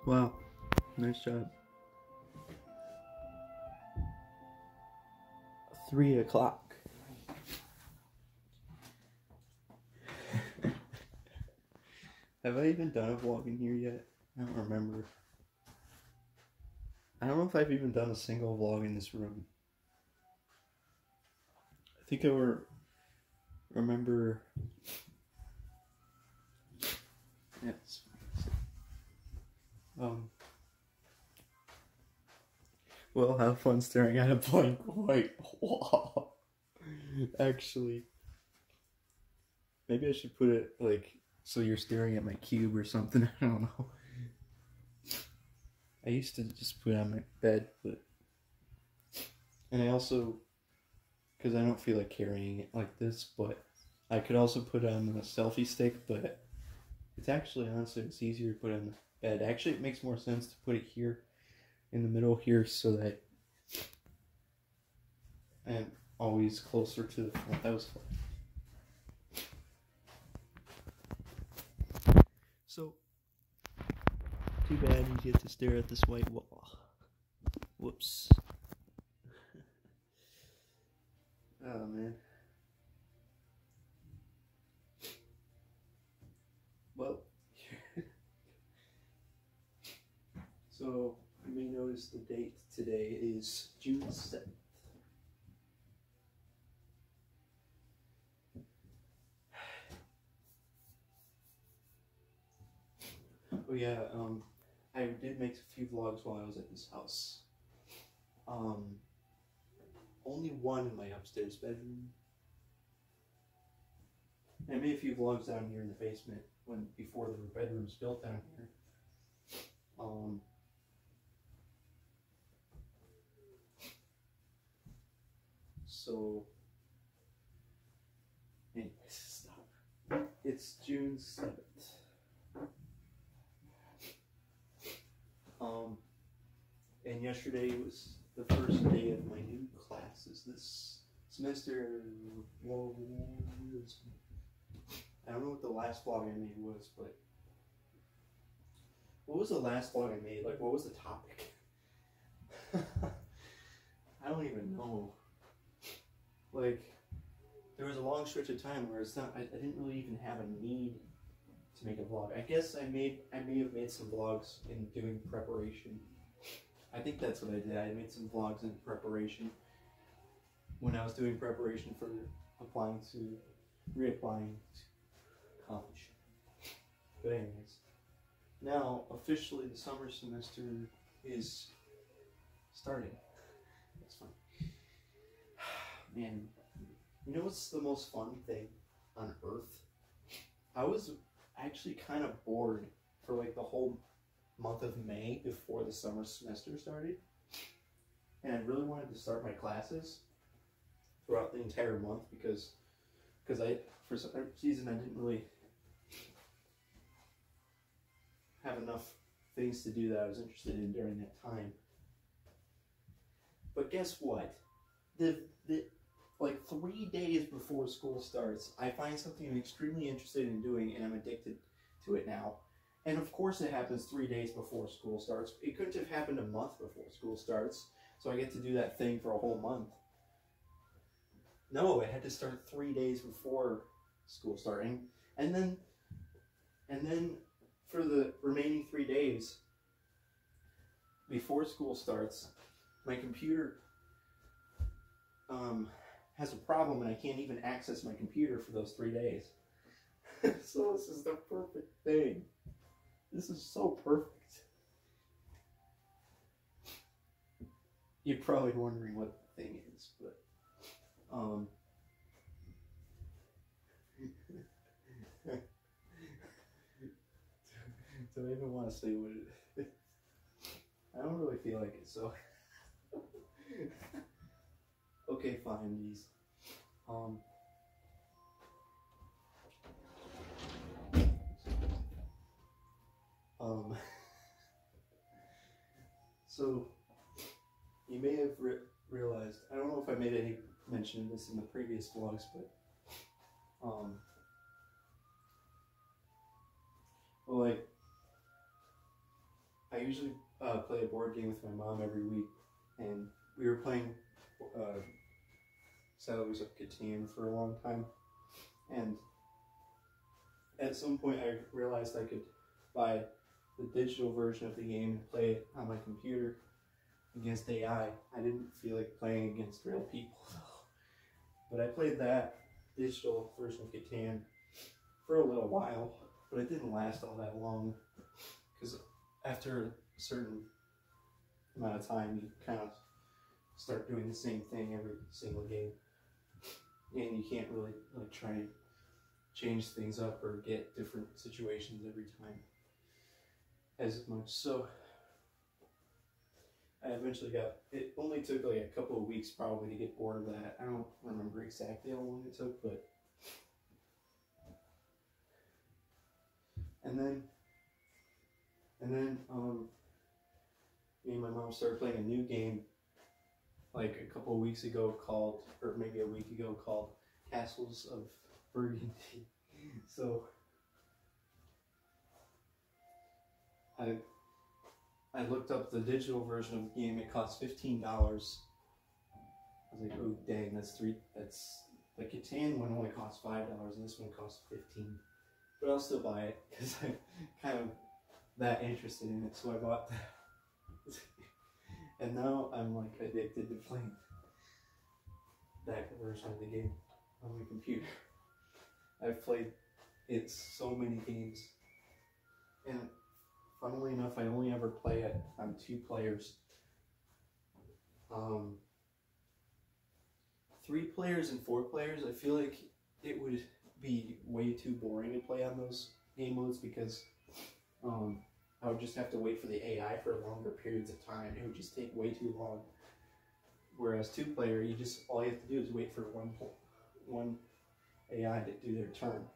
Wow, nice job. 3 o'clock. Have I even done a vlog in here yet? I don't remember. I don't know if I've even done a single vlog in this room. I think I remember. Yes. Well, have fun staring at a blank white wall. Actually, maybe I should put it like so you're staring at my cube or something. I don't know. I used to just put it on my bed, and I also, because I don't feel like carrying it like this, but I could also put it on the selfie stick, but it's actually, honestly, it's easier to put it on the bed. Actually, it makes more sense to put it here, in the middle here, so that I'm always closer to the front. That was fun. So, too bad you get to stare at this white wall. Whoops. Oh, man. Well, so you may notice the date today is June 7th. Oh yeah, I did make a few vlogs while I was at this house. Only one in my upstairs bedroom. I made a few vlogs down here in the basement before there were bedrooms built down here. So anyways, stop. It's June 7th. And yesterday was the first day of my new classes this semester. Well, I don't know what the last vlog I made was, but what was the last vlog I made? Like, what was the topic? I don't even know. Like, there was a long stretch of time where I didn't really even have a need to make a vlog. I guess I may have made some vlogs in doing preparation. I think that's what I did. I made some vlogs in preparation when I was doing preparation for reapplying to college. But anyways, now officially the summer semester is starting. That's fun. Man, you know what's the most fun thing on earth? I was actually kind of bored for like the whole month of May before the summer semester started, and I really wanted to start my classes throughout the entire month because for some reason I didn't really have enough things to do that I was interested in during that time. But guess what? Like 3 days before school starts, I find something I'm extremely interested in doing, and I'm addicted to it now. And of course it happens 3 days before school starts. It couldn't have happened a month before school starts, so I get to do that thing for a whole month. No, it had to start 3 days before school starting. And then for the remaining 3 days before school starts, my computer has a problem and I can't even access my computer for those 3 days. So this is the perfect thing. This is so perfect. You're probably wondering what the thing is, but do I even want to say what it is? I don't really feel like it, so okay, fine, these. So you may have realized, I don't know if I made any mention of this in the previous vlogs, but well, like I usually play a board game with my mom every week, and we were playing Settlers of Catan for a long time, and at some point I realized I could buy the digital version of the game and play it on my computer against AI. I didn't feel like playing against real people though. But I played that digital version of Catan for a little while, but it didn't last all that long, because after a certain amount of time you kind of start doing the same thing every single game, and you can't really like try and change things up or get different situations every time as much. So I eventually it only took like a couple of weeks probably to get bored of that. I don't remember exactly how long it took, but and then me and my mom started playing a new game like a couple of weeks ago called, or maybe a week ago, called Castles of Burgundy. So I looked up the digital version of the game. It cost $15. I was like, oh dang, that's the Catan one only costs $5 and this one costs $15. But I'll still buy it because I'm kind of that interested in it, so I bought that. And now I'm like addicted to playing that version of the game on my computer. I've played it so many games, and funnily enough, I only ever play it on 2 players. 3 players and 4 players, I feel like it would be way too boring to play on those game modes, because I would just have to wait for the AI for longer periods of time. It would just take way too long. Whereas 2 player, all you have to do is wait for one AI to do their turn.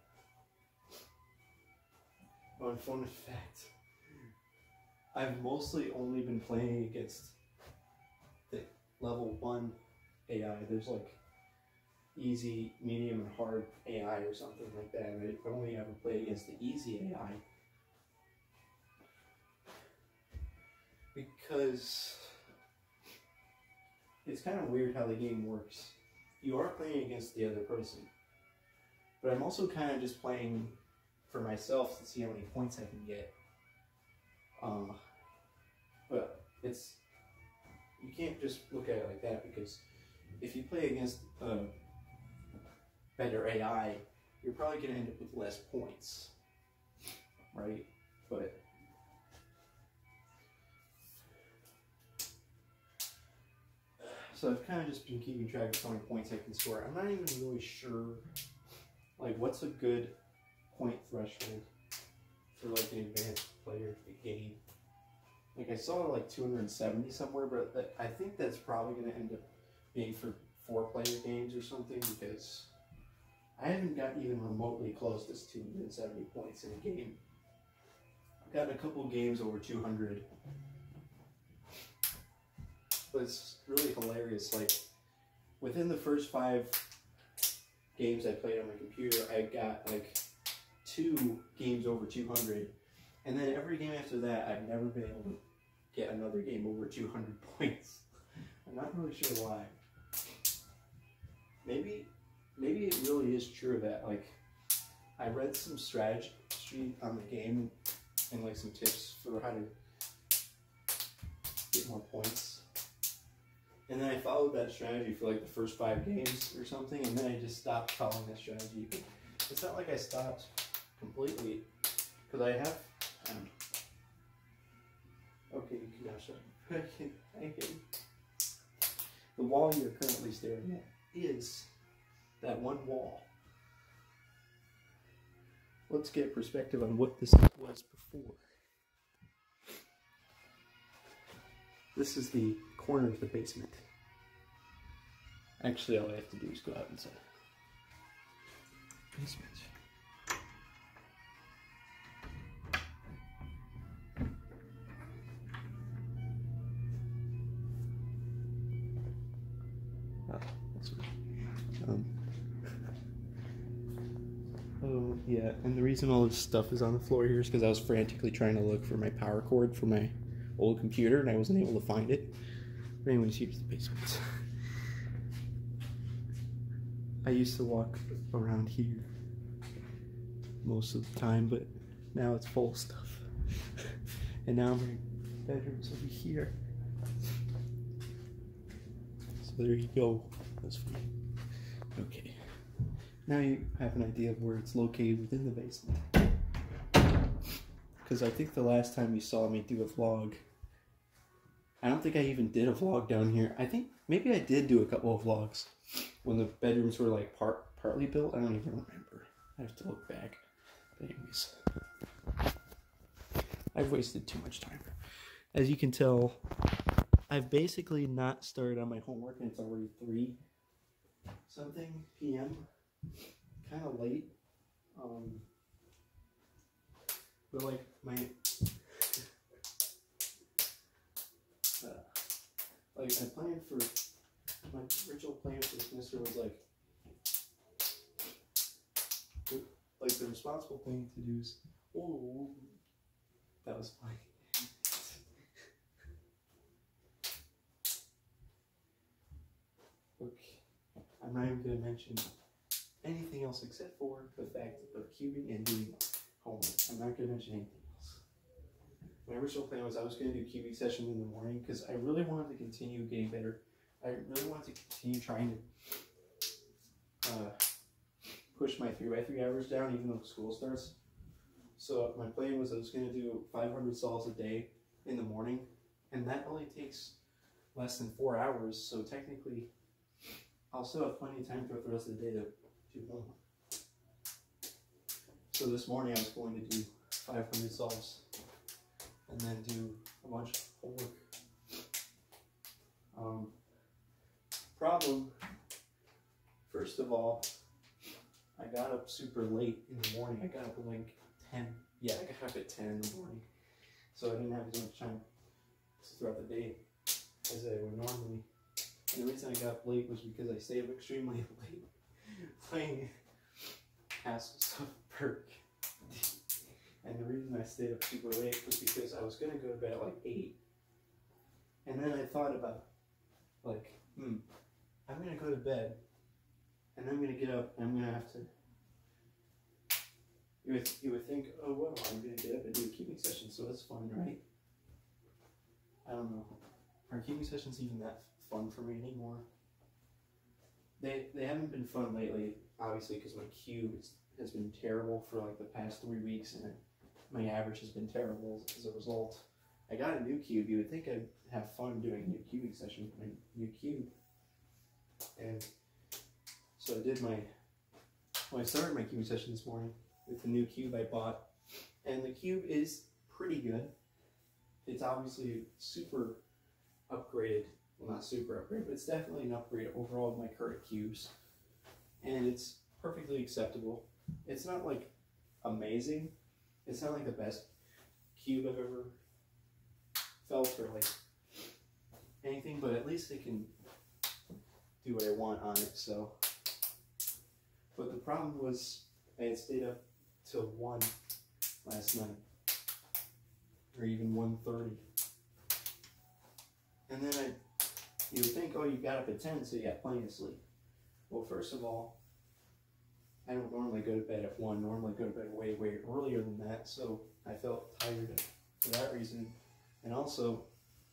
Fun fact, I've mostly only been playing against the level 1 AI. There's like easy, medium, and hard AI or something like that. And I only ever played against the easy AI. Because it's kind of weird how the game works. You are playing against the other person, but I'm also kind of just playing for myself to see how many points I can get. But you can't just look at it like that, because if you play against better AI, you're probably going to end up with less points, right? But so I've kind of just been keeping track of how many points I can score. I'm not even really sure, like, what's a good point threshold for like an advanced player game. Like, I saw like 270 somewhere, but I think that's probably going to end up being for 4-player games or something, because I haven't got even remotely close to 270 points in a game. I've gotten a couple games over 200. But it's really hilarious. Like, within the first 5 games I played on my computer, I got like 2 games over 200. And then every game after that, I've never been able to get another game over 200 points. I'm not really sure why. Maybe it really is true that, like, I read some strategy on the game and like some tips for how to get more points. And then I followed that strategy for like the first 5 games or something, and then I just stopped following that strategy. It's not like I stopped completely, because I have. Okay, you can now shut up. Thank you. The wall you're currently staring at is that one wall. Let's get perspective on what this was before. This is the corner of the basement. Actually, all I have to do is go out inside. Basement. Oh, that's weird. Oh, yeah, and the reason all this stuff is on the floor here is because I was frantically trying to look for my power cord for my old computer and I wasn't able to find it. But anyways, here's the basement. I used to walk around here most of the time, but now it's full of stuff. And now my bedroom's over here. So there you go. That's funny. Okay. Now you have an idea of where it's located within the basement. Because I think the last time you saw me do a vlog, I don't think I even did a vlog down here. I think maybe I did do a couple of vlogs when the bedrooms were like partly built. I don't even remember. I have to look back. But anyways, I've wasted too much time. As you can tell, I've basically not started on my homework and it's already 3-something p.m. Kind of late. But like my my original plan for the semester was like the responsible thing to do is, oh, that was funny. Okay, I'm not even going to mention anything else except for the fact of cubing and doing homework. I'm not going to mention anything else. My original plan was I was going to do cubing session in the morning because I really wanted to continue getting better. I really wanted to continue trying to push my 3x3 hours down even though school starts. So my plan was I was going to do 500 solves a day in the morning, and that only takes less than 4 hours, so technically I'll still have plenty of time throughout the rest of the day to do homework. So this morning I was going to do 500 solves and then do a bunch of homework. Problem, first of all, I got up super late in the morning. I got up at like 10. Yeah, I got up at 10 in the morning. So I didn't have as much time throughout the day as I would normally. And the reason I got up late was because I stayed up extremely late playing Castles of Berk. And the reason I stayed up super late was because I was going to go to bed at like 8. And then I thought about, like, I'm going to go to bed, and I'm going to get up, and I'm going to have to, you would think, oh, well, I'm going to get up and do a cubing session, so that's fun, right? I don't know. Are cubing sessions even that fun for me anymore? They haven't been fun lately, obviously, because my cube has been terrible for like the past 3 weeks, and my average has been terrible as a result. I got a new cube. You would think I'd have fun doing a new cubing session with my new cube. And so I did I started my cubing session this morning with the new cube I bought. And the cube is pretty good. It's obviously super upgraded. Well, not super upgraded, but it's definitely an upgrade overall of my current cubes. And it's perfectly acceptable. It's not like amazing. It's not like the best cube I've ever felt or like anything, but at least it can do what I want on it. So, but the problem was I had stayed up till 1 last night, or even 1:30, and then you would think, oh, you got up at 10, so you got plenty of sleep. Well, first of all, I don't normally go to bed at 1. Normally go to bed way earlier than that, so I felt tired for that reason. And also,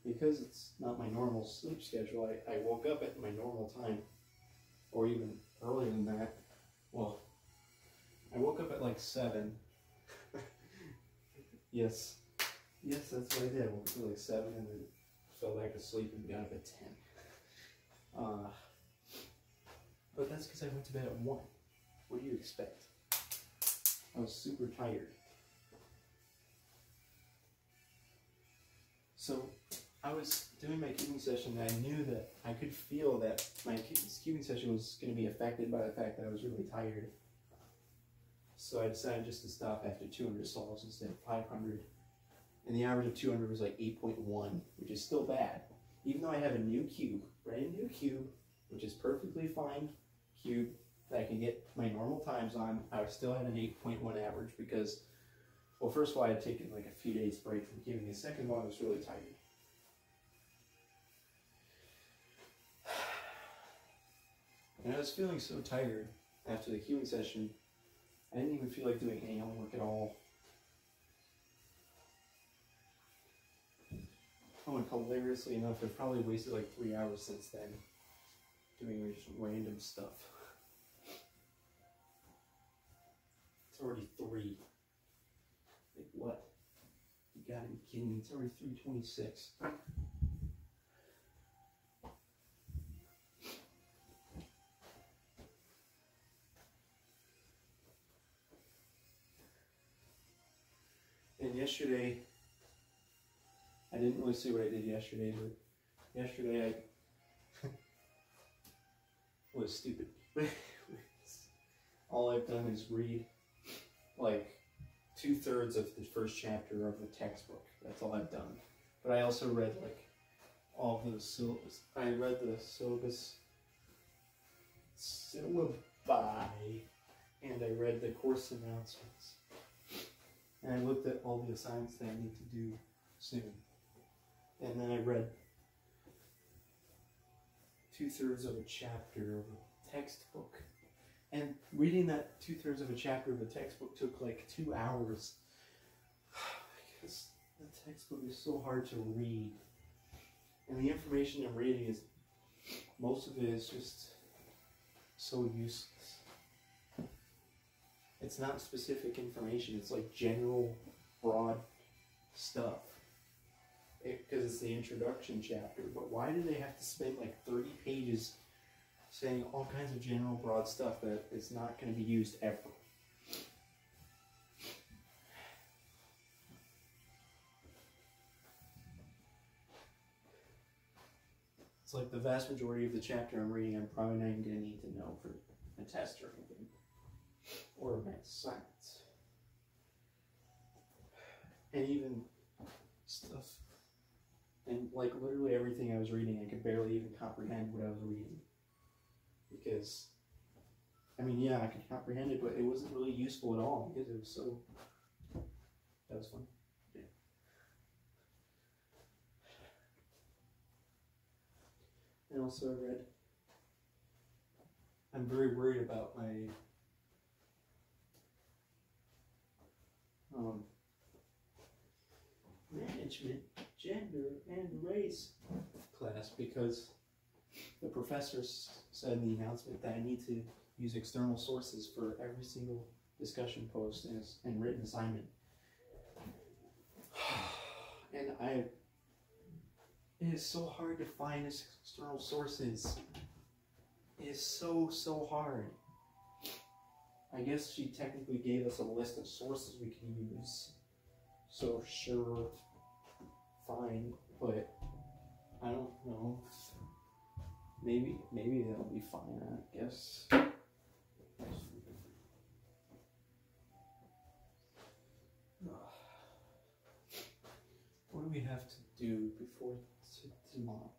because it's not my normal sleep schedule, I woke up at my normal time, or even earlier than that. Well, I woke up at like 7. Yes, that's what I did. I woke up at like 7 and then fell back asleep and got up at 10. But that's because I went to bed at 1. What do you expect? I was super tired. So I was doing my cubing session and I knew that I could feel that my cubing session was going to be affected by the fact that I was really tired. So I decided just to stop after 200 solves instead of 500. And the average of 200 was like 8.1, which is still bad. Even though I have a new cube, brand new cube, which is perfectly fine cube that I can get my normal times on, I still had an 8.1 average because Well, first of all, I had taken like a few days break from Kiwing. The second of all, I was really tired. And I was feeling so tired after the Kiwing session, I didn't even feel like doing any homework at all. Oh, and hilariously enough, I've probably wasted like 3 hours since then doing just random stuff. It's already 3. Like what? You gotta be kidding me, it's already 3:26. And yesterday, I didn't really see what I did yesterday, but yesterday I was stupid. All I've done is read like 2/3 of the first chapter of the textbook. That's all I've done. But I also read like all of the syllabus. I read the syllabi, and I read the course announcements. And I looked at all the assignments that I need to do soon. And then I read 2/3 of a chapter of a textbook. And reading that 2/3 of a chapter of a textbook took like 2 hours. Because the textbook is so hard to read. And the information I'm reading is, most of it is just so useless. It's not specific information, it's like general, broad stuff. Because it's the introduction chapter. But why do they have to spend like 30 pages saying all kinds of general, broad stuff that is not going to be used ever? It's like the vast majority of the chapter I'm reading, I'm probably not even going to need to know for a test or anything. Or math science. And even stuff. And like literally everything I was reading, I could barely even comprehend what I was reading. Because, I mean, yeah, I could comprehend it, but it wasn't really useful at all because it was so, that was fun. Yeah. And also I read, I'm very worried about my management, gender, and race class, because the professor said in the announcement that I need to use external sources for every single discussion post and written assignment. And it is so hard to find external sources. It is so hard. I guess she technically gave us a list of sources we could use. So sure, fine, but I don't know. Maybe that'll be fine, I guess. What do we have to do before tomorrow?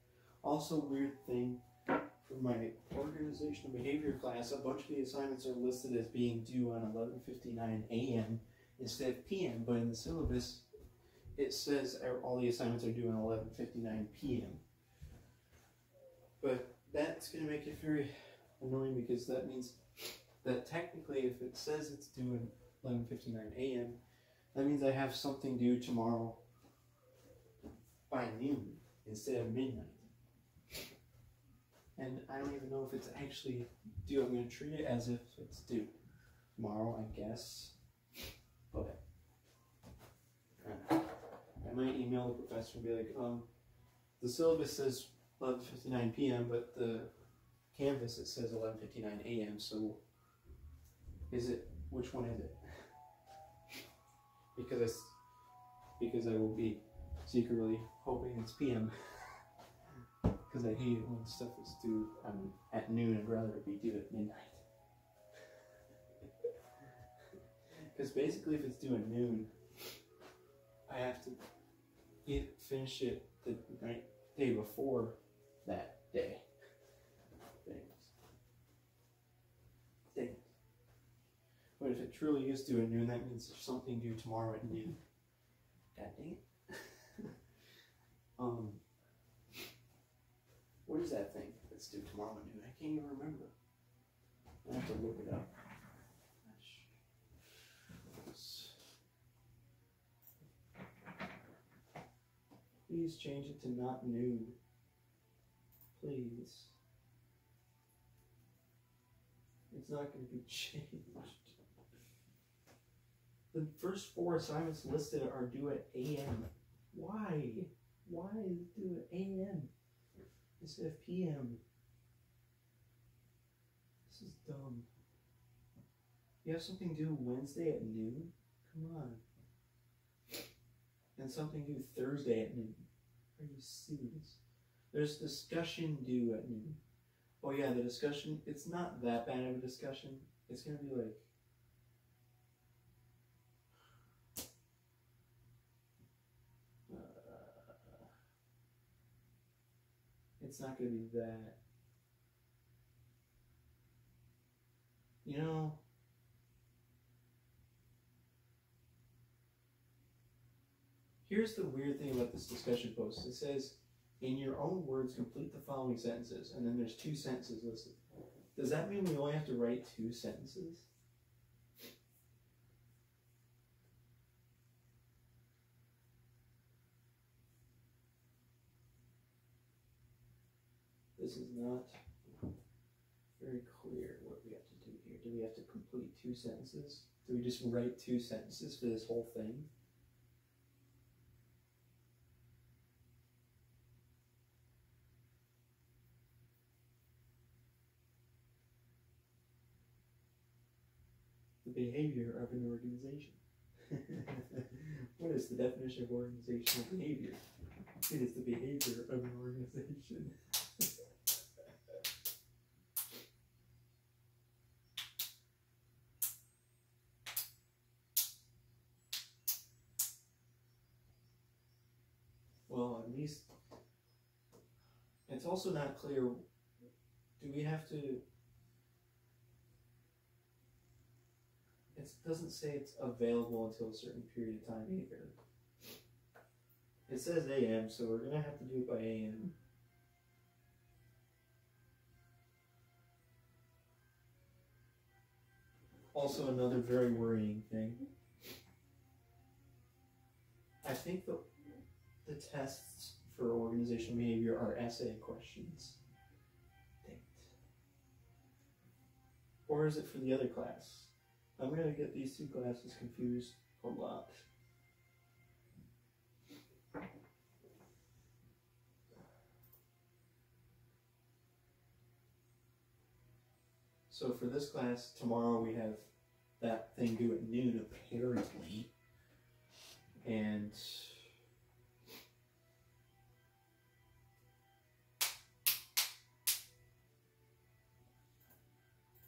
Also, weird thing, for my organizational behavior class, a bunch of the assignments are listed as being due on 11:59 a.m. instead of p.m., but in the syllabus, it says all the assignments are due on 11:59 p.m. But that's going to make it very annoying, because that means that technically if it says it's due at 11:59 a.m., that means I have something due tomorrow by noon instead of midnight. And I don't even know if it's actually due. I'm going to treat it as if it's due tomorrow, I guess. But I might email the professor and be like, the syllabus says 11:59 p.m., but the Canvas, it says 11:59 a.m., so which one is it? Because I will be secretly hoping it's p.m. because I hate it when stuff is due at noon. I'd rather it be due at midnight. Because basically if it's due at noon, I have to finish it the day before that day. Dang. But if if it truly is due at noon, that means there's something due tomorrow at noon. God dang it. What is that thing that's due tomorrow at noon? I can't even remember. I have to look it up. Please change it to not nude. Please. It's not going to be changed. The first 4 assignments listed are due at AM. Why? Why is it due at AM instead of PM? This is dumb. You have something due Wednesday at noon? Come on. And something due Thursday at noon. Are you serious? There's discussion due at noon. Oh yeah, the discussion, it's not that bad of a discussion. It's going to be like, it's not going to be that. You know, here's the weird thing about this discussion post. It says, in your own words, complete the following sentences, and then there's 2 sentences listed. Does that mean we only have to write 2 sentences? This is not very clear what we have to do here. Do we have to complete 2 sentences? Do we just write 2 sentences for this whole thing? The behavior of an organization. What is the definition of organizational behavior? It is the behavior of an organization. Well, at least it's also not clear. Do we have to? It doesn't say it's available until a certain period of time either. It says AM, so we're going to have to do it by AM. Also, another very worrying thing. I think the tests for organizational behavior are essay questions. Dang it. Or is it for the other class? I'm going to get these 2 classes confused a lot. So for this class, tomorrow we have that thing due at noon, apparently. And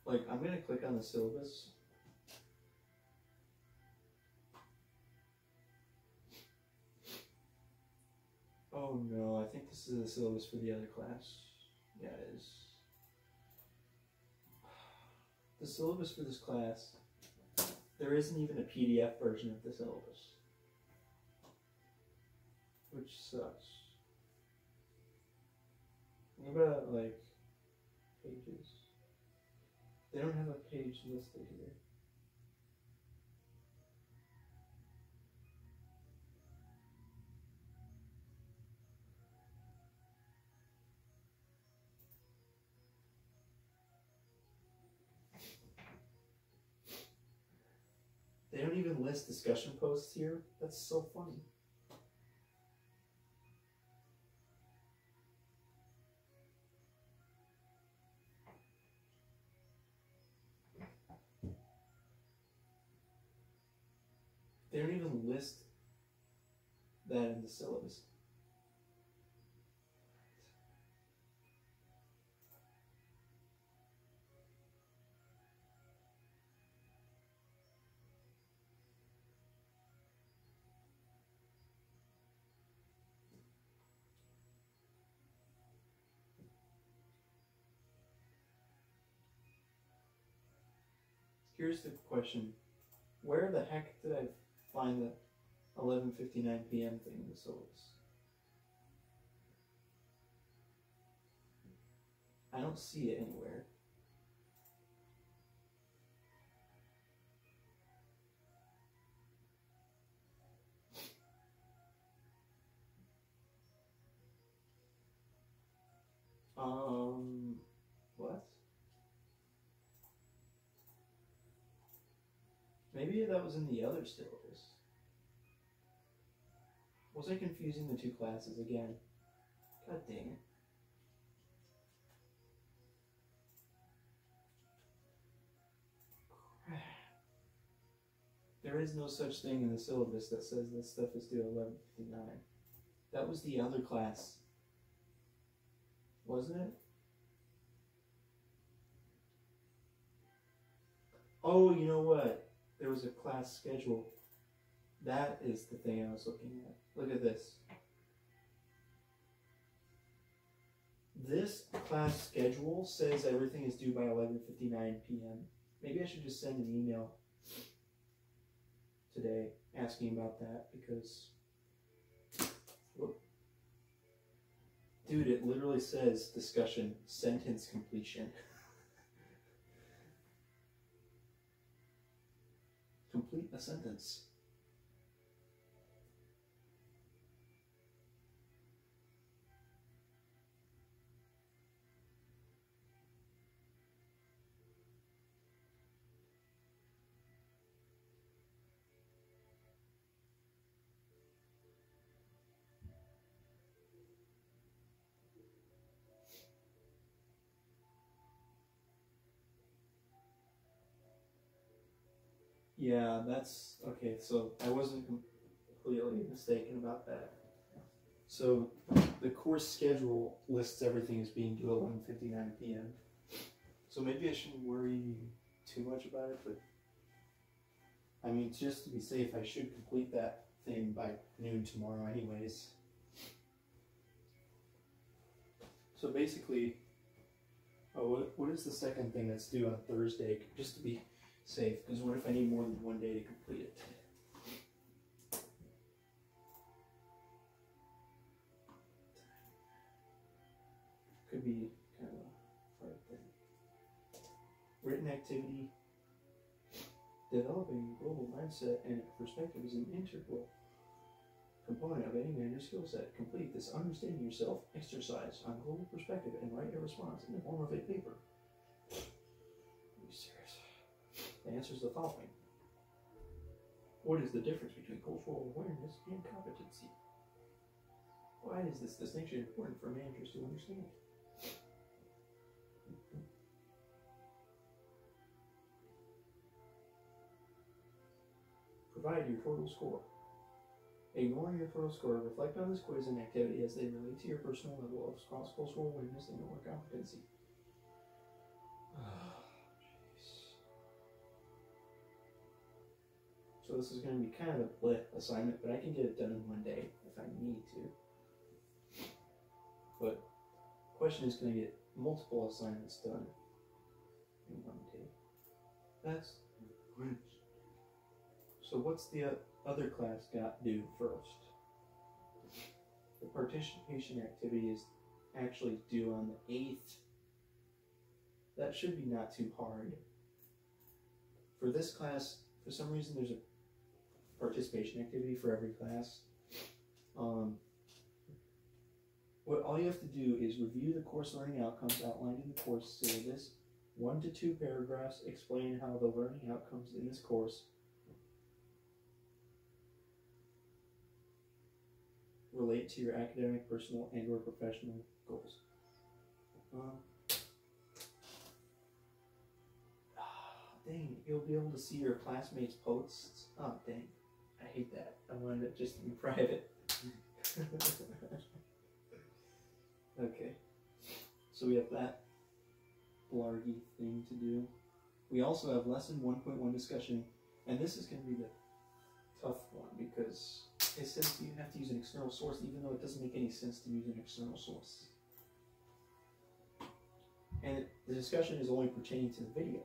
like, I'm going to click on the syllabus. Oh no, I think this is the syllabus for the other class. Yeah, it is. The syllabus for this class, there isn't even a PDF version of the syllabus. Which sucks. What about, like, pages? They don't have a page listed here. They don't even list discussion posts here. That's so funny. They don't even list that in the syllabus. here's the question. Where the heck did I find the 11:59 p.m. thing in the syllabus? I don't see it anywhere. What? Maybe that was in the other syllabus. Was I confusing the two classes again? God dang it. There is no such thing in the syllabus that says this stuff is due at 11:59. That was the other class. Wasn't it? Oh, you know what? There was a class schedule. That is the thing I was looking at. Look at this. This class schedule says everything is due by 11:59 p.m. Maybe I should just send an email today asking about that because, whoop. Dude, it literally says discussion, sentence completion. Complete a sentence. Yeah, that's okay. So I wasn't completely mistaken about that. So the course schedule lists everything as being due at 11:59 p.m. So maybe I shouldn't worry too much about it, but I mean, just to be safe, I should complete that thing by noon tomorrow anyways. So basically, what is the second thing that's due on Thursday, just to be safe, because what if I need more than one day to complete it? Could be kind of a hard thing. Written activity. Developing a global mindset and perspective is an integral component of any major skill set. Complete this understanding yourself exercise on global perspective and write a response in the form of a paper. Are you serious? The answer is the following. What is the difference between cultural awareness and competency? Why is this distinction important for managers to understand? Provide your total score. Ignoring your total score, reflect on this quiz and activity as they relate to your personal level of cross-cultural awareness and or competency. Oh, jeez. So this is going to be kind of a blip assignment, but I can get it done in one day if I need to. But the question is, can I get multiple assignments done in one day? That's great. So what's the other class got due first? The participation activity is actually due on the 8th. That should be not too hard. For this class, for some reason there's a participation activity for every class. What all you have to do is review the course learning outcomes outlined in the course syllabus, 1 to 2 paragraphs explain how the learning outcomes in this course relate to your academic, personal, and or professional goals. Dang, you'll be able to see your classmates' posts. Oh, dang. I hate that. I wanted it just to be private. Okay. So we have that blargy thing to do. We also have lesson 1.1 discussion, and this is going to be the tough one because it says you have to use an external source even though it doesn't make any sense to use an external source. And the discussion is only pertaining to the video.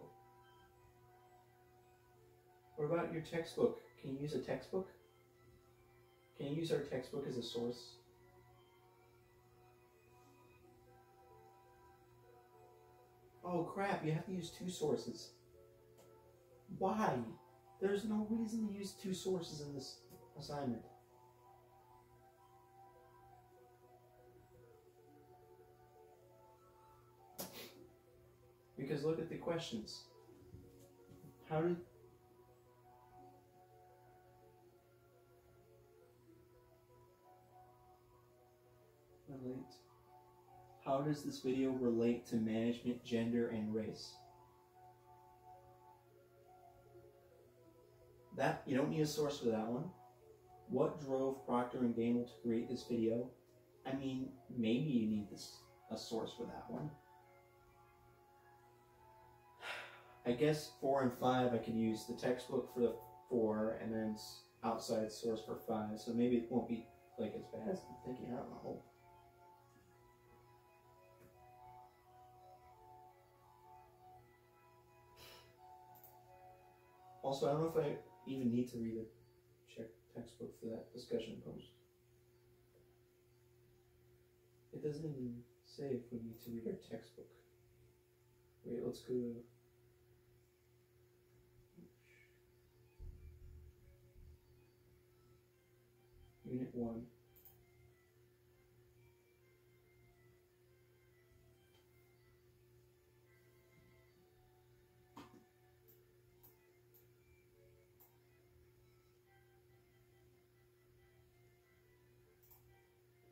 What about your textbook? Can you use a textbook? Can you use our textbook as a source? Oh crap, you have to use 2 sources. Why? There's no reason to use 2 sources in this assignment. Because look at the questions. How did... relate? How does this video relate to management, gender, and race? That, you don't need a source for that one. What drove Procter & Gamble to create this video? I mean, maybe you need a source for that one. I guess 4 and 5 I could use the textbook for the 4 and then outside source for 5, so maybe it won't be like as bad as I'm thinking. I don't know. Also, I don't know if I even need to read a textbook for that discussion post. It doesn't even say if we need to read our textbook. Wait, let's go to... Unit 1.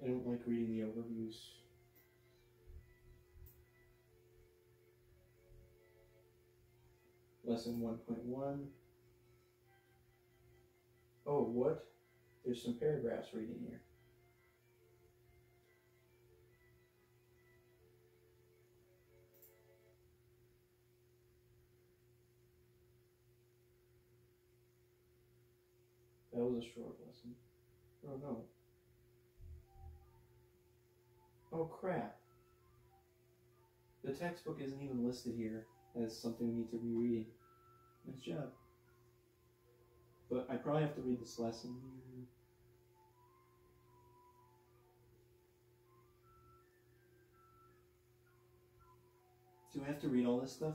I don't like reading the overviews. Lesson 1.1. Oh, what? There's some paragraphs reading here. That was a short lesson. Oh no. Oh crap. The textbook isn't even listed here as something we need to be reading. Nice job. But I probably have to read this lesson. Do I have to read all this stuff?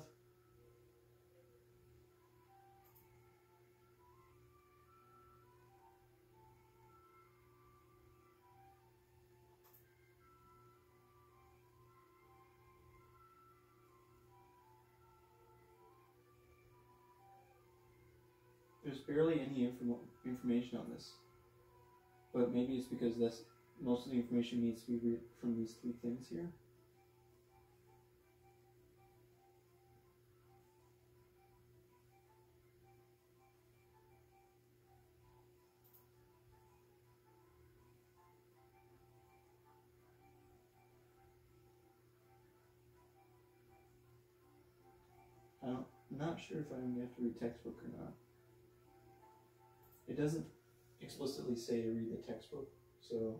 There's barely any information on this. But maybe it's because most of the information needs to be read from these 3 things here. I'm not sure if I'm going to have to read textbook or not. It doesn't explicitly say to read the textbook, so...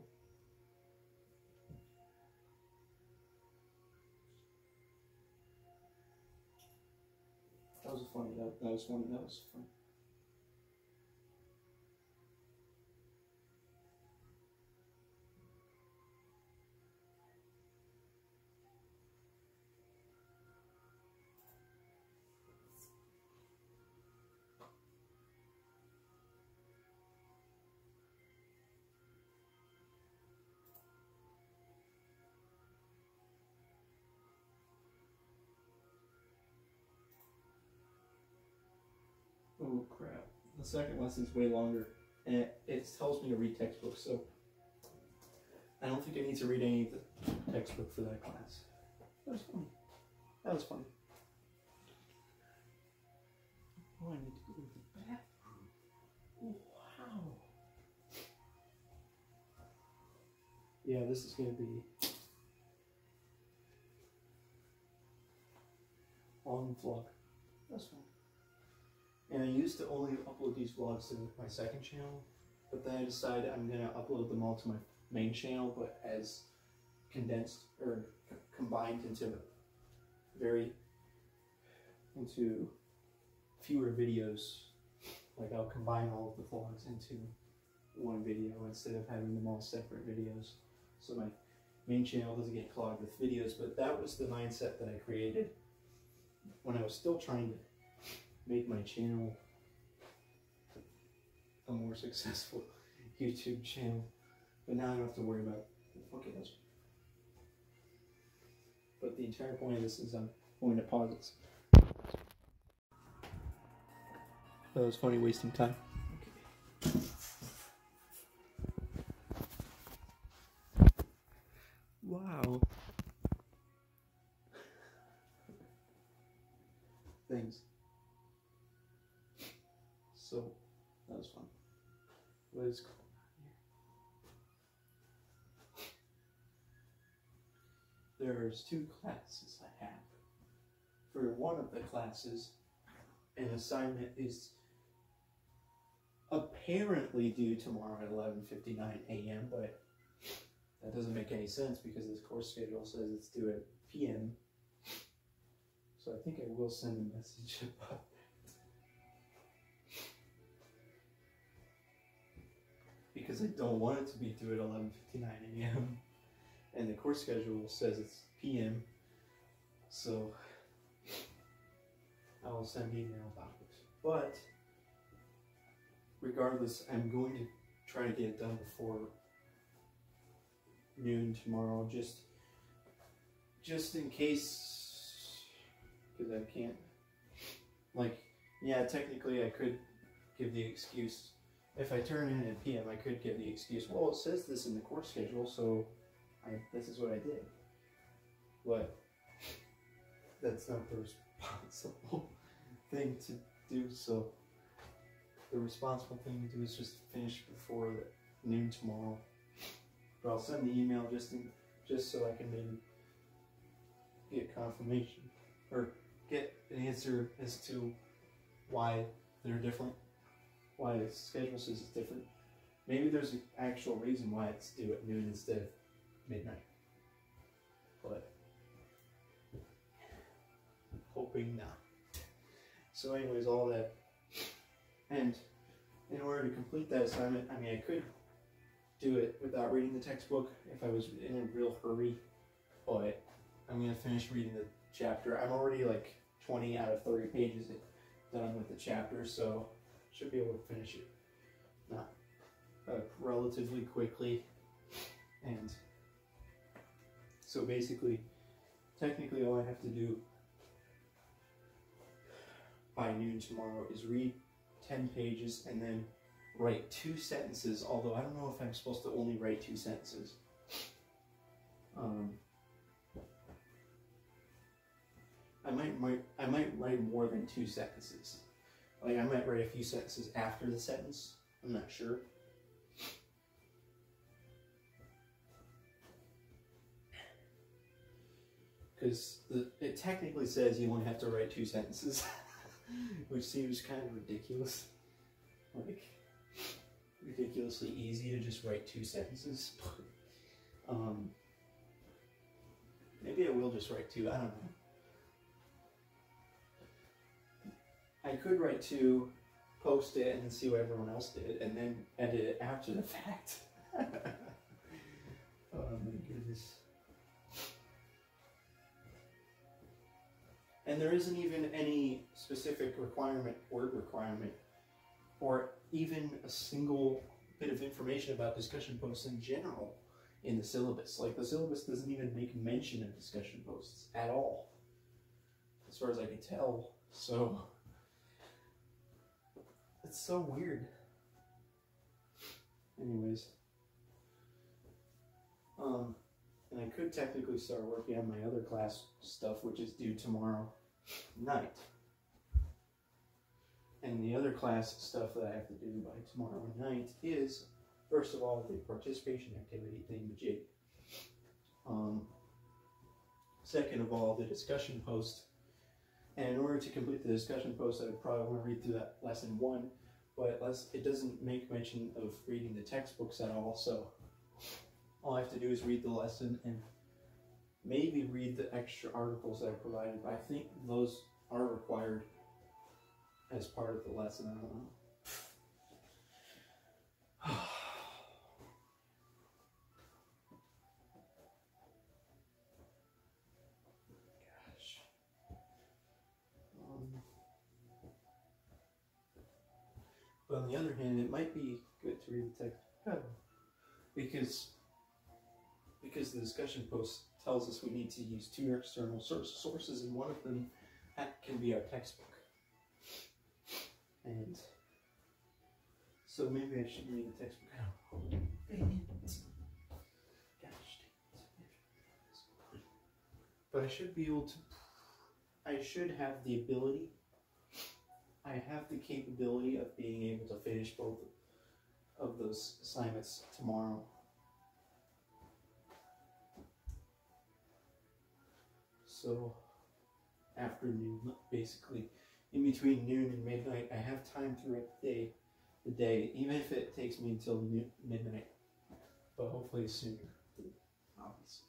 That was funny. That was funny. That was funny. Oh crap. The second lesson's way longer, and it tells me to read textbooks, so I don't think I need to read any of the textbook for that class. That was funny. That was funny. Oh, I need to go to the bathroom. Oh, wow. Yeah, this is going to be long vlog. That's fine. And I used to only upload these vlogs to my second channel, but then I decided I'm going to upload them all to my main channel, but as condensed or combined into fewer videos Like I'll combine all of the vlogs into one video instead of having them all separate videos. So my main channel doesn't get clogged with videos, but that was the mindset that I created when I was still trying to make my channel a more successful YouTube channel. But now I don't have to worry about okay, that's. But the entire point of this is I'm going to pause this. That was funny, wasting time. Okay. Wow. Things. So, that was fun. What is going on here? There's 2 classes I have. For one of the classes, an assignment is apparently due tomorrow at 11:59 a.m., but that doesn't make any sense because this course schedule says it's due at p.m. So I think I will send a message about that. Because I don't want it to be due at 11:59 a.m. And the course schedule says it's p.m. So I will send an email about it. But regardless, I'm going to try to get it done before noon tomorrow, just in case, because I can't, like, yeah, technically I could give the excuse, if I turn in at PM, I could give the excuse, well, it says this in the course schedule, so this is what I did. But that's not the responsible thing to do, so the responsible thing to do is just finish before noon tomorrow. But I'll send the email just so I can maybe get confirmation or get an answer as to why they're different, why the schedule says it's different. Maybe there's an actual reason why it's due at noon instead of midnight. But hoping not. So anyways, all that. And in order to complete that assignment, I mean, I could do it without reading the textbook if I was in a real hurry, but I'm going to finish reading the chapter. I'm already like 20 out of 30 pages done with the chapter, so should be able to finish it relatively quickly. And so basically, technically all I have to do by noon tomorrow is read 10 pages and then write 2 sentences, although I don't know if I'm supposed to only write 2 sentences. I might write more than 2 sentences. Like I might write a few sentences after the sentence. I'm not sure. Because it technically says you only have to write 2 sentences, which seems kind of ridiculous. Like, ridiculously easy to just write 2 sentences. Maybe I will just write 2, I don't know. I could write 2, post it, and then see what everyone else did, and then edit it after the fact. Oh my goodness. And there isn't even any specific requirement, word requirement, or even a single bit of information about discussion posts in general in the syllabus. Like the syllabus doesn't even make mention of discussion posts at all, as far as I can tell. So it's so weird. Anyways, and I could technically start working on my other class stuff, which is due tomorrow night. And the other class stuff that I have to do by tomorrow night is, first of all, the participation activity thingamajig. Second of all, the discussion post. And in order to complete the discussion post, I would probably want to read through that lesson 1, but it doesn't make mention of reading the textbooks at all, so all I have to do is read the lesson and maybe read the extra articles that I provided. I think those are required as part of the lesson. I don't know. the other hand, it might be good to read the text because the discussion post tells us we need to use 2 external sources, and one of them can be our textbook. And so maybe I should read the textbook. But I should be able to. I should have the ability. I have the capability of being able to finish both of those assignments tomorrow. So, afternoon, basically, in between noon and midnight, I have time throughout the day, even if it takes me until midnight, but hopefully sooner, obviously.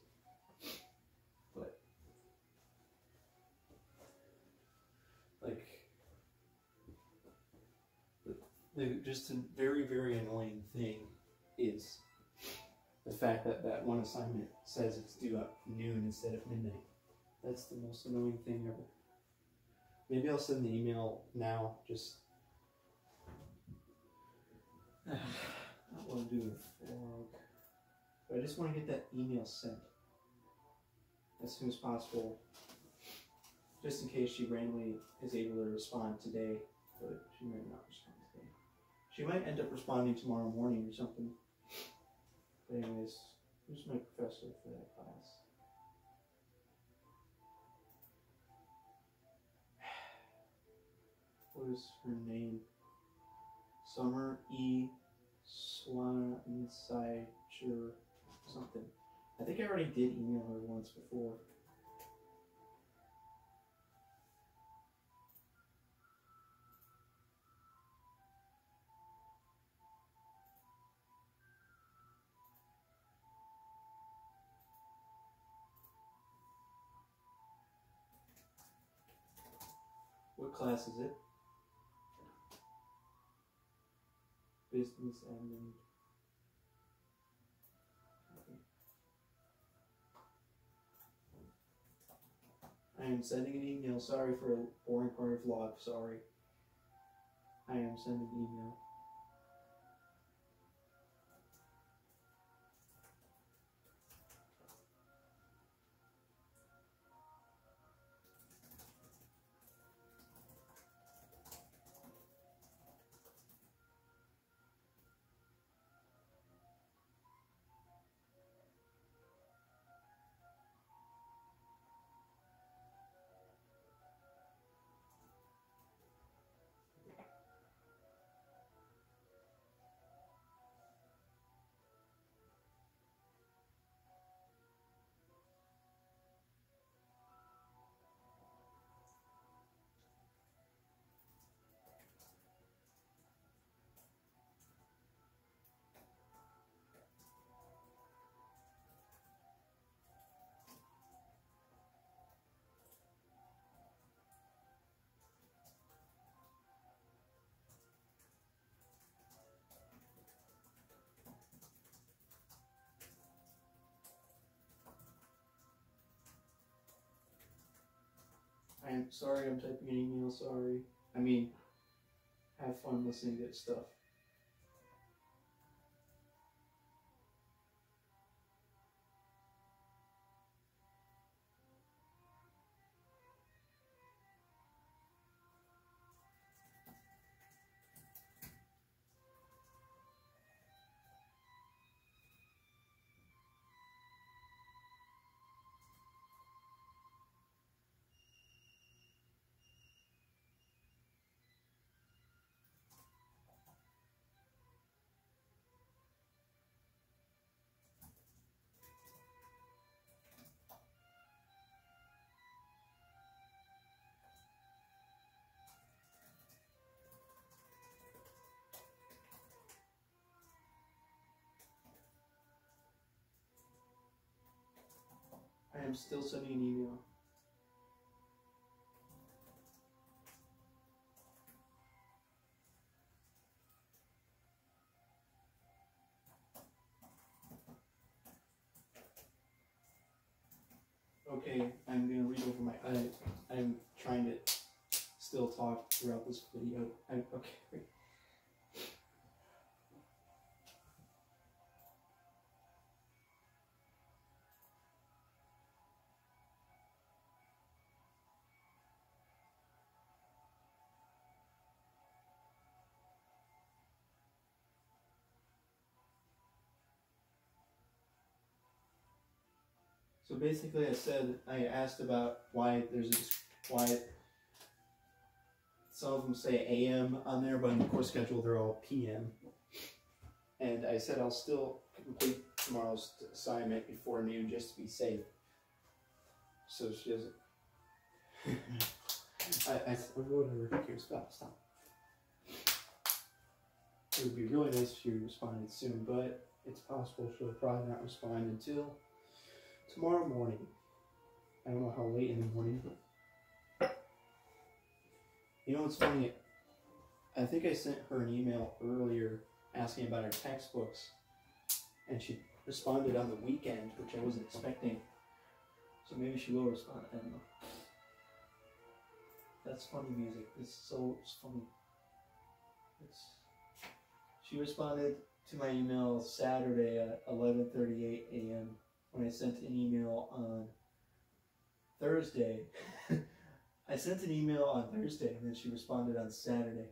But, like, just a very, very annoying thing is the fact that that one assignment says it's due at noon instead of midnight. That's the most annoying thing ever. Maybe I'll send the email now, just... I don't want to do a vlog. But I just want to get that email sent as soon as possible. Just in case she randomly is able to respond today, but she might not respond today. She might end up responding tomorrow morning or something. But anyways, who's my professor for that class? What is her name? Summer E. Swansiger something. I think I already did email her once before. What class is it? Business admin. I am sending an email. Sorry for a boring part of vlog. Sorry. I am sending an email. I'm sorry I'm typing an email, sorry. I mean, have fun listening to this stuff. I am still sending an email. Okay, I'm gonna read over my. I'm trying to still talk throughout this video. Okay, wait. So basically, I asked about why why some of them say AM on there, but in the course schedule they're all PM. And I said I'll still complete tomorrow's assignment before noon just to be safe. So she doesn't. I said, whatever, here, stop. It would be really nice if you responded soon, but it's possible she'll probably not respond until tomorrow morning. I don't know how late in the morning. You know what's funny? I think I sent her an email earlier asking about her textbooks, and she responded on the weekend, which I wasn't expecting. So maybe she will respond. I don't know. That's funny music. It's funny. She responded to my email Saturday at 11:38 a.m. when I sent an email on Thursday. I sent an email on Thursday and then she responded on Saturday.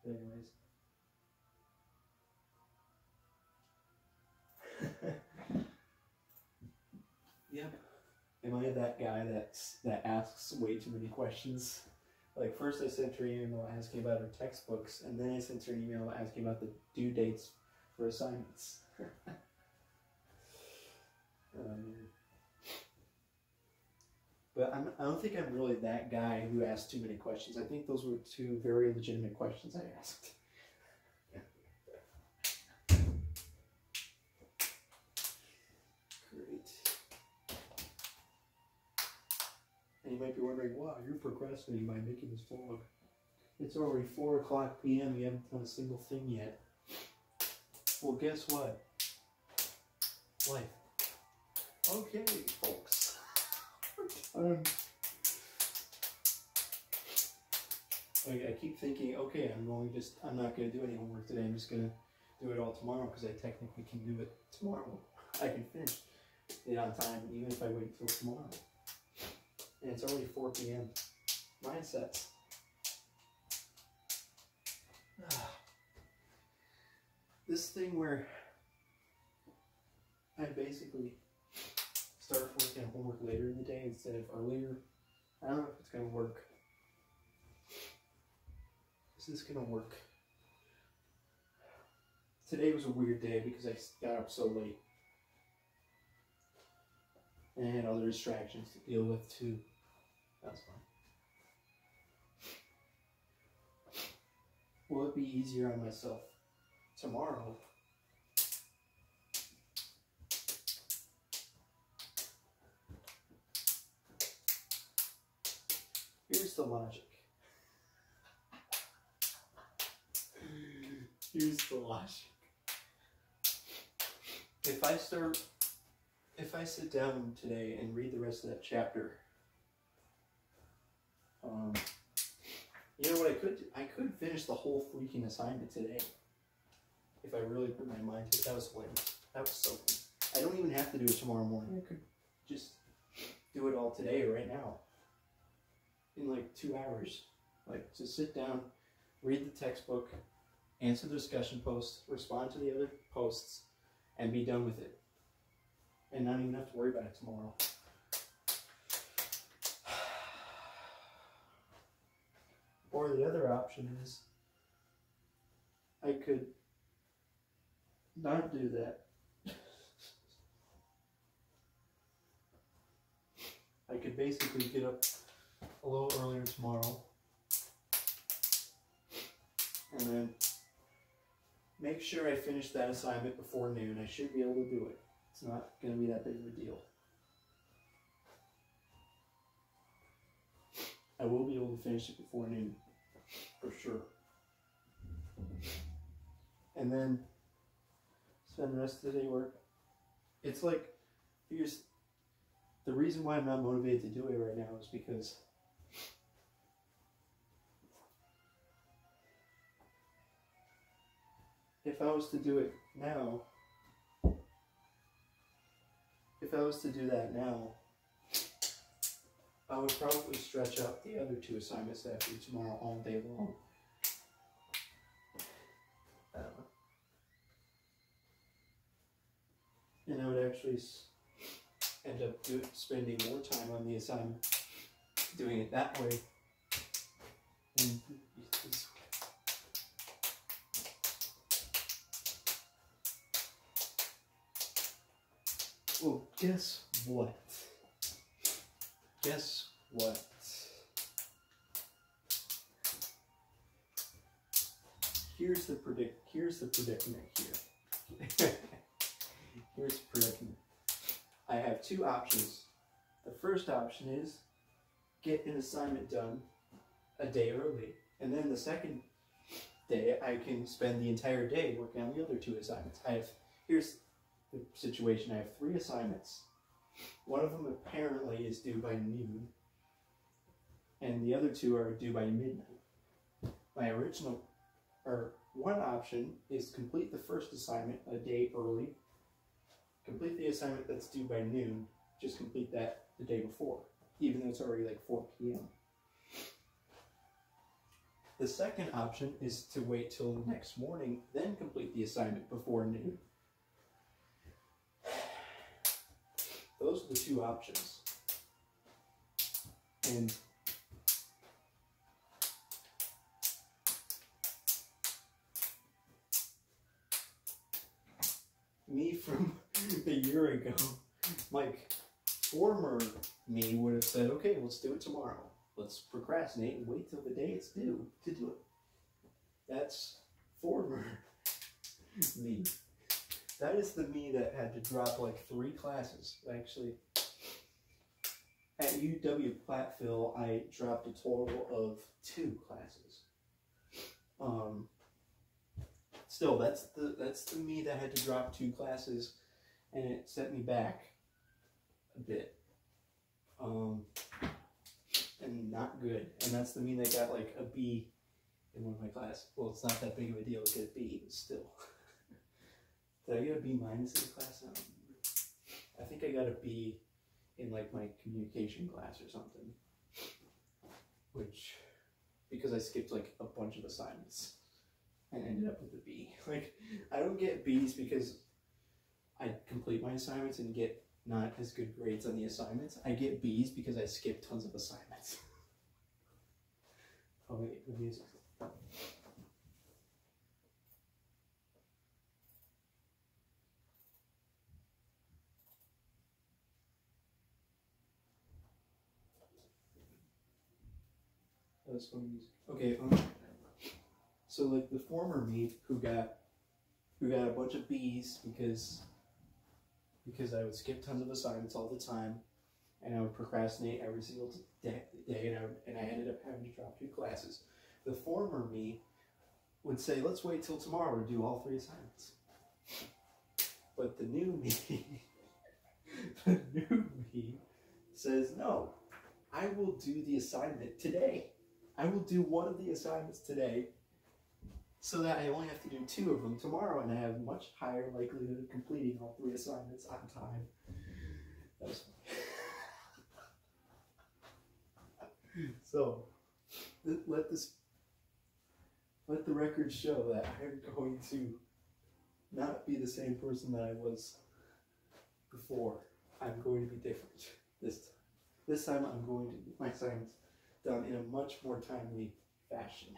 But anyways. Yep. Am I that guy that asks way too many questions? Like, first I sent her an email asking about her textbooks, and then I sent her an email asking about the due dates for assignments. But I don't think I'm really that guy who asks too many questions. I think those were two very legitimate questions I asked. Great. And you might be wondering, wow, you're procrastinating by making this vlog. It's already 4 o'clock p.m. You haven't done a single thing yet. Well, guess what? Life. Okay, folks. I keep thinking, okay, I'm not going to do any homework today. I'm just going to do it all tomorrow because I technically can do it tomorrow. I can finish it on time, even if I wait until tomorrow. And it's already 4 p.m. Mindsets. This thing where I basically start working on homework later in the day instead of earlier, I don't know if it's going to work. Is this going to work? Today was a weird day because I got up so late. And I had other distractions to deal with too. That's fine. Will it be easier on myself tomorrow? Here's the logic. Here's the logic. If I sit down today and read the rest of that chapter, you know what I could do? I could finish the whole freaking assignment today. If I really put my mind to it. That was hilarious. That was so good. I don't even have to do it tomorrow morning. I could just do it all today, right now. In like 2 hours. Like, just sit down, read the textbook, answer the discussion post, respond to the other posts, and be done with it. And not even have to worry about it tomorrow. Or the other option is, I could not do that. I could basically get up a little earlier tomorrow and then make sure I finish that assignment before noon. I should be able to do it. It's not going to be that big of a deal. I will be able to finish it before noon, for sure. And then spend the rest of the day work. It's like, here's the reason why I'm not motivated to do it right now is because if I was to do it now, if I was to do that now, I would probably stretch out the other 2 assignments that I have to do tomorrow all day long. I don't know. And I would actually end up spending more time on the assignment doing it that way. And well, guess what? Guess what? Here's the predicament here. Here's the predicament. I have two options. The first option is get an assignment done a day early, and then the second day I can spend the entire day working on the other two assignments. Here's the situation. I have 3 assignments. One of them apparently is due by noon, and the other 2 are due by midnight. One option is complete the first assignment a day early, complete the assignment that's due by noon, just complete that the day before, even though it's already like 4 p.m. The second option is to wait till the next morning, then complete the assignment before noon. Those are the 2 options. And me from a year ago, like, former me would have said, okay, let's do it tomorrow. Let's procrastinate and wait till the day it's due to do it. That's former me. That is the me that had to drop like 3 classes. Actually, at UW Platteville, I dropped a total of 2 classes. Still, that's the me that had to drop 2 classes, and it set me back a bit. And not good. And that's the me that got like a B in one of my classes. Well, it's not that big of a deal to get a B, but still. Did I get a B minus in class? I don't remember. I think I got a B in like my communication class or something. Which, because I skipped like a bunch of assignments and ended up with a B. Like, I don't get B's because I complete my assignments and get not as good grades on the assignments. I get B's because I skip tons of assignments. Oh wait, the music. That was funny music. Okay, so like the former me who got a bunch of B's because I would skip tons of assignments all the time, and I would procrastinate every single day, and I ended up having to drop 2 classes. The former me would say, let's wait till tomorrow to do all 3 assignments. But the new me, the new me says, no, I will do the assignment today. I will do one of the assignments today so that I only have to do 2 of them tomorrow, and I have much higher likelihood of completing all 3 assignments on time. That was funny. So, let the record show that I'm going to not be the same person that I was before. I'm going to be different this time. This time I'm going to get my assignments done in a much more timely fashion.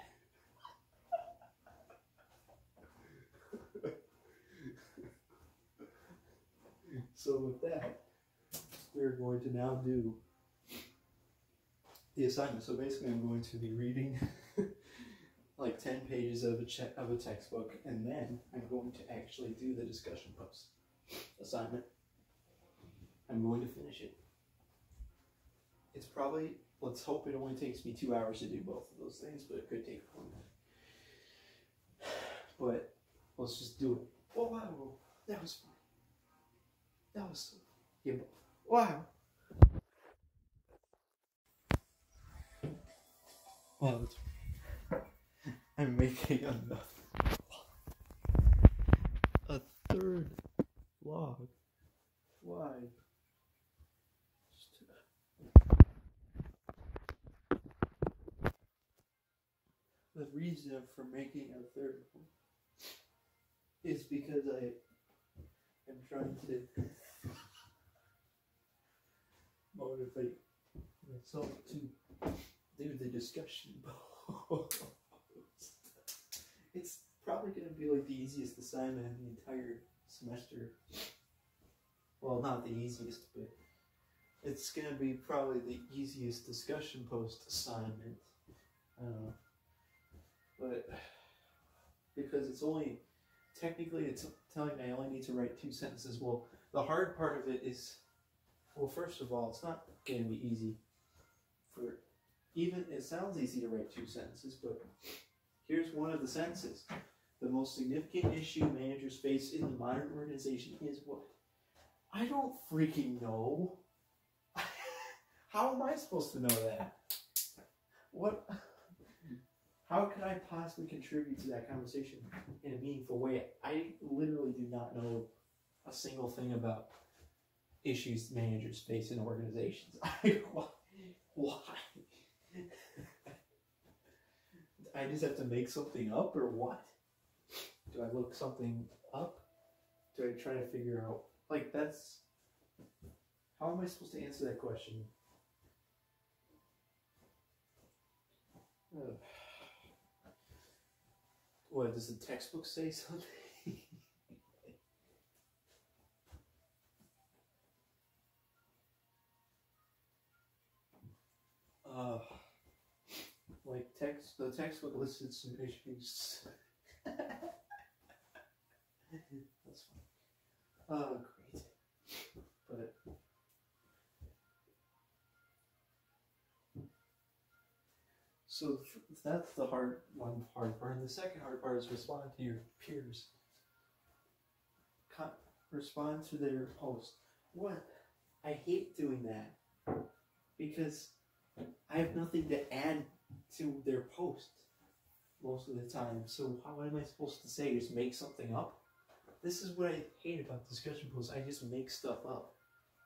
So with that, we're going to now do the assignment. So basically I'm going to be reading like 10 pages of a textbook, and then I'm going to actually do the discussion post assignment. I'm going to finish it. It's probably, let's hope it only takes me 2 hours to do both of those things, but it could take longer. But let's just do it. Oh wow, that was fun. That was, yeah, wow. Wow, I'm making a third vlog. Why? The reason for making a third one is because I am trying to motivate myself to do the discussion post. It's probably going to be like the easiest assignment in the entire semester. Well, not the easiest, but it's going to be probably the easiest discussion post assignment. I don't know. But because it's only, technically it's telling me I only need to write 2 sentences. Well, the hard part of it is, well, first of all, it's not going to be easy for, even, it sounds easy to write 2 sentences, but here's one of the sentences. The most significant issue managers face in the modern organization is what? I don't freaking know. How am I supposed to know that? What? How can I possibly contribute to that conversation in a meaningful way? I literally do not know a single thing about issues managers face in organizations. Why? I just have to make something up, or what? Do I look something up? Do I try to figure out, like, that's, how am I supposed to answer that question? What, does the textbook say something? Like the textbook listed some issues. That's fine. Great. But so that's the hard part. And the second hard part is respond to your peers. Respond to their post. What? I hate doing that because I have nothing to add to their post most of the time. So how am I supposed to say? Just make something up? This is what I hate about discussion posts. I just make stuff up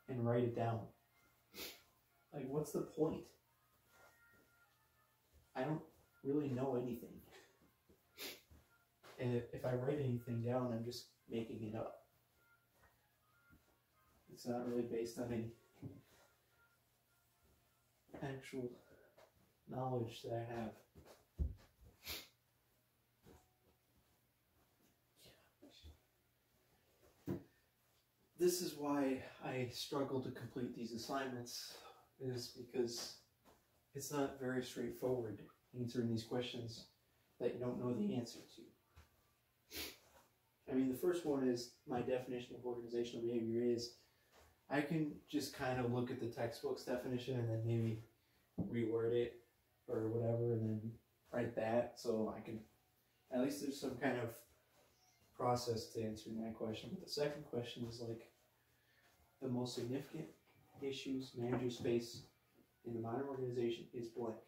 and write it down. Like, what's the point? I don't really know anything. And if I write anything down, I'm just making it up. It's not really based on any actual knowledge that I have. This is why I struggle to complete these assignments, is because it's not very straightforward answering these questions that you don't know the answer to. I mean, the first one is, my definition of organizational behavior is, I can just kind of look at the textbook's definition and then maybe reword it or whatever and then write that, so I can, at least there's some kind of process to answering that question. But the second question is like, the most significant issues managers face in the modern organization is blank.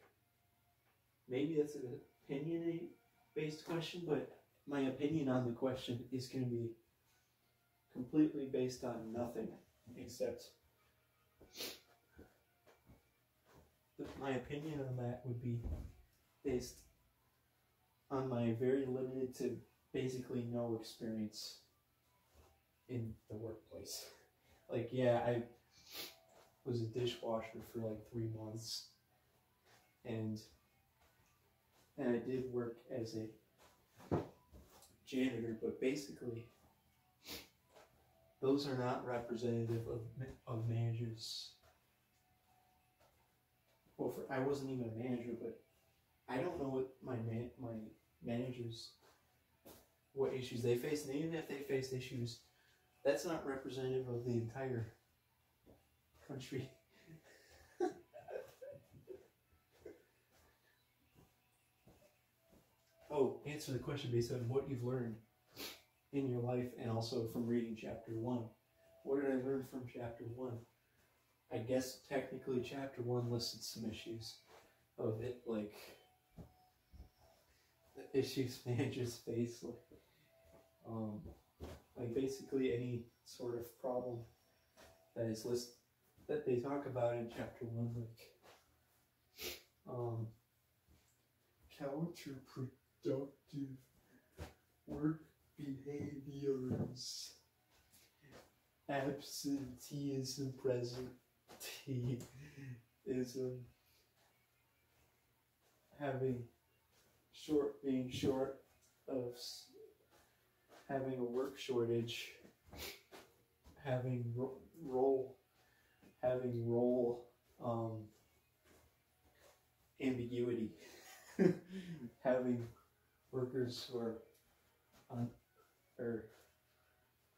Maybe that's an opinion-based question, but my opinion on the question is going to be completely based on nothing except my opinion on that would be based on my very limited to basically no experience in the workplace. Like, yeah, I was a dishwasher for like 3 months, and I did work as a janitor, but basically those are not representative of managers. Well, I wasn't even a manager, but I don't know what my managers, what issues they face, and even if they faced issues, that's not representative of the entire country. Oh, answer the question based on what you've learned in your life and also from reading chapter 1. What did I learn from chapter 1? I guess technically chapter 1 listed some issues of it, like the issues managers face, like basically any sort of problem that is listed, that they talk about in chapter 1, like counterproductive work behaviors, absenteeism present, difficulty is being short of having a work shortage, having role ambiguity, having workers who are or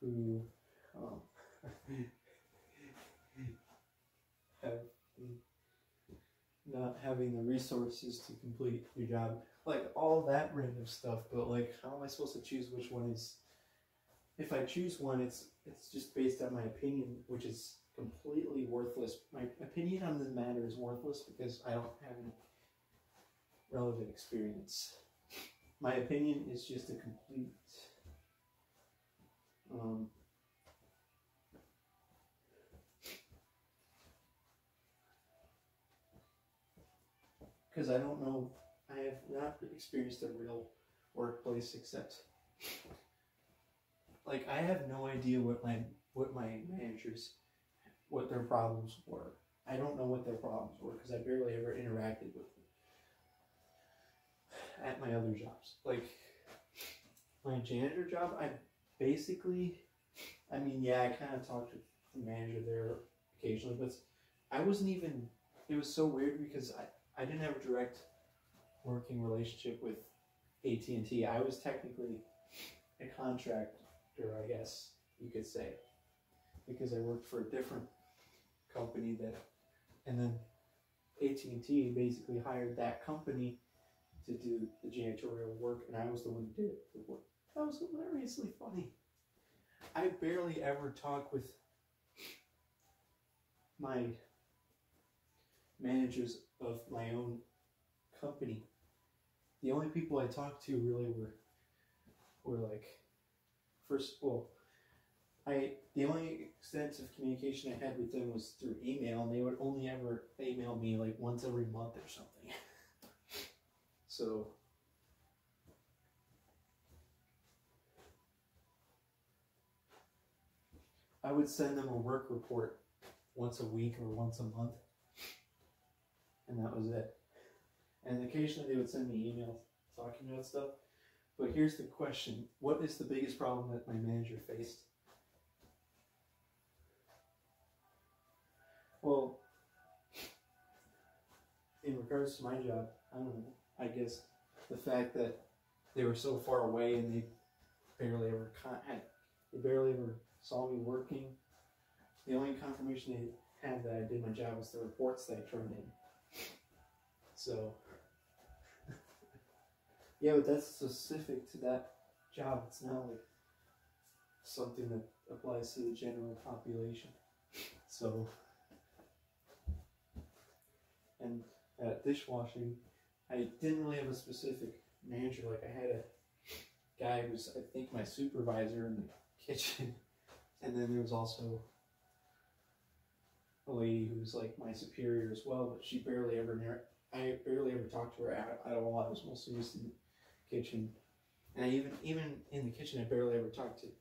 who have not having the resources to complete your job, like all that random stuff. But like, how am I supposed to choose which one is? If I choose one, it's just based on my opinion, which is completely worthless. My opinion on the matter is worthless because I don't have any relevant experience. My opinion is just a complete because I don't know, I have not experienced a real workplace except, like, I have no idea what my managers, what their problems were. I don't know what their problems were because I barely ever interacted with them at my other jobs. Like, my janitor job, I mean, yeah, I kind of talked to the manager there occasionally, but I wasn't even, it was so weird because I didn't have a direct working relationship with AT&T. I was technically a contractor, I guess you could say, because I worked for a different company and then AT&T basically hired that company to do the janitorial work, and I was the one who did the work. That was hilariously funny. I barely ever talk with my managers of my own company. The only people I talked to really were like, the only extensive communication I had with them was through email, and they would only ever email me like once every month or something. So I would send them a work report once a week or once a month, and that was it. And occasionally they would send me emails talking about stuff. But here's the question: what is the biggest problem that my manager faced? Well, in regards to my job, I don't know, I guess the fact that they were so far away and they barely ever saw me working. The only confirmation they had that I did my job was the reports that I turned in. So, yeah, but that's specific to that job. It's not like something that applies to the general population. So, and at dishwashing, I didn't really have a specific manager. Like, I had a guy who was, I think, my supervisor in the kitchen, and then there was also a lady who was like my superior as well, but I barely ever talked to her at all. I was mostly just in the kitchen, and even in the kitchen, I barely ever talked to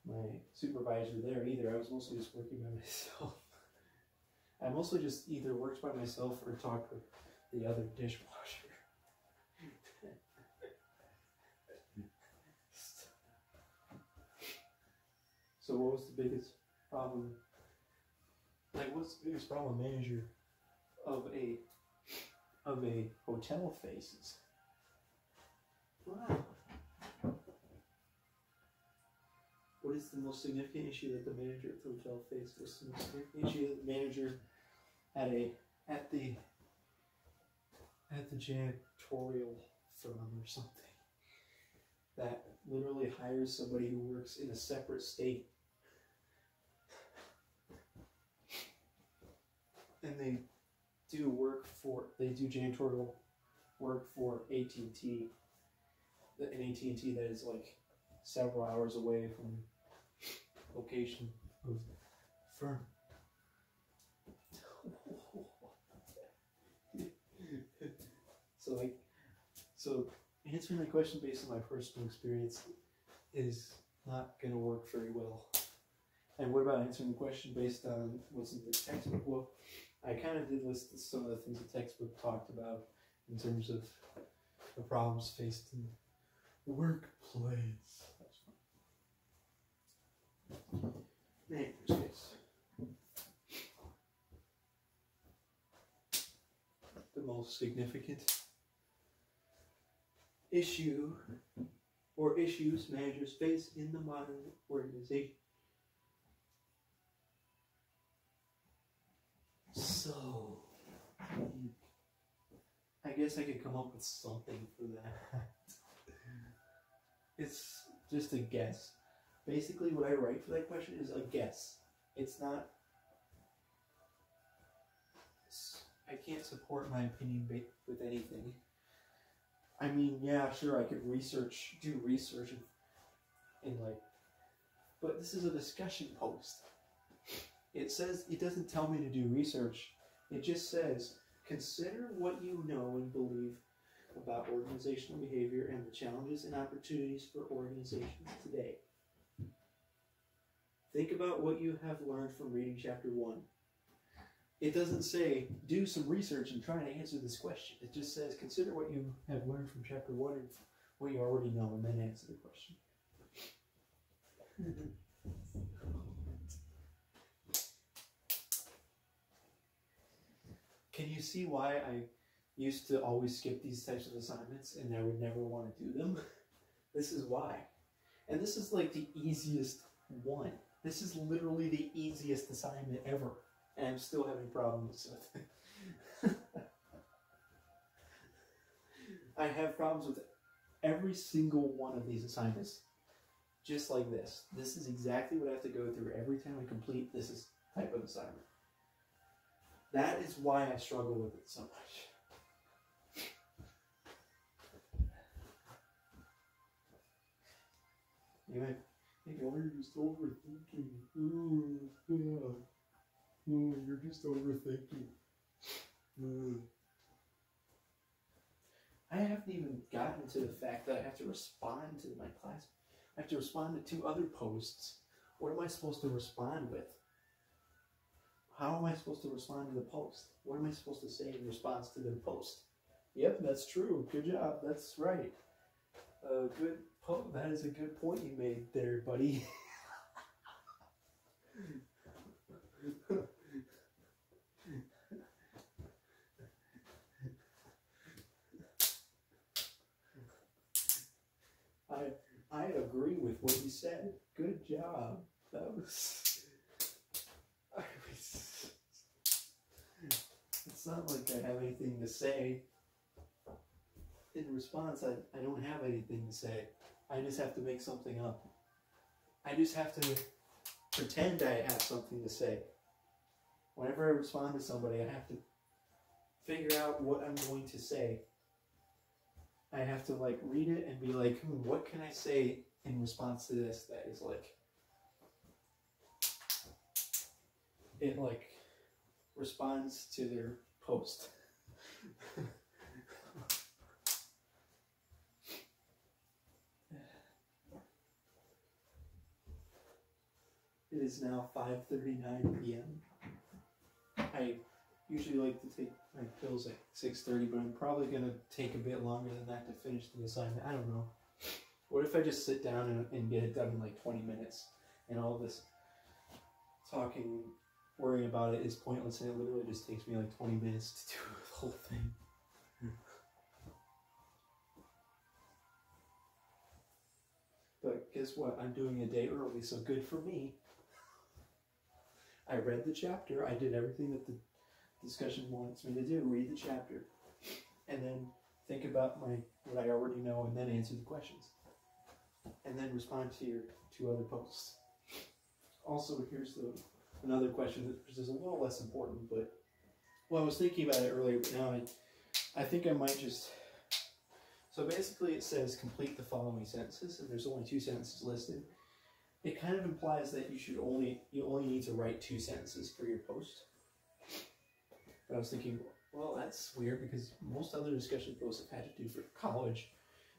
my supervisor there either. I was mostly just working by myself. I mostly just either worked by myself or talked with the other dishwasher. So what was the biggest problem? Like, what's the biggest problem a manager of a hotel faces? Wow. What is the most significant issue that the manager at the hotel faced? What's the most significant issue that the manager at the janitorial firm or something that literally hires somebody who works in a separate state, and they do janitorial work for AT&T, an AT&T that is like several hours away from the location of the firm. So answering the question based on my personal experience is not going to work very well. And what about answering the question based on what's in the textbook? Well, I kind of did list some of the things the textbook talked about in terms of the problems faced in the workplace. The most significant issue or issues managers face in the modern organization. So, I guess I could come up with something for that. It's just a guess. Basically, what I write for that question is a guess. It's not. I can't support my opinion with anything. I mean, yeah, sure, I could do research, and like, but this is a discussion post. It says, it doesn't tell me to do research. It just says, consider what you know and believe about organizational behavior and the challenges and opportunities for organizations today. Think about what you have learned from reading chapter 1. It doesn't say, do some research and try to answer this question. It just says, consider what you have learned from chapter 1 and what you already know, and then answer the question. Can you see why I used to always skip these types of assignments and I would never want to do them? This is why. And this is like the easiest one. This is literally the easiest assignment ever. And I'm still having problems with it. I have problems with every single one of these assignments. Just like this. This is exactly what I have to go through every time I complete this type of assignment. That is why I struggle with it so much. You might think, oh, you're just overthinking. Ooh, yeah. Ooh, you're just overthinking. I haven't even gotten to the fact that I have to respond to my class. I have to respond to 2 other posts. What am I supposed to respond with? How am I supposed to respond to the post? What am I supposed to say in response to the post? Yep, that's true. Good job. That's right. That is a good point you made there, buddy. I agree with what you said. Good job. That was... It's not like I have anything to say. In response, I don't have anything to say. I just have to make something up. I just have to pretend I have something to say. Whenever I respond to somebody, I have to figure out what I'm going to say. I have to like read it and be like, what can I say in response to this that is like, it like responds to their post. It is now 5:39 p.m. I usually like to take my pills at 6:30, but I'm probably going to take a bit longer than that to finish the assignment. I don't know. What if I just sit down and get it done in like 20 minutes, and all this talking, worrying about it is pointless, and it literally just takes me like 20 minutes to do the whole thing. But guess what? I'm doing a day early, so good for me. I read the chapter. I did everything that the discussion wants me to do. Read the chapter. And then think about what I already know, and then answer the questions. And then respond to your 2 other posts. Also, here's another question that is a little less important, but well, I was thinking about it earlier, but now I think I might just... So basically it says complete the following sentences, and there's only 2 sentences listed. It kind of implies that you only need to write 2 sentences for your post. But I was thinking, well, that's weird because most other discussion posts I've had to do for college,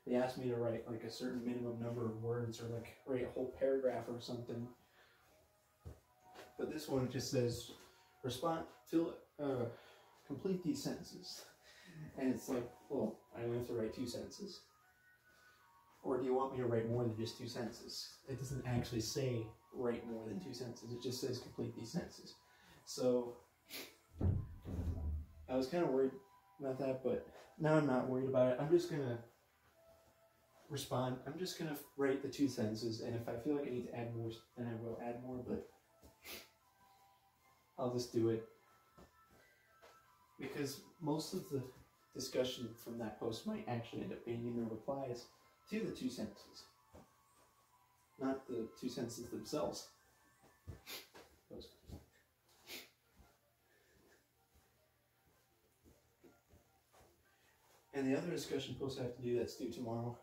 they asked me to write like a certain minimum number of words or like write a whole paragraph or something. But this one just says, complete these sentences. And it's like, well, I only have to write 2 sentences. Or do you want me to write more than just 2 sentences? It doesn't actually say write more than 2 sentences. It just says complete these sentences. So I was kind of worried about that, but now I'm not worried about it. I'm just going to respond. I'm just going to write the 2 sentences, and if I feel like I need to add more, then I will add more, but I'll just do it. Because most of the discussion from that post might actually end up being in the replies to the 2 sentences, not the 2 sentences themselves. And the other discussion post I have to do that's due tomorrow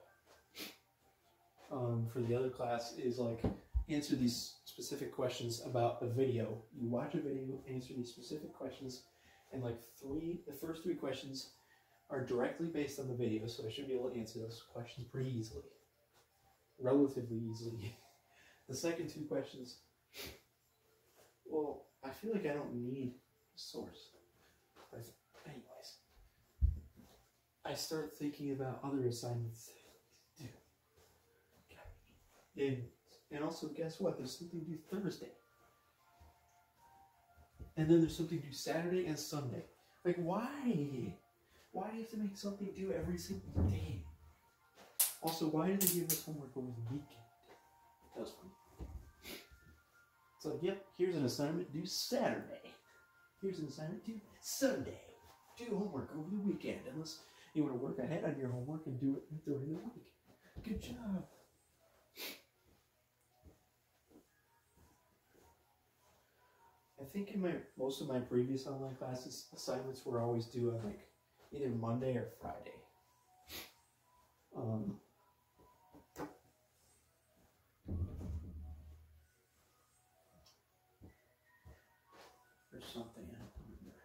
for the other class is like answer these specific questions about a video. You watch a video, answer these specific questions, and like the first 3 questions are directly based on the video, so I should be able to answer those questions pretty easily. Relatively easily. The second 2 questions, well, I feel like I don't need a source. But anyways, I start thinking about other assignments to do. And also, guess what? There's something due Thursday. And then there's something due Saturday and Sunday. Like, why? Why do you have to make something due every single day? Also, why did they give us homework over the weekend? That was fun. It's like, yep, here's an assignment due Saturday. Here's an assignment due Sunday. Do homework over the weekend, unless you want to work ahead on your homework and do it during the week. Good job. I think in most of my previous online classes, assignments were always due on like either Monday or Friday. Or something, I don't remember.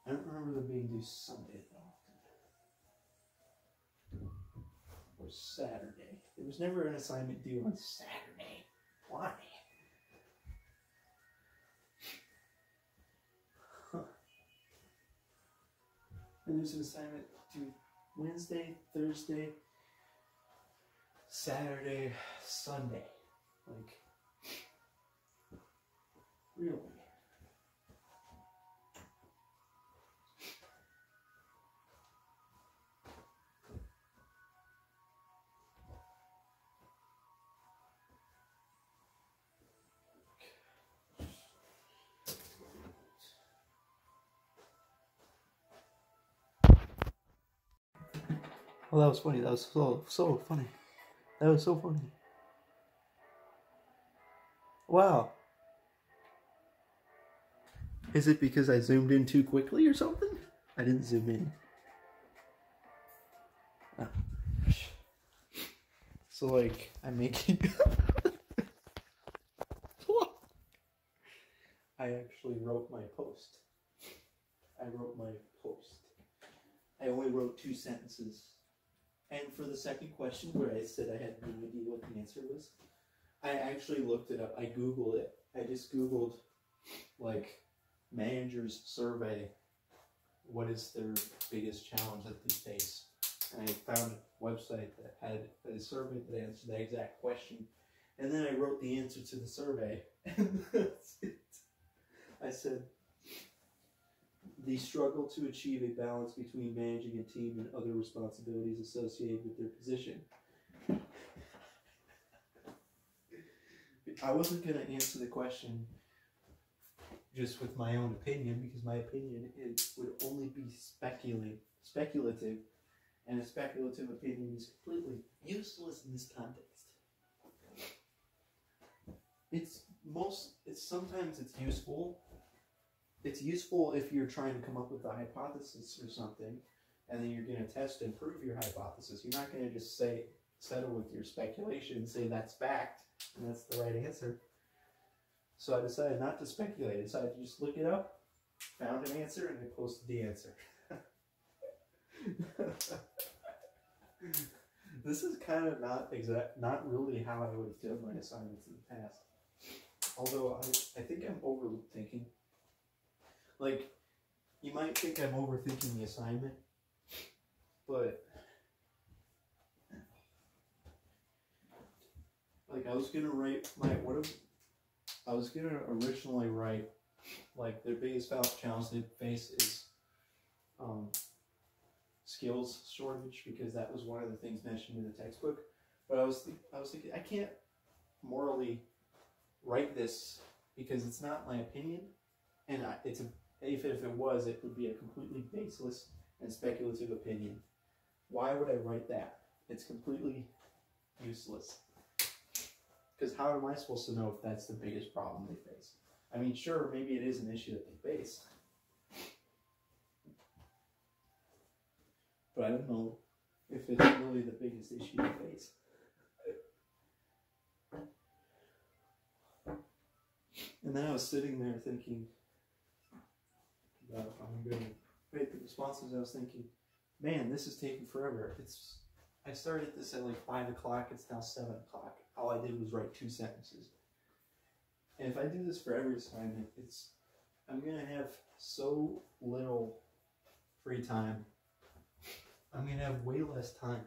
I don't remember them being due Sunday that often. Or Saturday. There was never an assignment due on Saturday. Why? And there's an assignment due Wednesday, Thursday, Saturday, Sunday. Like, really? Well, that was funny. That was so funny. That was so funny. Wow. Is it because I zoomed in too quickly or something? I didn't zoom in. Oh. So, like, I'm making... I actually wrote my post. I only wrote 2 sentences. And for the second question, where I said I had no idea what the answer was, I actually looked it up. I Googled it. I just Googled, like, managers survey, what is their biggest challenge that they face? And I found a website that had a survey that answered that exact question. And then I wrote the answer to the survey. And that's it. I said, the struggle to achieve a balance between managing a team and other responsibilities associated with their position. I wasn't going to answer the question just with my own opinion, because my opinion would only be speculative, and a speculative opinion is completely useless in this context. Sometimes it's useful. It's useful if you're trying to come up with a hypothesis or something, and then you're going to test and prove your hypothesis. You're not going to just settle with your speculation and say that's fact, and that's the right answer. So I decided not to speculate. I decided to just look it up, found an answer, and I posted the answer. This is kind of not really how I would have done my assignments in the past. Although I think I'm overthinking. Like, you might think I'm overthinking the assignment, but like I was gonna write I was gonna originally write like their biggest challenge they face is skills shortage, because that was one of the things mentioned in the textbook. But I was thinking I can't morally write this because it's not my opinion, and if it was, it would be a completely baseless and speculative opinion. Why would I write that? It's completely useless. Because how am I supposed to know if that's the biggest problem they face? I mean, sure, maybe it is an issue that they face, but I don't know if it's really the biggest issue they face. And then I was sitting there thinking about if I'm going to write the responses. I was thinking, man, this is taking forever. I started this at like 5 o'clock. It's now 7 o'clock. All I did was write 2 sentences. And if I do this for every assignment, I'm going to have so little free time. I'm going to have way less time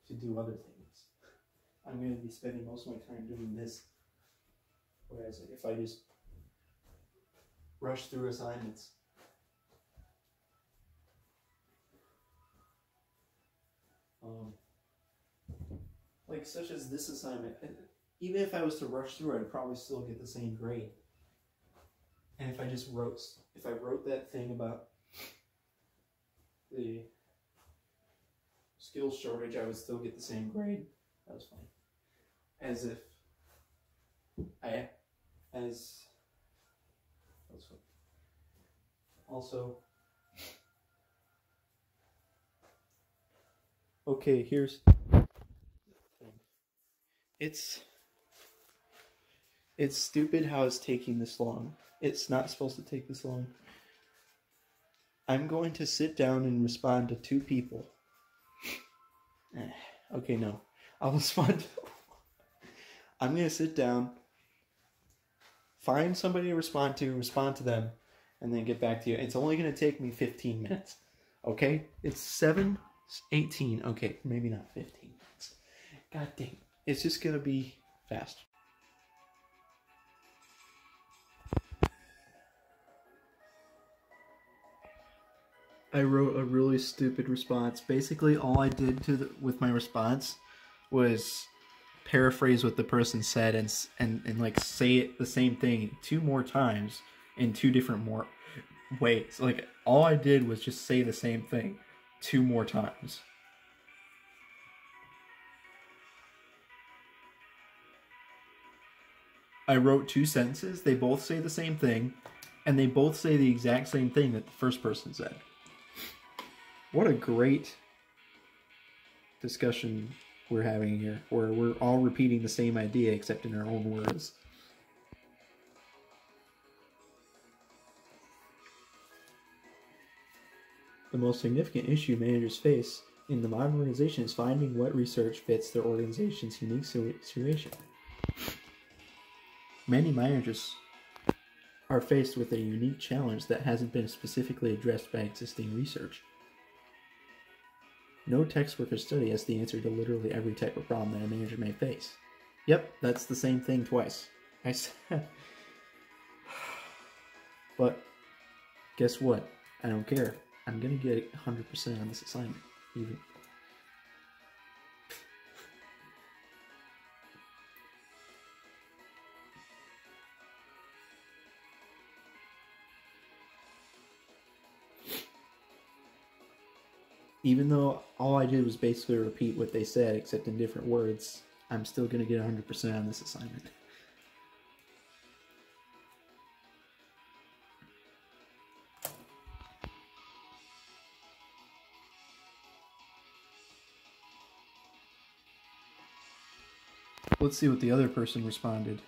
to do other things. I'm going to be spending most of my time doing this. Whereas if I just rush through assignments, like such as this assignment, even if I was to rush through it, I'd probably still get the same grade. And if I wrote that thing about the skills shortage, I would still get the same grade. That was funny. That was funny. Also, okay, here's the thing. It's stupid how it's taking this long. It's not supposed to take this long. I'm going to sit down and respond to 2 people. Okay, no. I'll respond to... I'm going to sit down, find somebody to respond to them, and then get back to you. It's only going to take me 15 minutes. Okay? It's 7:18. Okay, maybe not 15 minutes. God dang. It's just going to be fast. I wrote a really stupid response. Basically, all I did with my response was paraphrase what the person said and like say it the same thing 2 more times in 2 different ways. Like, all I did was just say the same thing 2 more times. I wrote 2 sentences. They both say the same thing, and they both say the exact same thing that the first person said. What a great discussion we're having here, where we're all repeating the same idea except in our own words. The most significant issue managers face in the modern organization is finding what research fits their organization's unique situation. Many managers are faced with a unique challenge that hasn't been specifically addressed by existing research. No textbook or study has the answer to literally every type of problem that a manager may face. Yep, that's the same thing twice. I said. But guess what? I don't care. I'm gonna get 100% on this assignment, even though all I did was basically repeat what they said, except in different words. I'm still gonna get 100% on this assignment. Let's see what the other person responded.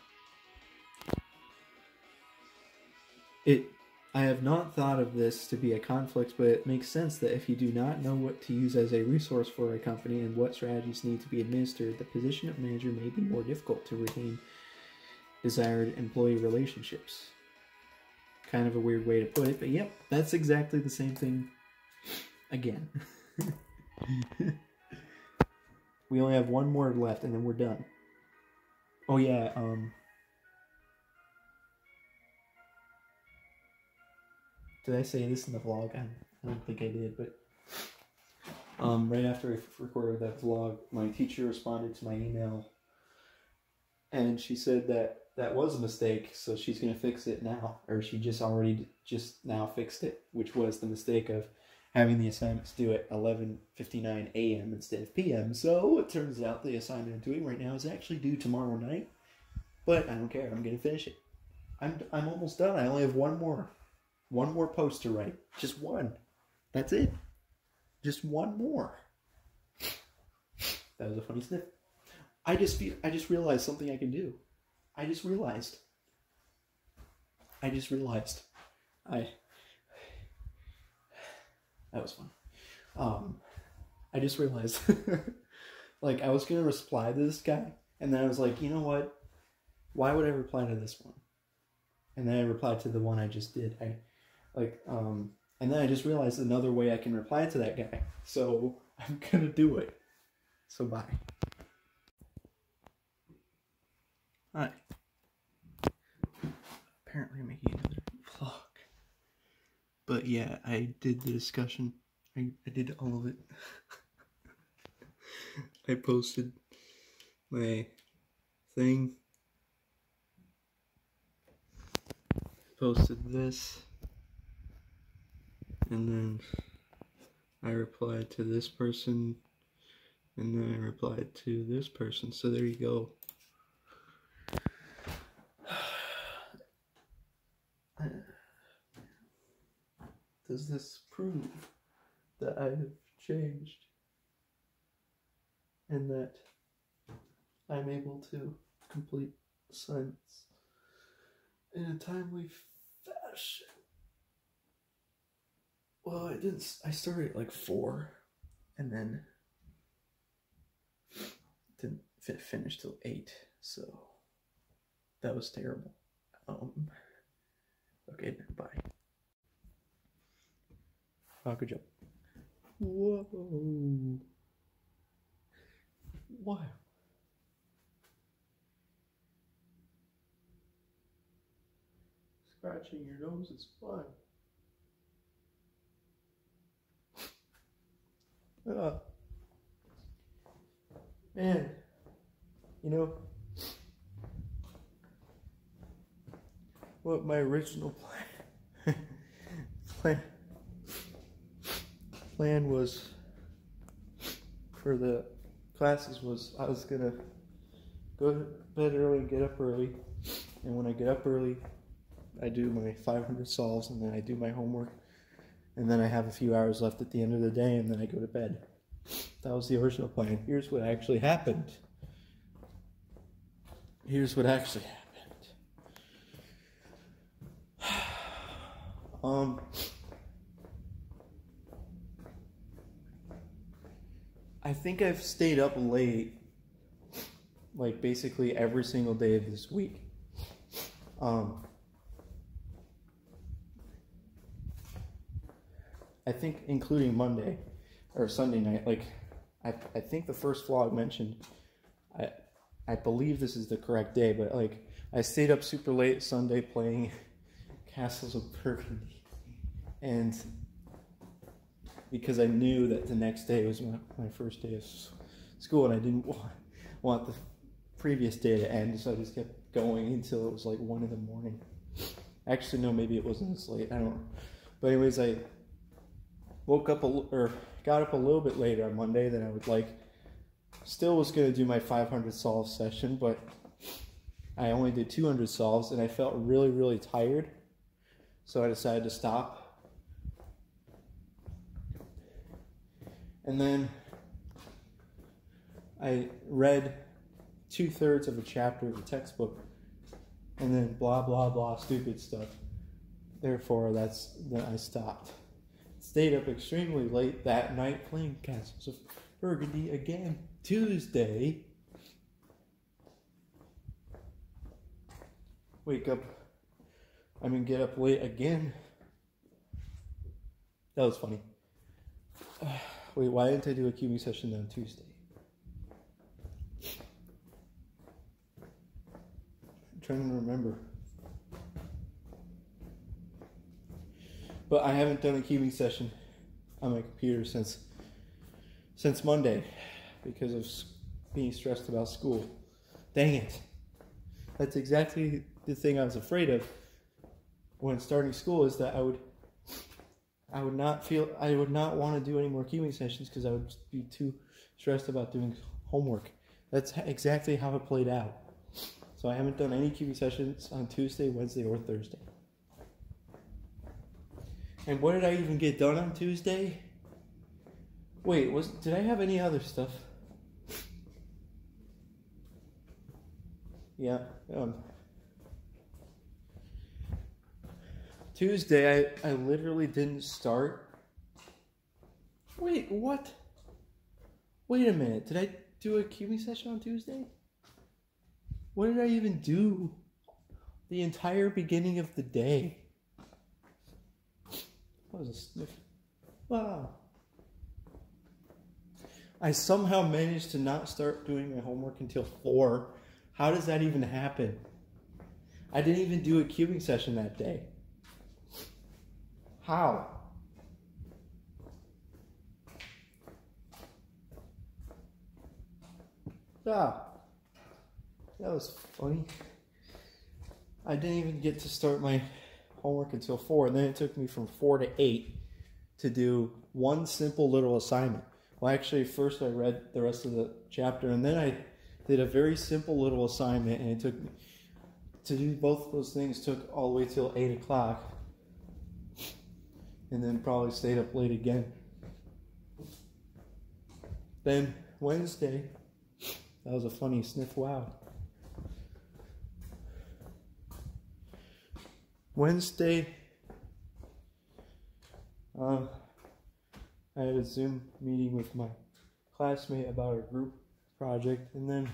I have not thought of this to be a conflict, but it makes sense that if you do not know what to use as a resource for a company and what strategies need to be administered, the position of manager may be more difficult to retain desired employee relationships. Kind of a weird way to put it, but yep, that's exactly the same thing again. We only have one more left and then we're done. Oh yeah, did I say this in the vlog? I don't think I did, but right after I recorded that vlog, my teacher responded to my email and she said that that was a mistake, so she's going to fix it now. Or she just now fixed it, which was the mistake of having the assignments due at 11:59 a.m. instead of p.m. So it turns out the assignment I'm doing right now is actually due tomorrow night. But I don't care. I'm going to finish it. I'm almost done. I only have one more post to write. Just one. That's it. Just one more. That was a funny sniff. I just realized something I can do. I just realized. That was fun. I just realized, like, I was gonna reply to this guy, and then I was like, you know what? Why would I reply to this one? And then I replied to the one I just did. And then I just realized another way I can reply to that guy. So I'm gonna do it. So bye. Hi. Apparently I'm making another vlog. But yeah, I did the discussion. I did all of it. I posted my thing. Posted this. And then I replied to this person. And then I replied to this person. So there you go. Does this prove that I have changed and that I'm able to complete assignments in a timely fashion? Well, I started at like 4 and then didn't finish till 8, so that was terrible. Okay, bye. Oh, good job. Whoa. Wow. Scratching your nose is fun. Man, you know, what my original plan was for the classes was I was gonna go to bed early and get up early, and when I get up early I do my 500 solves and then I do my homework, and then I have a few hours left at the end of the day and then I go to bed. That was the original plan. Here's what actually happened. I think I've stayed up late, like basically every single day of this week. I think including Monday or Sunday night. Like, I think the first vlog mentioned, I believe this is the correct day, but like I stayed up super late Sunday playing Castles of Burgundy, and because I knew that the next day was my first day of school, and I didn't want the previous day to end, so I just kept going until it was like 1 in the morning. Actually, no, maybe it wasn't this late. I don't know. But anyways, I woke up got up a little bit later on Monday than I would like. Still was going to do my 500 solve session, but I only did 200 solves, and I felt really, really tired, so I decided to stop. And then I read 2/3 of a chapter of the textbook, and then blah, blah, blah, stupid stuff. Therefore, then I stopped. Stayed up extremely late that night playing Castles of Burgundy again. Tuesday. get up late again. That was funny. Wait, why didn't I do a cubing session on Tuesday? I'm trying to remember. But I haven't done a cubing session on my computer since Monday because of being stressed about school. Dang it. That's exactly the thing I was afraid of when starting school, is that I would not want to do any more cubing sessions because I would be too stressed about doing homework. That's exactly how it played out. So I haven't done any cubing sessions on Tuesday, Wednesday, or Thursday. And what did I even get done on Tuesday? Wait, did I have any other stuff? Yeah. Tuesday, I literally didn't start. Wait, what? Wait a minute. Did I do a cubing session on Tuesday? What did I even do the entire beginning of the day? That was a sniff. Wow. I somehow managed to not start doing my homework until 4. How does that even happen? I didn't even do a cubing session that day. How? Ah, that was funny. I didn't even get to start my homework until 4, and then it took me from 4 to 8 to do one simple little assignment. Well, actually, first I read the rest of the chapter, and then I did a very simple little assignment, and it took me, to do both of those things took all the way till 8 o'clock. And then probably stayed up late again. Then Wednesday, that was a funny sniff, wow. Wednesday, I had a Zoom meeting with my classmate about a group project, and then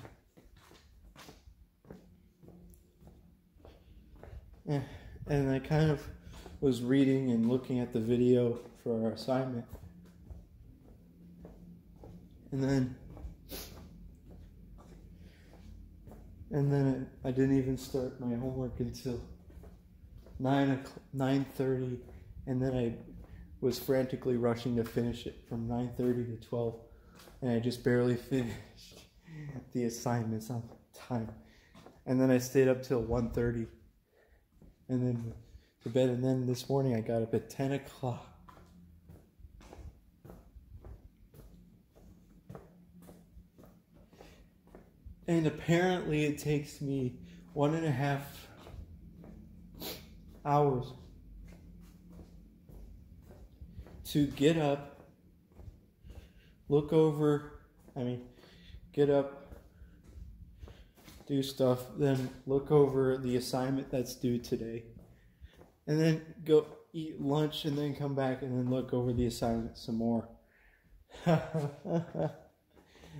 and I kind of was reading and looking at the video for our assignment. And then I didn't even start my homework until 9:30, and then I was frantically rushing to finish it from 9:30 to 12, and I just barely finished the assignments on time. And then I stayed up till 1:30, and then to bed, and then this morning I got up at 10 o'clock. And apparently it takes me 1.5 hours to get up, get up, do stuff, then look over the assignment that's due today, and then go eat lunch, and then come back and then look over the assignment some more.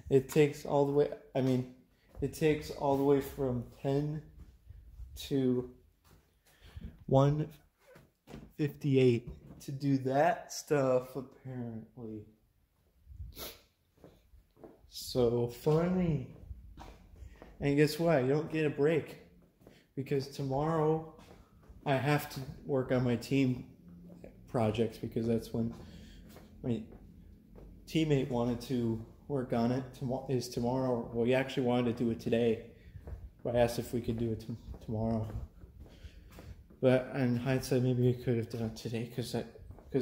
It takes all the way from 10 to 1:58 to do that stuff, apparently. So funny. And guess what? I don't get a break, because tomorrow I have to work on my team projects, because that's when my teammate wanted to work on it. Tomorrow. Well, he actually wanted to do it today, but I asked if we could do it tomorrow. But in hindsight, maybe we could have done it today, because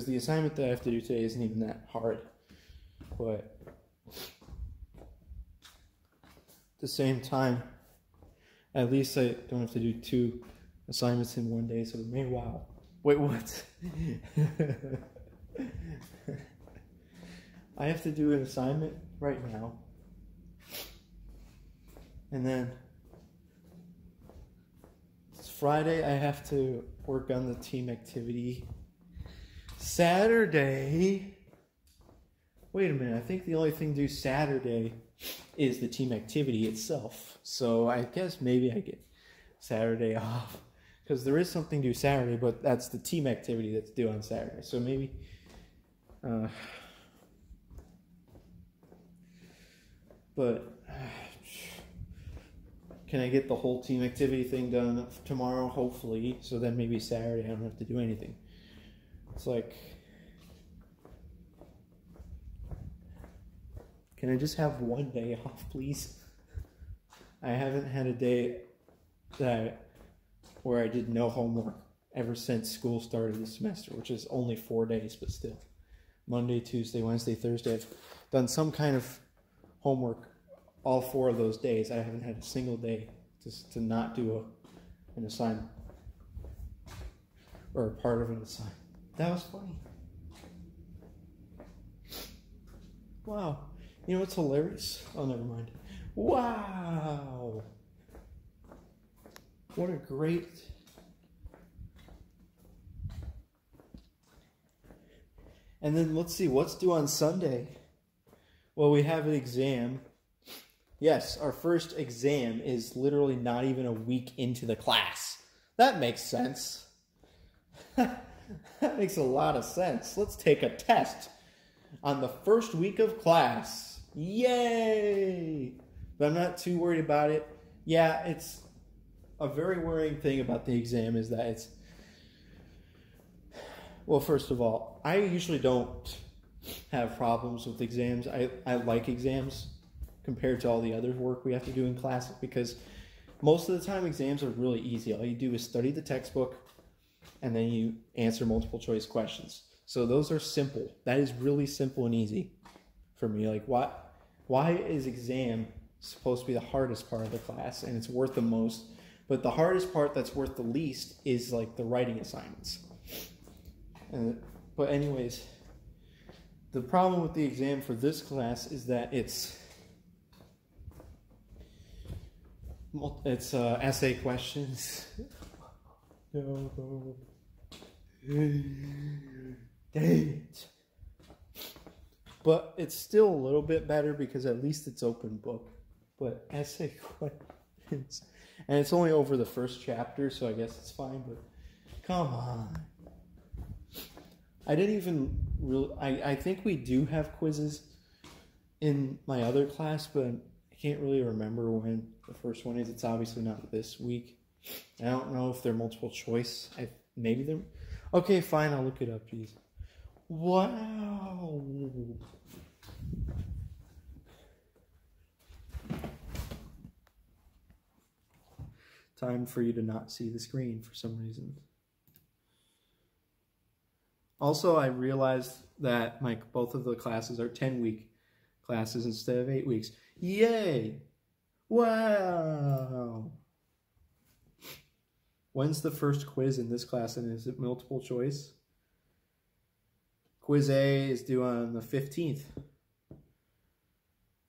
the assignment that I have to do today isn't even that hard. But at the same time, at least I don't have to do 2 assignments in one day, so maybe, wow. Wait, what? I have to do an assignment right now, and then it's Friday, I have to work on the team activity. Saturday, wait a minute, I think the only thing due Saturday is the team activity itself. So I guess maybe Saturday off. Because there is something due Saturday, but that's the team activity that's due on Saturday. So maybe... but... Can I get the whole team activity thing done tomorrow? Hopefully. So then maybe Saturday I don't have to do anything. It's like... Can I just have one day off, please? I haven't had a day where I did no homework ever since school started this semester, which is only 4 days, but still. Monday, Tuesday, Wednesday, Thursday. I've done some kind of homework all 4 of those days. I haven't had a single day to not do an assignment. Or a part of an assignment. That was funny. Wow. You know what's hilarious? Oh, never mind. Wow! What a great... And then let's see, what's due on Sunday? Well, we have an exam. Yes, our first exam is literally not even a week into the class. That makes sense. That makes a lot of sense. Let's take a test on the first week of class. Yay! But I'm not too worried about it. Yeah, it's a very worrying thing about the exam is that it's... Well, first of all, I usually don't have problems with exams. I like exams compared to all the other work we have to do in class because most of the time exams are really easy. All you do is study the textbook and then you answer multiple choice questions. So those are simple. That is really simple and easy for me. Like, why is exam supposed to be the hardest part of the class and it's worth the most? But the hardest part that's worth the least is like the writing assignments. But anyways, the problem with the exam for this class is that it's essay questions. No. Dang it. But it's still a little bit better because at least it's open book. But essay questions. And it's only over the first chapter, so I guess it's fine, but come on. I didn't even really... I think we do have quizzes in my other class, but I can't really remember when the first one is. It's obviously not this week. I don't know if they're multiple choice. Maybe they're... Okay, fine, I'll look it up, please. Wow. Time for you to not see the screen for some reason. Also, I realized that both of the classes are 10-week classes instead of 8 weeks. Yay! Wow! When's the first quiz in this class, and is it multiple choice? Quiz A is due on the 15th.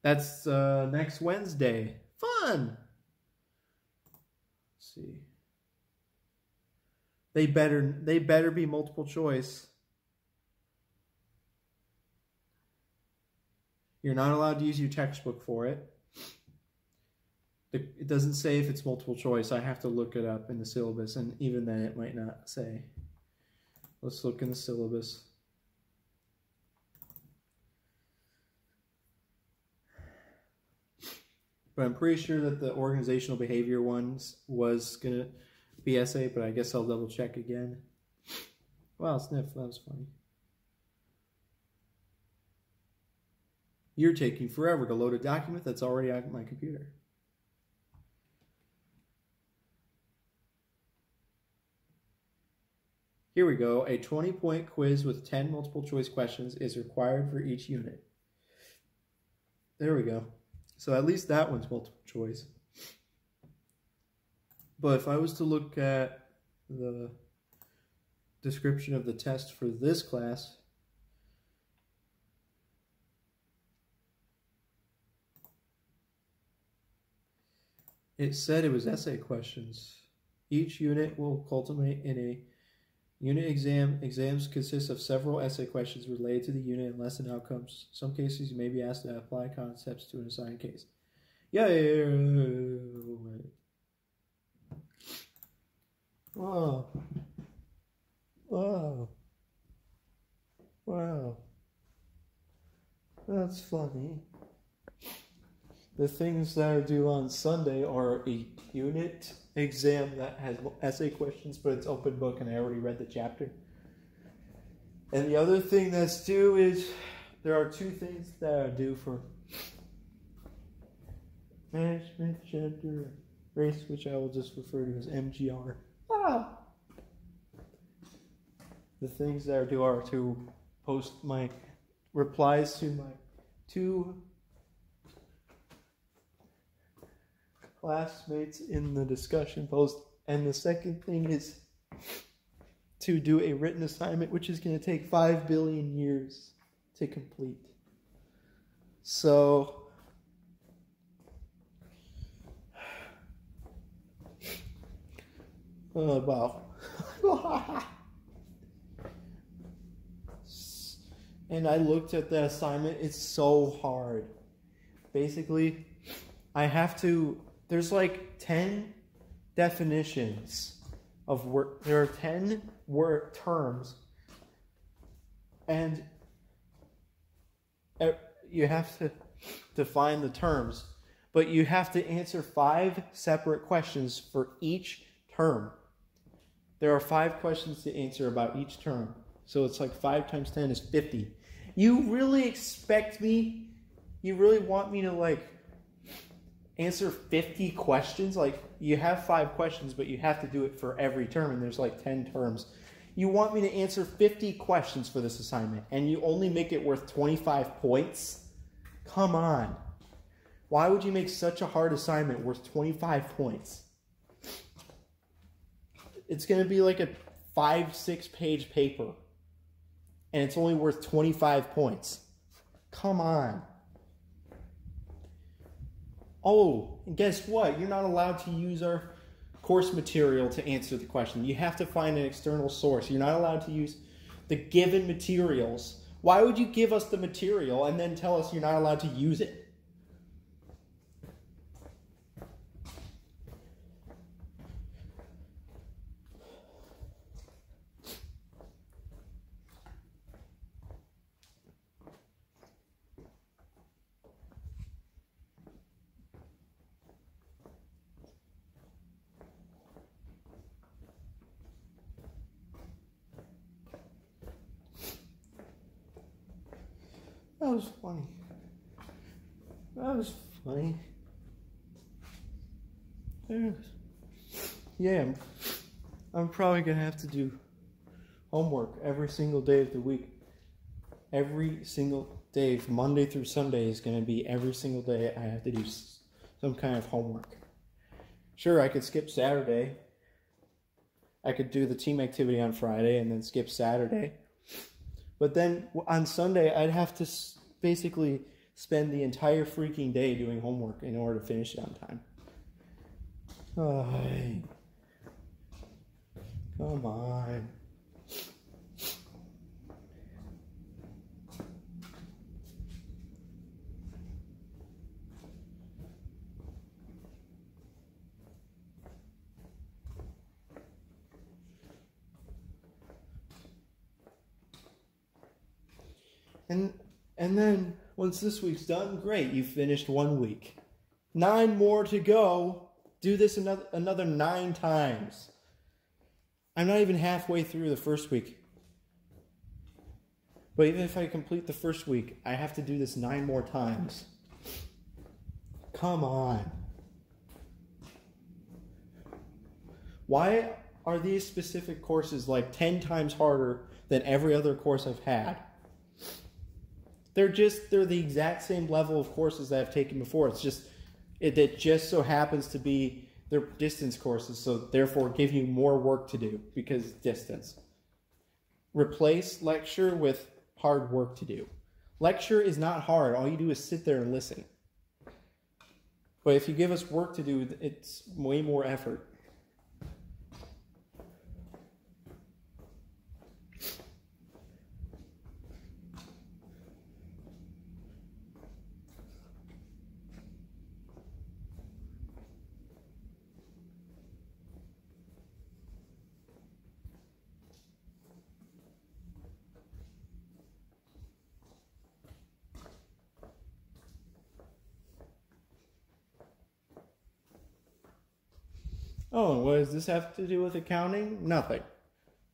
That's next Wednesday. Fun! Let's see. They better be multiple choice. You're not allowed to use your textbook for it. It doesn't say if it's multiple choice. I have to look it up in the syllabus, and even then it might not say. Let's look in the syllabus. But I'm pretty sure that the organizational behavior ones was going to be essay, but I guess I'll double check again. Wow, sniff, that was funny. You're taking forever to load a document that's already on my computer. Here we go. A 20-point quiz with 10 multiple choice questions is required for each unit. There we go. So at least that one's multiple choice. But if I was to look at the description of the test for this class, it said it was essay questions. Each unit will culminate in a unit exam. Exams consist of several essay questions related to the unit and lesson outcomes. Some cases you may be asked to apply concepts to an assigned case. Yeah. Oh. Oh. Wow. That's funny. The things that are due on Sunday are a unit exam that has essay questions, but it's open book and I already read the chapter. And the other thing that's due is there are two things that are due for management, gender, race, which I will just refer to as MGR. Ah! The things that are due are to post my replies to my two classmates in the discussion post. And the second thing is to do a written assignment, which is going to take 5 billion years to complete. So, wow. And I looked at the assignment. It's so hard. Basically, I have to, there's like 10 definitions of word. There are 10 word terms. And you have to define the terms. But you have to answer 5 separate questions for each term. There are 5 questions to answer about each term. So it's like 5 times 10 is 50. You really expect me? You really want me to like answer 50 questions? Like you have 5 questions, but you have to do it for every term, and there's like 10 terms. You want me to answer 50 questions for this assignment, and you only make it worth 25 points? Come on. Why would you make such a hard assignment worth 25 points? It's going to be like a 5-6 page paper. And it's only worth 25 points. Come on. Oh, and guess what? You're not allowed to use our course material to answer the question. You have to find an external source. You're not allowed to use the given materials. Why would you give us the material and then tell us you're not allowed to use it? That was funny. That was funny. Yeah, I'm probably going to have to do homework every single day of the week. Every single day, from Monday through Sunday, is going to be every single day I have to do some kind of homework. Sure, I could skip Saturday. I could do the team activity on Friday and then skip Saturday. But then on Sunday, I'd have to basically spend the entire freaking day doing homework in order to finish it on time. Oh, come on. And then, once this week's done, great, you finished 1 week. 9 more to go. Do this another 9 times. I'm not even halfway through the first week. But even if I complete the first week, I have to do this 9 more times. Come on. Why are these specific courses like 10 times harder than every other course I've had? They're the exact same level of courses that I've taken before. It's just, it just so happens to be their distance courses, so therefore give you more work to do because distance. Replace lecture with hard work to do. Lecture is not hard. All you do is sit there and listen. But if you give us work to do, it's way more effort. Oh, and what does this have to do with accounting? Nothing.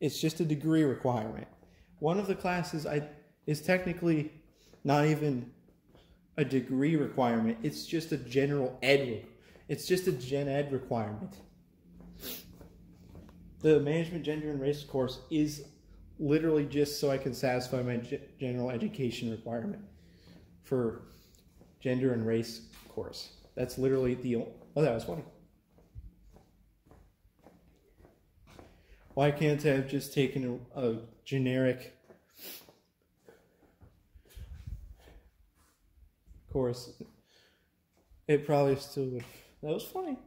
It's just a degree requirement. One of the classes is technically not even a degree requirement. It's just a general ed. It's just a gen ed requirement. The management, gender, and race course is literally just so I can satisfy my general education requirement for gender and race course. That's literally the only... Oh, that was funny. Why can't I have just taken a generic course? It probably still would. That was funny.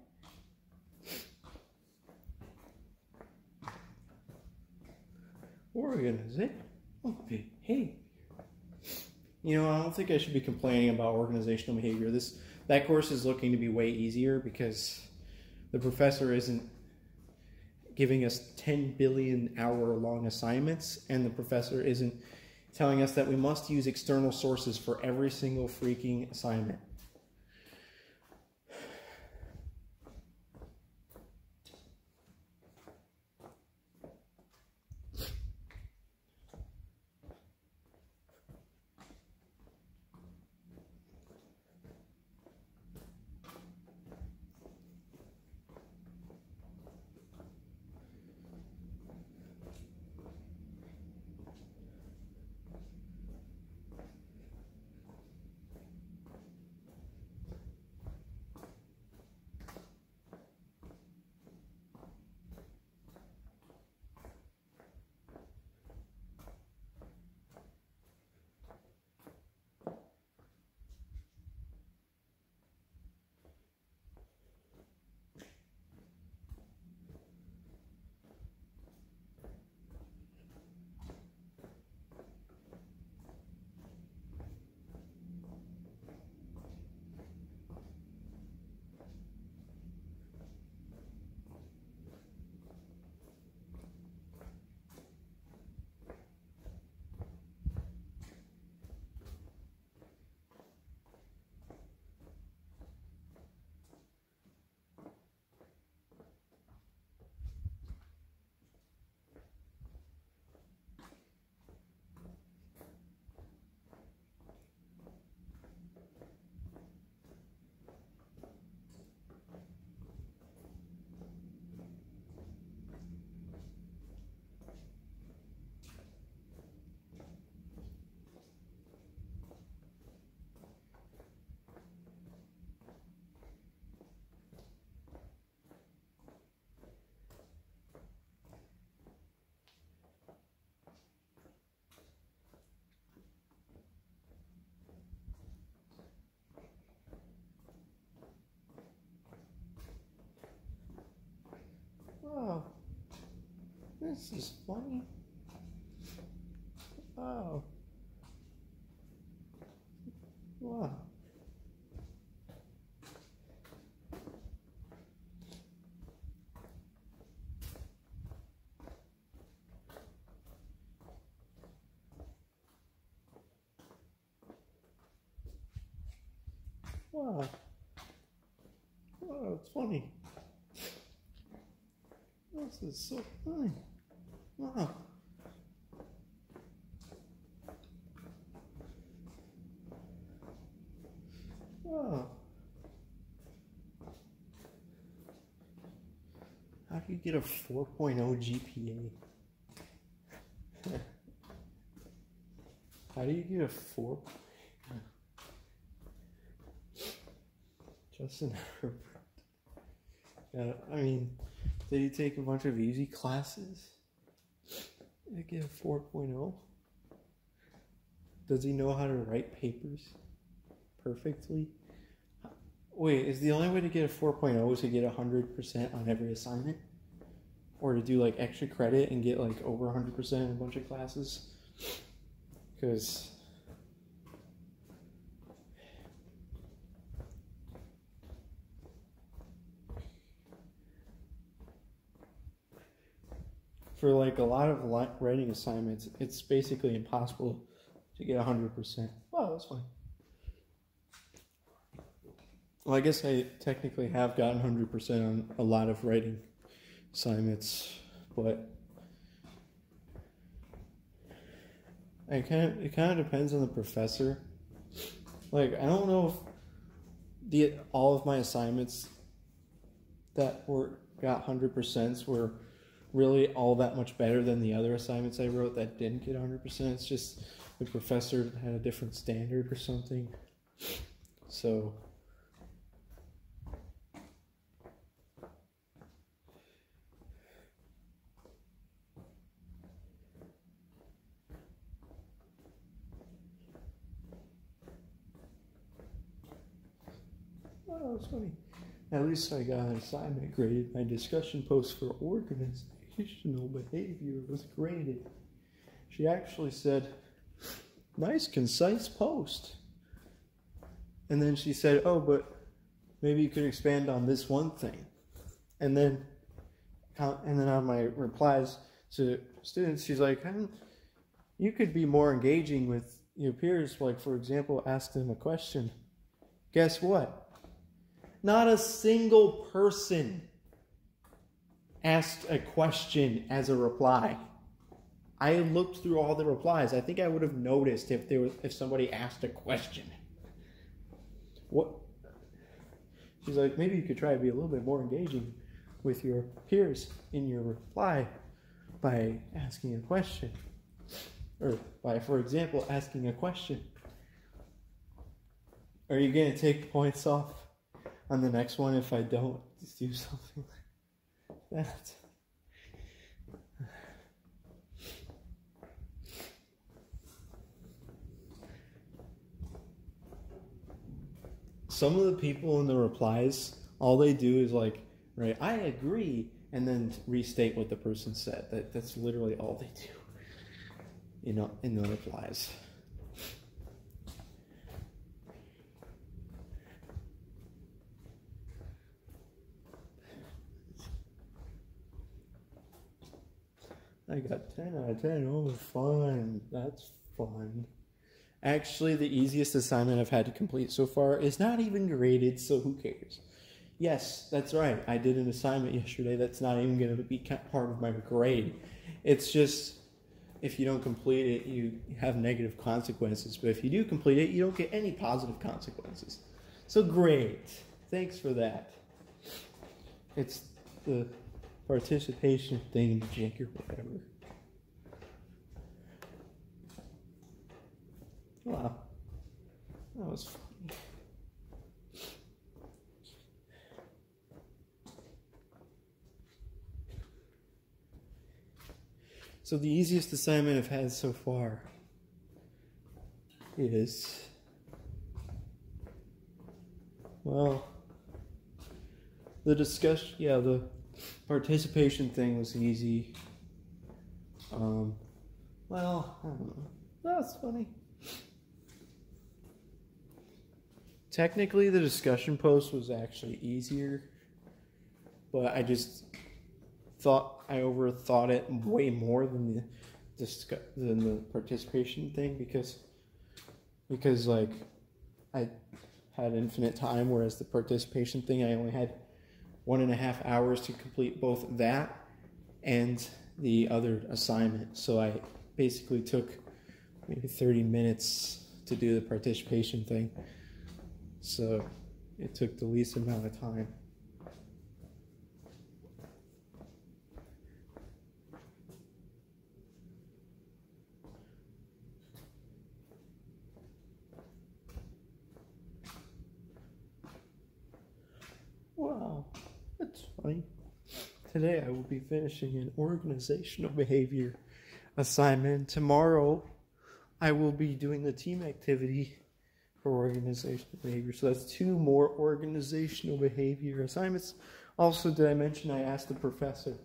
Organization. Okay. Hey. You know, I don't think I should be complaining about organizational behavior. That course is looking to be way easier because the professor isn't giving us 10 billion hour-long assignments, and the professor isn't telling us that we must use external sources for every single freaking assignment. Oh, this is funny. Oh. Wow. Wow. Oh, it's funny. This is so funny. Wow. Wow. How do you get a 4.0 GPA? How do you get a 4? Justin Herbert. Yeah, I mean, did he take a bunch of easy classes to get a 4.0? Does he know how to write papers perfectly? Wait, is the only way to get a 4.0 is to get 100% on every assignment? Or to do like extra credit and get like over 100% in a bunch of classes? Because for like a lot of writing assignments, it's basically impossible to get 100%. Wow, that's fine. Well, I guess I technically have gotten 100% on a lot of writing assignments, but it kind of depends on the professor. Like, I don't know if all of my assignments that got 100% were really all that much better than the other assignments I wrote that didn't get 100%. It's just the professor had a different standard or something. So oh, it's funny. At least I got an assignment graded. My discussion post for organizational behavior was graded. She actually said, "Nice, concise post." And then she said, "Oh, but maybe you could expand on this one thing." And then on my replies to students, she's like, "You could be more engaging with your peers. Like, for example, ask them a question." Guess what? Not a single person asked a question as a reply. I looked through all the replies. I think I would have noticed if somebody asked a question. What? She's like, maybe you could try to be a little bit more engaging with your peers in your reply by asking a question. Or by, for example, asking a question. Are you going to take points off on the next one if I don't just do something like that? Some of the people in the replies, all they do is like, right, "I agree," and then restate what the person said. That's literally all they do, you know, in the replies. I got 10 out of 10. Oh, fun. That's fun. Actually, the easiest assignment I've had to complete so far is not even graded, so who cares? Yes, that's right. I did an assignment yesterday that's not even going to be part of my grade. It's just, if you don't complete it, you have negative consequences. But if you do complete it, you don't get any positive consequences. So great. Thanks for that. It's the participation thing, Jake, or whatever. Wow. That was funny. So the easiest assignment I've had so far is, well, the participation thing was easy. Well, I don't know. That's funny. Technically, the discussion post was actually easier, but I just thought I overthought it way more than the participation thing because like I had infinite time, whereas the participation thing I only had 1.5 hours to complete both that and the other assignment. So I basically took maybe 30 minutes to do the participation thing. So it took the least amount of time. Wow, that's funny. Today I will be finishing an organizational behavior assignment. Tomorrow I will be doing the team activity for organizational behavior. So that's 2 more organizational behavior assignments. Also, did I mention I asked the professor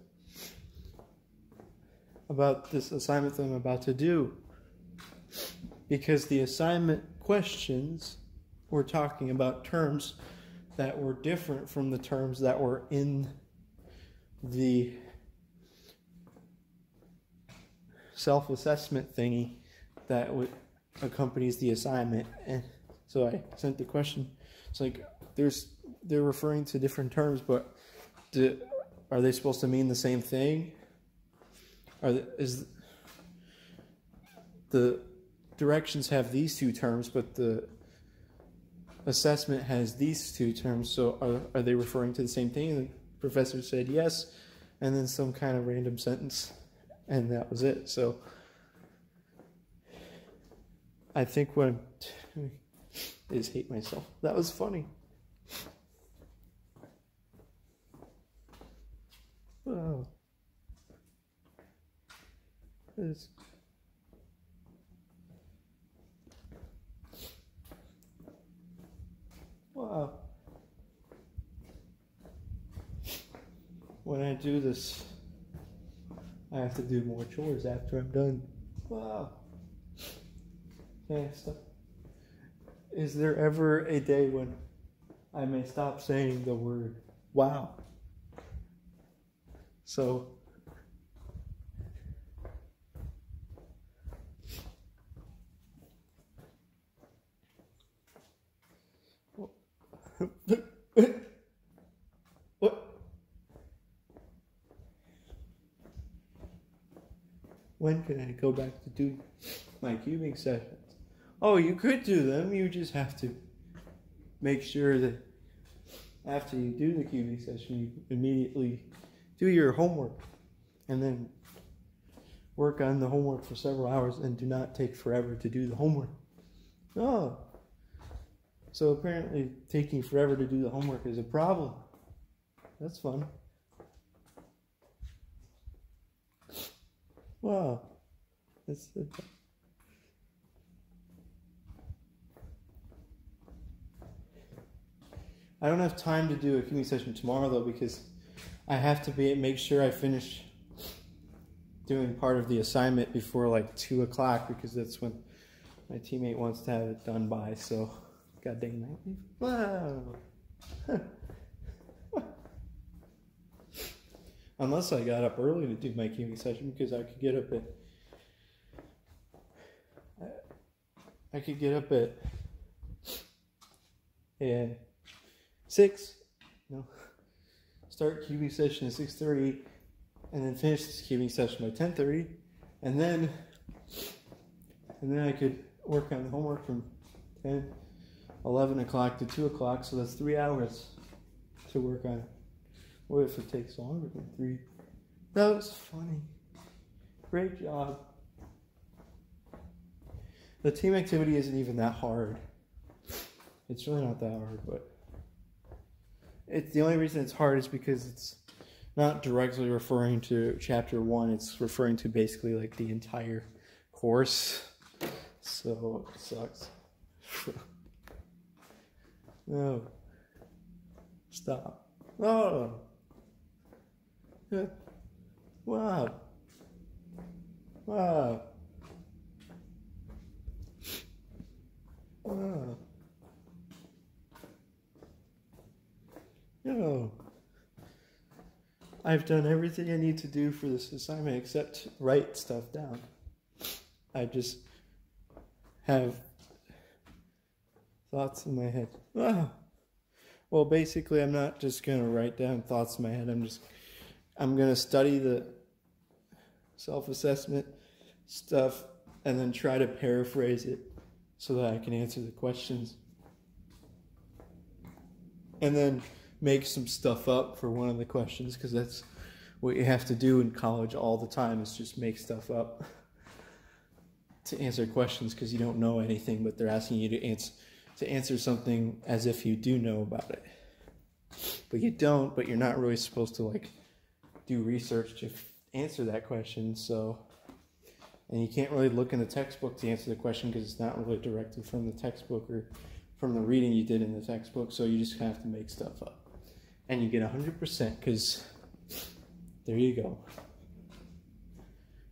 about this assignment that I'm about to do? Because the assignment questions were talking about terms that were different from the terms that were in the self-assessment thingy that accompanies the assignment. And so I sent the question. It's like, they're referring to different terms, but are they supposed to mean the same thing? Is the directions have these two terms, but the assessment has these two terms, so are they referring to the same thing? And the professor said yes, and then some kind of random sentence, and that was it. So I think what I'm doing is hate myself. That was funny. Wow. Wow. When I do this, I have to do more chores after I'm done. Wow. Thanks. Is there ever a day when I may stop saying the word wow? So what? When can I go back to do my cubing sessions? Oh, you could do them. You just have to make sure that after you do the cubing session, you immediately do your homework and then work on the homework for several hours and do not take forever to do the homework. Oh. So apparently taking forever to do the homework is a problem. That's fun. Wow. I don't have time to do a cubing session tomorrow though, because I have to make sure I finish doing part of the assignment before like 2 o'clock, because that's when my teammate wants to have it done by. So, god dang it. Wow. Unless I got up early to do my cubing session, because I could get up at 6. No. Start cubing session at 6:30, and then finish this cubing session by 10:30, and then I could work on the homework from 11 o'clock to 2 o'clock. So that's 3 hours to work on it. What if it takes longer than 3? That was funny. Great job. The team activity isn't even that hard. It's really not that hard, but the only reason it's hard is because it's not directly referring to chapter 1. It's referring to basically like the entire course. So it sucks. No. Stop. Oh. Wow. Wow. Wow. No. I've done everything I need to do for this assignment except write stuff down. I just have thoughts in my head. Ah. Well, basically, I'm not just going to write down thoughts in my head. I'm going to study the self-assessment stuff and then try to paraphrase it so that I can answer the questions. And then make some stuff up for one of the questions, because that's what you have to do in college all the time, is just make stuff up to answer questions, because you don't know anything, but they're asking you to answer something as if you do know about it. But you don't, but you're not really supposed to like do research to answer that question. So, and you can't really look in the textbook to answer the question, because it's not really directly from the textbook or from the reading you did in the textbook. So you just have to make stuff up. And you get 100%, because there you go.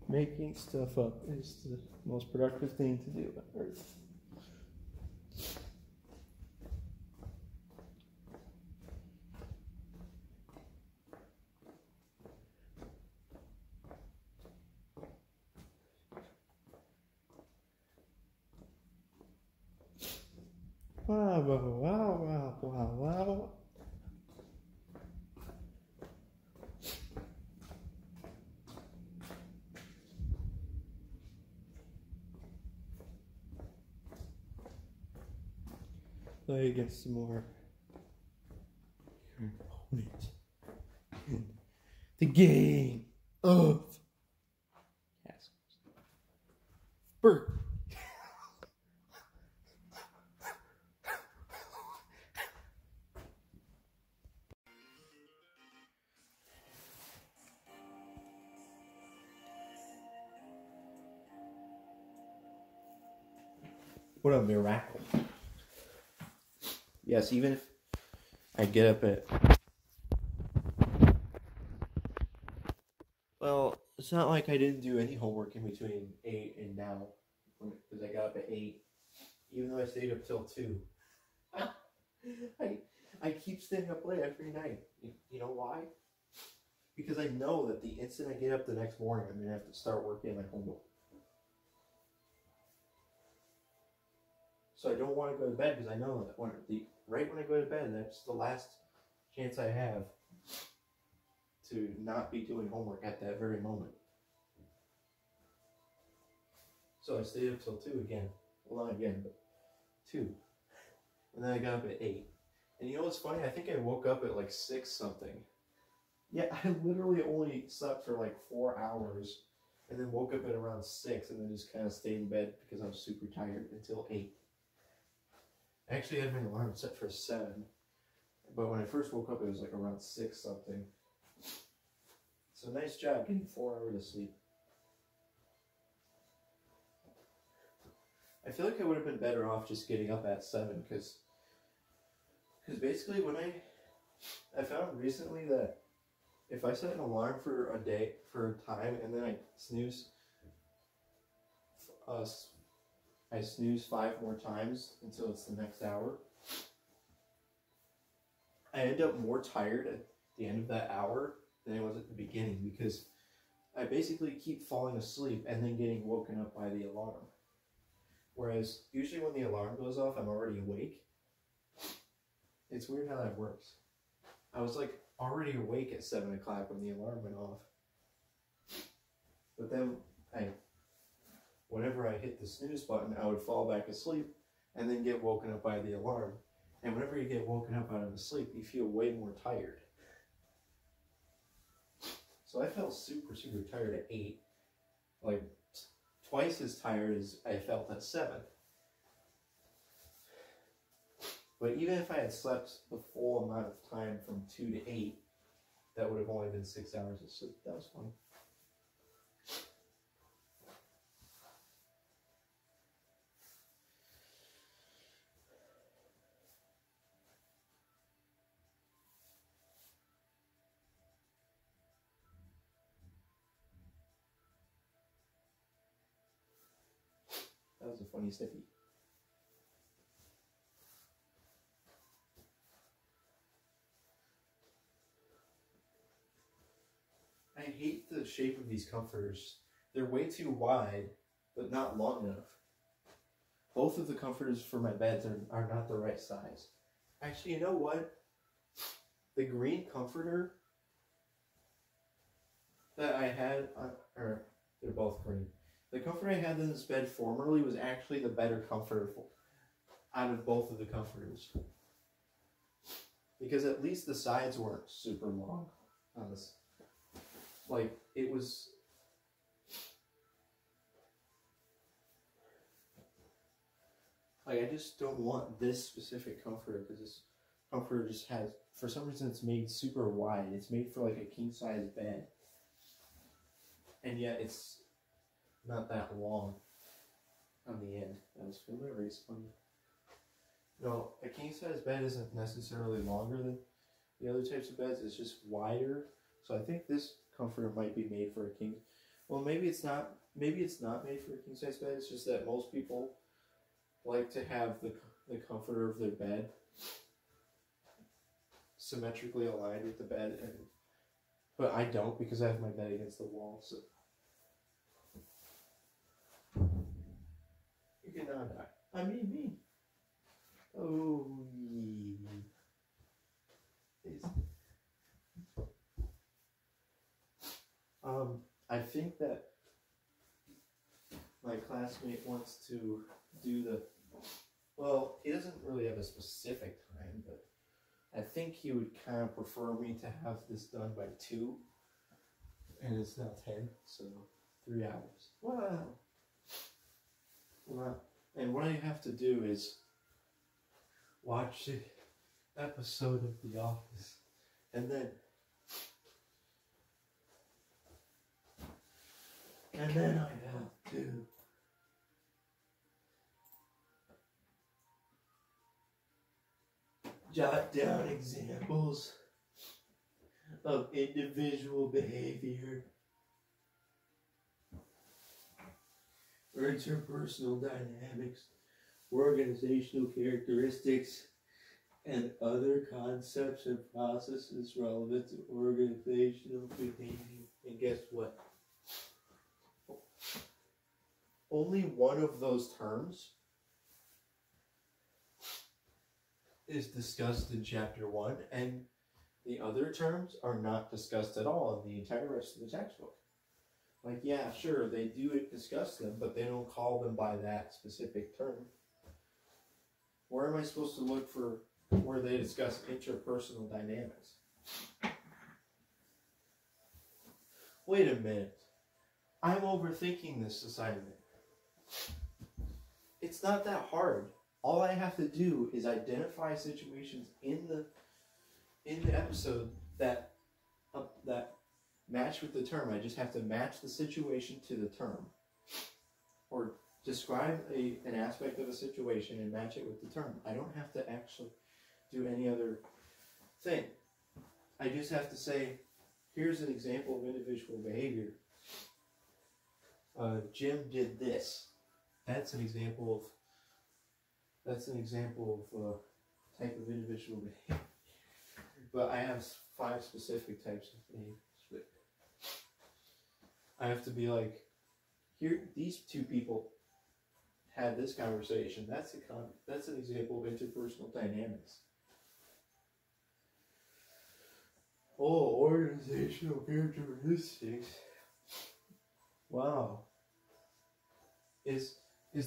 Making stuff up is the most productive thing to do on earth. Wow, wow, wow, wow. wow, wow. Play against some more opponent in the game of Castles. Bert. What a miracle. Yes, even if I get up at... Well, it's not like I didn't do any homework in between 8 and now. Because I got up at 8. Even though I stayed up till 2. I keep staying up late every night. You know why? Because I know that the instant I get up the next morning, I'm going to have to start working on my homework. So I don't want to go to bed because I know that right when I go to bed, that's the last chance I have to not be doing homework at that very moment. So I stayed up till 2 again. Well, not again, but 2. And then I got up at 8. And you know what's funny? I think I woke up at like 6 something. Yeah, I literally only slept for like 4 hours and then woke up at around 6 and then just kind of stayed in bed because I was super tired until 8. I actually had my alarm set for 7, but when I first woke up, it was like around 6 something. So nice job getting 4 hours of sleep. I feel like I would have been better off just getting up at 7, because basically when I found recently that if I set an alarm for a day, for a time, and then I snooze 5 more times until it's the next hour, I end up more tired at the end of that hour than I was at the beginning, because I basically keep falling asleep and then getting woken up by the alarm. Whereas usually when the alarm goes off, I'm already awake. It's weird how that works. I was like already awake at 7 o'clock when the alarm went off. But then whenever I hit the snooze button, I would fall back asleep and then get woken up by the alarm. And whenever you get woken up out of the sleep, you feel way more tired. So I felt super, super tired at 8. Like twice as tired as I felt at 7. But even if I had slept the full amount of time from 2 to 8, that would have only been 6 hours of sleep. That was funny. That was a funny snippy. I hate the shape of these comforters. They're way too wide, but not long enough. Both of the comforters for my beds are not the right size. Actually, you know what? The green comforter that I had, or they're both green. The comforter I had in this bed formerly was actually the better comforter out of both of the comforters. Because at least the sides weren't super long on this. Like, it was... Like, I just don't want this specific comforter, because this comforter just has... For some reason, it's made super wide. It's made for, like, a king-size bed. And yet, it's not that long on the end. That was very funny. No, a king-size bed isn't necessarily longer than the other types of beds. It's just wider. So I think this comforter might be made for a king. Well, maybe it's not. Maybe it's not made for a king-size bed. It's just that most people like to have the comforter of their bed symmetrically aligned with the bed, but I don't, because I have my bed against the wall. So you cannot die. I mean me. Oh, yeah. I think that my classmate wants to do the. Well, he doesn't really have a specific time, but I think he would kind of prefer me to have this done by 2, and it's now 10, so 3 hours. Wow. Well, and what I have to do is watch the episode of The Office, and then I have to jot down examples of individual behavior or interpersonal dynamics, organizational characteristics, and other concepts and processes relevant to organizational behavior. And guess what? Only one of those terms is discussed in chapter 1, and the other terms are not discussed at all in the entire rest of the textbook. Like, yeah, sure, they do discuss them, but they don't call them by that specific term. Where am I supposed to look for where they discuss interpersonal dynamics? Wait a minute. I'm overthinking this assignment. It's not that hard. All I have to do is identify situations in the episode that match with the term. I just have to match the situation to the term, or describe an aspect of a situation and match it with the term. I don't have to actually do any other thing. I just have to say, here's an example of individual behavior. Jim did this. That's an example of type of individual behavior. But I have 5 specific types of behaviors. But I have to be like, here, these 2 people had this conversation. That's an example of interpersonal dynamics. Oh, organizational characteristics. Wow. Is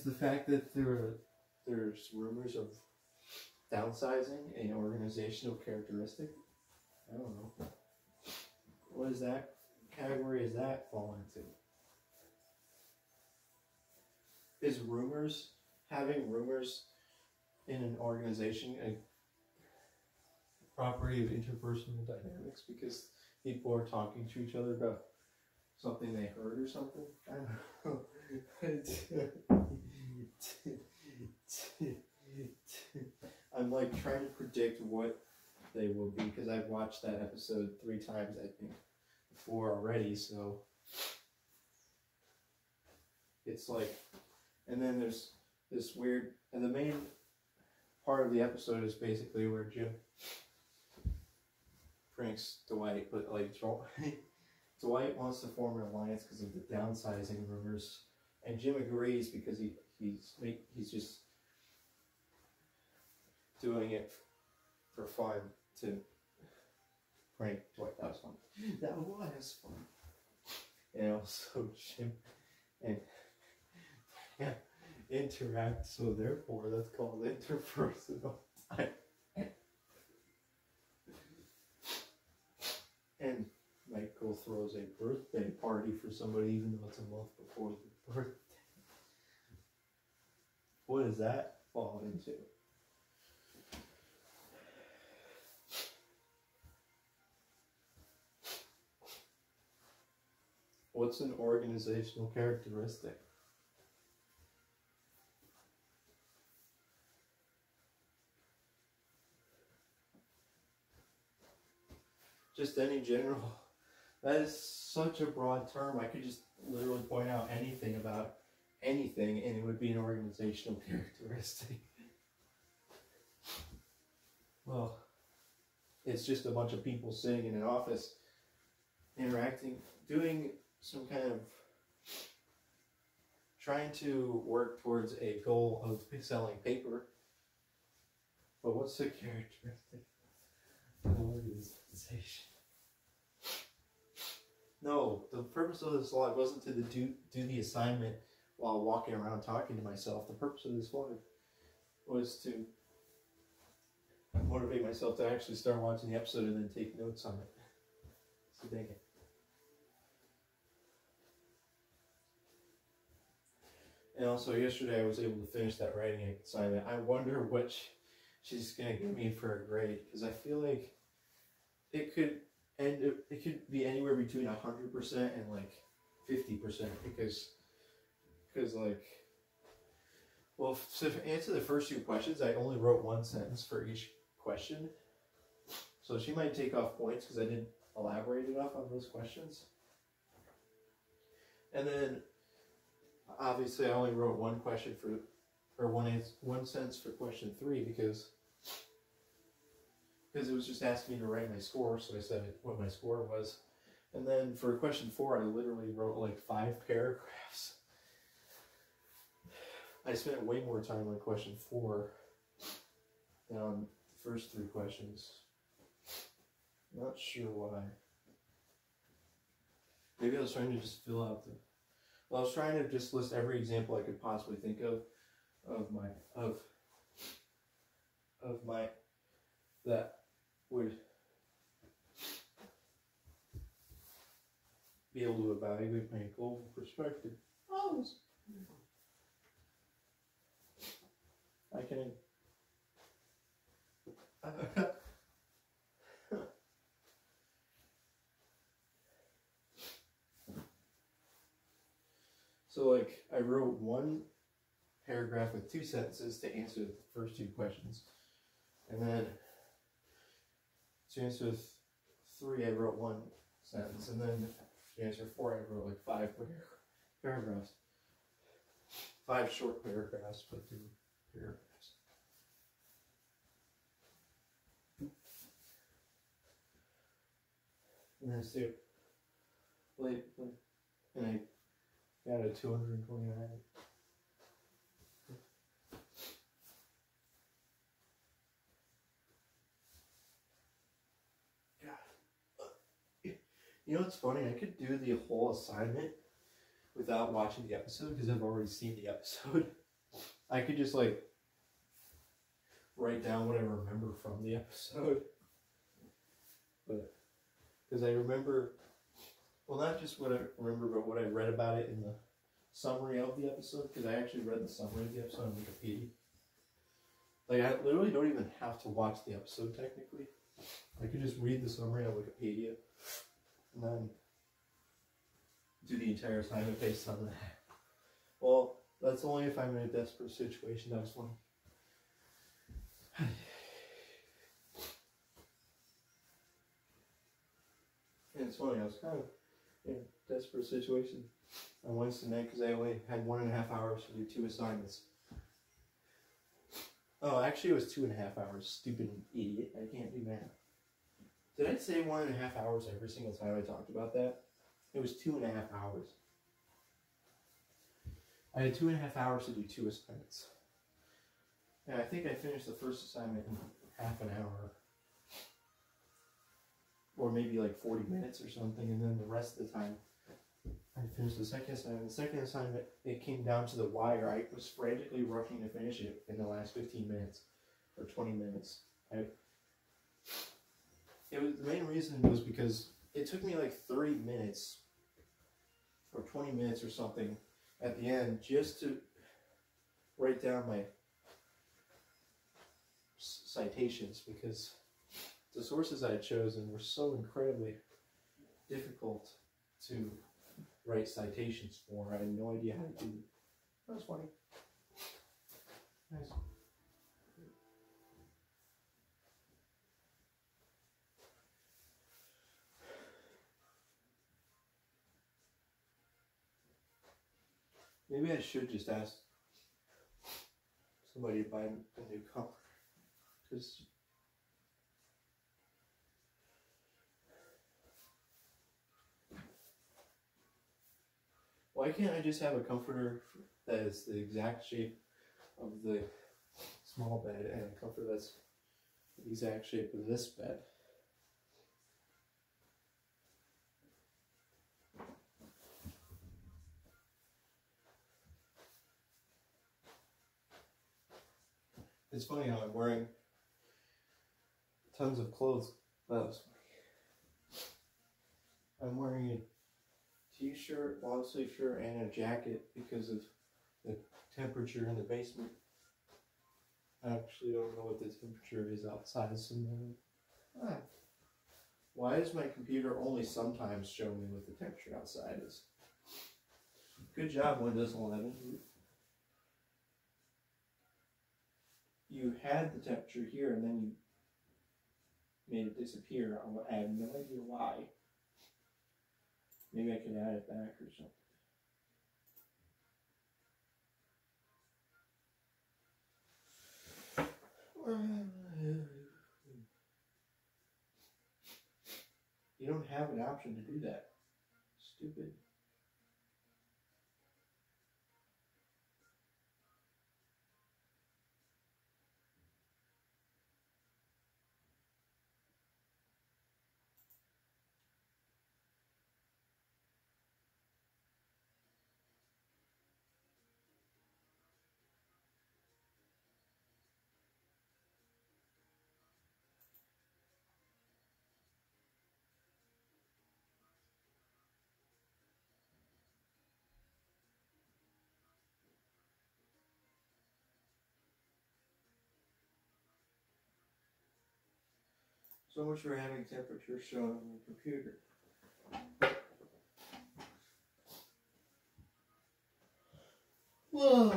the fact that there's rumors of downsizing an organizational characteristic? I don't know. What is that category does that fall into? Is having rumors in an organization a property of interpersonal dynamics because people are talking to each other about something they heard or something? I don't know. I'm like trying to predict what they will be because I've watched that episode 3 times, I think, before already, so it's like, and then there's this weird, and the main part of the episode is basically where Jim pranks Dwight, but like Dwight wants to form an alliance because of the downsizing rumors, and Jim agrees because he's just doing it for fun to prank Dwight. That was fun. That was fun. And also Jim and interact, so therefore that's called interpersonal. And Michael throws a birthday party for somebody even though it's a month before the birthday. What does that fall into? What's an organizational characteristic? Just any general. That is such a broad term. I could just literally point out anything about anything and it would be an organizational characteristic. Well, it's just a bunch of people sitting in an office, interacting, doing some kind of, trying to work towards a goal of selling paper. But what's the characteristic of an organization? No, the purpose of this vlog wasn't to do the assignment while walking around talking to myself. The purpose of this vlog was to motivate myself to actually start watching the episode and then take notes on it. So dang it. And also yesterday I was able to finish that writing assignment. I wonder what she's gonna give me for a grade, because I feel like it could be anywhere between 100% and like 50%, because like, well, so to answer the first two questions, I only wrote one sentence for each question, so she might take off points because I didn't elaborate enough on those questions. And then obviously I only wrote one question or one sentence for question 3 because it was just asking me to write my score, so I said what my score was. And then for question 4, I literally wrote like 5 paragraphs. I spent way more time on question 4 than on the first 3 questions. Not sure why. Maybe I was trying to just fill out the... Well, I was trying to just list every example I could possibly think of my that would be able to evaluate my global perspective. Oh, I can. So, like, I wrote one paragraph with 2 sentences to answer the first 2 questions, and then to answer 3, I wrote 1 sentence, and then to answer 4, I wrote like 5 paragraphs. 5 short paragraphs, but 2 paragraphs. And then stay late, and I got a 229. You know what's funny? I could do the whole assignment without watching the episode because I've already seen the episode. I could just like write down what I remember from the episode. But because I remember, well, not just what I remember, but what I read about it in the summary of the episode, because I actually read the summary of the episode on Wikipedia. Like, I literally don't even have to watch the episode technically. I could just read the summary on Wikipedia and then do the entire assignment based on that. Well, that's only if I'm in a desperate situation. That was funny. And it's funny, I was kind of in a desperate situation on Wednesday night because I only had 1.5 hours to do 2 assignments. Oh, actually it was 2.5 hours. Stupid idiot. I can't do math. Did I say 1.5 hours every single time I talked about that? It was 2.5 hours. I had 2.5 hours to do 2 assignments. And I think I finished the first assignment in half an hour. Or maybe like 40 minutes or something, and then the rest of the time I finished the second assignment. The second assignment, it came down to the wire. I was frantically rushing to finish it in the last 15 minutes or 20 minutes. The main reason was because it took me like 30 minutes or 20 minutes or something at the end just to write down my citations, because the sources I had chosen were so incredibly difficult to write citations for. I had no idea how to do it. That was funny. Nice. Maybe I should just ask somebody to buy a new comforter. Because why can't I just have a comforter that is the exact shape of the small bed and a comforter that's the exact shape of this bed? It's funny how I'm wearing tons of clothes. That was funny. I'm wearing a t-shirt, long sleeve shirt, and a jacket because of the temperature in the basement. I actually don't know what the temperature is outside, so why does my computer only sometimes show me what the temperature outside is? Good job, Windows 11. You had the temperature here and then you made it disappear. I have no idea why. Maybe I could add it back or something. You don't have an option to do that. Stupid. So much for having temperature shown on your computer. Whoa.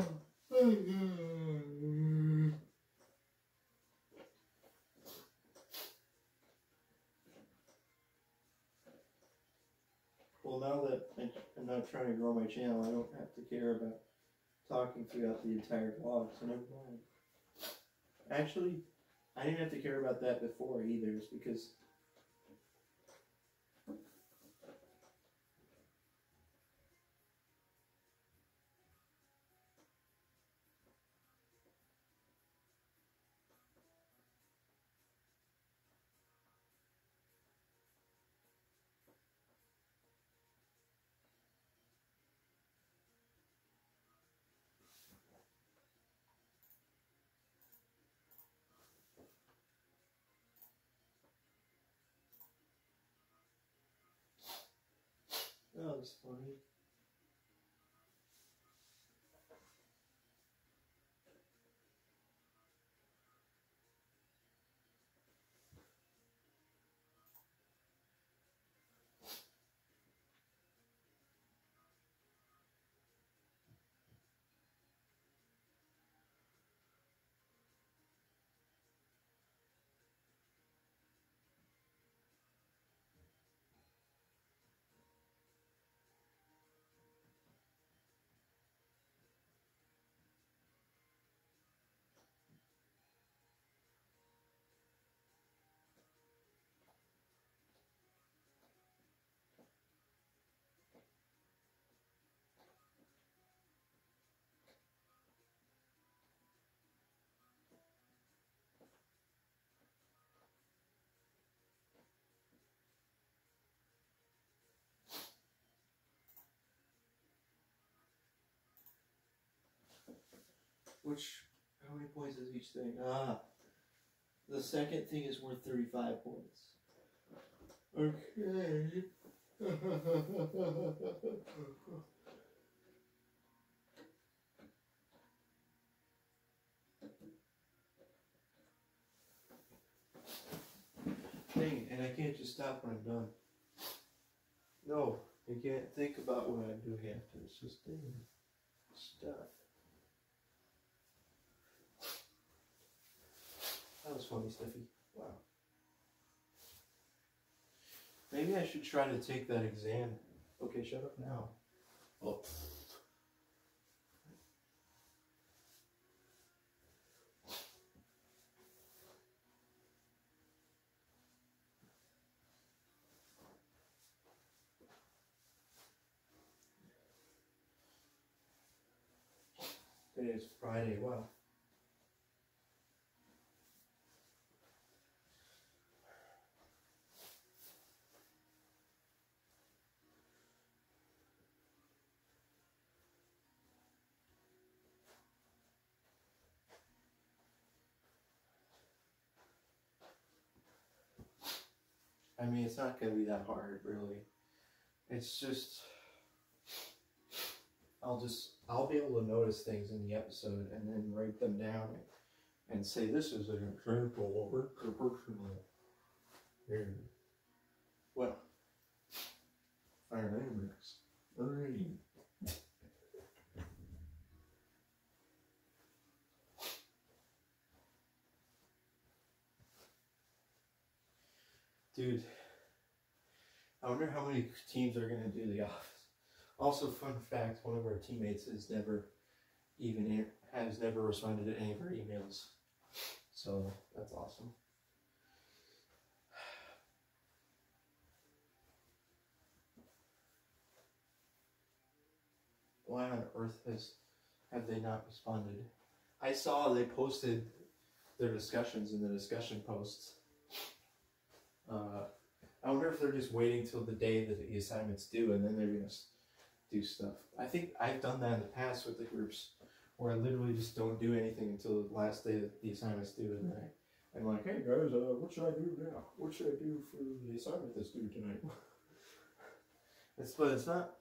Well, now that I'm not trying to grow my channel, I don't have to care about talking throughout the entire vlog, so never mind. Actually, I didn't have to care about that before either, it's because that was funny. How many points is each thing? The second thing is worth 35 points. Okay. Dang it, and I can't just stop when I'm done. No, you can't think about what I do after. It's just stuff. That was funny, Steffi. Wow. Maybe I should try to take that exam. Okay, shut up now. Oh. Today is Friday. Wow. I mean, it's not going to be that hard, really. It's just, I'll be able to notice things in the episode and then write them down and say, this is an example of interpersonal. Here. Well, our name is Ernie. Dude, I wonder how many teams are going to do The Office. Also, fun fact, one of our teammates has never responded to any of our emails. So, that's awesome. Why on earth have they not responded? I saw they posted their discussions in the discussion posts. I wonder if they're just waiting till the day that the assignment's due and then they're going to do stuff. I think I've done that in the past with the groups where I literally just don't do anything until the last day that the assignment's due, and I'm like, hey guys, what should I do now? What should I do for the assignment that's due tonight? But it's not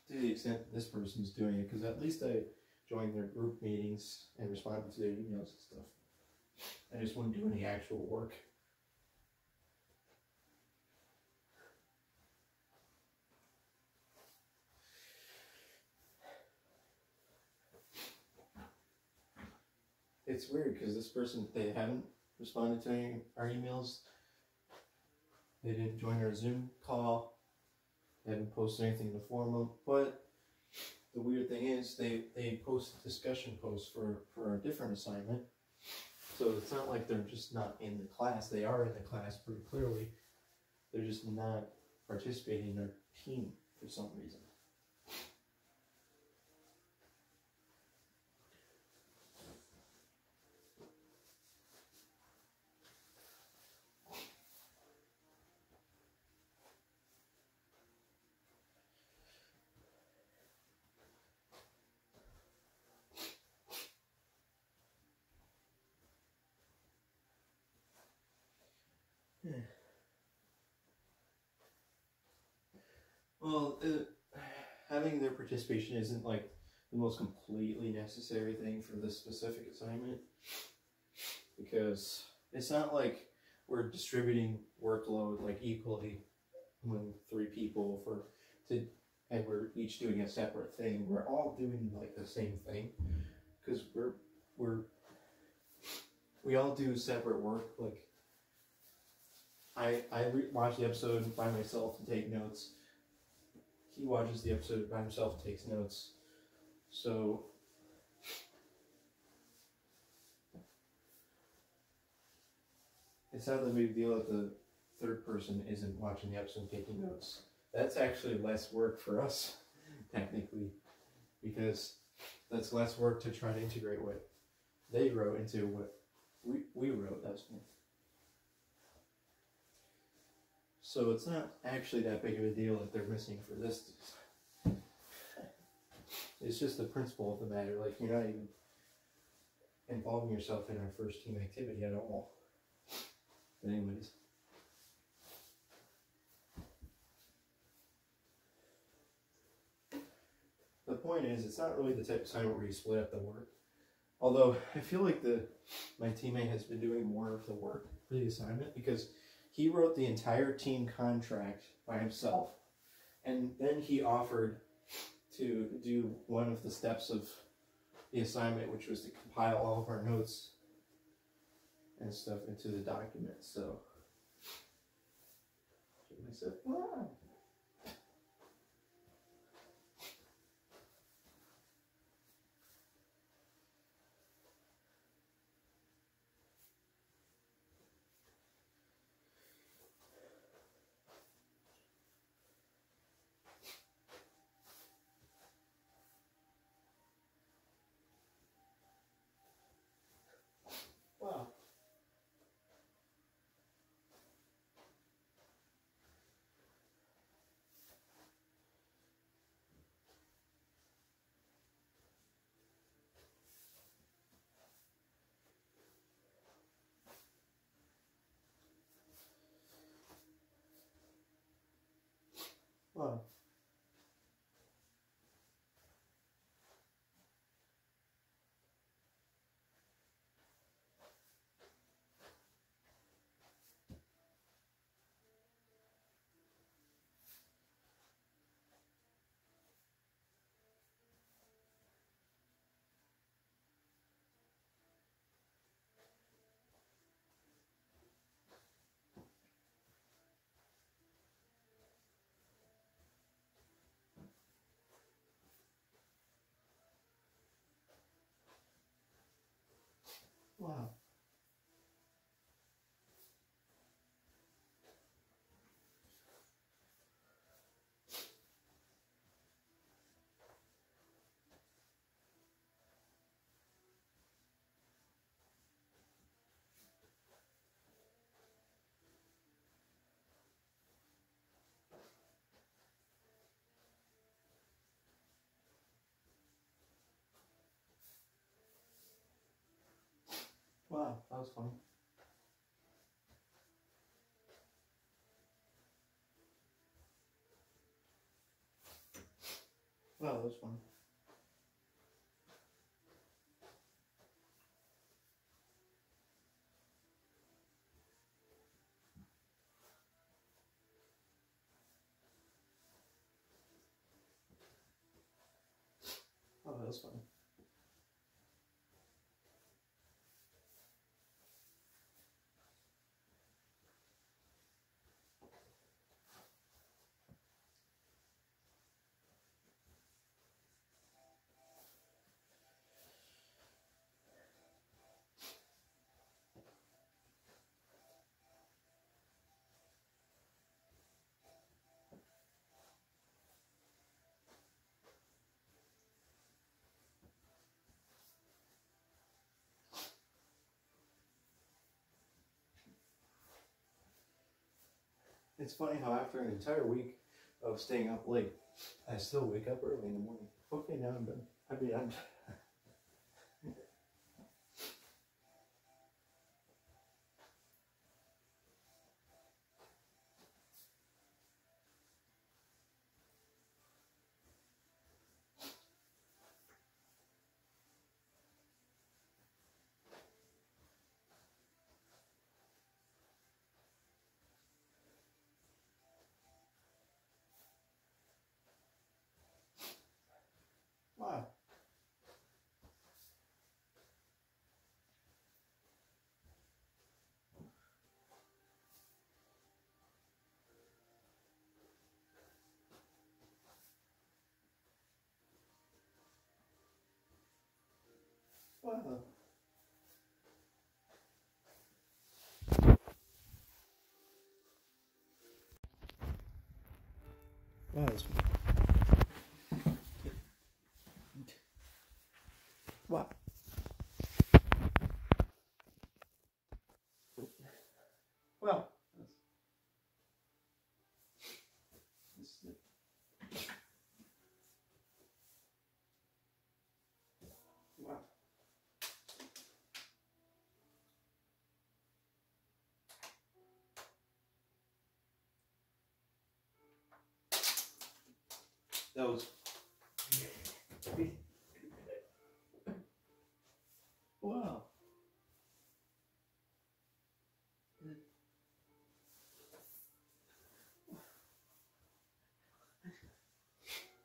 to the extent that this person's doing it, because at least I joined their group meetings and responded to their emails and stuff. I just wouldn't do any actual work. It's weird because this person, they haven't responded to our emails. They didn't join our Zoom call. They haven't posted anything in the forum. But the weird thing is they post discussion posts for a different assignment. So it's not like they're just not in the class. They are in the class pretty clearly. They're just not participating in our team for some reason. Well, having their participation isn't like the most completely necessary thing for this specific assignment, because it's not like we're distributing workload like equally among 3 people and we're each doing a separate thing. We're all doing like the same thing, because we all do separate work. Like I watch the episode by myself and take notes. He watches the episode by himself and takes notes. So it's not that big a deal that the third person isn't watching the episode and taking notes. That's actually less work for us, technically, because that's less work to try to integrate what they wrote into what we wrote. That's me. So it's not actually that big of a deal that they're missing for this. It's just the principle of the matter. Like, you're not even involving yourself in our first team activity at all. But anyways. The point is, it's not really the type of assignment where you split up the work. Although, I feel like my teammate has been doing more of the work for the assignment, because he wrote the entire team contract by himself, and then he offered to do one of the steps of the assignment, which was to compile all of our notes and stuff into the document. So, I said, wow. Wow. Wow. Wow, that was fun. Wow, that was fun. Oh, that was fun. It's funny how after an entire week of staying up late, I still wake up early in the morning. Okay, now I'm done. I mean, I'm. Wow. Wow. Wow. Wow. Well. Wow. That was. Wow.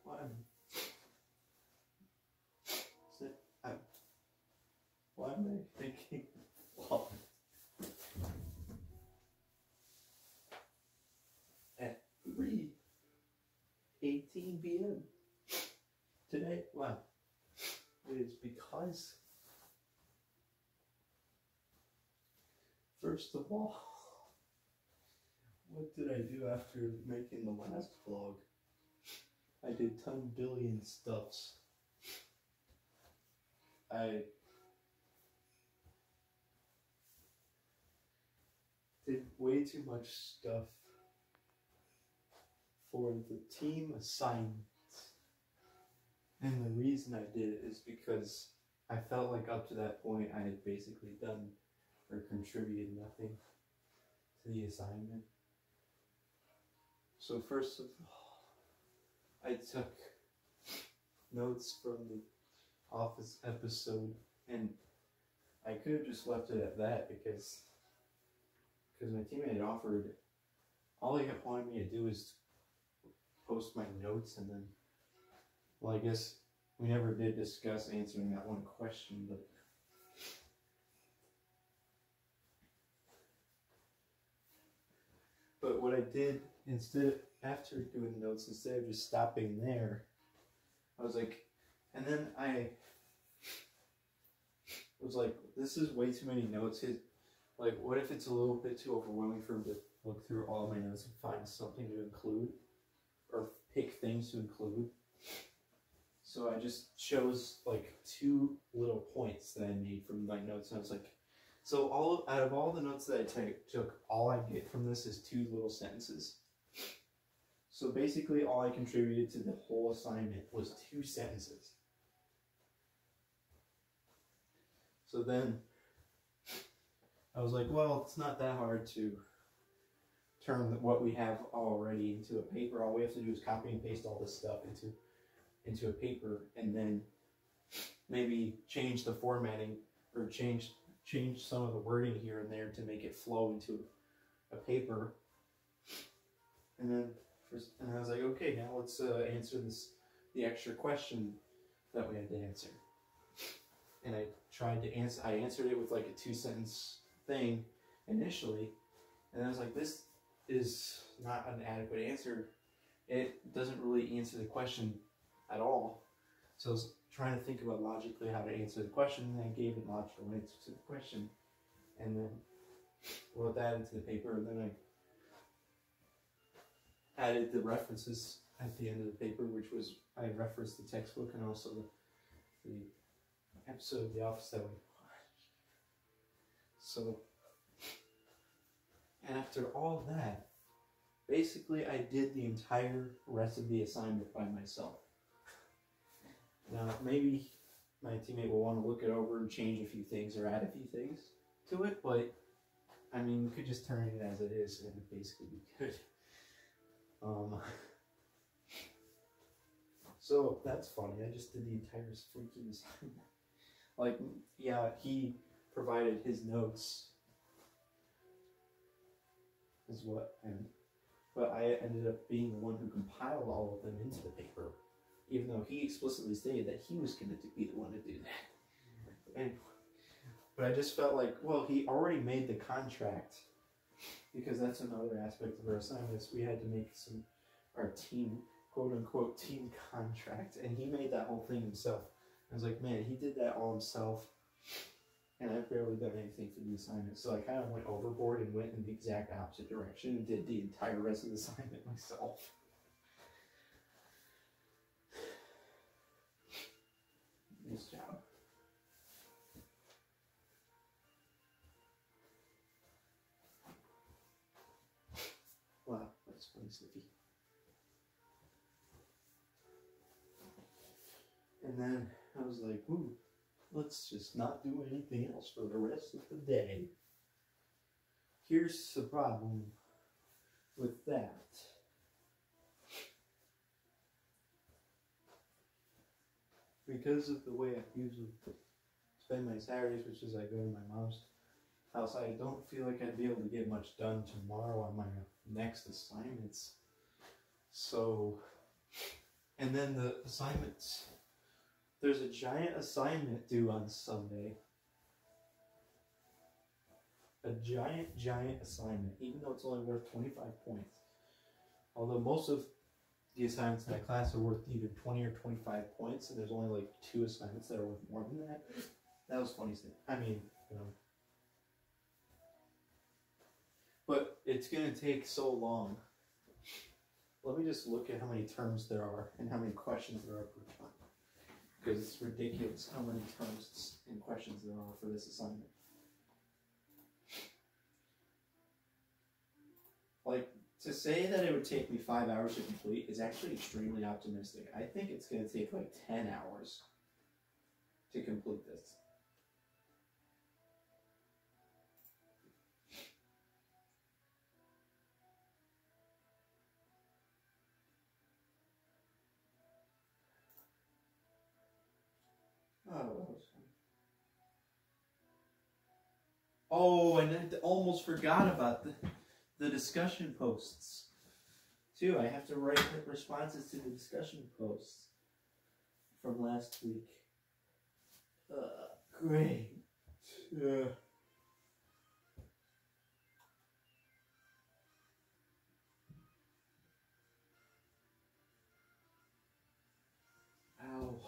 Wow. Why am I thinking? Wow. At 3:18 p.m. today. Wow. It is because, first of all, what did I do after making the last vlog? I did 10 billion stuffs. I did way too much stuff for the team assignments. And the reason I did it is because I felt like up to that point I had basically done or contributed nothing to the assignment. So first of all, I took notes from the Office episode, and I could have just left it at that because my teammate had offered, all he wanted me to do is post my notes, and then, well, I guess we never did discuss answering that one question, but what I did after doing the notes, instead of just stopping there, I was like, and then I was like, this is way too many notes. Like, what if it's a little bit too overwhelming for him to look through all of my notes and find something to include, or pick things to include? So I just chose like 2 little points that I made from my notes, and I was like, so out of all the notes that I took, all I get from this is 2 little sentences. So basically, all I contributed to the whole assignment was 2 sentences. So then I was like, well, it's not that hard to turn what we have already into a paper. All we have to do is copy and paste all this stuff into a paper, and then maybe change the formatting or change some of the wording here and there to make it flow into a paper. And I was like, okay, now let's answer the extra question that we had to answer. And I answered it with like a 2-sentence thing initially, and I was like, this is not an adequate answer. It doesn't really answer the question at all. So I was trying to think about logically how to answer the question, and I gave a logical answer to the question, and then wrote that into the paper, and then I added the references at the end of the paper, which was, I referenced the textbook and also the episode of The Office that we watched. So, and after all that, basically I did the entire rest of the assignment by myself. Now, maybe my teammate will want to look it over and change a few things or add a few things to it, but I mean, we could just turn it as it is and it would basically be good. So that's funny. I just did the entire freaking assignment. Like, yeah, he provided his notes, but I ended up being the one who compiled all of them into the paper, even though he explicitly stated that he was going to be the one to do that. Anyway, but I just felt like, well, he already made the contract, because that's another aspect of our assignments. We had to make our team, quote unquote, team contract, and he made that whole thing himself. I was like, man, he did that all himself, and I've barely done anything for the assignment. So I kind of went overboard and went in the exact opposite direction and did the entire rest of the assignment myself. Nice job. Wow, that's funny, Snippy. And then I was like, ooh, let's just not do anything else for the rest of the day. Here's the problem with that. Because of the way I usually spend my Saturdays, which is I go to my mom's house, I don't feel like I'd be able to get much done tomorrow on my next assignments. So, and then the assignments, there's a giant assignment due on Sunday. A giant assignment, even though it's only worth 25 points. Although most of the assignments in my class are worth either 20 or 25 points, and there's only like 2 assignments that are worth more than that. That was funny. I mean, you know. But it's going to take so long. Let me just look at how many terms there are and how many questions there are per time. Because it's ridiculous how many terms and questions there are for this assignment. Like, to say that it would take me 5 hours to complete is actually extremely optimistic. I think it's going to take like 10 hours to complete this. Oh, that was fun. Oh, and I almost forgot about the discussion posts. Too, I have to write the responses to the discussion posts from last week. Great. Ow.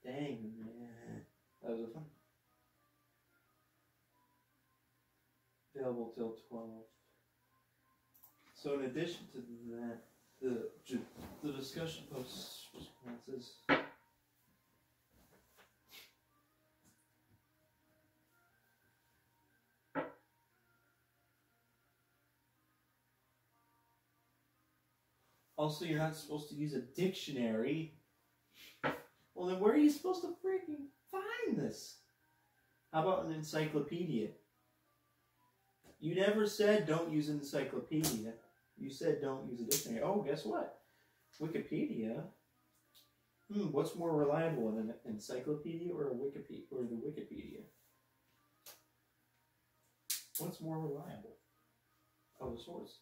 Dang, man. That was a fun. Available till 12. So in addition to that, the discussion post responses. Also, you're not supposed to use a dictionary. Well, then where are you supposed to freaking find this? How about an encyclopedia? You never said don't use an encyclopedia. You said don't use a dictionary. Oh, guess what? Wikipedia. What's more reliable, an encyclopedia or a Wikipedia or the Wikipedia? What's more reliable of a source?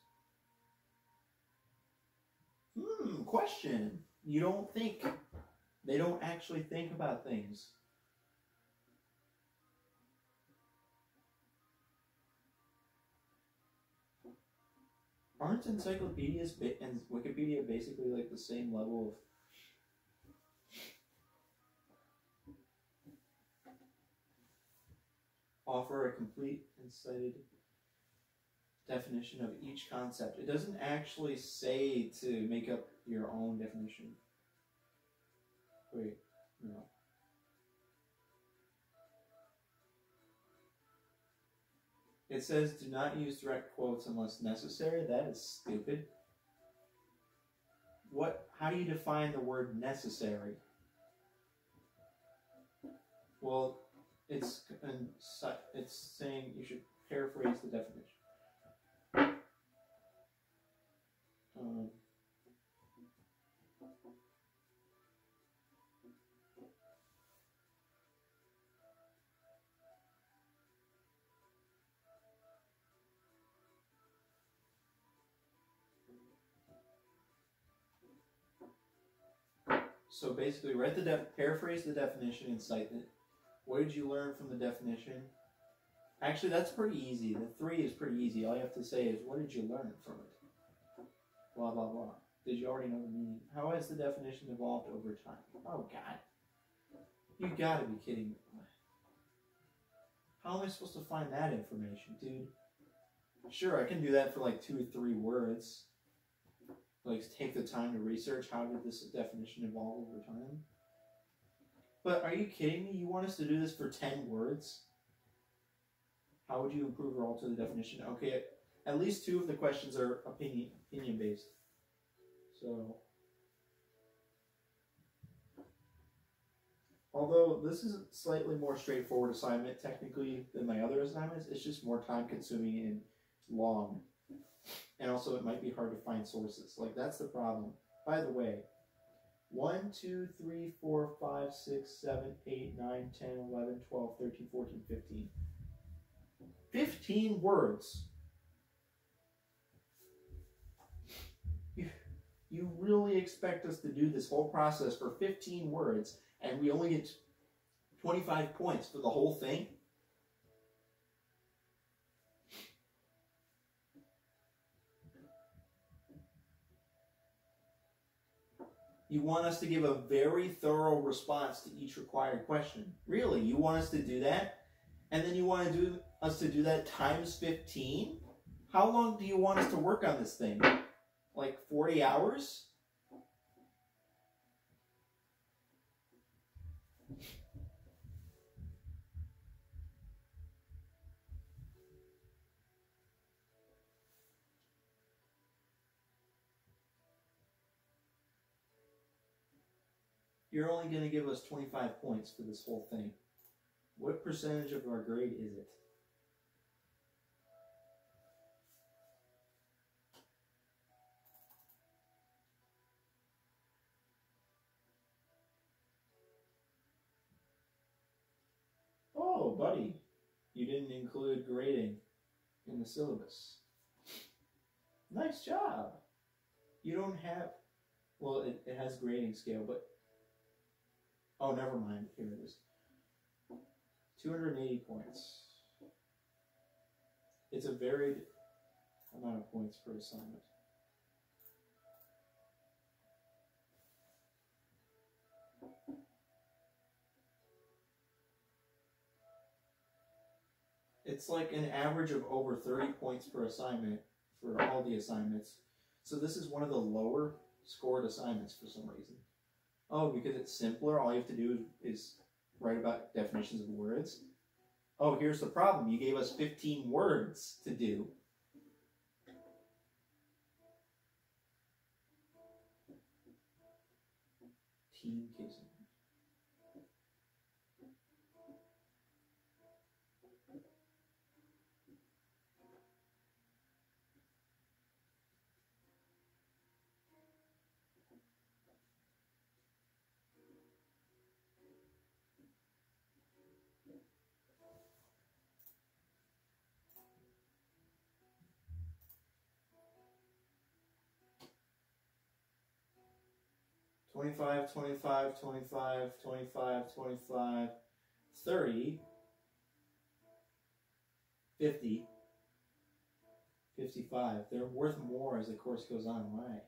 Question. You don't think. They don't actually think about things. Aren't encyclopedias and Wikipedia basically like the same level of offer a complete and cited definition of each concept? It doesn't actually say to make up your own definition. Wait, no. It says do not use direct quotes unless necessary. That is stupid. How do you define the word necessary? Well, it's saying you should paraphrase the definition. So basically, paraphrase the definition and cite it. What did you learn from the definition? Actually, that's pretty easy. The 3 is pretty easy. All you have to say is, what did you learn from it? Blah, blah, blah. Did you already know the meaning? How has the definition evolved over time? Oh, God. You gotta be kidding me. How am I supposed to find that information, dude? Sure, I can do that for like 2 or 3 words. Like, take the time to research how did this definition evolve over time. But are you kidding me? You want us to do this for 10 words? How would you improve or alter the definition? Okay, at least 2 of the questions are opinion-based. So, although this is a slightly more straightforward assignment technically than my other assignments, it's just more time-consuming and long. And also, it might be hard to find sources. Like, that's the problem. By the way, 1, 2, 3, 4, 5, 6, 7, 8, 9, 10, 11, 12, 13, 14, 15. 15 words. You really expect us to do this whole process for 15 words, and we only get 25 points for the whole thing? You want us to give a very thorough response to each required question. Really? You want us to do that? And then you want us to do that times 15? How long do you want us to work on this thing? Like 40 hours? You're only going to give us 25 points for this whole thing. What percentage of our grade is it? Oh, buddy, you didn't include grading in the syllabus. Nice job. You don't have, well, it has grading scale, but, oh, never mind. Here it is. 280 points. It's a varied amount of points per assignment. It's like an average of over 30 points per assignment for all the assignments. So this is one of the lower scored assignments for some reason. Oh, because it's simpler, all you have to do is write about definitions of words. Oh, here's the problem. You gave us 15 words to do. Team casing. $25, $25, $25, $25, $25, $30, $50, $55. They're worth more as the course goes on. Why?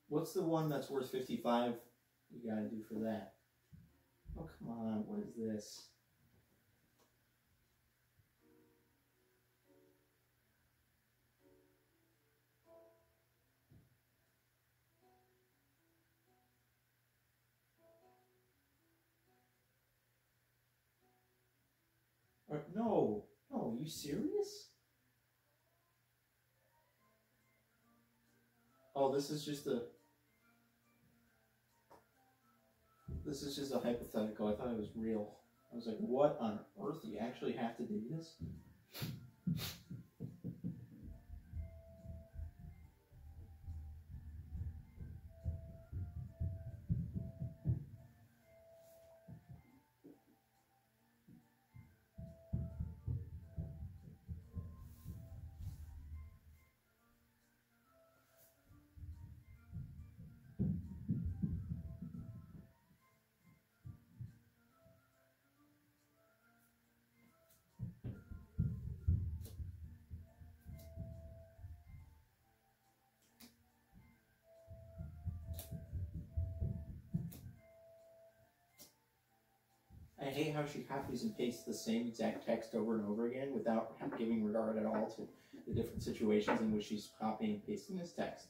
What's the one that's worth $55 you gotta do for that? Oh, come on. What is this? No, are you serious? Oh, this is just a hypothetical. I thought it was real. I was like, what on earth? You actually have to do this? I hate how she copies and pastes the same exact text over and over again without giving regard at all to the different situations in which she's copying and pasting this text.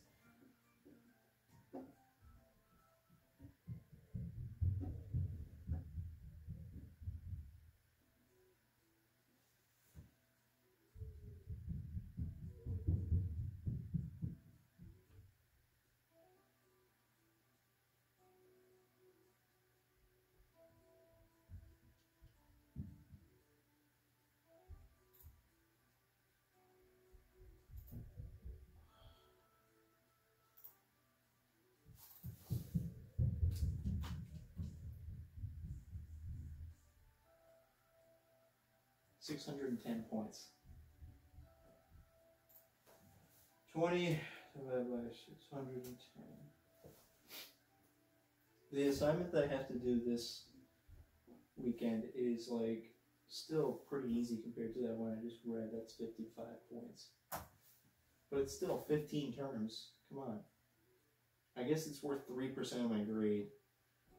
$610 points. 20 divided by 610. The assignment that I have to do this weekend is like still pretty easy compared to that one I just read. That's 55 points. But it's still 15 terms. Come on. I guess it's worth 3% of my grade.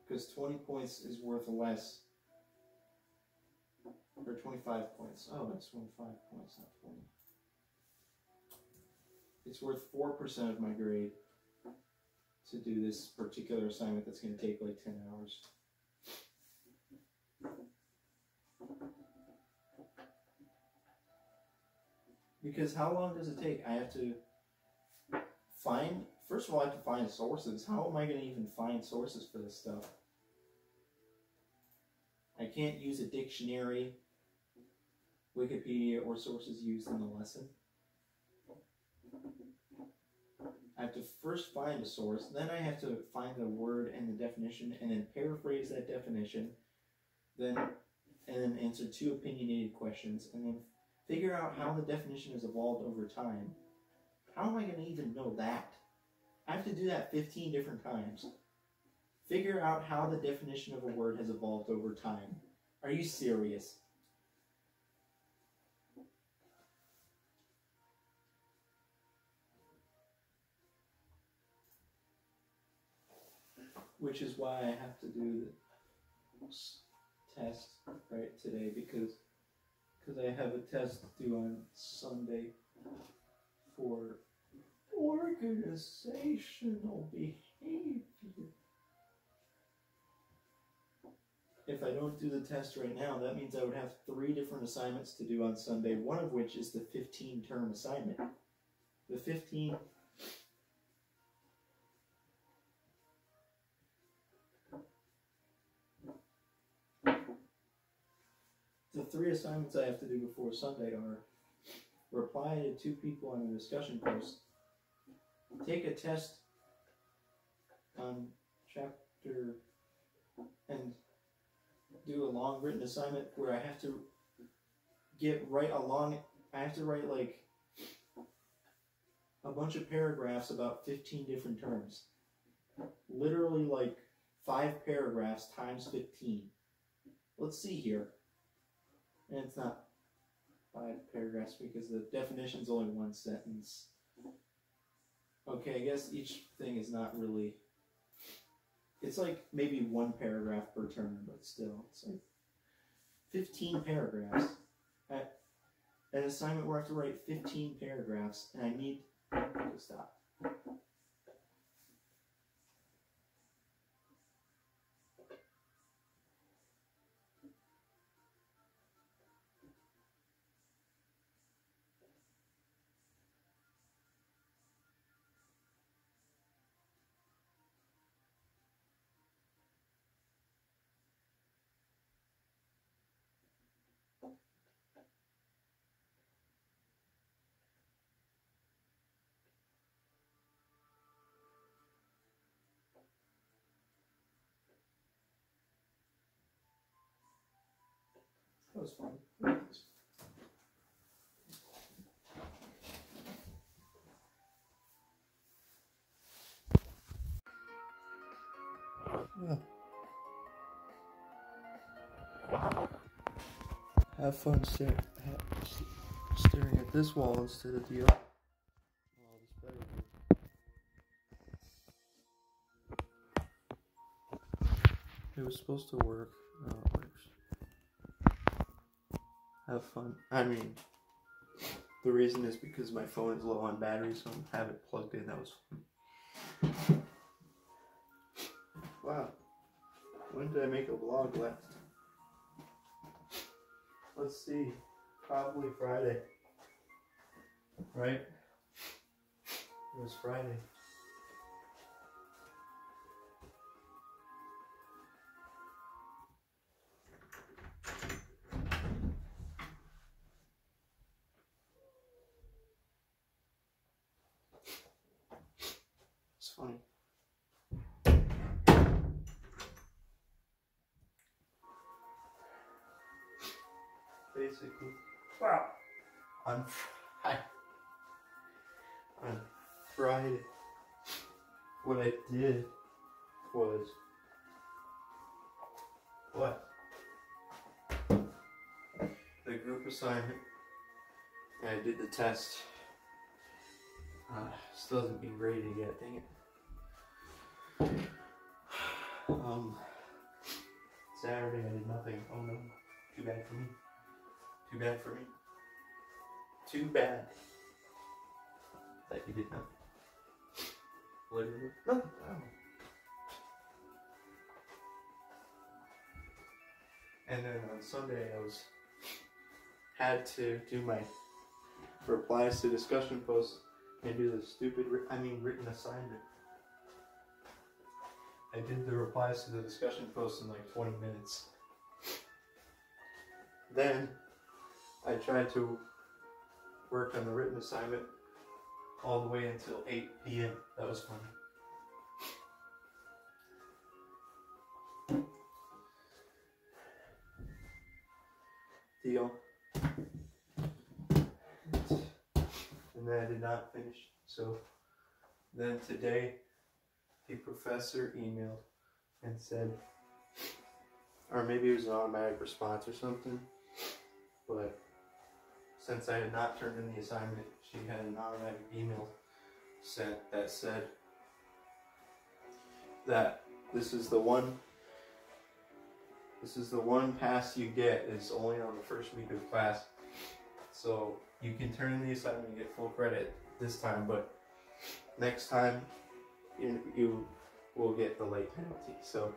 Because 20 points is worth less. Or 25 points. Oh, it's 25 points, not 20. It's worth 4% of my grade to do this particular assignment that's going to take like 10 hours. Because how long does it take? I have to find, first of all, I have to find sources. How am I going to even find sources for this stuff? I can't use a dictionary, Wikipedia, or sources used in the lesson. I have to first find a source, then I have to find the word and the definition, and then paraphrase that definition, and then answer 2 opinionated questions, and then figure out how the definition has evolved over time. How am I going to even know that? I have to do that 15 different times. Figure out how the definition of a word has evolved over time. Are you serious? Which is why I have to do test right today because I have a test due on Sunday for organizational behavior. If I don't do the test right now, that means I would have 3 different assignments to do on Sunday, one of which is the 15-term assignment. The 3 assignments I have to do before Sunday are reply to 2 people on a discussion post, take a test on chapter, and do a long written assignment where I have to I have to write like a bunch of paragraphs about 15 different terms. Literally like 5 paragraphs times 15. Let's see here. And it's not 5 paragraphs because the definition is only 1 sentence. Okay, I guess each thing is not really... It's like maybe 1 paragraph per term, but still, it's like 15 paragraphs. An assignment where I have to write 15 paragraphs, and I need to stop. That was fun. Yeah. Have fun staring at this wall instead of the other. Oh, this better be. It was supposed to work. No, it works. Have fun. I mean, the reason is because my phone is low on battery, so I have it plugged in. That was fun. Wow. When did I make a vlog last? Let's see. Probably Friday. Right? It was Friday. It's funny. Basically, wow. On Friday, what I did was the group assignment, and I did the test. Still hasn't been graded yet, dang it. Saturday I did nothing. Oh no, too bad for me. Too bad for me. Too bad that you did nothing. Literally nothing. Oh. And then on Sunday had to do my replies to discussion posts and do the stupid, written assignment. I did the replies to the discussion posts in like 20 minutes. Then I tried to work on the written assignment all the way until 8 p.m. That was fun. Deal. And then I did not finish. So then today, the professor emailed and said, or maybe it was an automatic response or something, but since I had not turned in the assignment, she had an automatic email sent that said that this is the one This is the one pass you get. It's only on the first week of class. So you can turn in the assignment and get full credit this time, but next time you will get the late penalty. So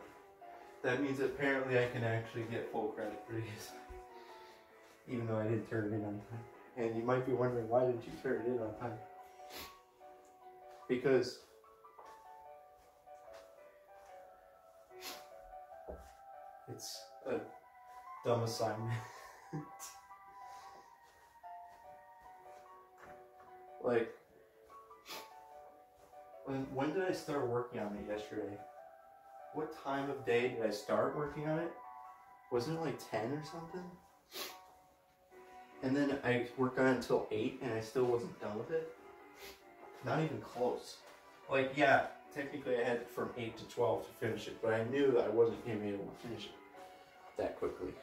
that means apparently I can actually get full credit for these, even though I didn't turn it in on time. And you might be wondering, why didn't you turn it in on time? Because it's a dumb assignment. Like, when did I start working on it yesterday? What time of day did I start working on it? Wasn't it like 10 or something? And then I worked on it until 8 and I still wasn't done with it? Not even close. Like, yeah, technically I had from 8 to 12 to finish it, but I knew that I wasn't going to be able to finish it that quickly.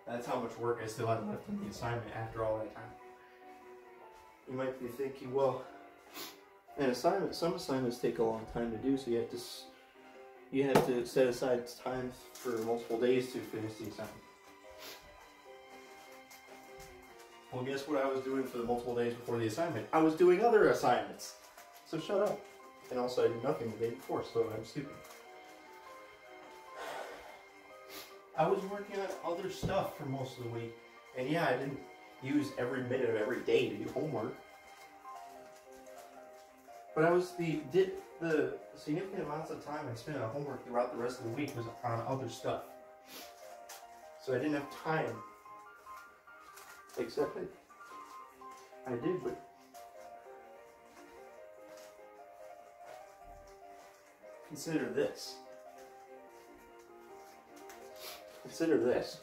That's how much work I still had left in the assignment after all that time. You might be thinking, well, some assignments take a long time to do, so you have to set aside time for multiple days to finish the assignment. Well, guess what I was doing for the multiple days before the assignment? I was doing other assignments. So shut up. And also I did nothing the day before, so I'm stupid. I was working on other stuff for most of the week. And yeah, I didn't use every minute of every day to do homework. But did the significant amounts of time I spent on homework throughout the rest of the week was on other stuff. So I didn't have time. Except I did, but consider this. Consider this.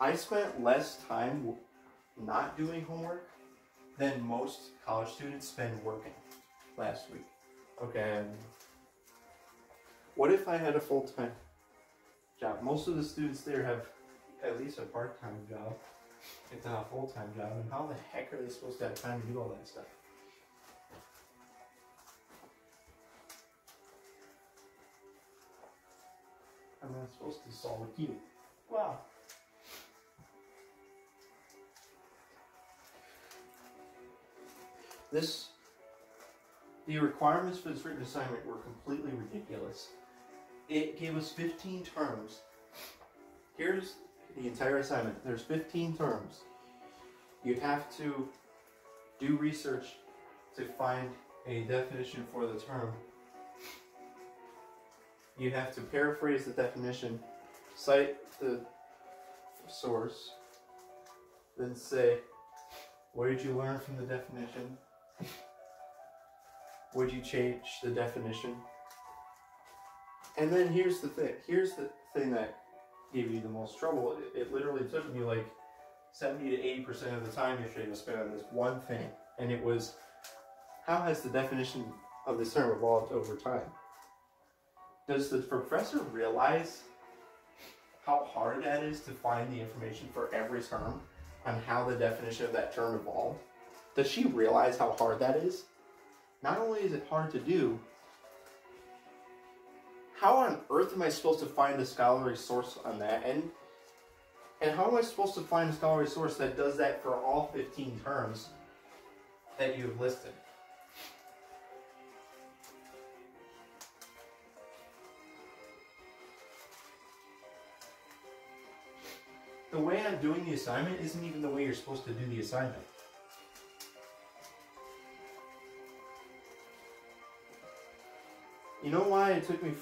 I spent less time not doing homework than most college students spend working last week. Okay. What if I had a full-time job? Most of the students there have at least a part-time job, if not a full-time job, and how the heck are they supposed to have time to do all that stuff? I'm not supposed to solve a cube. Wow. The requirements for this written assignment were completely ridiculous. It gave us 15 terms. Here's the entire assignment. There's 15 terms. You have to do research to find a definition for the term. You have to paraphrase the definition, cite the source, then say, what did you learn from the definition? Would you change the definition? And then here's the thing. Here's the thing that gave you the most trouble. It literally took me like 70 to 80% of the time yesterday to spend on this one thing. And it was, how has the definition of this term evolved over time? Does the professor realize how hard that is to find the information for every term on how the definition of that term evolved? Does she realize how hard that is? Not only is it hard to do, how on earth am I supposed to find a scholarly source on that? And how am I supposed to find a scholarly source that does that for all 15 terms that you have listed? The way I'm doing the assignment isn't even the way you're supposed to do the assignment. You know why it took me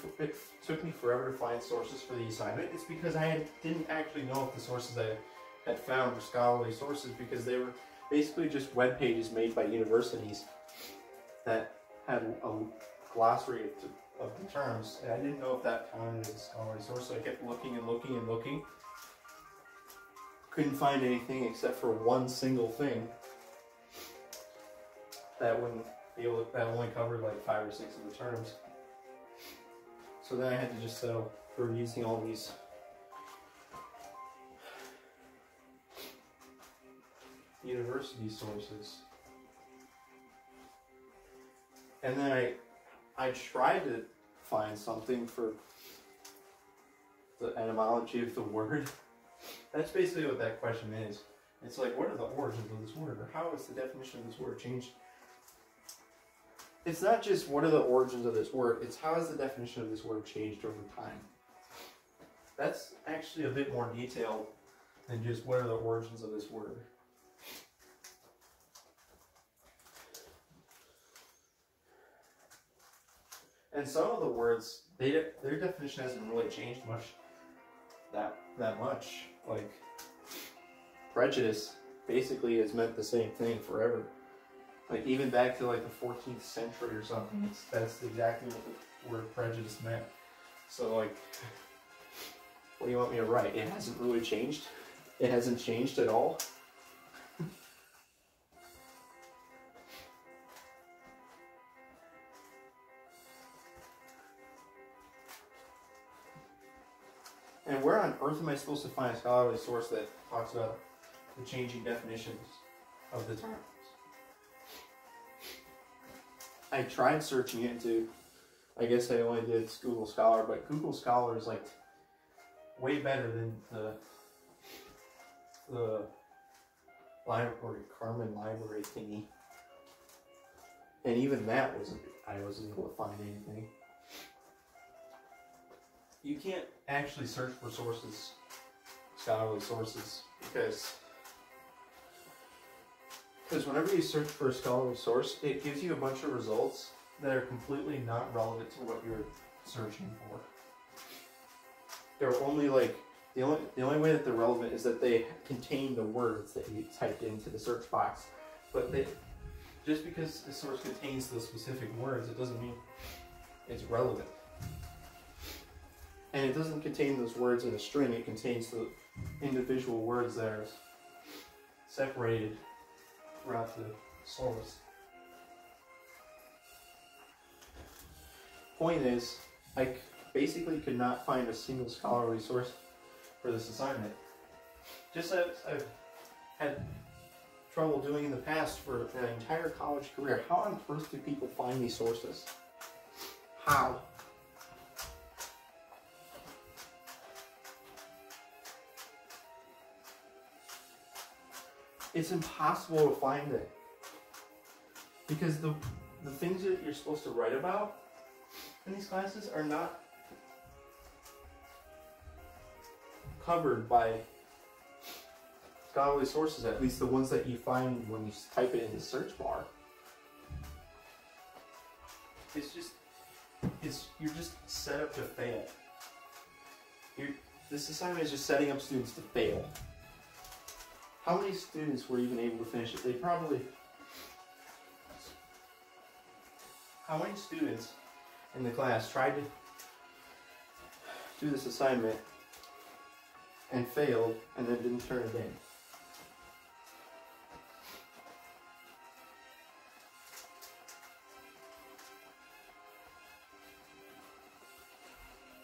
forever to find sources for the assignment? It's because I didn't actually know if the sources I had found were scholarly sources, because they were basically just web pages made by universities that had a glossary of the terms, and I didn't know if that counted as a scholarly source, so I kept looking and looking and looking. Couldn't find anything except for one single thing that only covered like 5 or 6 of the terms. So then I had to just settle for using all these university sources. And then I tried to find something for the etymology of the word. That's basically what that question is. It's like, what are the origins of this word, or how is the definition of this word changed? It's not just what are the origins of this word, it's how has the definition of this word changed over time. That's actually a bit more detailed than just what are the origins of this word. And some of the words, their definition hasn't really changed much. That much. Like, prejudice basically has meant the same thing forever. Like, even back to like the 14th century or something, that's exactly what the word prejudice meant. So like, what do you want me to write? It hasn't really changed? It hasn't changed at all? And where on earth am I supposed to find a scholarly source that talks about the changing definitions of the terms? I tried searching into, I guess I only did Google Scholar, but Google Scholar is like way better than the library, Carmen library thingy. And even that I wasn't able to find anything. You can't actually search for sources, scholarly sources, because whenever you search for a scholarly source, it gives you a bunch of results that are completely not relevant to what you're searching for. They're only like, the only way that they're relevant is that they contain the words that you typed into the search box. But just because the source contains those specific words, it doesn't mean it's relevant. And it doesn't contain those words in a string, it contains the individual words that are separated throughout the source. Point is, I basically could not find a single scholarly source for this assignment. Just as I've had trouble doing in the past for an entire college career. How on earth do people find these sources? How? It's impossible to find it. Because the things that you're supposed to write about in these classes are not covered by scholarly sources, at least the ones that you find when you type it in the search bar. You're just set up to fail. This assignment is just setting up students to fail. How many students were even able to finish it? How many students in the class tried to do this assignment and failed and then didn't turn it in?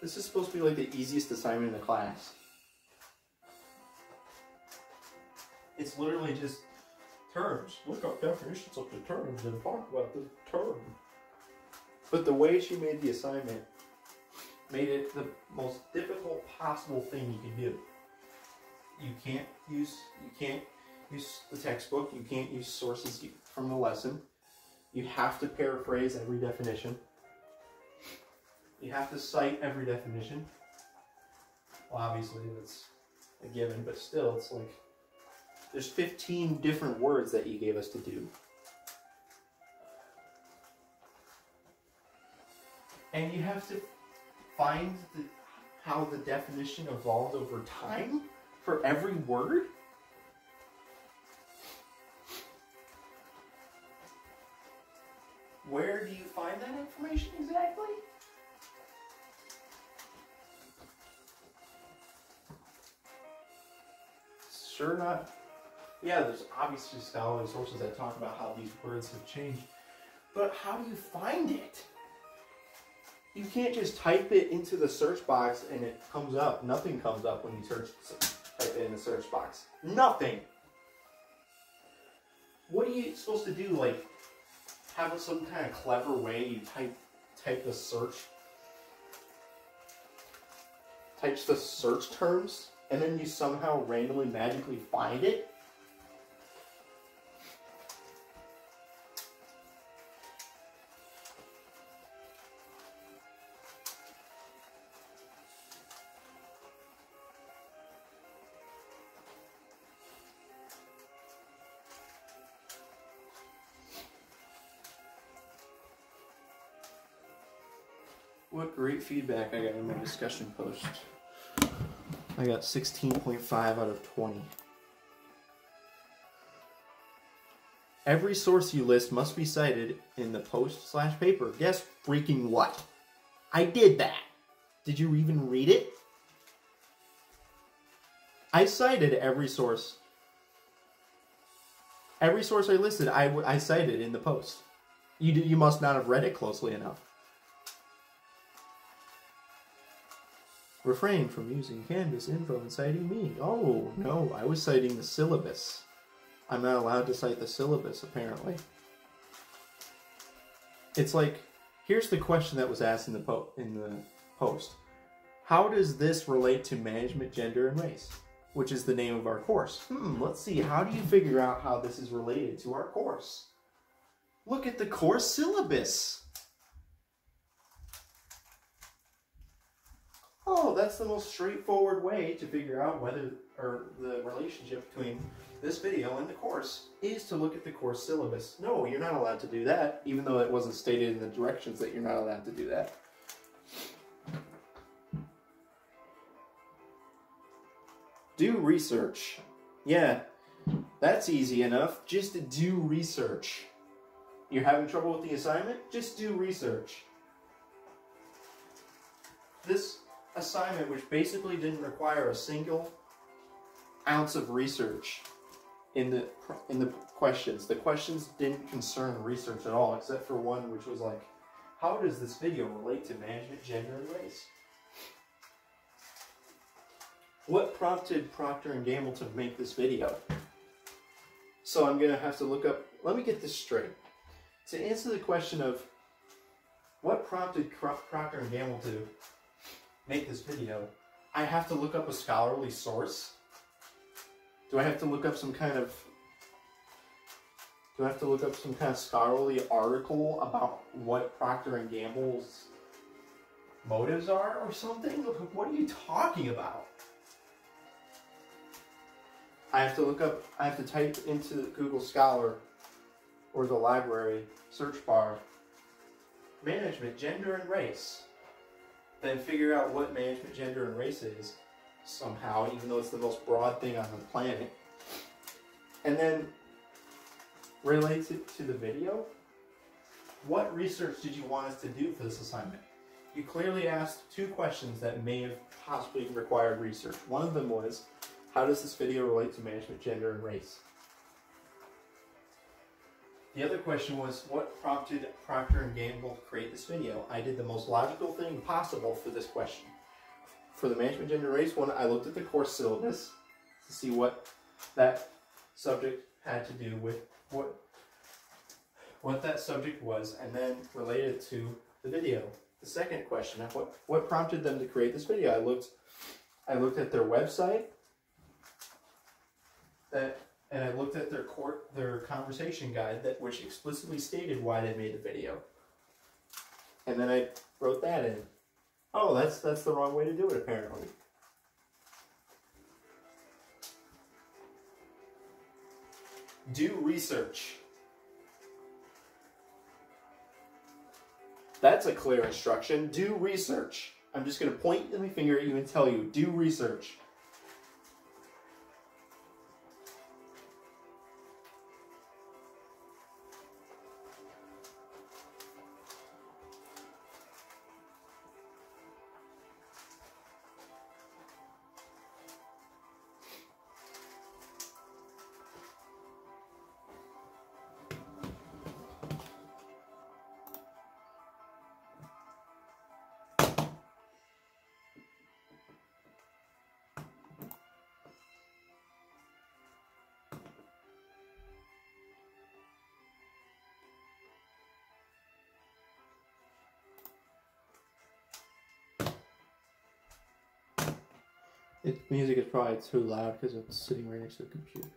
This is supposed to be like the easiest assignment in the class. It's literally just terms. Look up definitions of the terms and talk about the term. But the way she made the assignment made it the most difficult possible thing you could do. You can't use the textbook. You can't use sources from the lesson. You have to paraphrase every definition. You have to cite every definition. Well, obviously that's a given, but still, it's like there's 15 different words that you gave us to do. And you have to find how the definition evolved over time for every word? Where do you find that information exactly? Sure not. Yeah, there's obviously scholarly sources that talk about how these words have changed, but how do you find it? You can't just type it into the search box and it comes up. Nothing comes up when you type it in the search box. Nothing. What are you supposed to do? Like, have some kind of clever way you type the types the search terms, and then you somehow randomly magically find it? What great feedback I got in my discussion post. I got 16.5 out of 20. Every source you list must be cited in the post/paper. Guess freaking what? I did that. Did you even read it? I cited every source. Every source I listed, I cited in the post. You must not have read it closely enough. Refrain from using Canvas info and citing me. Oh, no, I was citing the syllabus. I'm not allowed to cite the syllabus, apparently. It's like, here's the question that was asked in the post. How does this relate to management, gender, and race? Which is the name of our course. Let's see, how do you figure out how this is related to our course? Look at the course syllabus. Oh, that's the most straightforward way to figure out whether, or the relationship between this video and the course is to look at the course syllabus. No, you're not allowed to do that, even though it wasn't stated in the directions that you're not allowed to do that. Do research. Yeah, that's easy enough. Just do research. You're having trouble with the assignment? Just do research. This assignment, which basically didn't require a single ounce of research in the questions. The questions didn't concern research at all, except for one which was like, how does this video relate to management, gender, and race? What prompted Procter & Gamble to make this video? So I'm going to have to look up, let me get this straight. To answer the question of what prompted Procter & Gamble to make this video, I have to look up a scholarly source. Do I have to look up some kind of scholarly article about what Procter & Gamble's motives are or something? What are you talking about? I have to type into Google Scholar or the library search bar, management, gender, and race. Then figure out what management, gender, and race is somehow, even though it's the most broad thing on the planet. And then relate it to the video. What research did you want us to do for this assignment? You clearly asked two questions that may have possibly required research. One of them was, how does this video relate to management, gender, and race? The other question was, what prompted Procter & Gamble to create this video? I did the most logical thing possible for this question. For the management, gender, and race one, I looked at the course syllabus to see what that subject had to do with what that subject was, and then related it to the video. The second question, what prompted them to create this video? I looked at their website, and I looked at their conversation guide which explicitly stated why they made the video. And then I wrote that in. Oh, that's the wrong way to do it, apparently. Do research. That's a clear instruction. Do research. I'm just going to point my finger at you and tell you, do research. Music is probably too loud because it's sitting right next to the computer.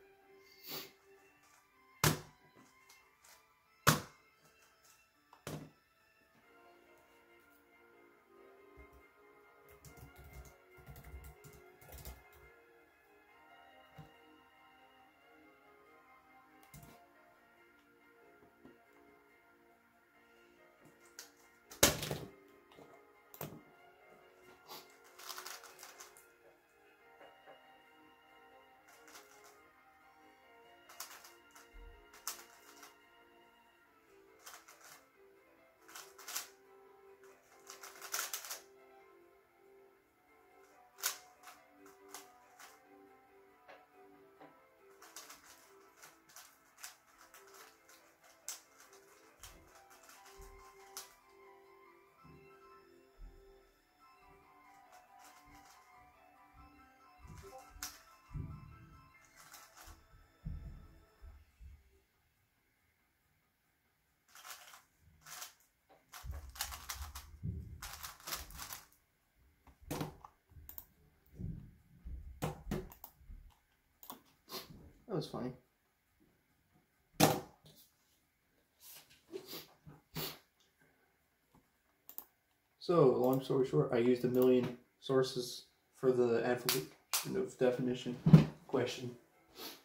That was funny. So, long story short, I used 1 million sources for the evolution of definition question.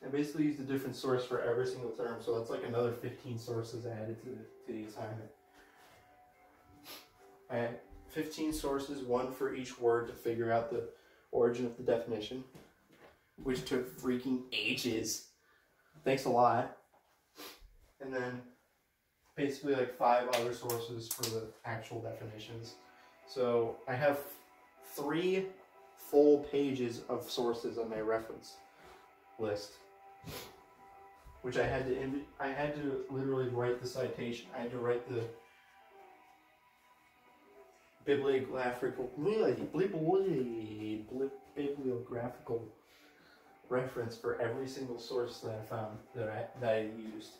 I basically used a different source for every single term, so that's like another 15 sources added to the assignment. I had 15 sources, one for each word to figure out the origin of the definition, which took freaking ages. Thanks a lot. And then basically like 5 other sources for the actual definitions. So I have 3 full pages of sources on my reference list, which I had to literally write the citation. I had to write the bibliographical reference for every single source that I found that I used,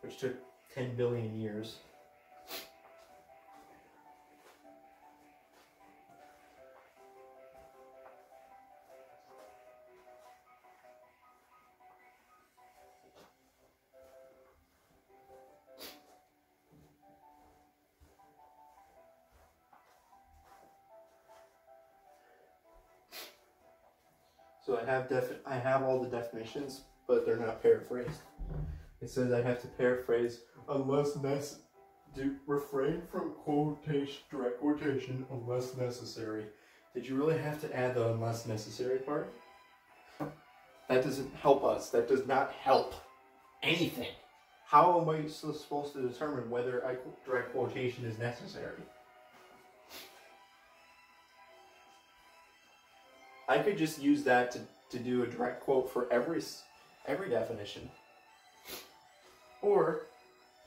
which took 10 billion years. So I have all the definitions, but they're not paraphrased. It says I have to paraphrase unless refrain from direct quotation unless necessary. Did you really have to add the unless necessary part? That doesn't help us. That does not help anything. How am I supposed to determine whether a direct quotation is necessary? I could just use that to do a direct quote for every definition. Or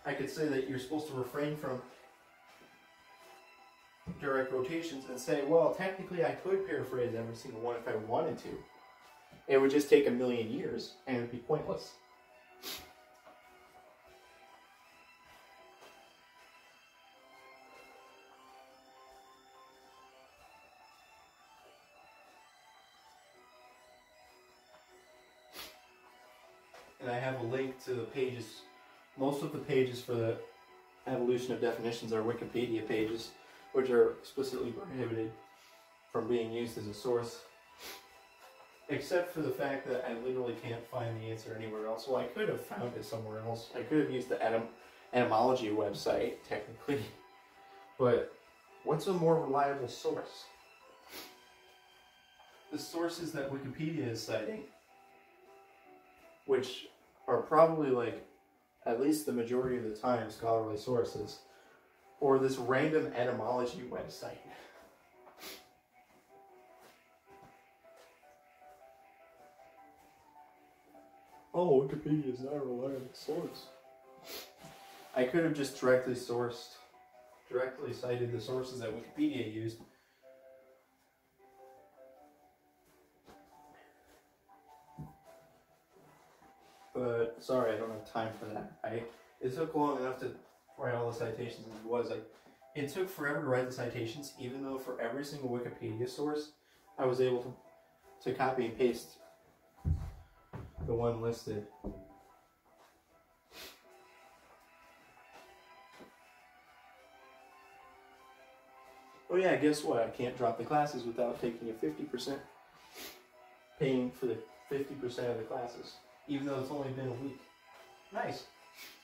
I could say that you're supposed to refrain from direct quotations and say, well, technically I could paraphrase every single one if I wanted to. It would just take 1 million years and it would be pointless. And I have a link to the pages. Most of the pages for the evolution of definitions are Wikipedia pages, which are explicitly prohibited from being used as a source. Except for the fact that I literally can't find the answer anywhere else. Well, I could have found it somewhere else. I could have used the etymology website, technically. But what's a more reliable source? The sources that Wikipedia is citing, which are probably like, at least the majority of the time, scholarly sources, or this random etymology website. Oh, Wikipedia is not a reliable source. I could have just directly cited the sources that Wikipedia used. But sorry, I don't have time for that. It took long enough to write all the citations as it was. It took forever to write the citations, even though for every single Wikipedia source, I was able to copy and paste the one listed. Oh yeah, guess what? I can't drop the classes without taking a 50%, paying for the 50% of the classes, even though it's only been a week. Nice.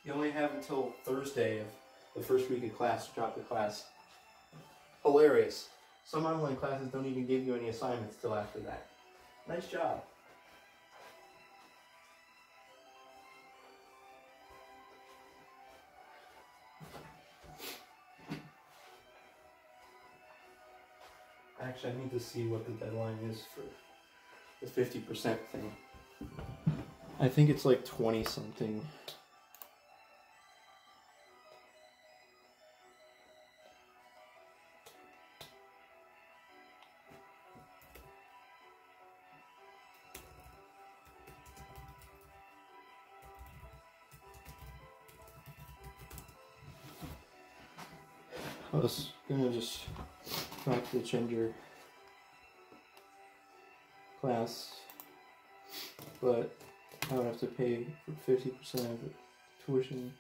You only have until Thursday of the first week of class to drop the class. Hilarious. Some online classes don't even give you any assignments till after that. Nice job. Actually, I need to see what the deadline is for the 50% thing. I think it's like 20 something. I was gonna just drop the gender class, but I would have to pay for 50% of the tuition.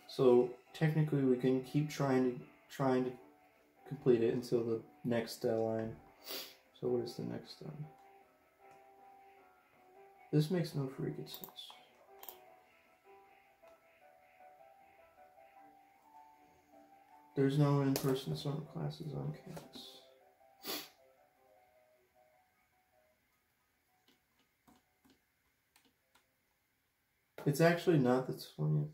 So technically, we can keep trying to complete it until the next deadline. So what is the next one? This makes no freaking sense. There's no in-person summer classes on campus. It's actually not the 20th.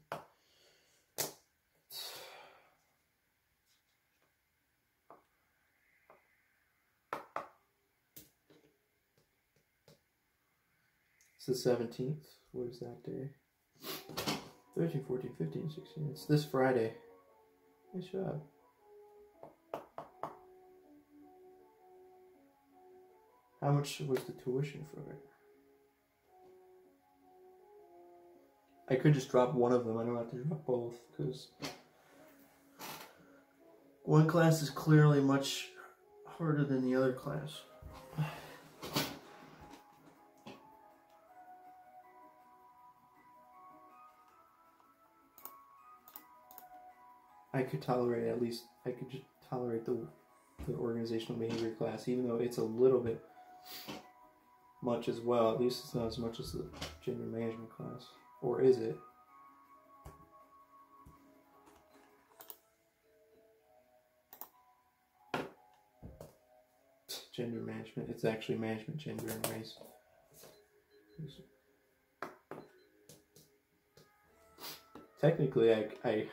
It's the 17th. What is that day? 13, 14, 15, 16. It's this Friday. Nice job. How much was the tuition for it? I could just drop one of them. I don't have to drop both, because one class is clearly much harder than the other class. I could tolerate just tolerate the organizational behavior class, even though it's a little bit much as well. At least it's not as much as the gender management class. Or is it? Gender management. It's actually management, gender, and race. Technically, I could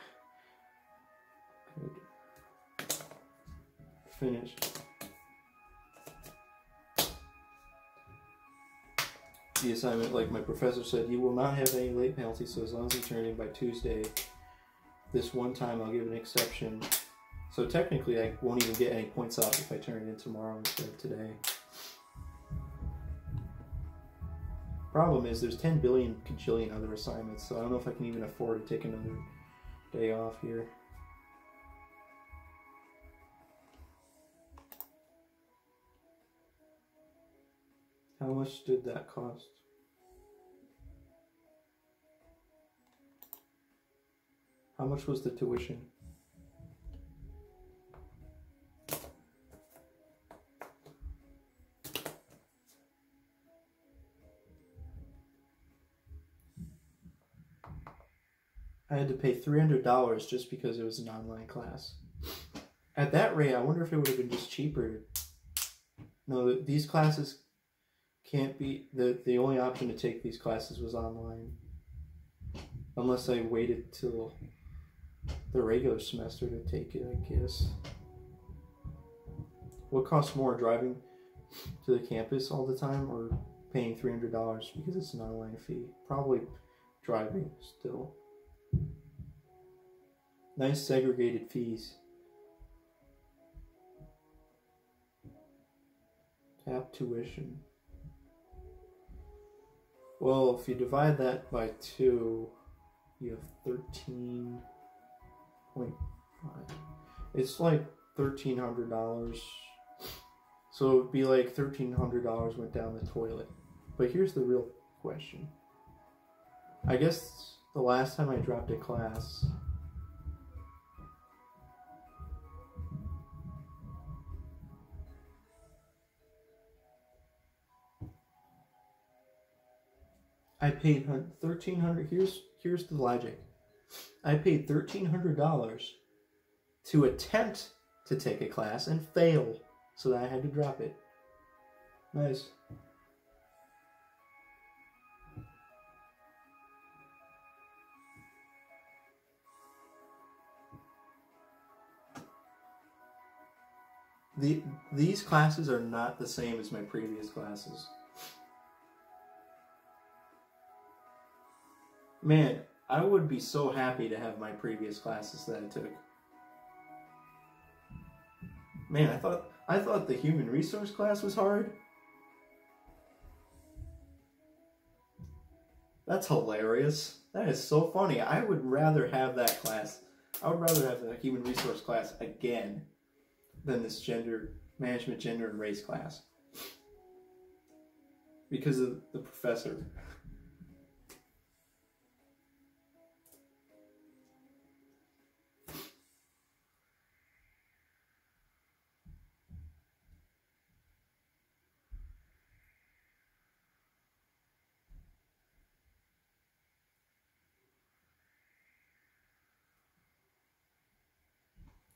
finish the assignment. Like my professor said, you will not have any late penalties, so as long as you turn it in by Tuesday, this one time I'll give an exception. So technically I won't even get any points off if I turn it in tomorrow instead of today. Problem is there's 10 billion cajillion other assignments, so I don't know if I can even afford to take another day off here. How much did that cost? How much was the tuition? I had to pay $300 just because it was an online class. At that rate, I wonder if it would have been just cheaper. No, these classes can't be, the only option to take these classes was online. Unless I waited till the regular semester to take it, I guess. What costs more, driving to the campus all the time or paying $300 because it's an online fee? Probably driving still. Nice segregated fees. Tap tuition. Well, if you divide that by 2, you have 13.5. It's like $1,300 So it'd be like $1,300 went down the toilet. But here's the real question. I guess the last time I dropped a class, I paid $1,300. Here's the logic. I paid $1,300 to attempt to take a class and fail, so that I had to drop it. Nice. These classes are not the same as my previous classes. Man, I would be so happy to have my previous classes that I took. Man, I thought the human resource class was hard. That's hilarious. That is so funny. I would rather have that class. I would rather have the human resource class again than this management, gender, and race class. Because of the professor.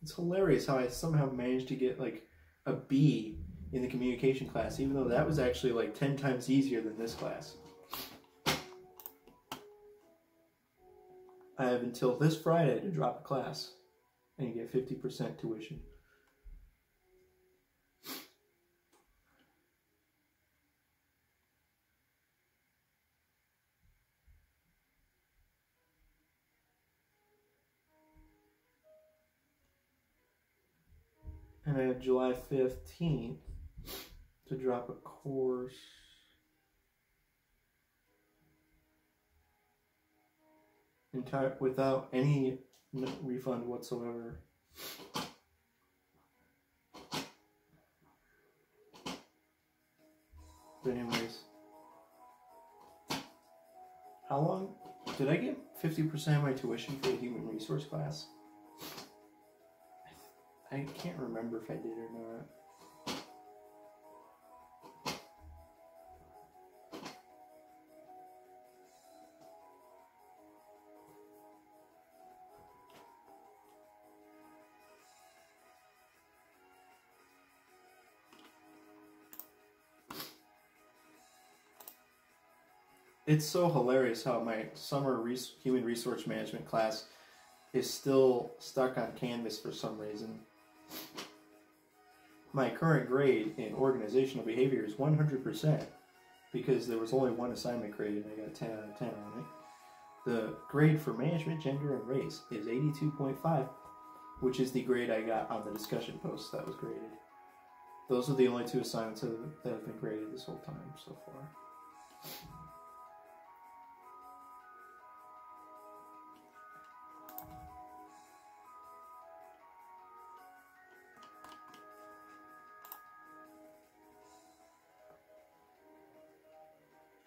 It's hilarious how I somehow managed to get like a B in the communication class, even though that was actually like 10 times easier than this class. I have until this Friday to drop a class and you get 50% tuition. And I have July 15th to drop a course. Without any refund whatsoever. But anyways, how long did I get 50% of my tuition for the human resource class? I can't remember if I did or not. It's so hilarious how my summer human resource management class is still stuck on Canvas for some reason. My current grade in organizational behavior is 100% because there was only one assignment grade and I got 10 out of 10 on it. The grade for management, gender, and race is 82.5, which is the grade I got on the discussion post that was graded. Those are the only two assignments that have been graded this whole time so far.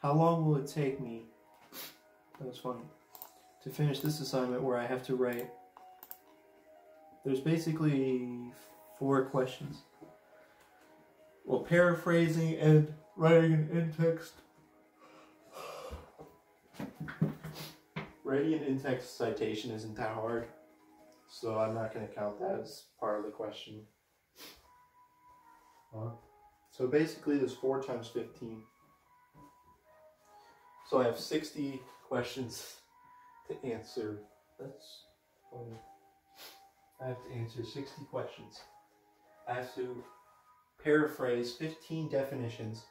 How long will it take me, that was funny, to finish this assignment where I have to write, there's basically 4 questions. Well, paraphrasing and writing an in-text. Writing an in-text citation isn't that hard, so I'm not going to count that as part of the question. So basically there's 4 times 15. So I have 60 questions to answer. That's funny. I have to answer 60 questions. I have to paraphrase 15 definitions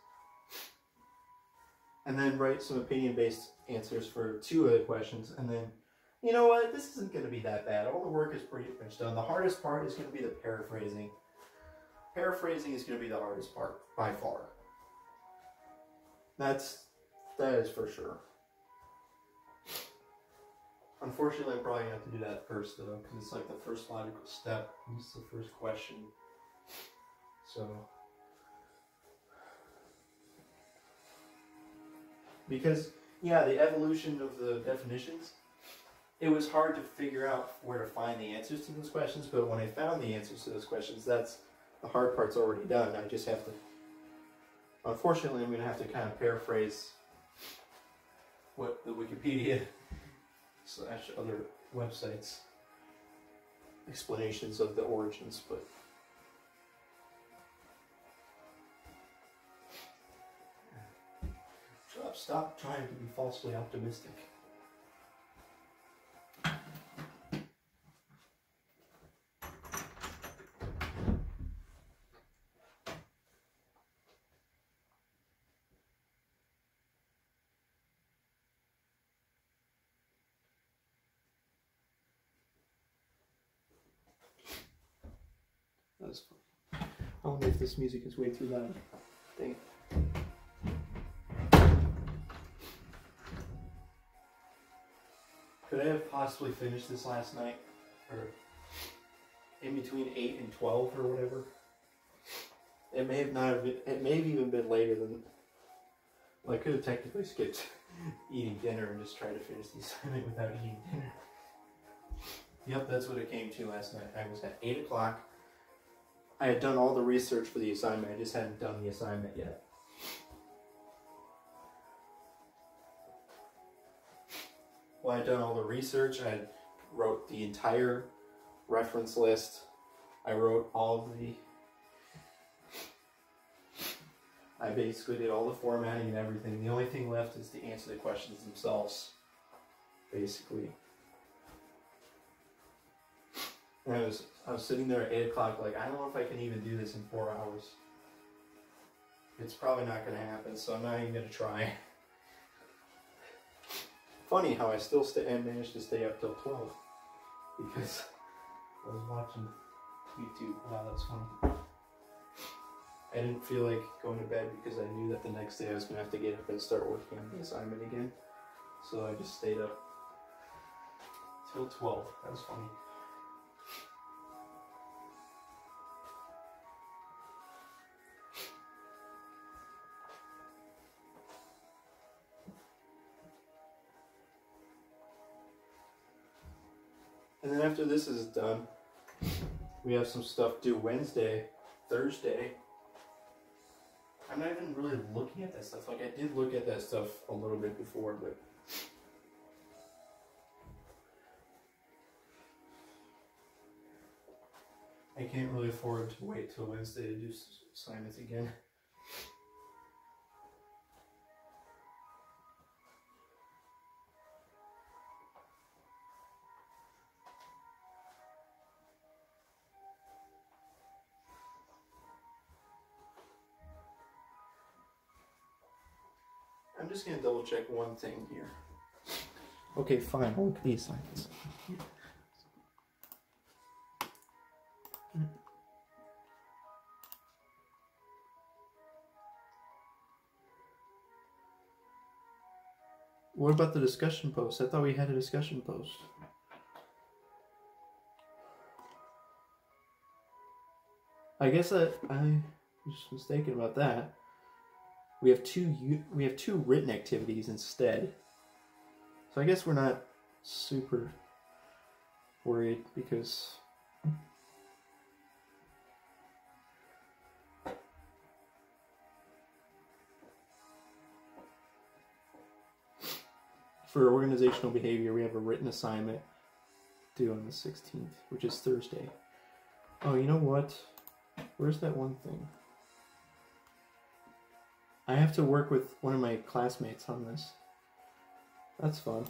and then write some opinion-based answers for 2 other questions. And then, you know what? This isn't going to be that bad. All the work is pretty much done. The hardest part is going to be the paraphrasing. Paraphrasing is going to be the hardest part, by far. That is for sure. Unfortunately, I'm probably going to have to do that first, though, because it's like the first logical step. It's the first question. So, Because, yeah, the evolution of the definitions, it was hard to figure out where to find the answers to those questions, but when I found the answers to those questions, that's the hard part's already done. I just have to, unfortunately, I'm going to have to kind of paraphrase what the Wikipedia / other websites explanations of the origins, but stop trying to be falsely optimistic. That's fun. I wonder if this music is way too loud. Dang it. Could I have possibly finished this last night? Or in between 8 and 12 or whatever? It may have not have been, it may have even been later than, well, I could have technically skipped eating dinner and just tried to finish the assignment without eating dinner. Yep, that's what it came to last night. I was at 8 o'clock. I had done all the research for the assignment, I just hadn't done the assignment yet. Well, I had done all the research, I wrote the entire reference list, I wrote all of the, I basically did all the formatting and everything. The only thing left is to answer the questions themselves, basically. And I was sitting there at 8 o'clock like, I don't know if I can even do this in 4 hours. It's probably not going to happen, so I'm not even going to try. Funny how I still managed to stay up till 12 because I was watching YouTube. Wow, that's funny. I didn't feel like going to bed because I knew that the next day I was going to have to get up and start working on the assignment again. So I just stayed up till 12. That was funny. And then after this is done, we have some stuff due Wednesday, Thursday. I'm not even really looking at that stuff. Like, I did look at that stuff a little bit before, but I can't really afford to wait till Wednesday to do assignments again. I'm just going to double check one thing here. Okay, fine. I'll look at the assignments. What about the discussion post? I thought we had a discussion post. I guess I was mistaken about that. We have two written activities instead. So I guess we're not super worried because for organizational behavior we have a written assignment due on the 16th, which is Thursday. Oh, you know what? Where's that one thing? I have to work with one of my classmates on this. That's fun.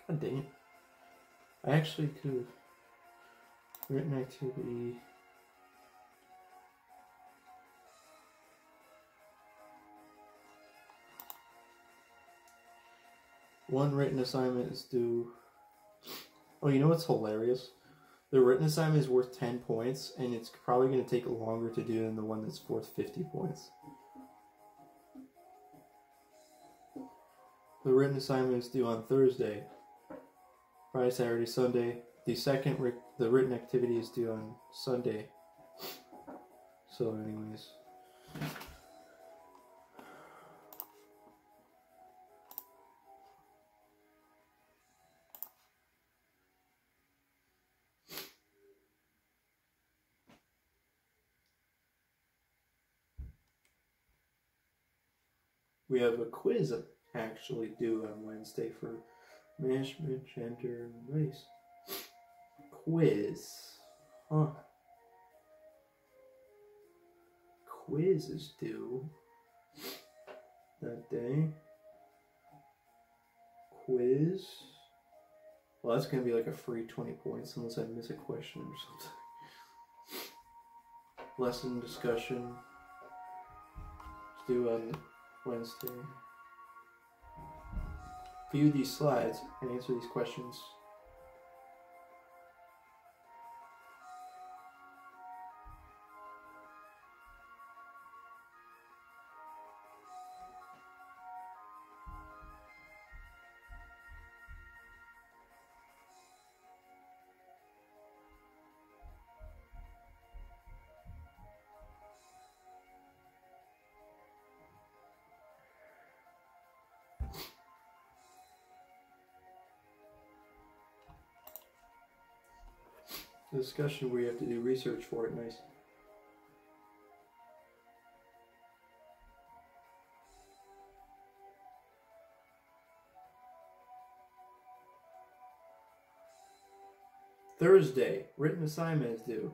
God dang it. I actually could have written activity. One written assignment is due. Oh, you know what's hilarious? The written assignment is worth 10 points, and it's probably going to take longer to do than the one that's worth 50 points. The written assignment is due on Thursday, Friday, Saturday, Sunday. The written activity is due on Sunday. So anyways, We have a quiz actually due on Wednesday for management, gender, and race. Quiz. Huh. Quiz is due that day. Quiz. Well, that's going to be like a free 20 points unless I miss a question or something. Lesson discussion. It's due on Wednesday. View these slides and answer these questions. The discussion where you have to do research for it, nice. Thursday, written assignment is due.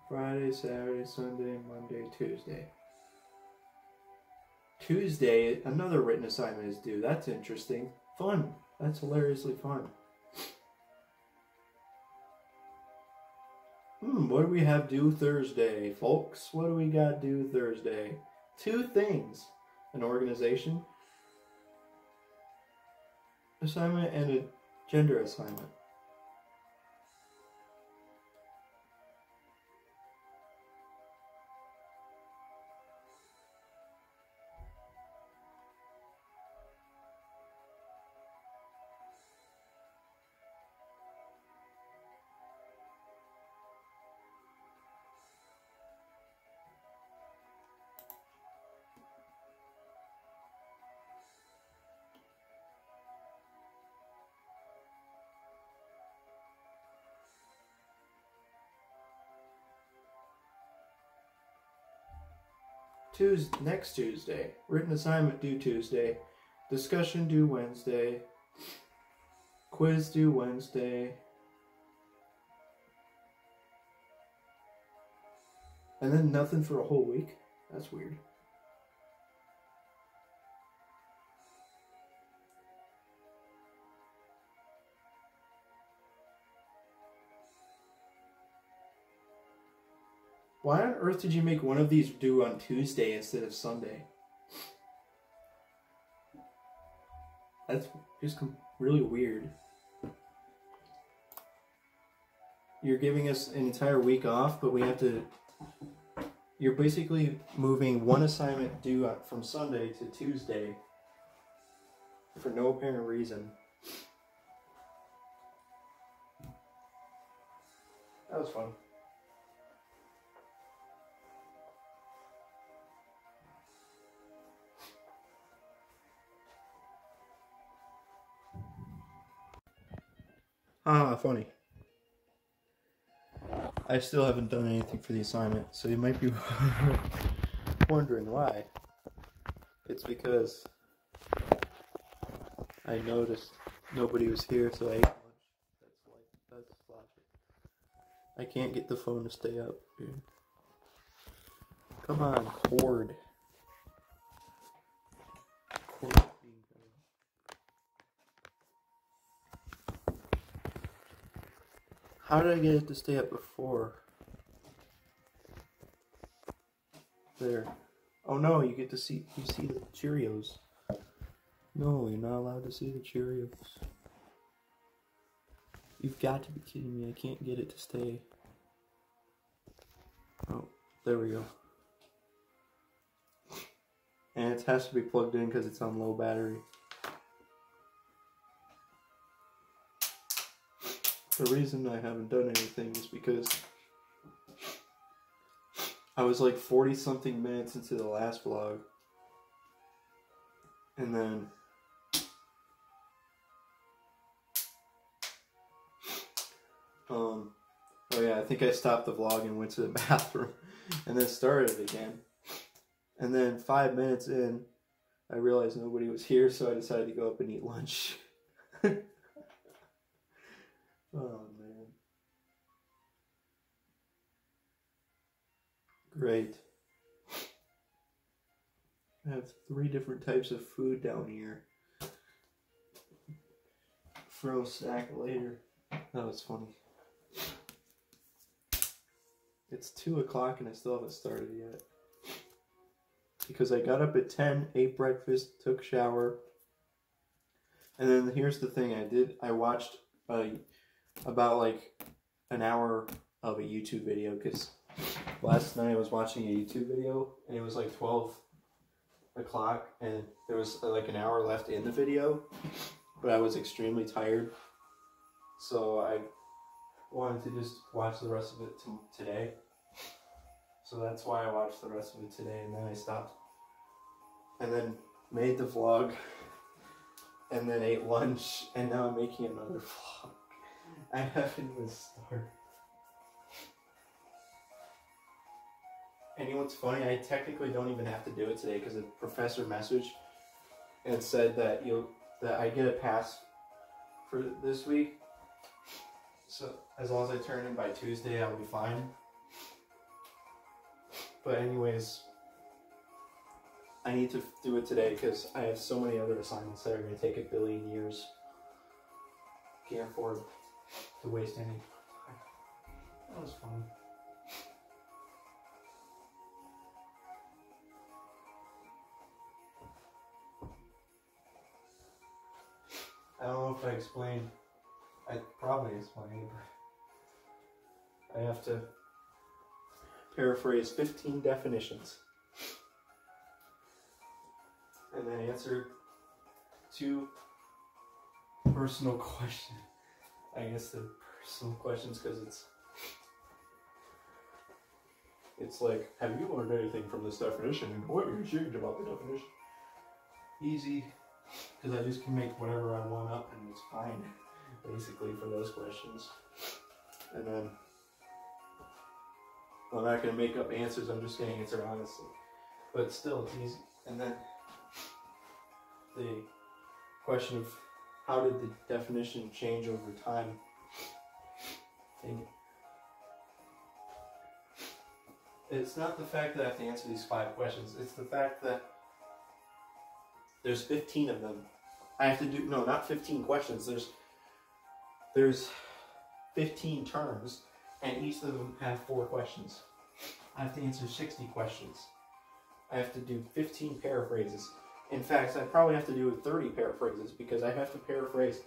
Friday, Saturday, Sunday, Monday, Tuesday. Tuesday, another written assignment is due. That's interesting. Fun. That's hilariously fun. What do we have due Thursday, folks? What do we got due Thursday? 2 things. An organization assignment and a gender assignment. Next Tuesday. Written assignment due Tuesday. Discussion due Wednesday. Quiz due Wednesday. And then nothing for a whole week? That's weird. Why on earth did you make one of these due on Tuesday instead of Sunday? That's just really weird. You're giving us an entire week off, but we have to... You're basically moving one assignment due from Sunday to Tuesday for no apparent reason. That was fun. Funny. I still haven't done anything for the assignment, so you might be wondering why. It's because I noticed nobody was here, so I ate lunch. That's logic. I can't get the phone to stay up, dude. Come on, cord. How did I get it to stay up before? There. Oh no, you see the Cheerios. No, you're not allowed to see the Cheerios. You've got to be kidding me, I can't get it to stay. Oh, there we go. And it has to be plugged in because it's on low battery. The reason I haven't done anything is because I was like 40 something minutes into the last vlog, and then Oh yeah, I think I stopped the vlog and went to the bathroom and then started it again. And then 5 minutes in, I realized nobody was here, so I decided to go up and eat lunch. Oh man. Great. I have 3 different types of food down here. Throw a snack later. That was funny. It's 2 o'clock and I still haven't started yet. Because I got up at 10, ate breakfast, took a shower. And then here's the thing I watched about like an hour of a YouTube video, because last night I was watching a YouTube video and it was like 12 o'clock and there was like an hour left in the video, but I was extremely tired. So I wanted to just watch the rest of it today. So that's why I watched the rest of it today, and then I stopped. And then made the vlog, and then ate lunch, and now I'm making another vlog. I haven't even started. And you know what's funny? I technically don't even have to do it today because the professor messaged and said that I get a pass for this week. So as long as I turn in by Tuesday, I'll be fine. But anyways, I need to do it today because I have so many other assignments that are going to take a billion years. Can't afford to waste any time. That was fun. I don't know if I explained. I probably explained, but I have to paraphrase 15 definitions and then answer 2 personal questions. I guess the personal questions, because it's like, have you learned anything from this definition and what are you changed about the definition? Easy, because I just can make whatever I want up and it's fine, basically, for those questions. And then I'm not going to make up answers, I'm just going to answer honestly. But still, it's easy. And then the question of how did the definition change over time? It's not the fact that I have to answer these 5 questions, it's the fact that there's 15 of them. I have to do, no, not 15 questions, there's 15 terms, and each of them have 4 questions. I have to answer 60 questions. I have to do 15 paraphrases. In fact, I probably have to do 30 paraphrases because I have to paraphrase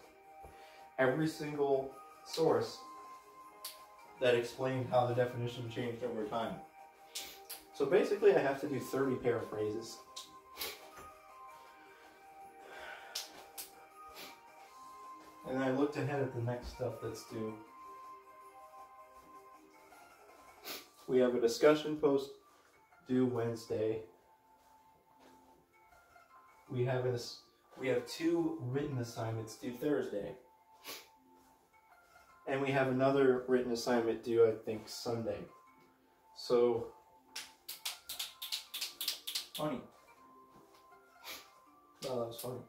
every single source that explained how the definition changed over time. So basically I have to do 30 paraphrases. And I looked ahead at the next stuff that's due. We have a discussion post due Wednesday. We have 2 written assignments due Thursday. And we have another written assignment due, I think, Sunday. So, funny. Oh, that was funny.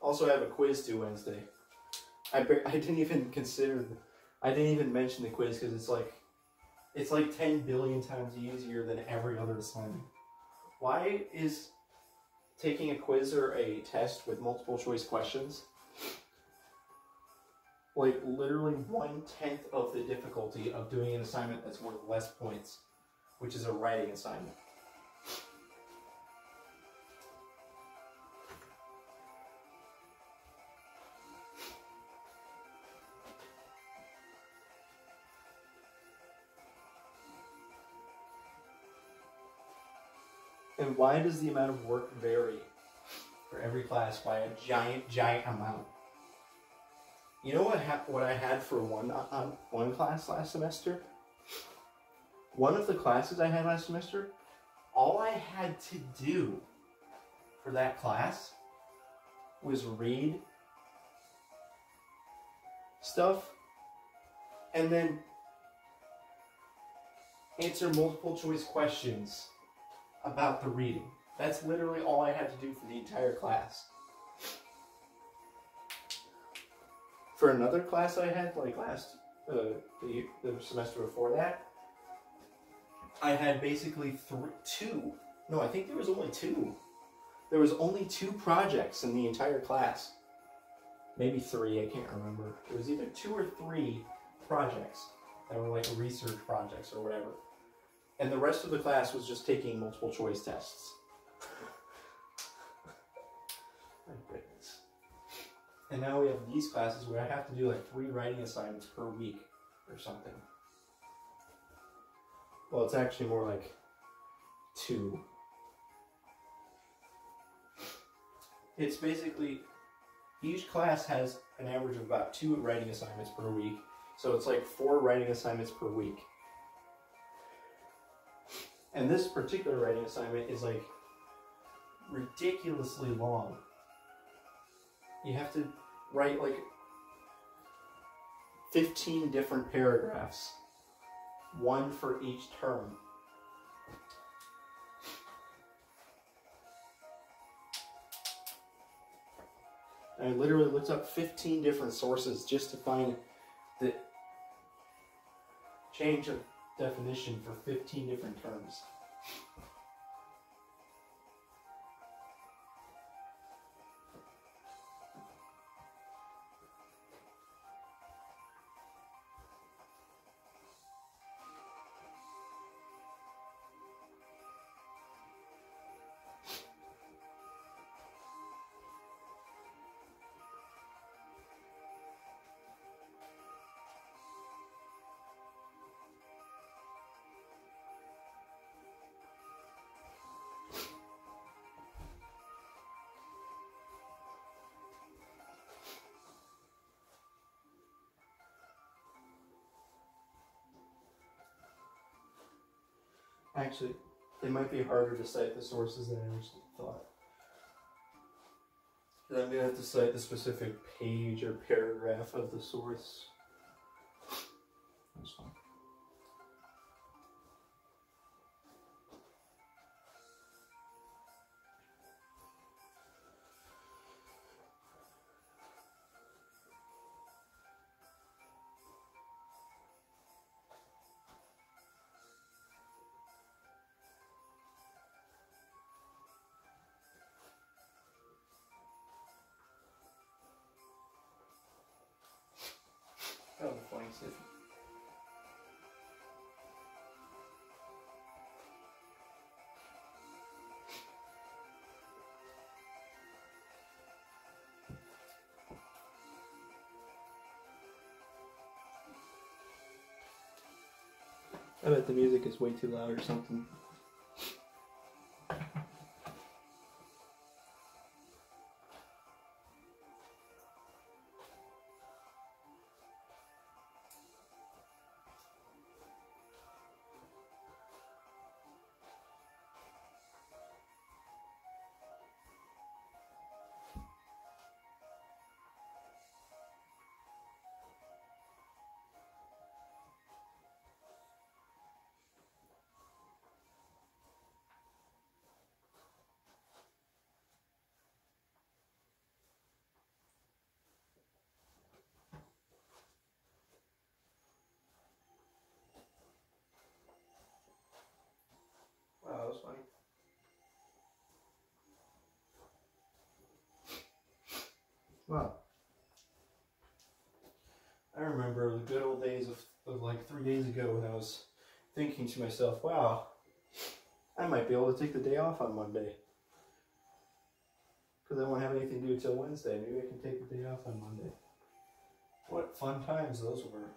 Also, I have a quiz due Wednesday. I didn't even mention the quiz because it's like 10 billion times easier than every other assignment. Why is taking a quiz or a test with multiple choice questions like literally 1/10 of the difficulty of doing an assignment that's worth less points, which is a writing assignment? And why does the amount of work vary for every class by a giant amount? You know what I had for one class last semester? One of the classes I had last semester, all I had to do for that class was read stuff and then answer multiple choice questions about the reading. That's literally all I had to do for the entire class. For another class I had, like the semester before that, I had basically two. No, I think there was only two. There was only 2 projects in the entire class. Maybe 3, I can't remember. It was either 2 or 3 projects that were like research projects or whatever. And the rest of the class was just taking multiple choice tests. My goodness. And now we have these classes where I have to do like 3 writing assignments per week or something. Well, it's actually more like 2. It's basically, each class has an average of about 2 writing assignments per week. So it's like 4 writing assignments per week. And this particular writing assignment is like ridiculously long. You have to write like 15 different paragraphs, 1 for each term. I literally looked up 15 different sources just to find the change of definition for 15 different terms. Actually, it might be harder to cite the sources than I originally thought. Because I'm going to have to cite the specific page or paragraph of the source. That's fine. That was a funny decision. I bet the music is way too loud or something. Wow, that was funny. Wow. I remember the good old days of like 3 days ago when I was thinking to myself, wow, I might be able to take the day off on Monday. Because I won't have anything to do until Wednesday. Maybe I can take the day off on Monday. What fun times those were.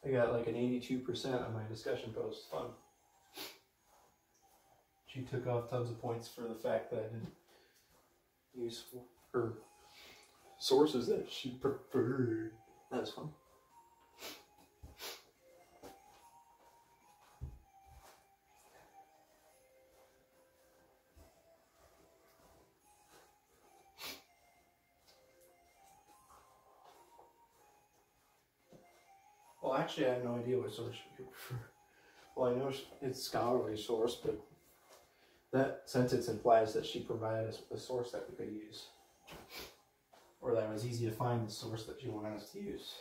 I got like an 82% on my discussion post. Fun. She took off tons of points for the fact that I didn't use her sources that she preferred. That was fun. Well, actually, I have no idea what source you prefer. Well, I know it's scholarly source, but that sentence implies that she provided us with a source that we could use. Or that it was easy to find the source that she wanted us to use.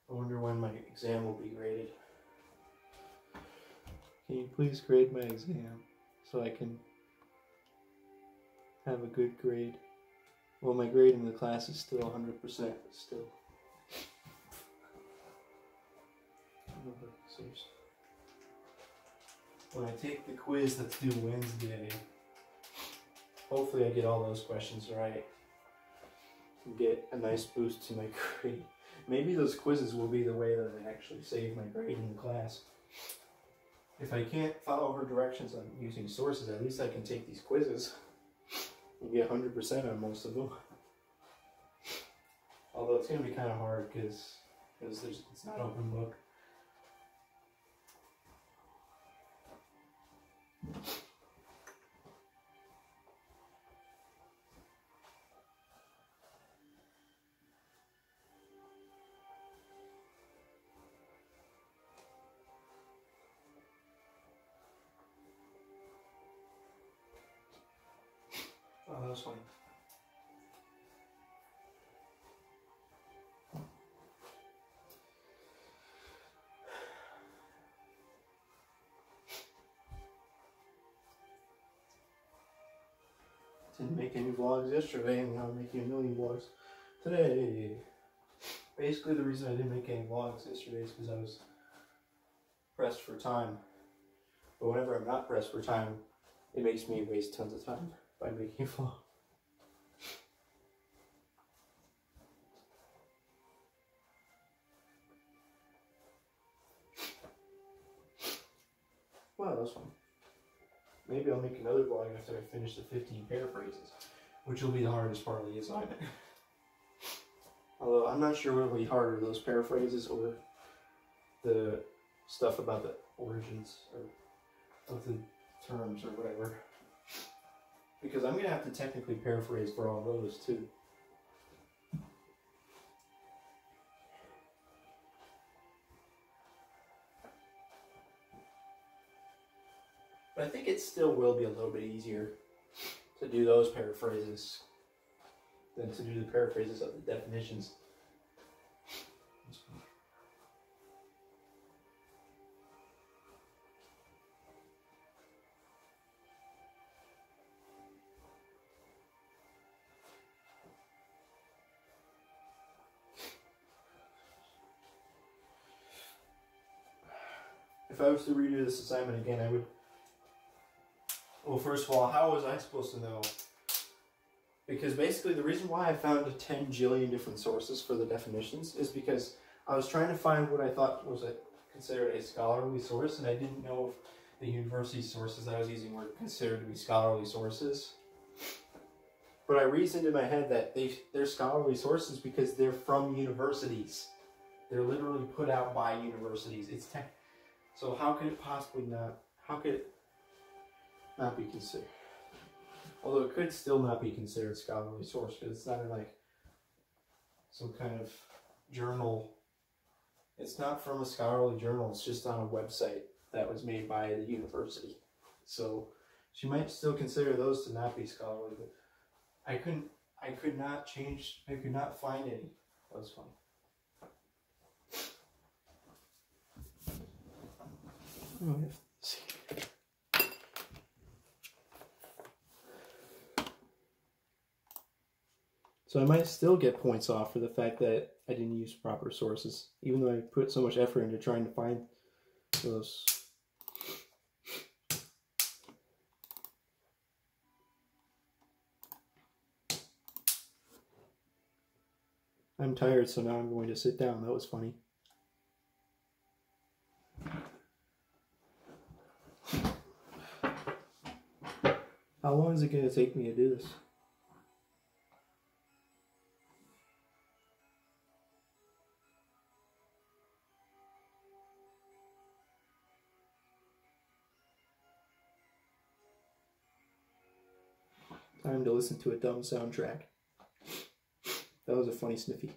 I wonder when my exam will be graded. Can you please grade my exam so I can have a good grade? Well, my grade in the class is still 100%, but still. When I take the quiz that's due Wednesday, hopefully I get all those questions right and get a nice boost to my grade. Maybe those quizzes will be the way that I actually save my grade in the class. If I can't follow her directions on using sources, at least I can take these quizzes and get 100% on most of them. Although it's going to be kind of hard because it's not open book. Oh, that was funny. Didn't make any vlogs yesterday, and now I'm making a million vlogs today. Basically, the reason I didn't make any vlogs yesterday is because I was pressed for time. But whenever I'm not pressed for time, it makes me waste tons of time by making a vlog. Wow, that was fun. Maybe I'll make another vlog after I finish the 15 paraphrases, which will be the hardest part of the assignment. Although I'm not sure what will be harder, those paraphrases or the stuff about the origins or of the terms or whatever. Because I'm going to have to technically paraphrase for all those too. But I think it still will be a little bit easier to do those paraphrases than to do the paraphrases of the definitions. If I was to redo this assignment again, I would... Well, first of all, how was I supposed to know? Because basically the reason why I found 10 jillion different sources for the definitions is because I was trying to find what I thought was considered a scholarly source, and I didn't know if the university sources I was using were considered to be scholarly sources. But I reasoned in my head that they're scholarly sources because they're from universities. They're literally put out by universities. So how could it possibly not? How could it not be considered? Although it could still not be considered scholarly source because it's not in like some kind of journal. It's not from a scholarly journal. It's just on a website that was made by the university. So she might still consider those to not be scholarly, but I could not find any. That was fun. Oh, yeah. So I might still get points off for the fact that I didn't use proper sources, even though I put so much effort into trying to find those I'm tired, so now I'm going to sit down. That was funny. How long is it going to take me to do this? Time to listen to a dumb soundtrack. That was a funny sniffy.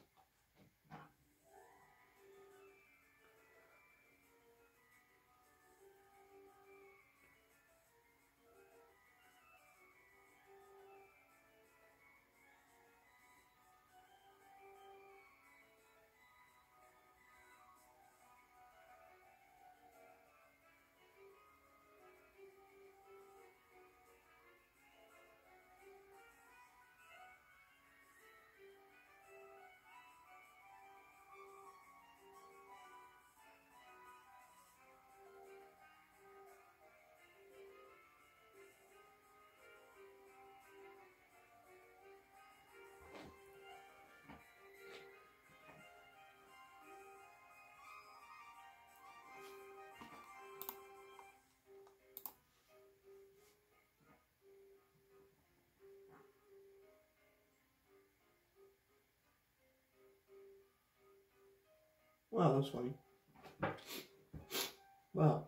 Wow, that was funny. Wow.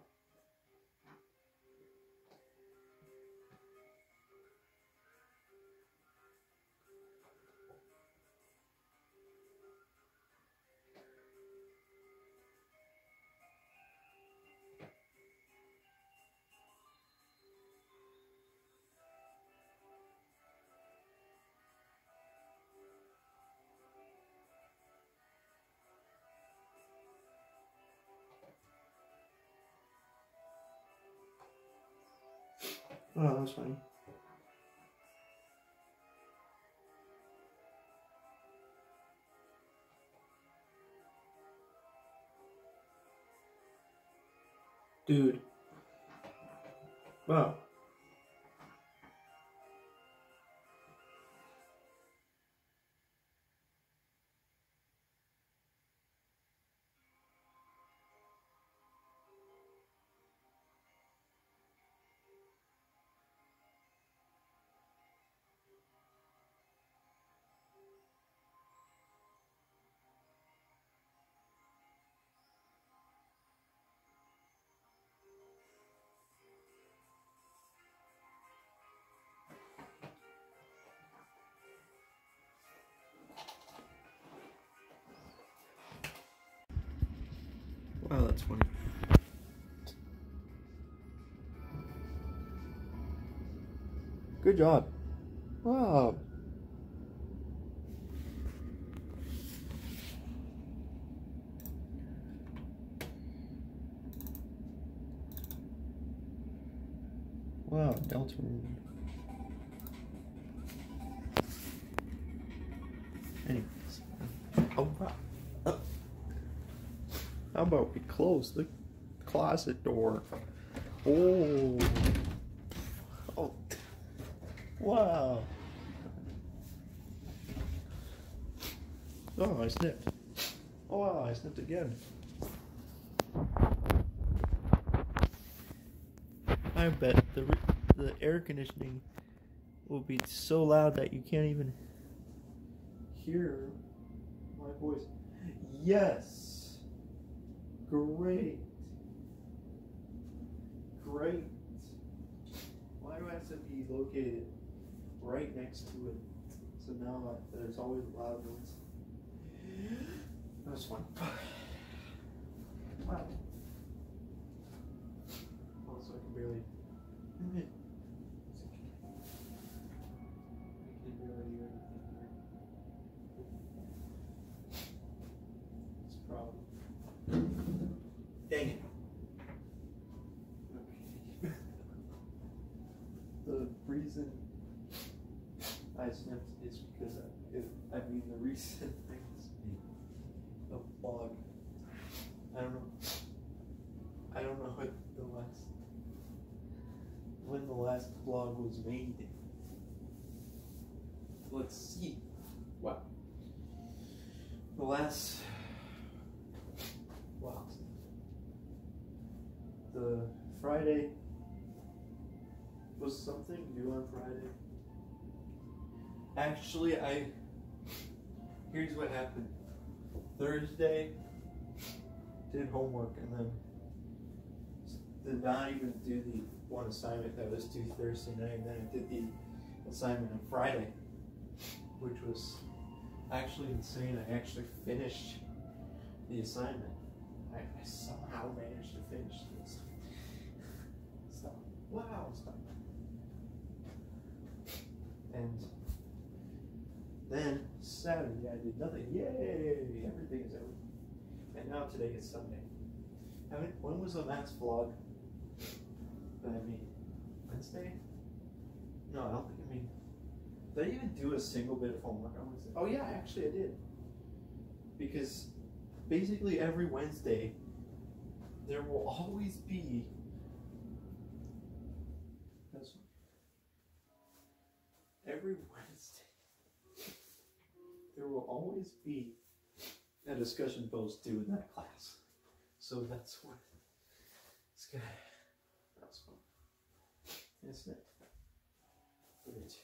Wow, that was funny. Dude. Wow. Wow, that's funny. Good job. Wow. Wow, Deltarune. Anyways. Oh, wow. How about we close the closet door? Oh. Oh. Wow. Oh, I sniffed. Oh, wow, I sniffed again. I bet the air conditioning will be so loud that you can't even hear my voice. Yes. Great. Great. Why do I have to be located right next to it? So now there's always loud noise. That was fun. Wow. Also, I can barely. I can barely hear anything here. It's a problem. Dang it. Okay. The reason I sniffed is because the recent thing is a vlog. I don't know when the last vlog was made. Let's see. Wow. the last, wow, the Friday was something due on Friday. Actually, here's what happened. Thursday, did homework, and then did not even do the one assignment that was due Thursday night, and then I did the assignment on Friday, which was actually insane. I actually finished the assignment. I somehow managed to finish this. So, wow, stop. And then Saturday I did nothing. Yay! Everything is over. And now today is Sunday. When was the last vlog? Wednesday? No, I don't think did I even do a single bit of homework on Wednesday? Oh yeah, actually I did. Because basically every Wednesday there will always be every Wednesday there will always be a discussion post due in that class. So that's what it's good. That's fun. Isn't it? Great.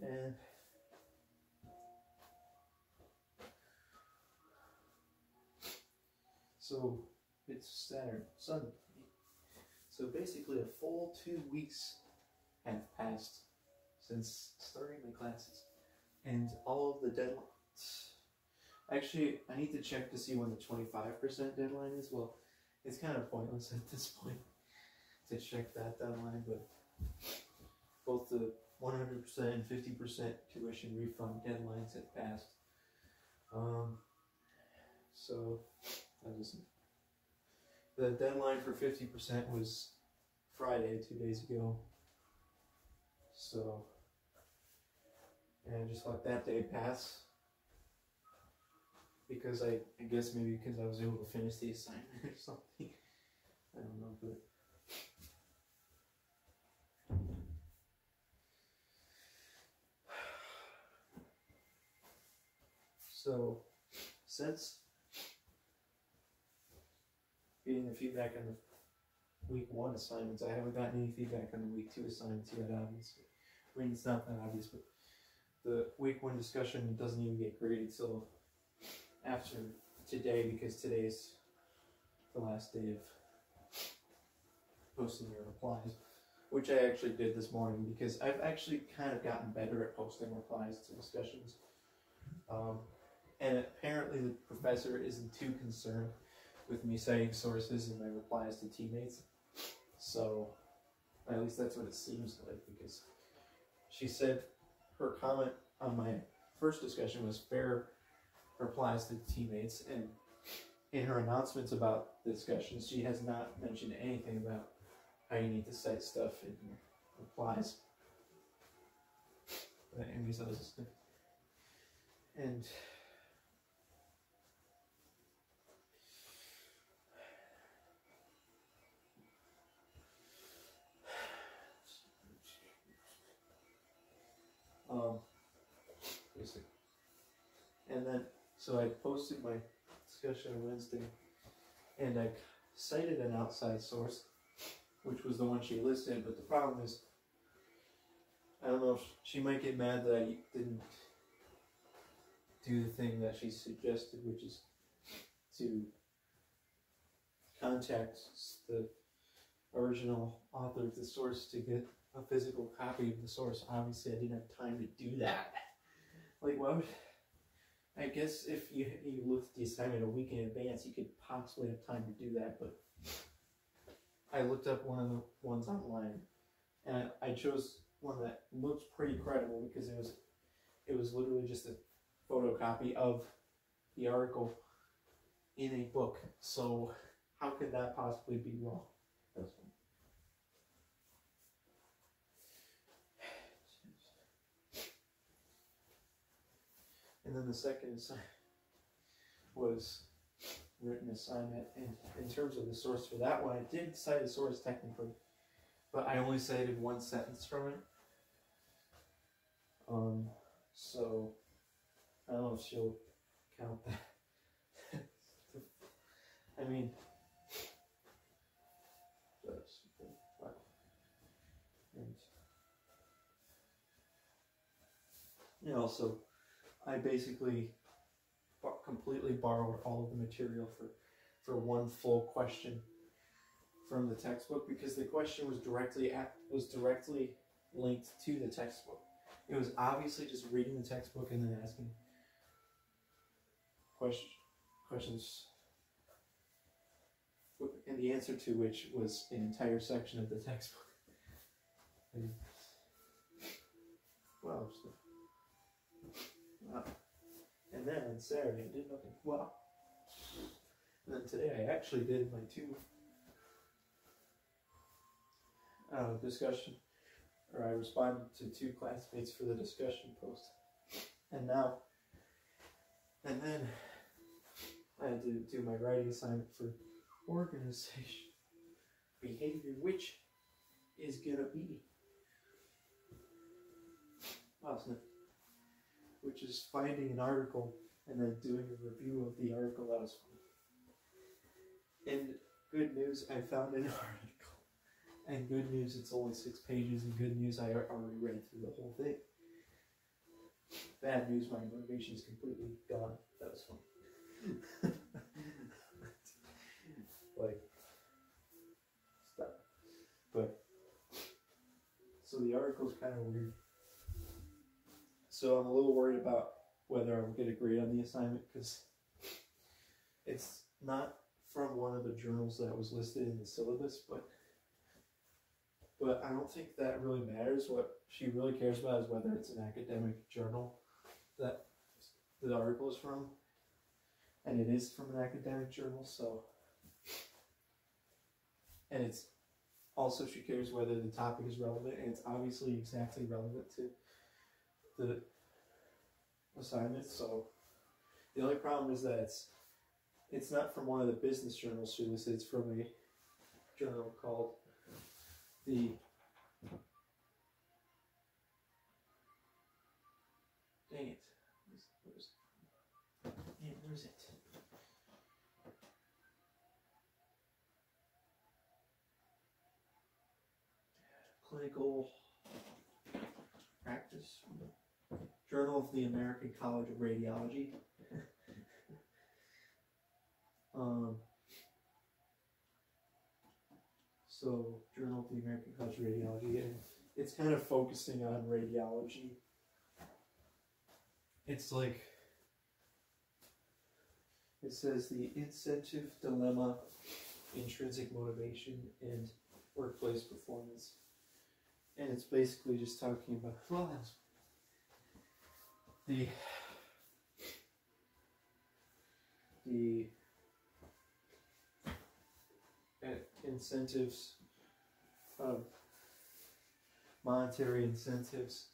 And so it's Saturday, Sunday. So basically a full 2 weeks have passed since starting my classes. And all of the deadlines. Actually, I need to check to see when the 25% deadline is. Well, it's kind of pointless at this point to check that deadline, but both the 100% and 50% tuition refund deadlines have passed. So the deadline for 50% was Friday, 2 days ago. So, and I just let that day pass because I guess maybe because I was able to finish the assignment or something. I don't know, but so since getting the feedback on the week 1 assignments, I haven't gotten any feedback on the week 2 assignments yet, obviously. I mean, it's not that obvious, but the week 1 discussion doesn't even get graded till after today, because today's the last day of posting your replies, which I actually did this morning because I've actually kind of gotten better at posting replies to discussions. And apparently the professor isn't too concerned with me citing sources in my replies to teammates. So, at least that's what it seems like, because she said her comment on my first discussion was fair replies to teammates, and in her announcements about the discussions, she has not mentioned anything about how you need to cite stuff in your replies. But anyways, that was just good. And and then, so I posted my discussion on Wednesday, and I cited an outside source, which was the one she listed, but the problem is, I don't know if she might get mad that I didn't do the thing that she suggested, which is to contact the original author of the source to get a physical copy of the source. Obviously, I didn't have time to do that. Like, why would... I guess if you looked at the assignment a week in advance, you could possibly have time to do that, but I looked up one of the ones online, and I chose one that looked pretty credible because it was literally just a photocopy of the article in a book. So how could that possibly be wrong? That's one. And then the second assignment was written assignment, and in terms of the source for that one, I did cite a source technically, but I only cited one sentence from it. So I don't know if she'll count that. I mean, wow. And also, I basically completely borrowed all of the material for one full question from the textbook, because the question was directly linked to the textbook. It was obviously just reading the textbook and then asking questions, and the answer to which was an entire section of the textbook. And, wow. And then on Saturday I did nothing. Wow. And then today I actually did my two discussion, or I responded to two classmates for the discussion post. And then I had to do my writing assignment for organization behavior, which is gonna be awesome. Which is finding an article and then doing a review of the article. That was fun. And good news, I found an article. And good news, it's only 6 pages. And good news, I already read through the whole thing. Bad news, my motivation is completely gone. That was fun. Like, stop. But, so the article's kind of weird. So I'm a little worried about whether I will get a grade on the assignment, because it's not from one of the journals that was listed in the syllabus, but I don't think that really matters. What she really cares about is whether it's an academic journal that the article is from, and it is from an academic journal, so, and it's also, she cares whether the topic is relevant, and it's obviously exactly relevant to the assignment. So the only problem is that it's not from one of the business journals she listed. It's from a journal called the dang it, where is it? Clinical Practice, Journal of the American College of Radiology. So, Journal of the American College of Radiology, and it's kind of focusing on radiology. It's like, it says the incentive dilemma, intrinsic motivation, and workplace performance. And it's basically just talking about, well, the incentives, monetary incentives,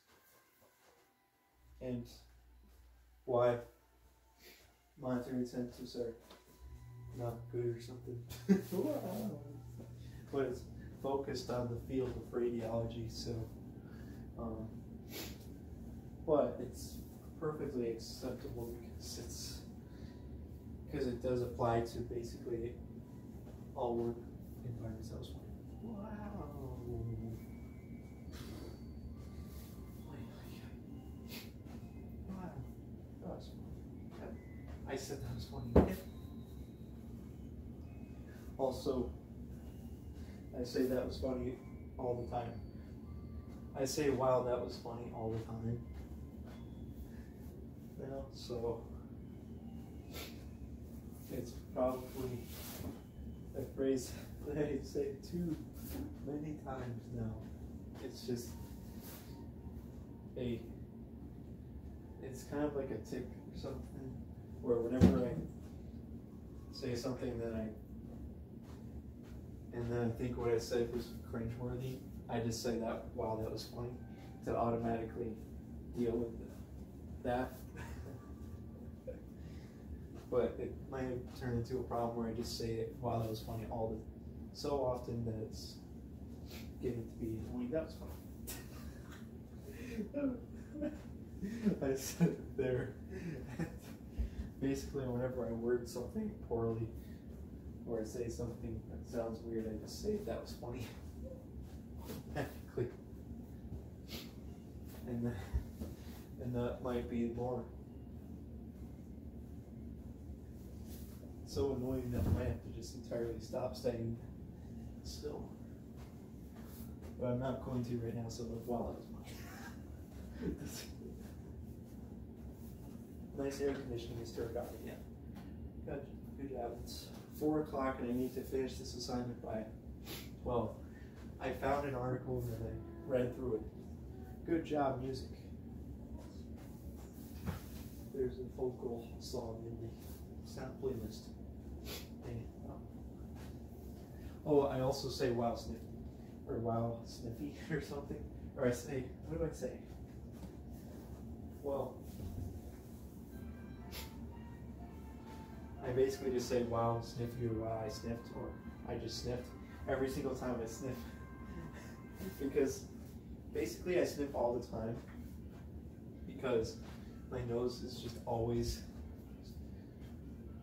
and why monetary incentives are not good or something. But it's focused on the field of radiology, so but it's perfectly acceptable because it does apply to basically all work environments. That was fun. Wow. Wow. That was fun. I said that was funny. Also, I say that was funny all the time. I say, wow, that was funny all the time. You know, so it's probably a phrase that I say too many times now. It's just it's kind of like a tick or something, where whenever I say something and then I think what I said was cringeworthy, I just say that, wow, that was funny, to automatically deal with that. But it might have turned into a problem where I just say it, wow, that was funny, so often that it's getting to be annoying. That was funny. I sit there. Basically, whenever I word something poorly, or I say something that sounds weird, I just say that was funny. Technically. And that might be more. So annoying that I might have to just entirely stop staying still. But I'm not going to right now, so like, wow, that was much. Nice air conditioning is turned on again. Good job. It's 4 o'clock and I need to finish this assignment by 12. I found an article and then I read through it. Good job, music. There's a vocal song in the sound playlist. Oh, I also say wow sniffy, or wow sniffy or something. Or I say, what do I say? Well, I basically just say wow sniffy or wow I sniffed or I just sniffed every single time I sniff. Because basically I sniff all the time because my nose is just always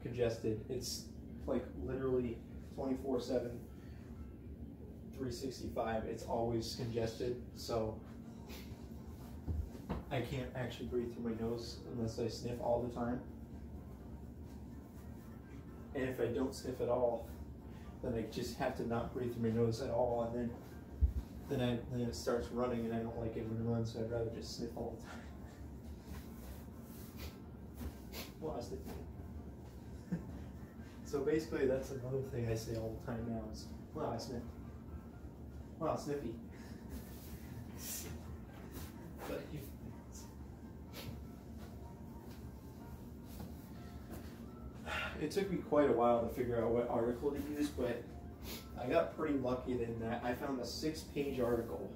congested. It's like literally 24/7, 365. It's always congested, so I can't actually breathe through my nose unless I sniff all the time. And if I don't sniff at all, then I just have to not breathe through my nose at all, and then it starts running, and I don't like it when it runs, so I'd rather just sniff all the time. Well, I sniff. So basically, that's another thing I say all the time now is, wow, I sniff. Wow, sniffy. But it took me quite a while to figure out what article to use, but I got pretty lucky in that I found a 6-page article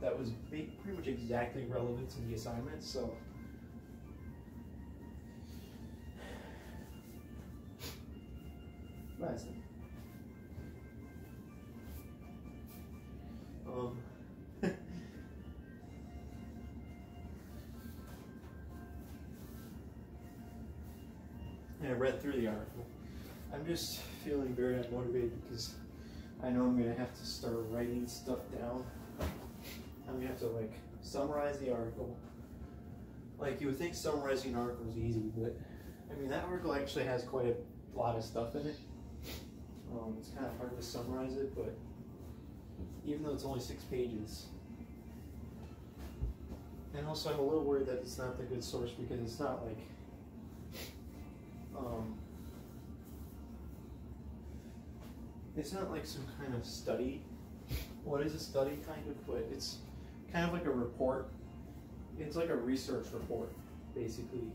that was pretty much exactly relevant to the assignment, so last thing. And I read through the article. I'm just feeling very unmotivated because I know I'm going to have to start writing stuff down. I'm going to have to like summarize the article. Like you would think summarizing an article is easy, but I mean that article actually has quite a lot of stuff in it. It's kind of hard to summarize it, but even though it's only 6 pages. And also I'm a little worried that it's not the good source because it's not like it's not like some kind of study. What is a study kind of, but it's kind of like a report. It's like a research report, basically.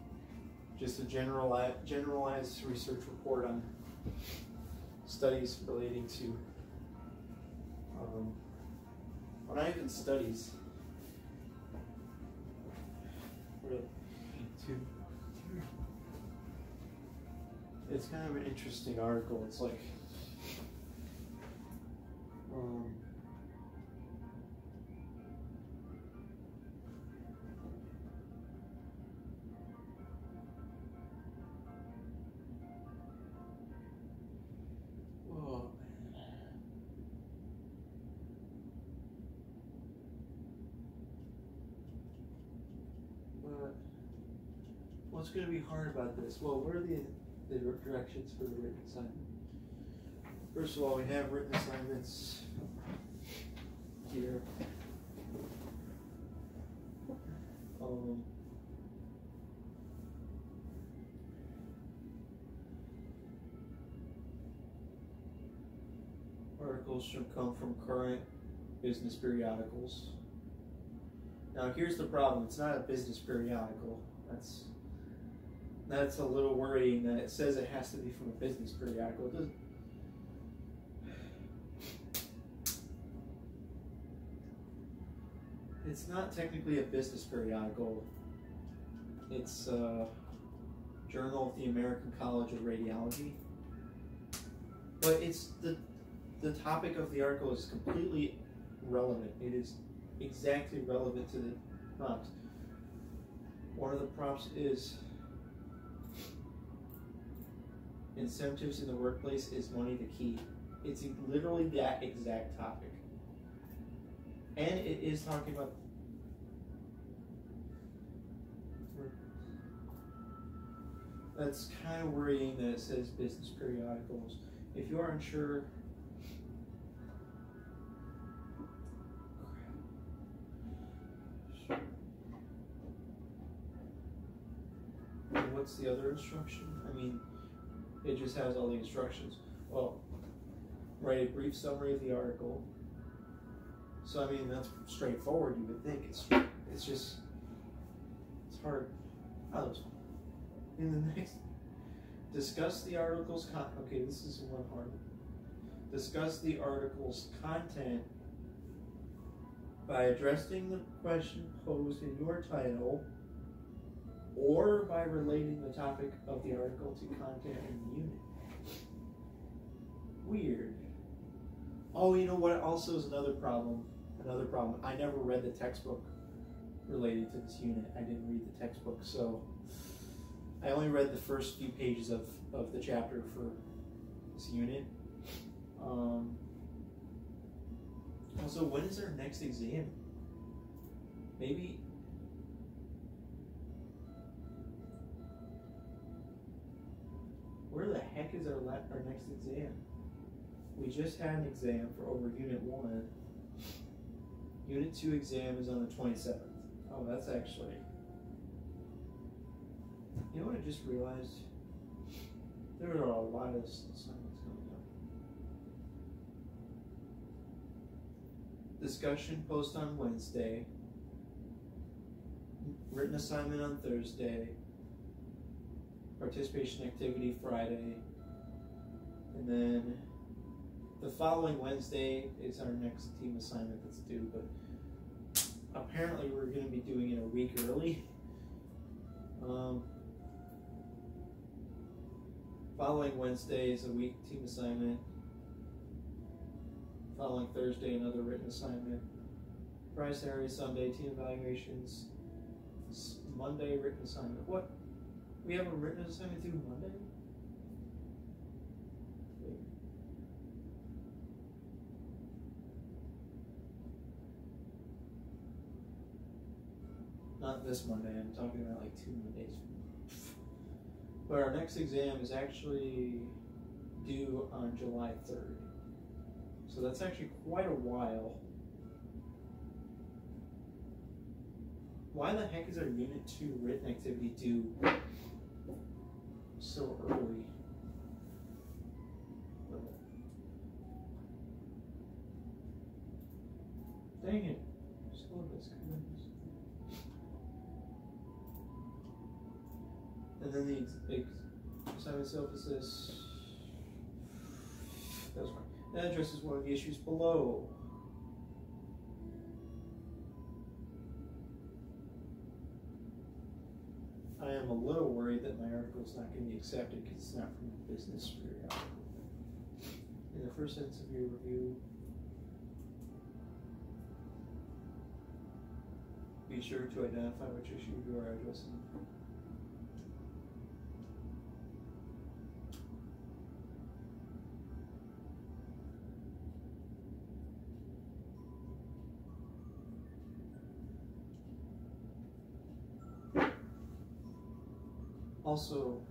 Just a generalized research report on studies relating to, well, not even studies, really, it's kind of an interesting article. It's like, what's going to be hard about this? Well, what are the directions for the written assignment? First of all, we have written assignments here. Articles should come from current business periodicals. Now, here's the problem. It's not a business periodical. That's a little worrying that it says it has to be from a business periodical. It doesn't. It's not technically a business periodical. It's a Journal of the American College of Radiology. But it's the topic of the article is completely relevant. It is exactly relevant to prompts. One of the prompts is incentives in the workplace, is money the key? It's literally that exact topic. And it is talking about that's kind of worrying that it says business periodicals. If you are unsure, what's the other instruction? I mean, it just has all the instructions. Well, write a brief summary of the article. So I mean, that's straightforward. You would think it's just it's hard. Oh, that was fun. In the next, discuss the article's okay, this is one hard. Discuss the article's content by addressing the question posed in your title, or by relating the topic of the article to content in the unit. Weird. Oh, you know what? Also is another problem. I never read the textbook related to this unit. I didn't read the textbook, so I only read the first few pages of the chapter for this unit. Also, when is our next exam? Maybe. Where the heck is our next exam? We just had an exam for over Unit 1. Unit 2 exam is on the 27th. Oh, that's actually... You know what I just realized? There are a lot of assignments coming up. Discussion post on Wednesday. Written assignment on Thursday. Participation activity Friday. And then the following Wednesday is our next team assignment that's due, but apparently we're going to be doing it a week early. Following Wednesday is a week team assignment. Following Thursday, another written assignment. Friday, Saturday, Sunday, team evaluations. Monday, written assignment. What? We have a written assignment due Monday? Not this Monday, I'm talking about like 2 Mondays. But our next exam is actually due on July 3rd. So that's actually quite a while. Why the heck is our Unit 2 written activity due so early? Dang it. Syllabus, goodness. And then the assignment self-assist. That was fine. That addresses one of the issues below. I am a little worried that my article is not going to be accepted because it's not from the business periodical. In the first sentence of your review, be sure to identify which issue you are addressing. Also,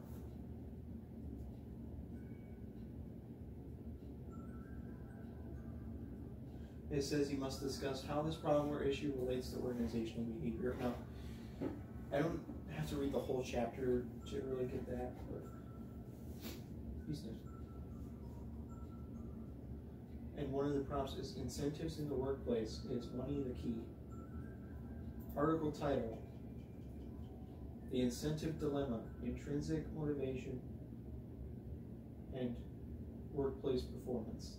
it says you must discuss how this problem or issue relates to organizational behavior. Now, I don't have to read the whole chapter to really get that, but and one of the prompts is incentives in the workplace. Is money the key? Article title: The Incentive Dilemma, Intrinsic Motivation and Workplace Performance.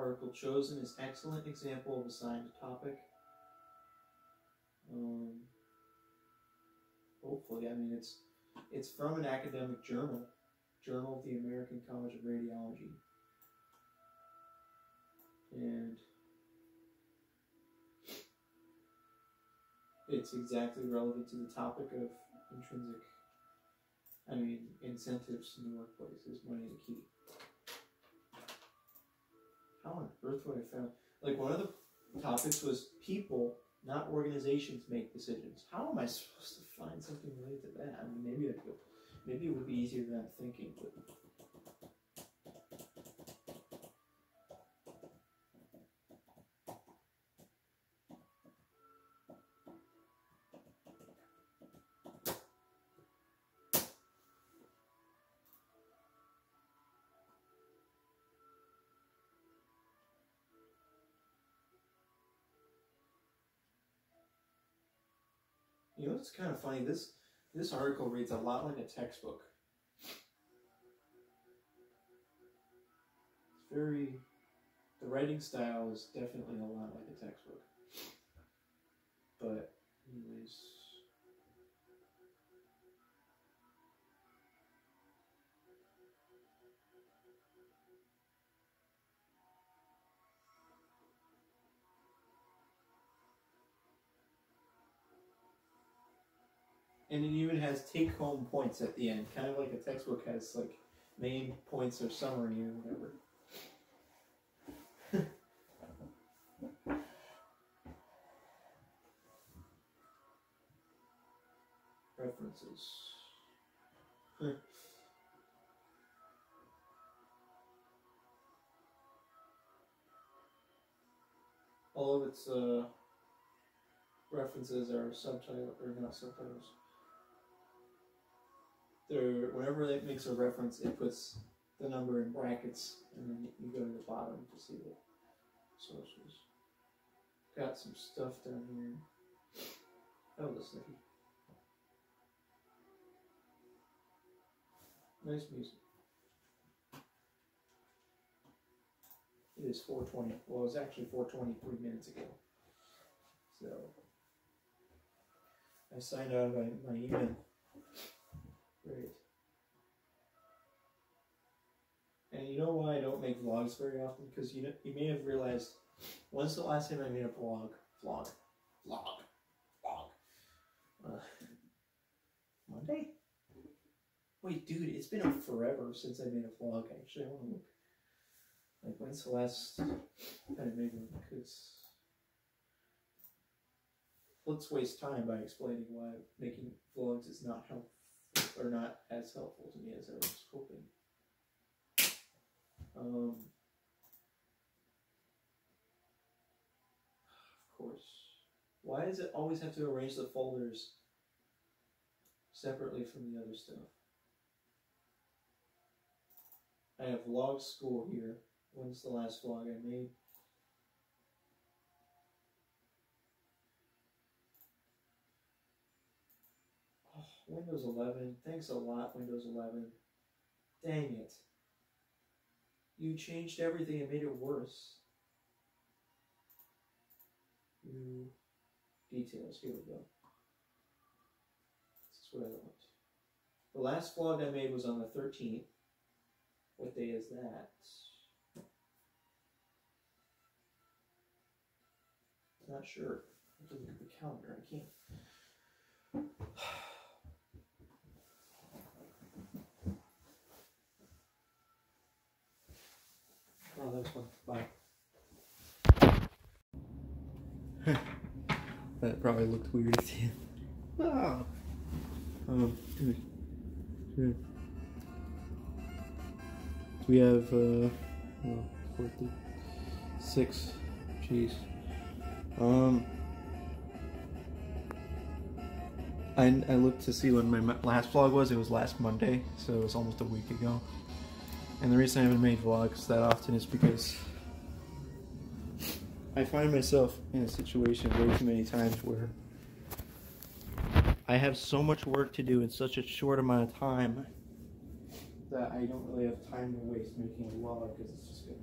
article chosen is excellent example of assigned topic. Hopefully, I mean it's from an academic journal, Journal of the American College of Radiology, and it's exactly relevant to the topic of incentives in the workplace. Is money the key? How on earth would I found, like, one of the topics was people, not organizations, make decisions. How am I supposed to find something related to that? I mean, maybe it would be easier than I'm thinking, but you know, it's kind of funny. This article reads a lot like a textbook. It's very, the writing style is definitely a lot like a textbook. But anyways, and it even has take-home points at the end, kind of like a textbook has like main points or summary or whatever. References. All of its references are subtitle or not subtitles. Whenever it makes a reference, it puts the number in brackets, and then you go to the bottom to see the sources. Got some stuff down here. Oh, the sniffy. Nice music. It is 4:20. Well, it was actually 4:23 minutes ago. So I signed out of my email. Great. And you know why I don't make vlogs very often? Because you may have realized, when's the last time I made a vlog? Monday? Wait, dude, it's been forever since I made a vlog. Actually, I want to look. Like, when's the last time I made one? Because let's waste time by explaining why making vlogs is not helpful, or not as helpful to me as I was hoping. Of course. Why does it always have to arrange the folders separately from the other stuff? I have vlog school here. When's the last vlog I made? Oh, Windows 11. Thanks a lot, Windows 11. Dang it. You changed everything and made it worse. New details. Here we go. This is what I want. The last vlog I made was on the 13th. What day is that? Not sure. I have to look at the calendar. I can't. Oh, that's fun. Bye. That probably looked weird to you. Oh. Dude. We have 46. Jeez. I looked to see when my last vlog was. It was last Monday, so it was almost a week ago. And the reason I haven't made vlogs that often is because I find myself in a situation way too many times where I have so much work to do in such a short amount of time that I don't really have time to waste making a vlog, because it's just gonna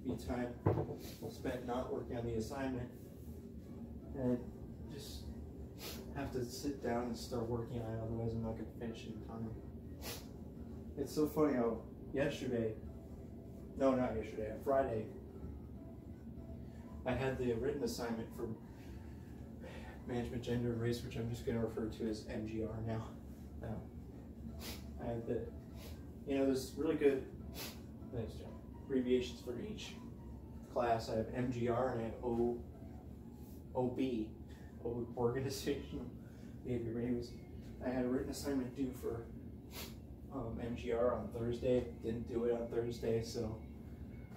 be time spent not working on the assignment, and just have to sit down and start working on it, otherwise I'm not going to finish it in time. It's so funny how on Friday, I had the written assignment for management, gender, and race, which I'm just going to refer to as MGR now. I had there's really good abbreviations for each class. I have MGR and I have OB, organizational behavior. Anyways, I had a written assignment due for MGR on Thursday. Didn't do it on Thursday, so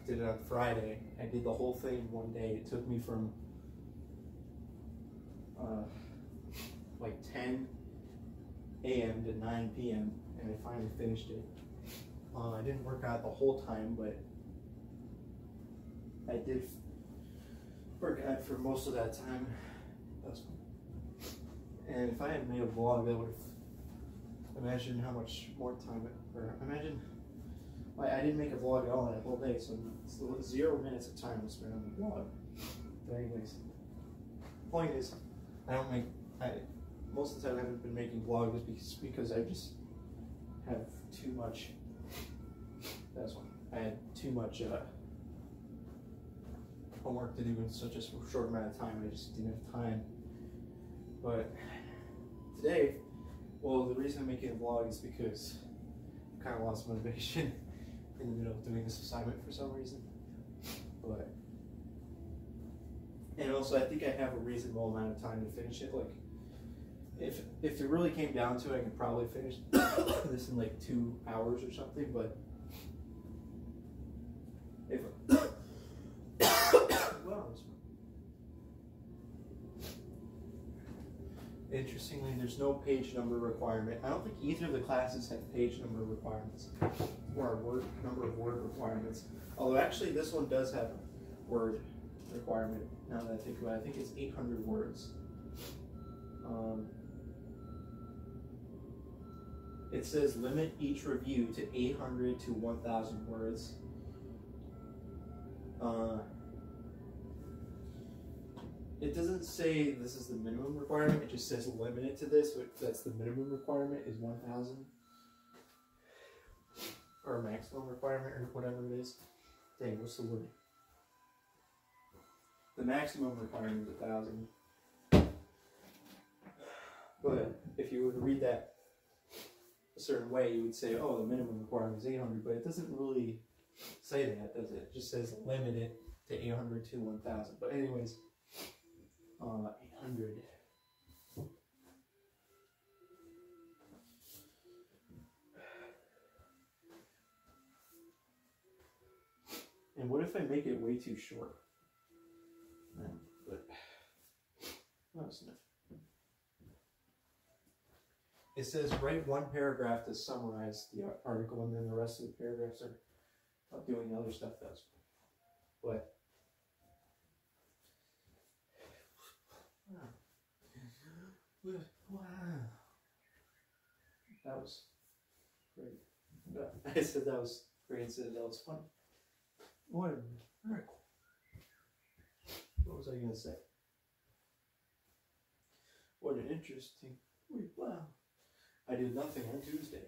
did it on Friday. I did the whole thing in one day. It took me from like 10 a.m. to 9 p.m. and I finally finished it. I didn't work on it the whole time, but I did work on it for most of that time. That's fun. And if I had made a vlog, that would have imagined how much more time I didn't make a vlog at all that whole day, so it's 0 minutes of time to spend on the vlog. But anyways, the point is, most of the time I haven't been making vlogs because I just have too much. That's one. I had too much homework to do in such a short amount of time. I just didn't have time. But today, the reason I'm making a vlog is because I kind of lost motivation in the middle of doing this assignment for some reason. And also, I think I have a reasonable amount of time to finish it. Like, if it really came down to it, I could probably finish this in like 2 hours or something. But if interestingly, there's no page number requirement. I don't think either of the classes have page number requirements or number of word requirements. Although actually, this one does have a word requirement. Now that I think about it, I think it's 800 words. It says limit each review to 800 to 1,000 words. It doesn't say this is the minimum requirement, it just says limit it to this, but that's the minimum requirement is 1,000. Or maximum requirement, or whatever it is. Dang, what's the word? The maximum requirement is 1,000. But if you were to read that a certain way, you would say, oh, the minimum requirement is 800, but it doesn't really say that, does it? It just says limit it to 800 to 1,000. But anyways, 800. And what if I make it way too short? But no, it's not. It says write one paragraph to summarize the article, and then the rest of the paragraphs are doing other stuff. But wow, that was great. I said that was great instead of that was funny. Whatever. All right. What was I going to say? What an interesting. Wow. I did nothing on Tuesday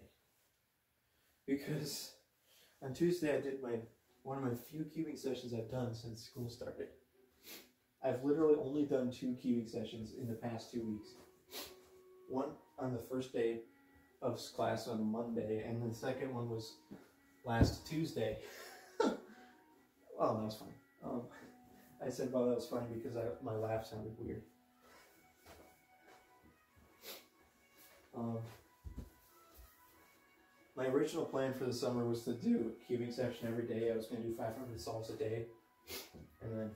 because on Tuesday I did one of my few cubing sessions I've done since school started. I've literally only done 2 cubing sessions in the past 2 weeks. One on the first day of class on Monday, and the second one was last Tuesday. Well, that was funny. I said, well, that was funny because my laugh sounded weird. My original plan for the summer was to do a cubing session every day. I was going to do 500 solves a day, and then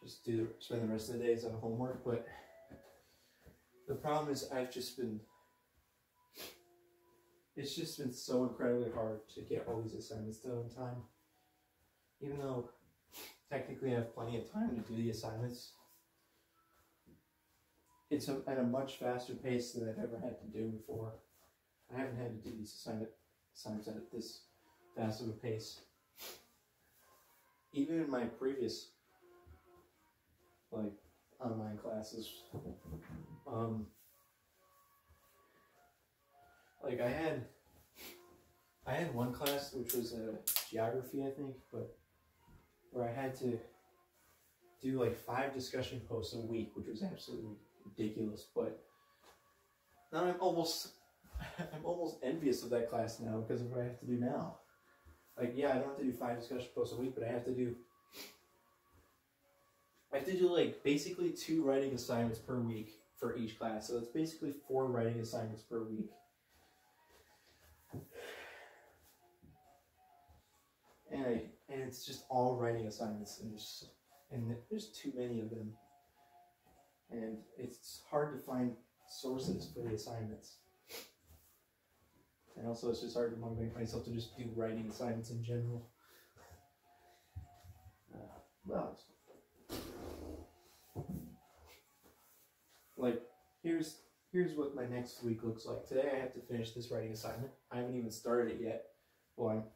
just spend the rest of the days on homework. But the problem is, it's just been so incredibly hard to get all these assignments done on time. Even though technically I have plenty of time to do the assignments, it's at a much faster pace than I've ever had to do before. I haven't had to do these assignments at this fast of a pace. even in my previous like online classes, like I had one class which was geography, I think, but where I had to do like 5 discussion posts a week, which was absolutely ridiculous. But now I'm almost envious of that class now because of what I have to do now. Like, yeah, I don't have to do 5 discussion posts a week, but I have to do like basically 2 writing assignments per week for each class. So it's basically 4 writing assignments per week. And it's just all writing assignments, and there's too many of them. And it's hard to find sources for the assignments. And also it's just hard to motivate myself to just do writing assignments in general. Well, like, here's what my next week looks like. Today I have to finish this writing assignment. I haven't even started it yet. Well,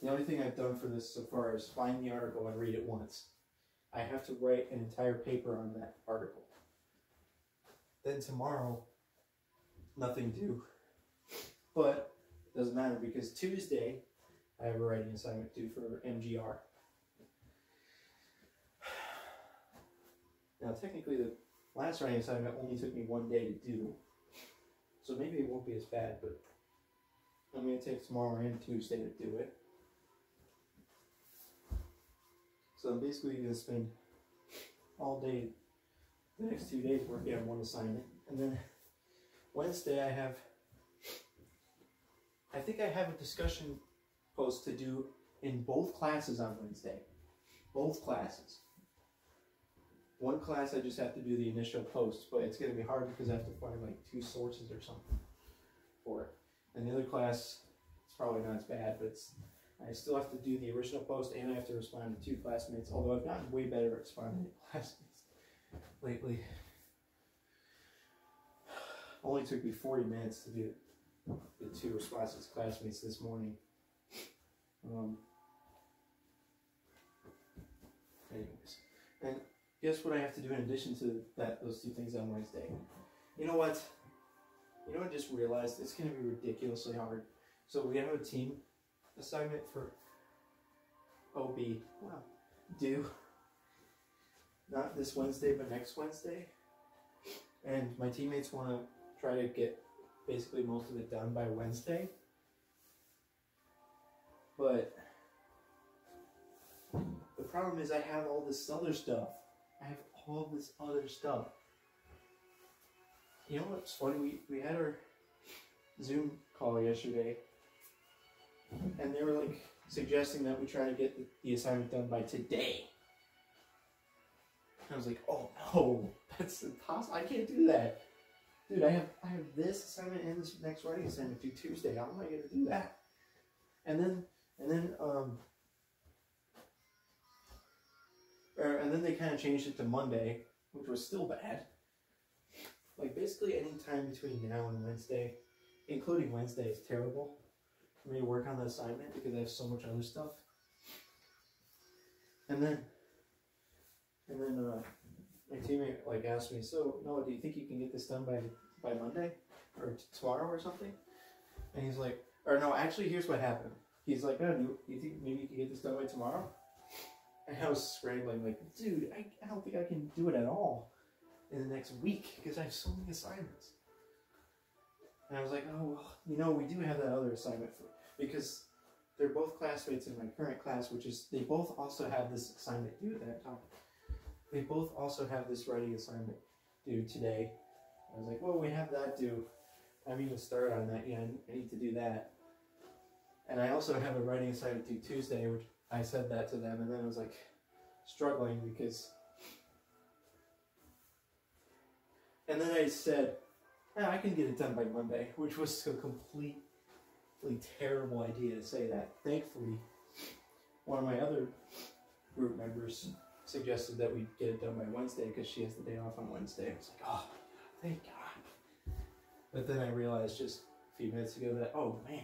the only thing I've done for this so far is find the article and read it once. I have to write an entire paper on that article. Then tomorrow, nothing due. But it doesn't matter because Tuesday, I have a writing assignment due for MGR. Now, technically, the last writing assignment only took me 1 day to do. So maybe it won't be as bad, but I'm going to take tomorrow and Tuesday to do it. So I'm basically going to spend all day, the next 2 days working on one assignment. And then Wednesday I think I have a discussion post to do in both classes on Wednesday. Both classes. One class I just have to do the initial post, but it's going to be hard because I have to find like 2 sources or something for it. And the other class, it's probably not as bad, but I still have to do the original post and I have to respond to 2 classmates, although I've gotten way better at responding to classmates lately. Only took me 40 minutes to do the 2 responses to classmates this morning. Anyways, and guess what I have to do in addition to those 2 things on Wednesday? You know what? I just realized it's going to be ridiculously hard. So we have a team assignment for OB. Wow. Due. Not this Wednesday, but next Wednesday. And my teammates want to try to get basically most of it done by Wednesday. But the problem is I have all this other stuff. You know what's funny? We had our Zoom call yesterday, and they were like suggesting that we try to get the assignment done by today. I was like, oh no, that's impossible. I can't do that. Dude, I have this assignment and this next writing assignment due Tuesday. How am I gonna do that? And then they kind of changed it to Monday, which was still bad. Like, basically any time between now and Wednesday, including Wednesday, is terrible for me to work on the assignment because I have so much other stuff. And then my teammate like asked me, so Noah, do you think you can get this done by Monday or tomorrow or something? And he's like, or no, actually, here's what happened. He's like, oh, do you think maybe you can get this done by tomorrow? And I was scrambling like, dude, I don't think I can do it at all in the next week because I have so many assignments. And I was like, oh, well, we do have that other assignment because they're both classmates in my current class, which is, they both also have this assignment due at that time. They both also have this writing assignment due today. I was like, well, we have that due. I haven't even started on that yet. I need to do that. And I also have a writing assignment due Tuesday, which I said that to them, and then I was like struggling because. And then I said, I can get it done by Monday, which was a completely terrible idea to say that. Thankfully, one of my other group members suggested that we get it done by Wednesday because she has the day off on Wednesday. I was like, oh, thank God. But then I realized just a few minutes ago that, oh man,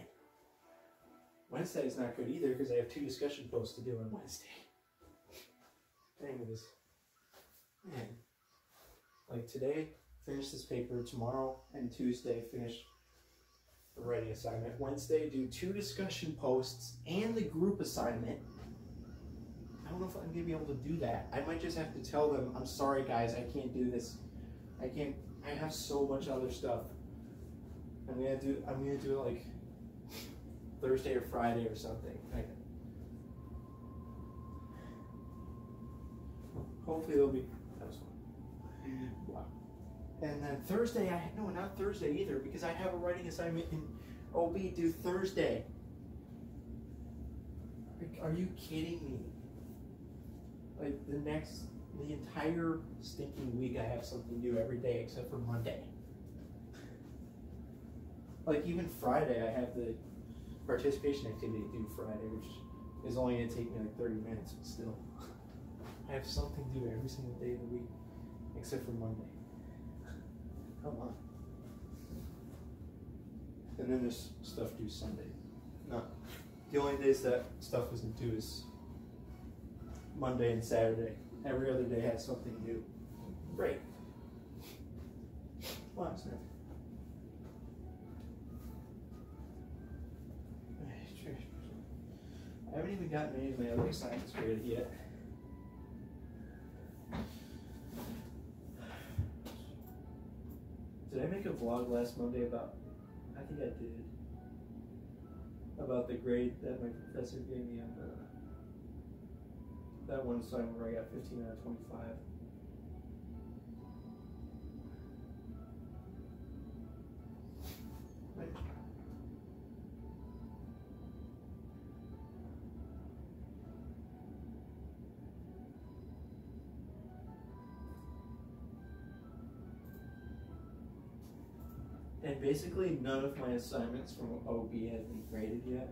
Wednesday is not good either because I have 2 discussion posts to do on Wednesday. Anyways, man, like today, finish this paper. Tomorrow and Tuesday, finish the writing assignment. Wednesday, do 2 discussion posts and the group assignment. I don't know if I'm gonna be able to do that. I might just have to tell them, I'm sorry guys, I can't do this. I have so much other stuff. I'm gonna do it like Thursday or Friday or something. Hopefully it'll be, that was fun. Wow. And then Thursday, no, not Thursday either, because I have a writing assignment in OB due Thursday. Like, are you kidding me? Like the entire stinking week I have something due every day except for Monday. Like even Friday I have the participation activity due Friday, which is only going to take me like 30 minutes, but still. I have something due every single day of the week except for Monday. Come on. And then there's stuff due Sunday. No. The only days that stuff isn't due is Monday and Saturday. Every other day has something due. Great. Come on, Smith. I haven't even gotten any of my other assignments graded yet. Did I make a vlog last Monday about, I think I did, about the grade that my professor gave me on that one assignment where I got 15 out of 25. Right. And basically none of my assignments from OB have been graded yet.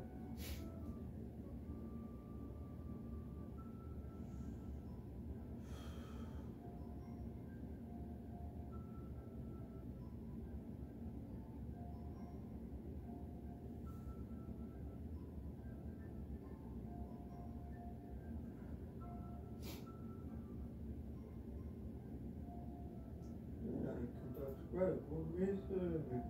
Radical research.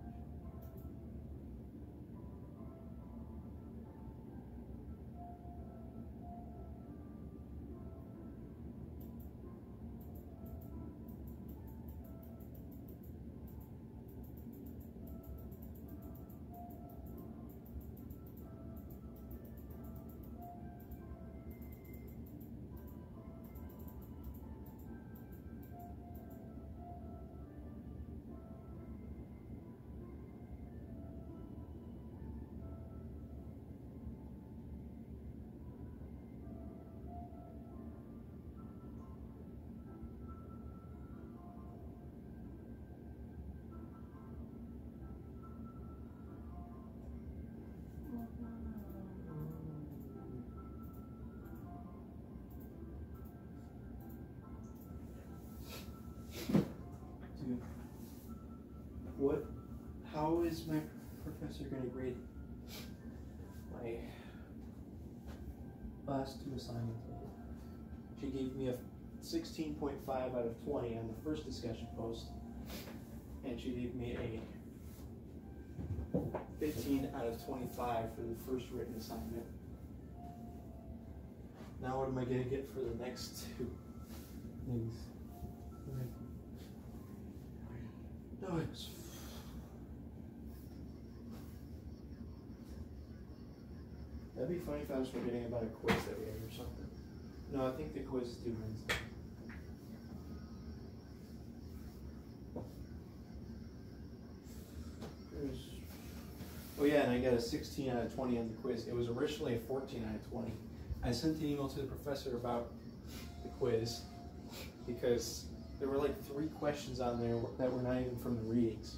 How is my professor going to grade my last 2 assignments? She gave me a 16.5 out of 20 on the first discussion post, and she gave me a 15 out of 25 for the first written assignment. Now what am I going to get for the next 2 things? No, it's that'd be funny if I was forgetting about a quiz that we have or something. No, I think the quiz is due Wednesday. Oh yeah, and I got a 16 out of 20 on the quiz. It was originally a 14 out of 20. I sent an email to the professor about the quiz because there were like 3 questions on there that were not even from the readings.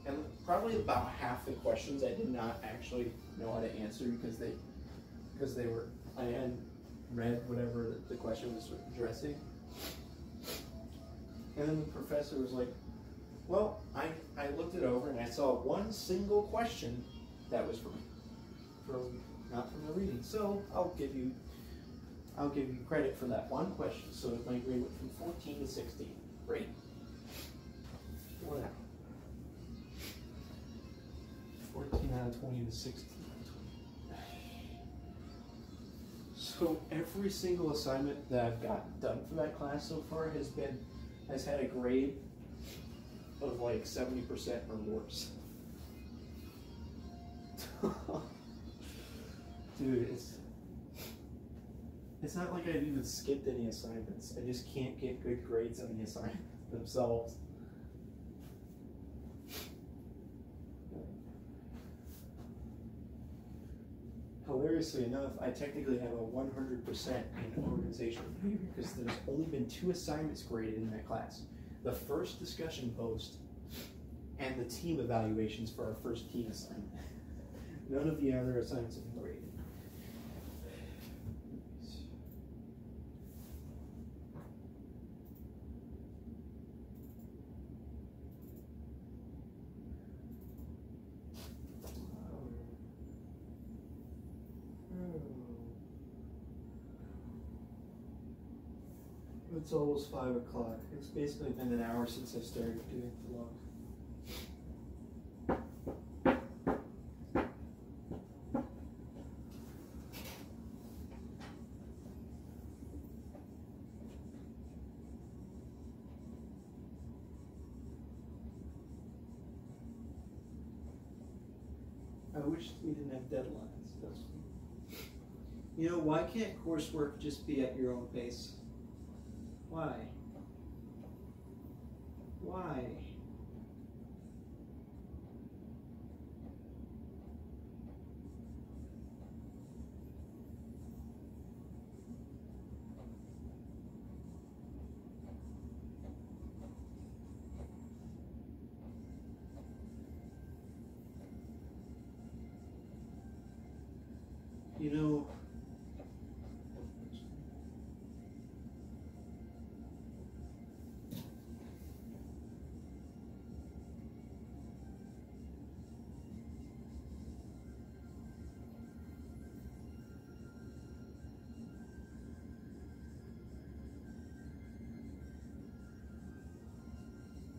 And probably about half the questions I did not actually know how to answer because they were, I hadn't read whatever the question was addressing. And then the professor was like, well, I looked it over and I saw one single question that was from not from the reading. So I'll give you I'll give you credit for that one question. So my grade went from 14 to 16. Great. Whatever. 14 out of 20 to 16. So every single assignment that I've gotten done for that class so far has had a grade of like 70% or worse. Dude, it's not like I've even skipped any assignments. I just can't get good grades on the assignments themselves. Hilariously enough, I technically have a 100% in organizational behavior because there's only been 2 assignments graded in that class. The first discussion post and the team evaluations for our first team assignment. None of the other assignments have been graded. It's almost 5 o'clock. It's basically been an hour since I started doing the vlog. I wish we didn't have deadlines. You know, why can't coursework just be at your own pace? Why? Why? You know,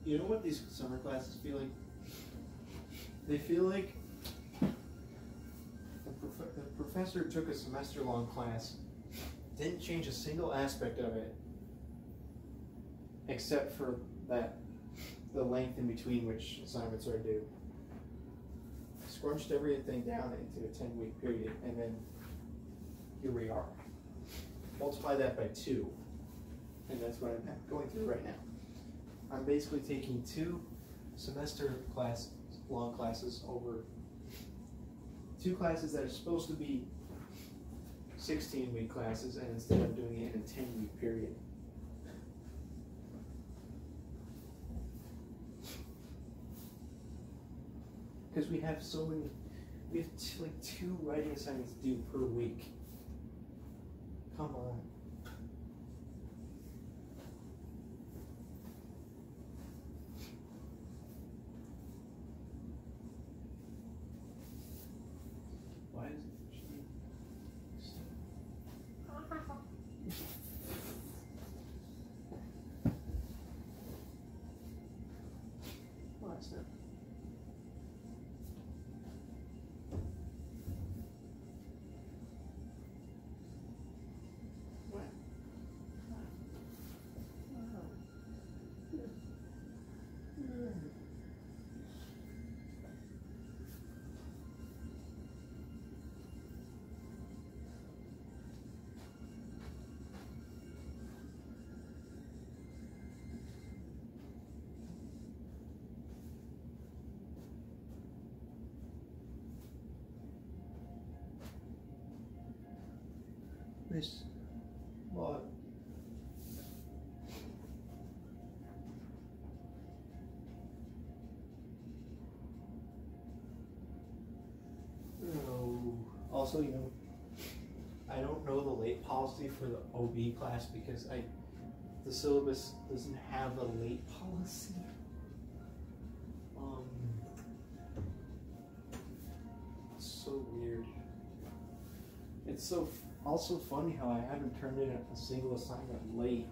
you know what these summer classes feel like? They feel like the professor took a semester-long class, didn't change a single aspect of it, except for the length in between which assignments are due. Scrunched everything down into a 10-week period, and then here we are. Multiply that by 2, and that's what I'm going through right now. I'm basically taking 2 semester-long classes over 2 classes that are supposed to be 16-week classes, and instead of doing it in a 10-week period. Because we have so many, we have like 2 writing assignments due per week. Come on. Why is it? Why is that? What? This log. No. Also, you know, I don't know the late policy for the OB class because the syllabus doesn't have a late policy. It's so weird. It's so Also funny how I haven't turned in a single assignment late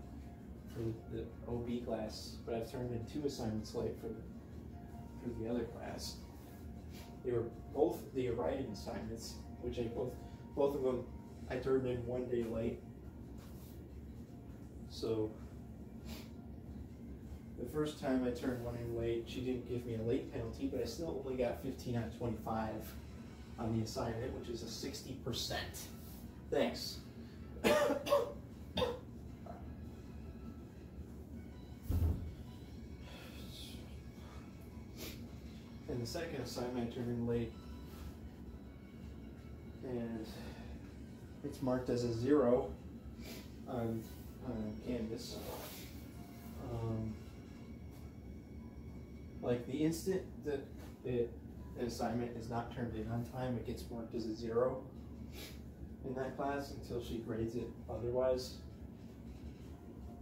for the OB class, but I've turned in 2 assignments late for the other class. They were both the writing assignments, which both of them I turned in 1 day late. So the first time I turned one in late, she didn't give me a late penalty, but I still only got 15 out of 25 on the assignment, which is a 60%. Thanks. And the second assignment I turned in late, and it's marked as a 0 on Canvas. Like the instant that the assignment is not turned in on time, it gets marked as a 0 in that class until she grades it otherwise.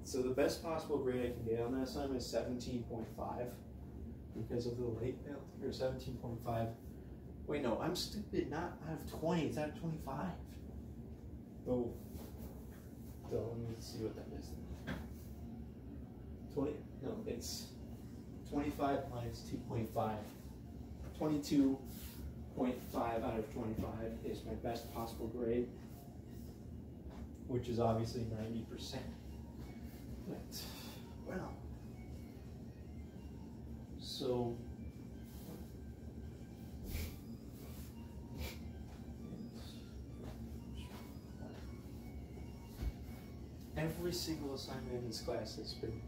So the best possible grade I can get on that assignment is 17.5 because of the late penalty, or 17.5. Wait, no, I'm stupid, not out of 20, it's out of 25. Oh, so let me see what that is. 20, no, it's 25 minus 2.5. 22.5 out of 25 is my best possible grade, which is obviously 90%. But, well, so every single assignment in this class has been.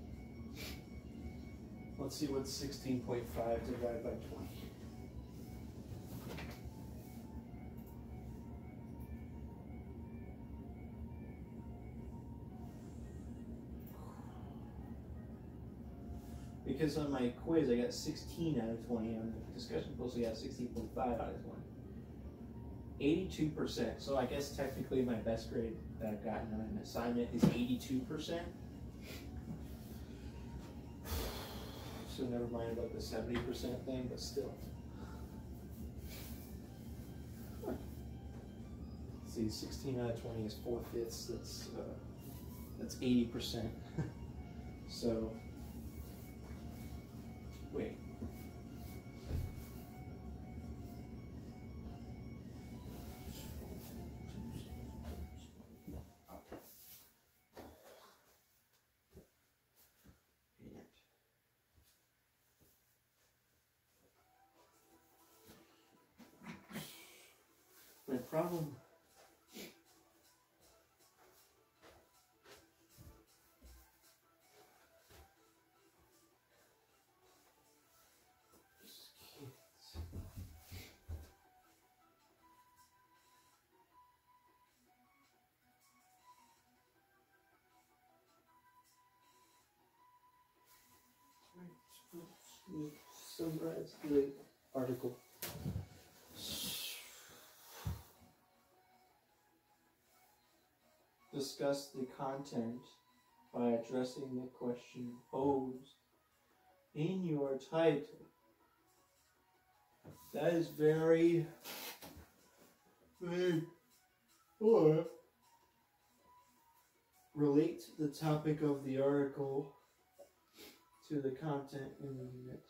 Let's see what's 16.5 divided by 20. Because on my quiz I got 16 out of 20, on the discussion post I got 16.5 out of 20. 82%, so I guess technically my best grade that I've gotten on an assignment is 82%. So never mind about the 70% thing, but still. See, 16 out of 20 is 4/5. That's 80%. So, wait. My problem. Summarize the article. Discuss the content by addressing the question posed in your title. That is very or relate the topic of the article to the content in the unit.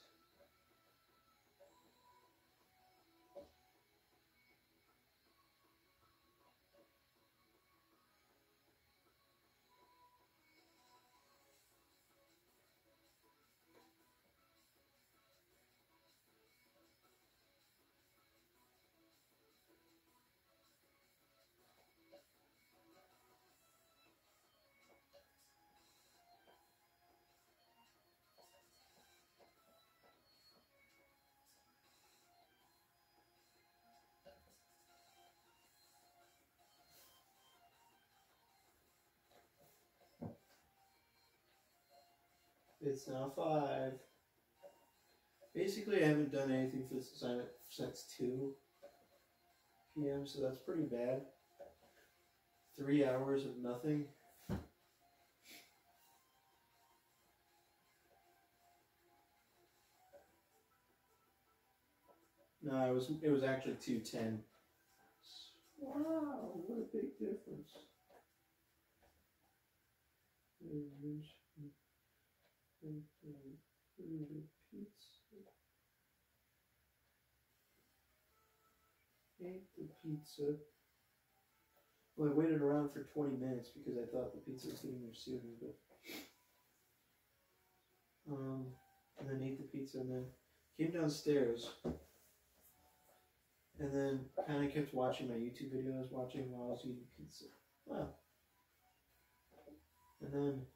It's now 5. Basically, I haven't done anything for this assignment since 2 p.m., so that's pretty bad. 3 hours of nothing. No, it was actually 2:10. Wow, what big difference. Pizza. Ate the pizza. Well, I waited around for 20 minutes because I thought the pizza was getting there sooner, but and then ate the pizza and then came downstairs and then kind of kept watching my YouTube video I was watching while I was eating pizza. Wow. And then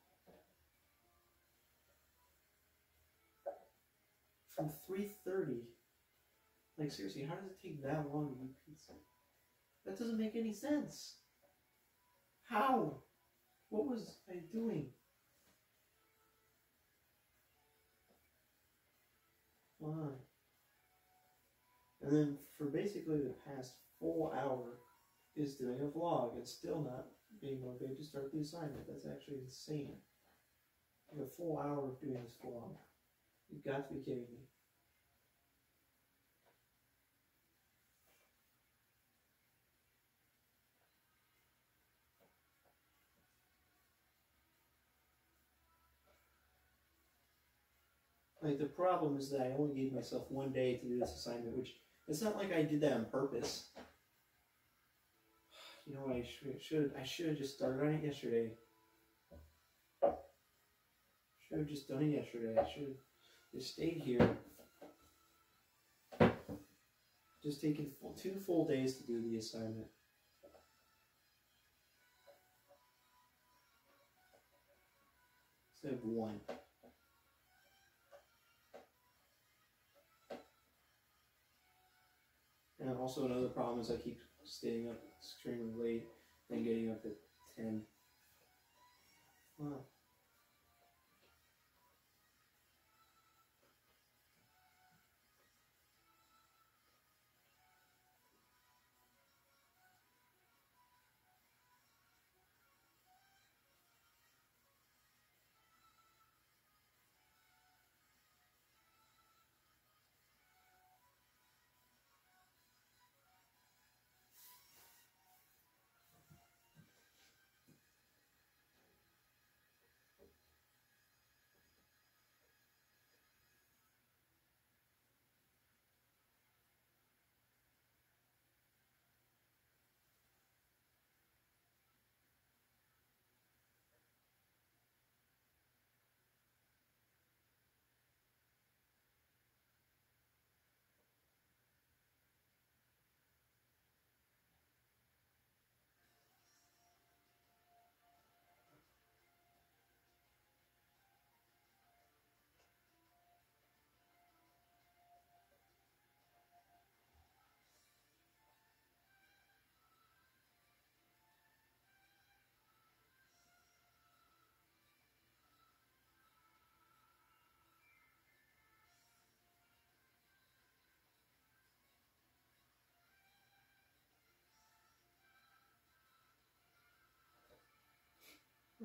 from 3:30, like seriously, how does it take that long to eat pizza? That doesn't make any sense. How? What was I doing? Why? And then for basically the past full hour is doing a vlog and still not being motivated to start the assignment. That's actually insane. Like a full hour of doing this vlog. You've got to be kidding me. Like, the problem is that I only gave myself one day to do this assignment, which it's not like I did that on purpose. You know what, I should have just started on it yesterday. Should have just done it yesterday. I should have just stayed here. Just taken 2 full days to do the assignment. Instead of 1. And also another problem is I keep staying up extremely late and getting up at 10. Wow.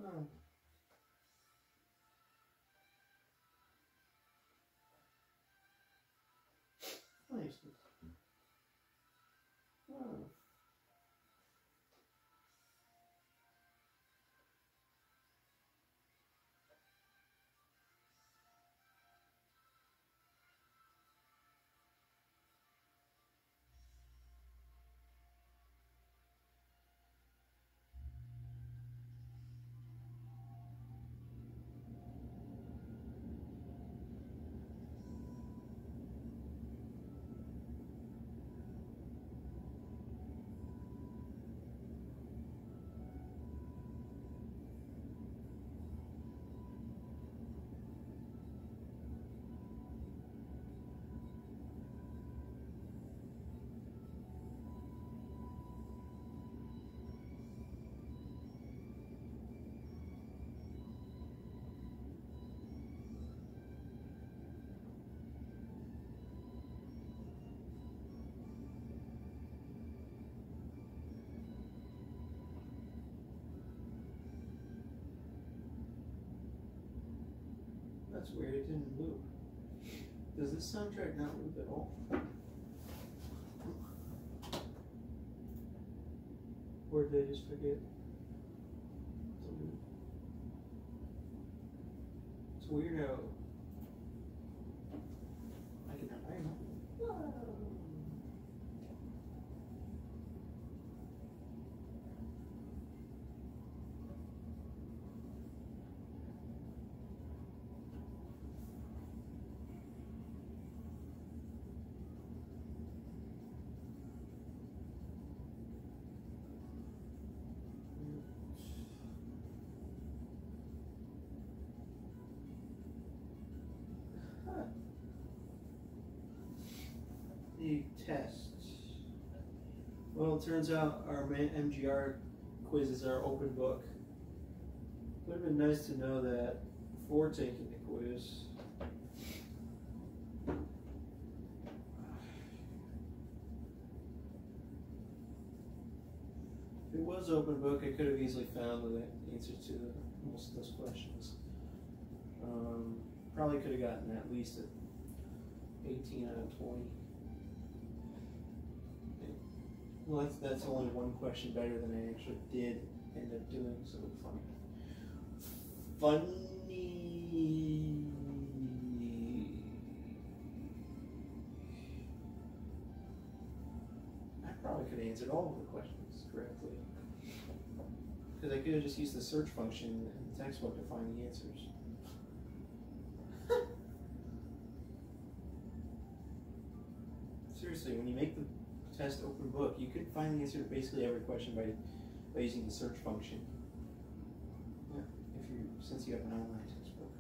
Oh. Nice. Oh. That's weird, it didn't loop. Does this soundtrack not loop at all? Or did I just forget? It's weirdo. I can The test. Well, it turns out our MGR quizzes are open book. Would have been nice to know that before taking the quiz. If it was open book, I could have easily found the answer to most of those questions. Probably could have gotten at least a 18 out of 20. Well, that's only one question better than I actually did end up doing, so funny. I probably could have answered all of the questions correctly. Because I could have just used the search function in the textbook to find the answers. Seriously, when you make the test open book, you could find the answer to basically every question by using the search function. Yeah, since you have an online textbook.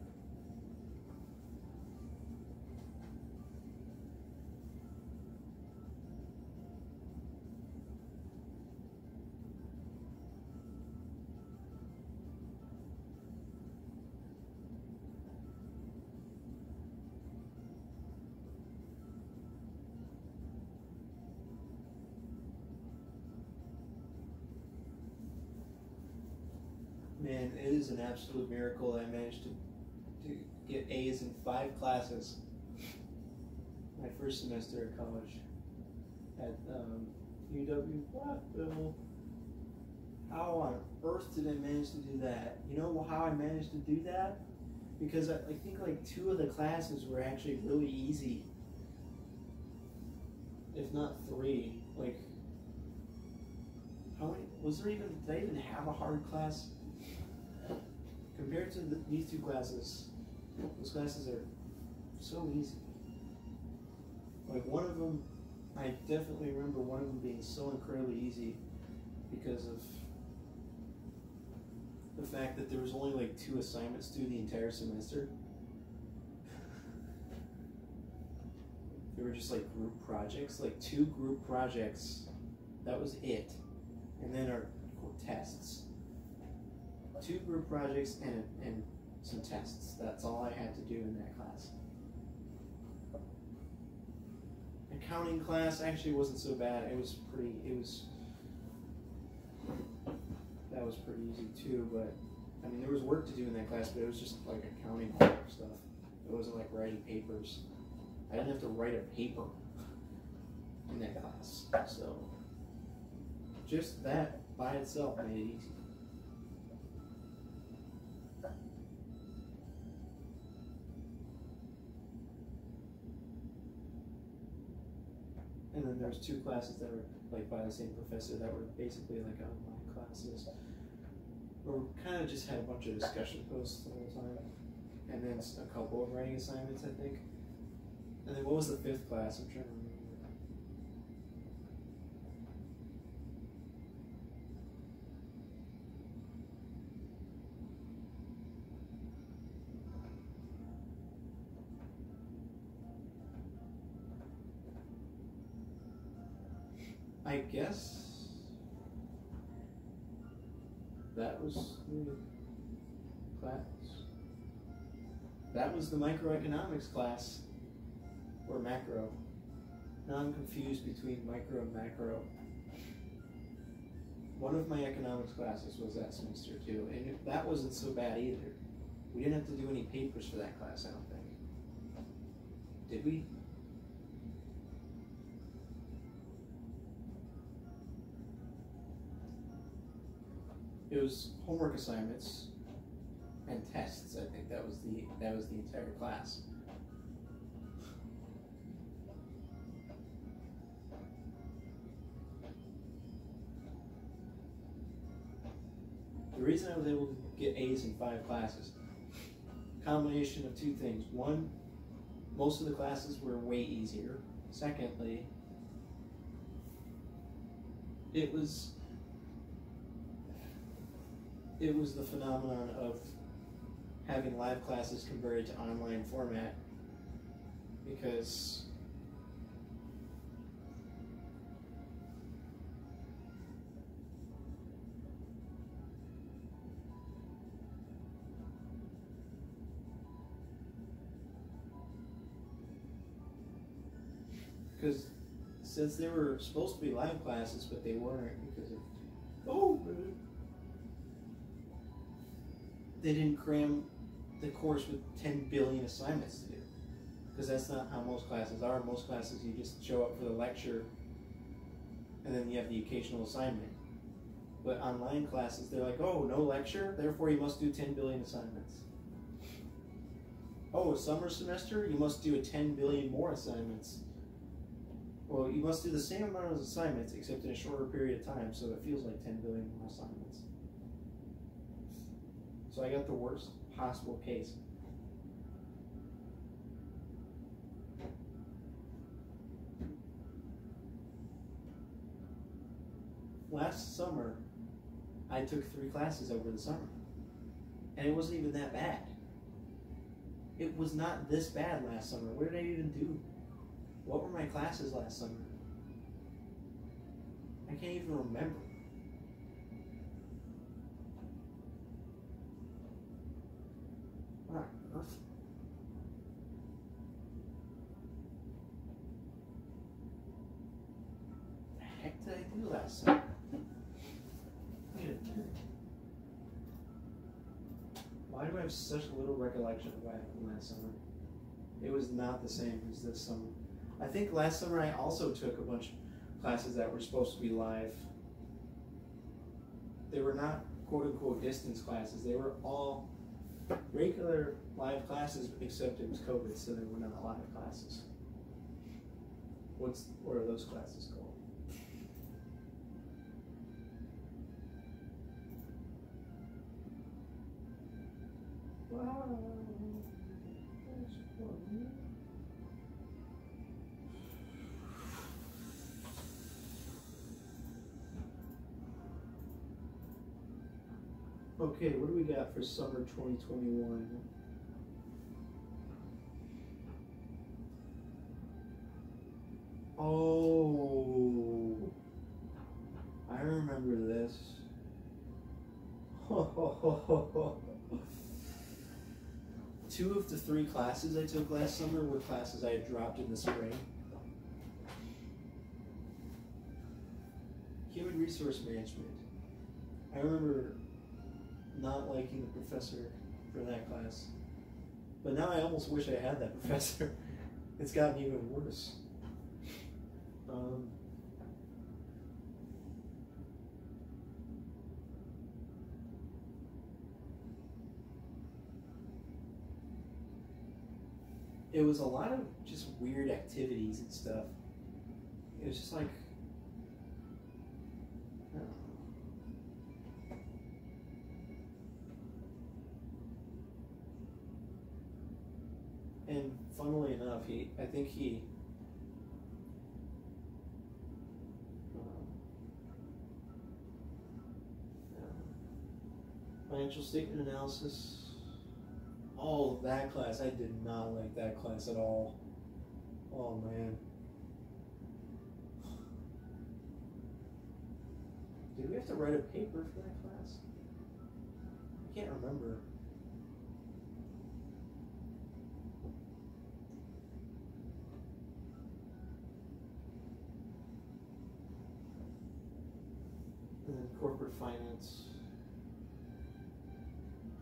Man, it is an absolute miracle that I managed to get A's in 5 classes my first semester at college at UW. What the hell? How on earth did I manage to do that? You know how I managed to do that? Because I think like 2 of the classes were actually really easy. If not 3. Like, how many? Did I even have a hard class? Compared to these 2 classes, those classes are so easy. Like one of them, I definitely remember one of them being so incredibly easy because of the fact that there was only like 2 assignments due the entire semester. They were just like group projects, like 2 group projects. That was it. And then our tests. 2 group projects and some tests. That's all I had to do in that class. Accounting class actually wasn't so bad. That was pretty easy too, but I mean there was work to do in that class, but it was just like accounting stuff. It wasn't like writing papers. I didn't have to write a paper in that class. So just that by itself made it easy. And then there's 2 classes that were like by the same professor that were basically like online classes. Where we kind of just had a bunch of discussion posts the whole time. And then a couple of writing assignments, I think. And then what was the 5th class? I'm trying to remember. I guess that was the class. That was the microeconomics class, or macro. Now I'm confused between micro and macro. One of my economics classes was that semester too, and that wasn't so bad either. We didn't have to do any papers for that class, I don't think. Did we? It was homework assignments and tests. I think that was the entire class. The reason I was able to get A's in 5 classes, combination of 2 things. One, most of the classes were way easier. Secondly, it was the phenomenon of having live classes converted to online format, because since they were supposed to be live classes, but they weren't because of they didn't cram the course with 10 billion assignments to do, because that's not how most classes are. Most classes, you just show up for the lecture and then you have the occasional assignment. But online classes, they're like, oh, no lecture, therefore you must do 10 billion assignments. Oh, a summer semester, you must do 10 billion more assignments. Well, you must do the same amount of assignments, except in a shorter period of time, so it feels like 10 billion more assignments. So I got the worst possible case. Last summer, I took 3 classes over the summer, and it wasn't even that bad. It was not this bad last summer. What did I even do? What were my classes last summer? I can't even remember. What on earth? What the heck did I do last summer? Why do I have such little recollection of what happened last summer? It was not the same as this summer. I think last summer I also took a bunch of classes that were supposed to be live. They were not quote-unquote distance classes. They were all regular live classes, except it was COVID, so they were not live classes. What are those classes called? Wow. That's funny. Okay, what do we got for summer 2021? Oh, I remember this. 2 of the 3 classes I took last summer were classes I had dropped in the spring. Human resource management. I remember not liking the professor for that class. But now I almost wish I had that professor. It's gotten even worse. It was a lot of just weird activities and stuff. It was just like, I don't know. And funnily enough, I think he financial statement analysis. All of that class, I did not like that class at all. Oh man. Did we have to write a paper for that class? I can't remember. And then corporate finance.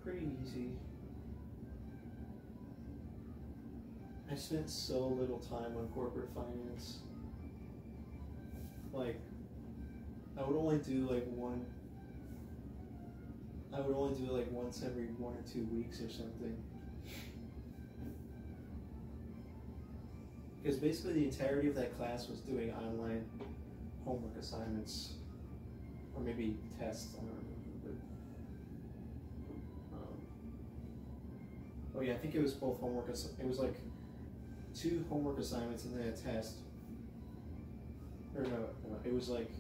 Pretty easy. I spent so little time on corporate finance. Like, I would only do like I would only do it like once every 1 or 2 weeks or something. Because basically the entirety of that class was doing online homework assignments. Or maybe tests, I don't remember. Oh yeah, I think it was both homework, it was like 2 homework assignments and then a test. Or no, it was like,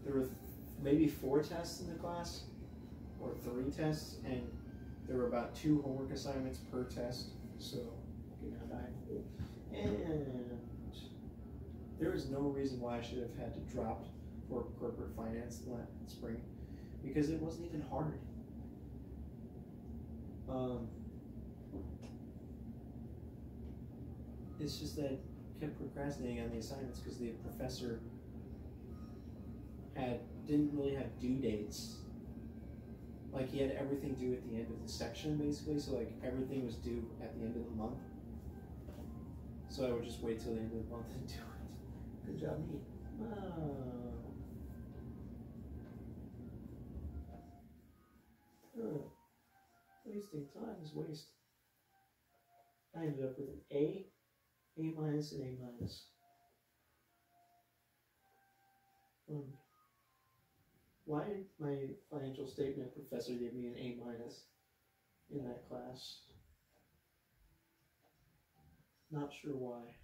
there were maybe 4 tests in the class, or 3 tests, and there were about 2 homework assignments per test, so, and there was no reason why I should have had to drop for corporate finance last spring, because it wasn't even hard. It's just that I kept procrastinating on the assignments because the professor didn't really have due dates. Like, he had everything due at the end of the section, basically, so like everything was due at the end of the month. So I would just wait till the end of the month and do it. Good job, me. Wasting time is waste. I ended up with an A, A minus, and A minus. Why did my financial statement professor give me an A minus in that class? Not sure why.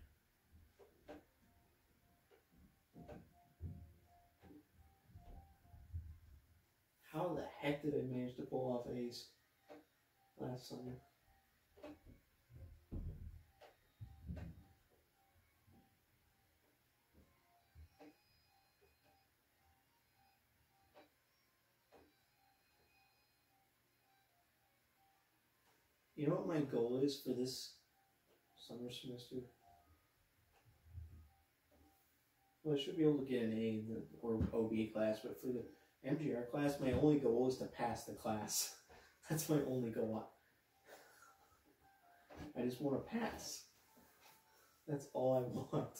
How the heck did I manage to pull off A's last summer? You know what my goal is for this summer semester? Well, I should be able to get an A in the or OB class, but for the MGR class, my only goal is to pass the class. That's my only goal. I just want to pass. That's all I want.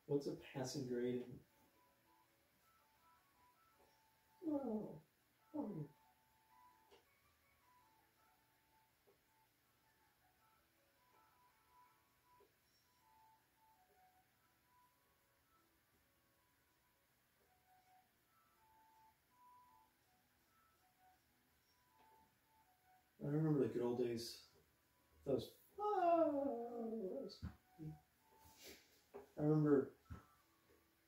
What's a passing grade in? Oh. I remember the good old days. Those. I remember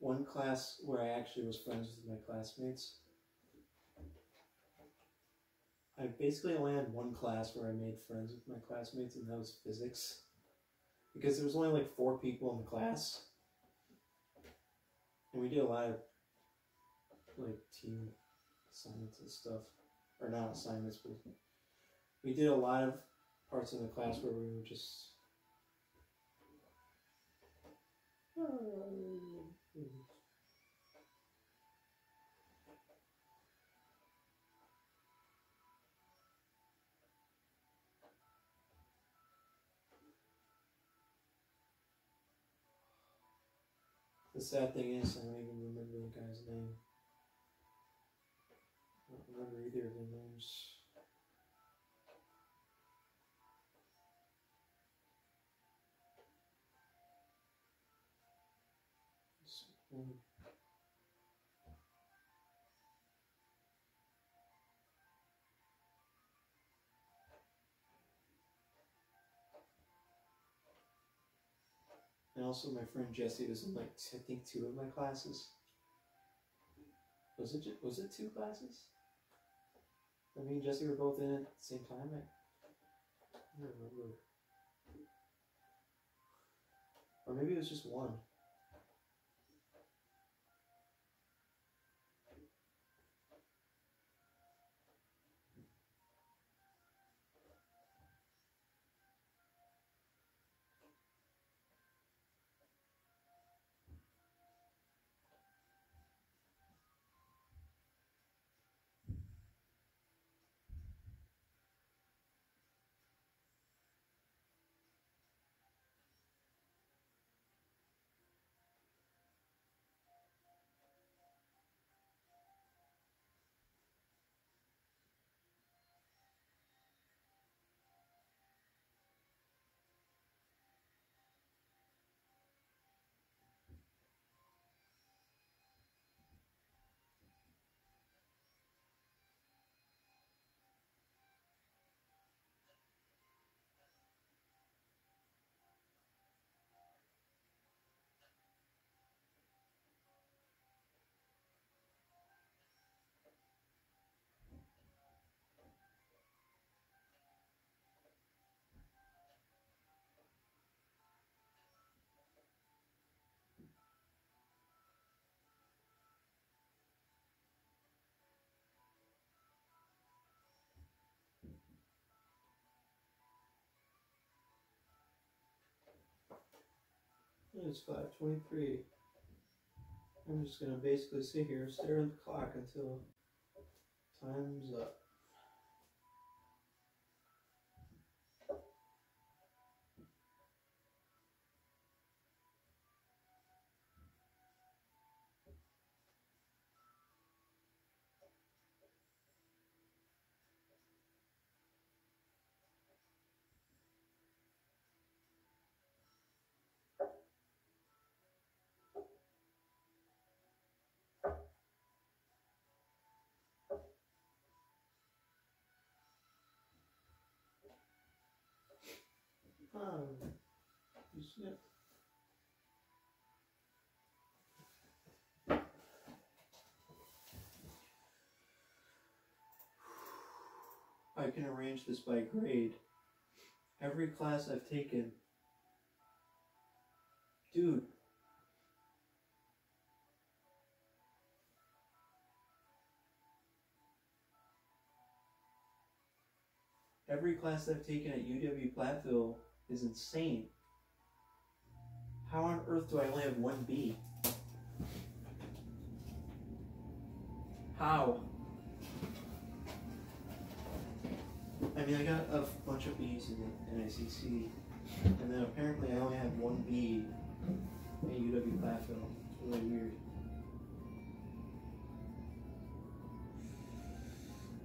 one class where I actually was friends with my classmates. I basically only had one class where I made friends with my classmates, and that was physics. Because there was only like 4 people in the class. And we did a lot of like team assignments and stuff. Or not assignments, but we did a lot of parts in the class where we were just the sad thing is I don't even remember the guy's name. I don't remember either of their names. And also my friend Jesse was in like I think 2 of my classes. Was it 2 classes? I mean, Jesse were both in it at the same time. I don't remember. Or maybe it was just 1. It's 5:23. I'm just gonna basically sit here, stare at the clock until time's up. You snip. I can arrange this by grade. Every class I've taken. Dude. Every class I've taken at UW-Platteville is insane. How on earth do I only have one B? How? I mean, I got a bunch of B's in NICC, and then apparently I only had one B at UW-Platteville. It's really weird.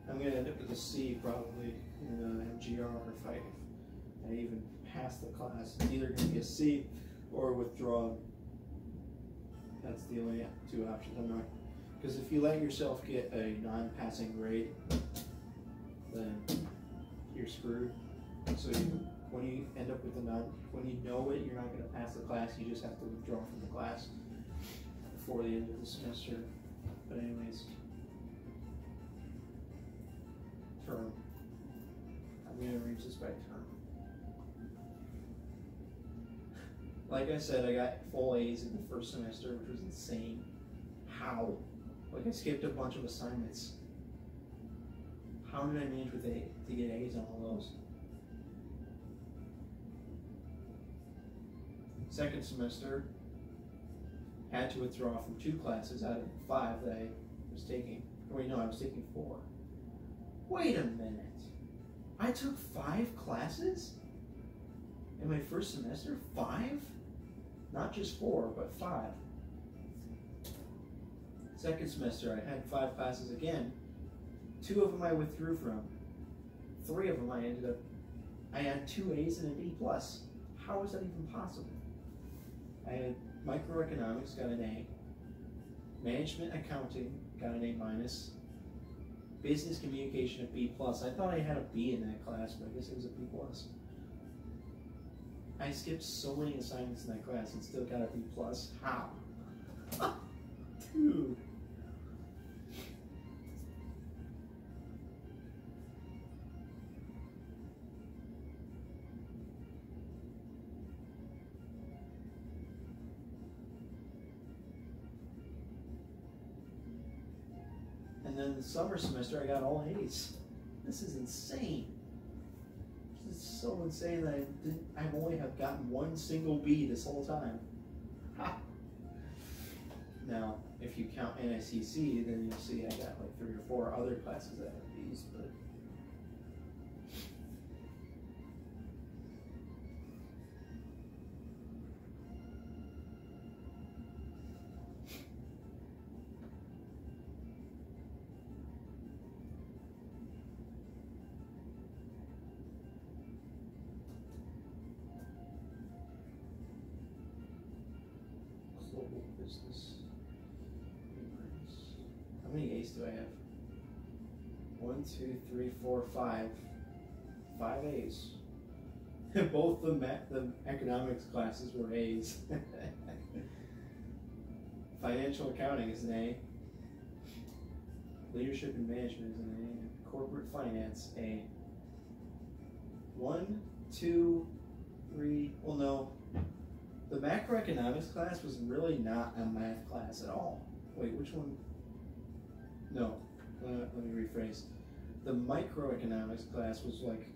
I'm gonna end up with a C probably in MGR if I even pass the class. It's either gonna be a C or withdraw. That's the only two options. I'm not, because if you let yourself get a non-passing grade, then you're screwed. So when you end up with when you know it, you're not going to pass the class. You just have to withdraw from the class before the end of the semester. But anyways, term. I'm going to arrange this by term. Like I said, I got full A's in the first semester, which was insane. How? Like I skipped a bunch of assignments. How did I manage to get A's on all those? Second semester, had to withdraw from 2 classes out of 5 that I was taking. Wait, no, I was taking 4. Wait a minute. I took 5 classes in my first semester? 5? Not just 4, but 5. Second semester, I had 5 classes again. 2 of them I withdrew from. 3 of them I had 2 A's and a B+. How was that even possible? I had microeconomics, got an A. Management accounting, got an A-. Business communication, a B+. I thought I had a B in that class, but I guess it was a B+. I skipped so many assignments in that class and still got a B+. How? Dude. And then the summer semester, I got all A's. This is insane. This is so insane that I've only have gotten 1 single B this whole time. Ha! Now, if you count NICC, then you'll see I got like 3 or 4 other classes that have B's, but global business. How many A's do I have? 1, 2, 3, 4, 5. 5 A's. Both the economics classes were A's. Financial accounting is an A. Leadership and management is an A. And corporate finance, A. 1, 2, 3. Well, no. The macroeconomics class was really not a math class at all. Wait, which one? No, let me rephrase. The microeconomics class was like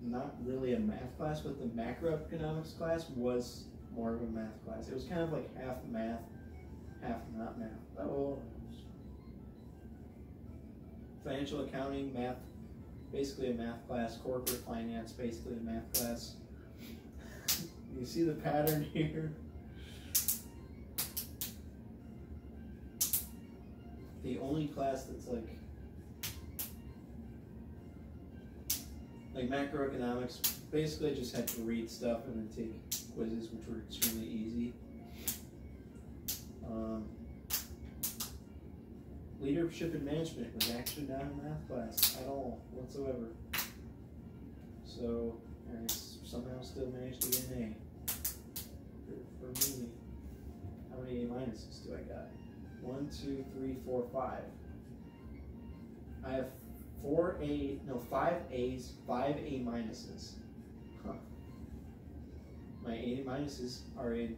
not really a math class, but the macroeconomics class was more of a math class. It was kind of like half math, half not math. Oh, financial accounting, math, basically a math class. Corporate finance, basically a math class. You see the pattern here? The only class that's like macroeconomics, basically I just had to read stuff and then take quizzes, which were extremely easy. Leadership and management was actually not a math class at all, whatsoever. So I somehow still managed to get an A. For me, how many A minuses do I got? 1, 2, 3, 4, 5. I have 5 A's, 5 A minuses. Huh. My A minuses are in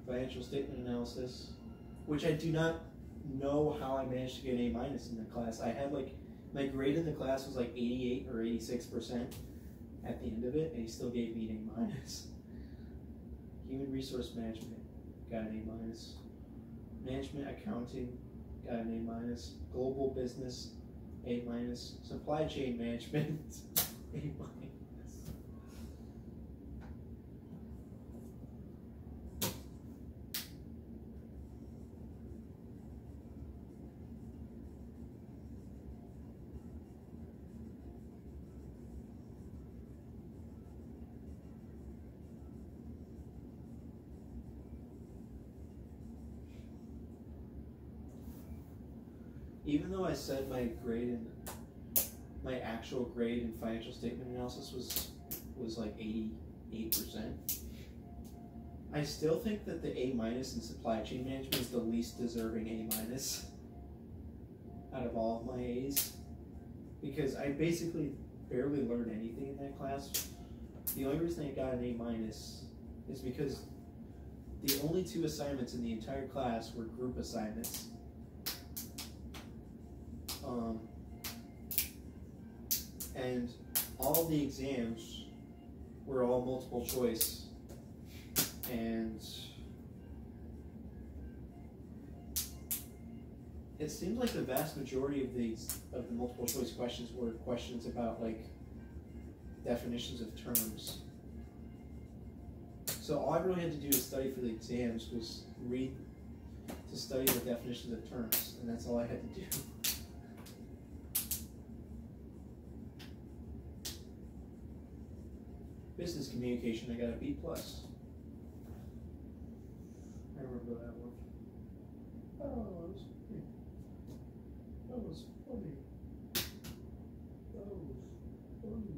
financial statement analysis, which I do not know how I managed to get an A minus in the class. I had like, my grade in the class was like 88 or 86% at the end of it, and he still gave me an A minus. Human resource management, got an A minus. Management accounting, got an A minus. Global business, A minus. Supply chain management, A minus. Even though I said my actual grade in financial statement analysis was like 88%, I still think that the A minus in supply chain management is the least deserving A minus out of all of my A's, because I basically barely learned anything in that class. The only reason I got an A minus is because the only 2 assignments in the entire class were group assignments. And all the exams were all multiple choice, and it seems like the vast majority of the multiple choice questions were questions about like definitions of terms. So all I really had to do to study for the exams was read to study the definitions of terms, and that's all I had to do. Business communication, I got a B+. I remember that one. Oh, that was funny. That was funny.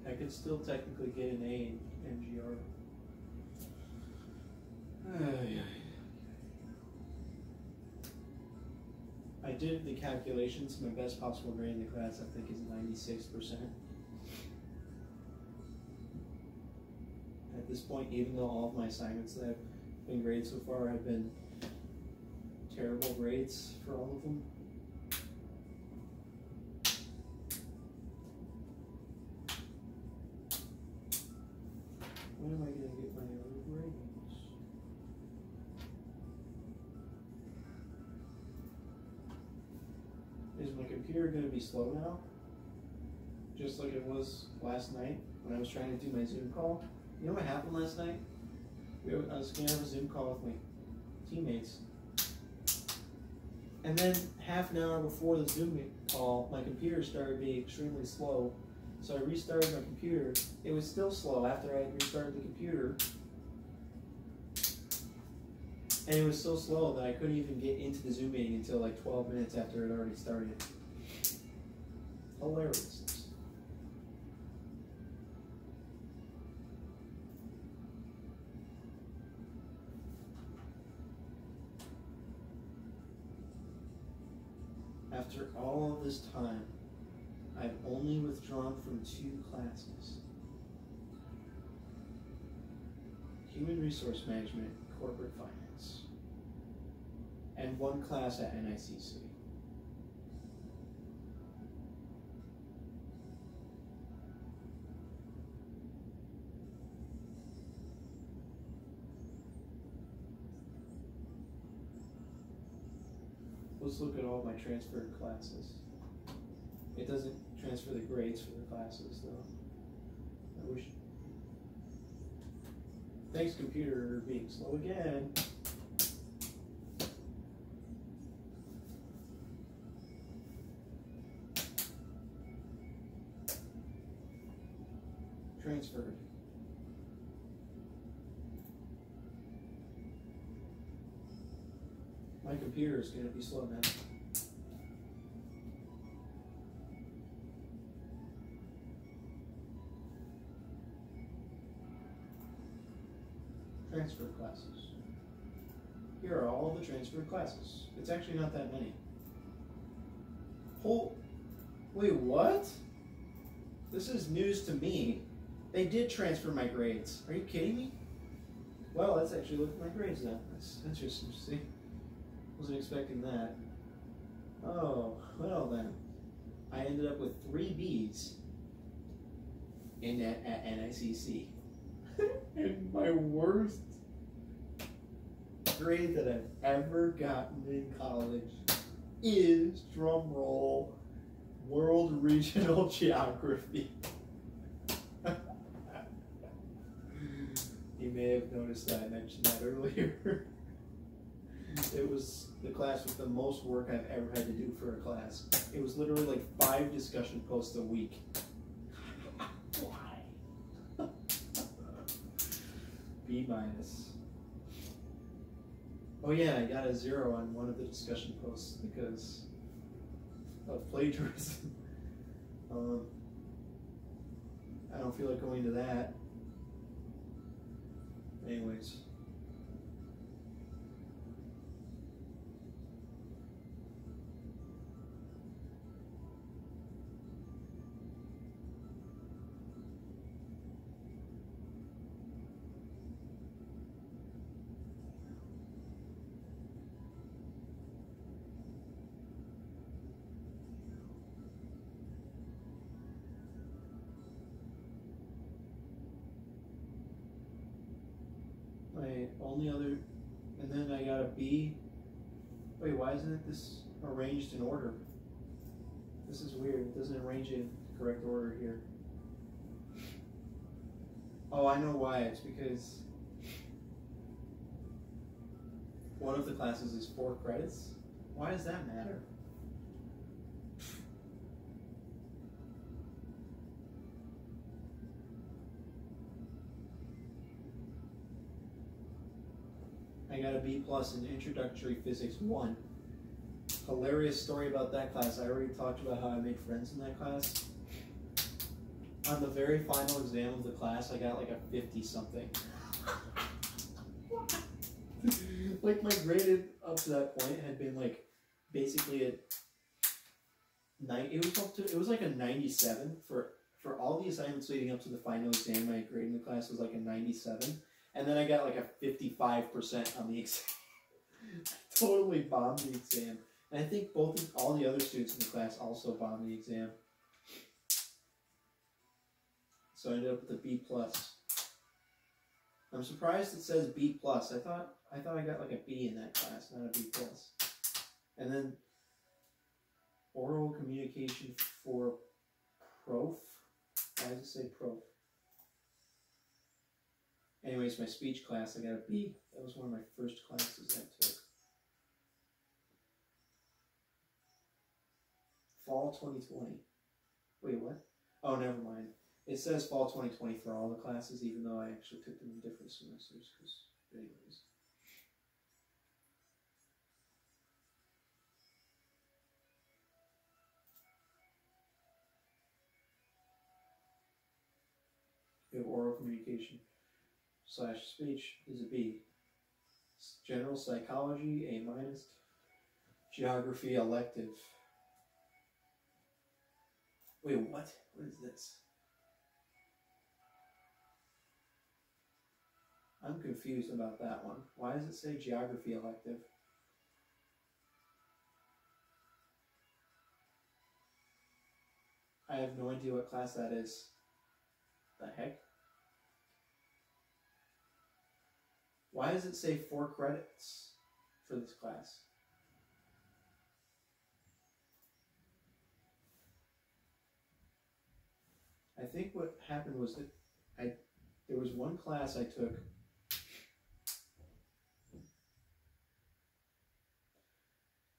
I could still technically get an A in MGR. I did the calculations. My best possible grade in the class, I think, is 96%. At this point, even though all of my assignments that have been graded so far have been terrible grades for all of them. When am I going to get my other grades? Is my computer going to be slow now? just like it was last night when I was trying to do my Zoom call. You know what happened last night? I was going to have a Zoom call with my teammates. And then half an hour before the Zoom call, my computer started being extremely slow. So I restarted my computer. It was still slow after I had restarted the computer. And it was so slow that I couldn't even get into the Zoom meeting until like 12 minutes after it had already started. Hilarious. After all of this time, I've only withdrawn from 2 classes. Human Resource Management, Corporate Finance, and 1 class at NICC. Let's look at all my transferred classes. It doesn't transfer the grades for the classes, though. I wish. Thanks, computer, being slow again. Transferred. My computer is going to be slow now. Transferred classes. Here are all the transferred classes. It's actually not that many. Wait, what? This is news to me. They did transfer my grades. Are you kidding me? Well, let's actually look at my grades now. That's interesting to see. Wasn't expecting that. Oh, well then. I ended up with 3 B's at NICC. And my worst grade that I've ever gotten in college is, drum roll, World Regional Geography. You may have noticed that I mentioned that earlier. It was the class with the most work I've ever had to do for a class. It was literally like 5 discussion posts a week. Why? B-. Oh yeah, I got a 0 on one of the discussion posts because of plagiarism. I don't feel like going to that. Anyways. My only other, and then I got a B. Wait, why isn't this arranged in order? This is weird. It doesn't arrange it in the correct order here. Oh, I know why. It's because one of the classes is 4 credits. Why does that matter? I got a B+ in Introductory Physics 1. Hilarious story about that class. I already talked about how I made friends in that class. On the very final exam of the class, I got like a 50-something. Like my grade up to that point had been like basically a 9. It was like a 97 for all the assignments leading up to the final exam. My grade in the class was like a 97. And then I got like a 55% on the exam. I totally bombed the exam. And I think all the other students in the class also bombed the exam. So I ended up with a B+. I'm surprised it says B+. I thought I got like a B in that class, not a B+. And then oral communication for Prof. Why does it say prof? Anyways, my speech class, I got a B. That was one of my first classes I took. Fall 2020. Wait, what? Oh, never mind. It says fall 2020 for all the classes, even though I actually took them in different semesters. Anyways. We have oral communication / speech is a B. General psychology, A minus. Geography elective. Wait, what? What is this? I'm confused about that one. Why does it say geography elective? I have no idea what class that is. The heck? Why does it say 4 credits for this class? I think what happened was that there was one class I took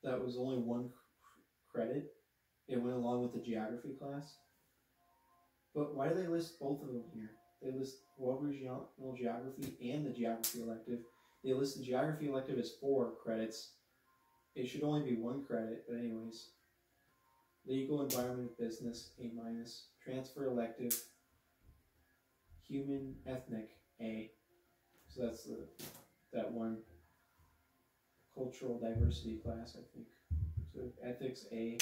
that was only 1 credit. It went along with the geography class. But why do they list both of them here? They list world regional geography and the geography elective. They list the geography elective as 4 credits. It should only be 1 credit, but anyways. Legal, environment, business, A minus. Transfer elective, human, ethnic, A. So that's that one cultural diversity class, I think. So ethics, A.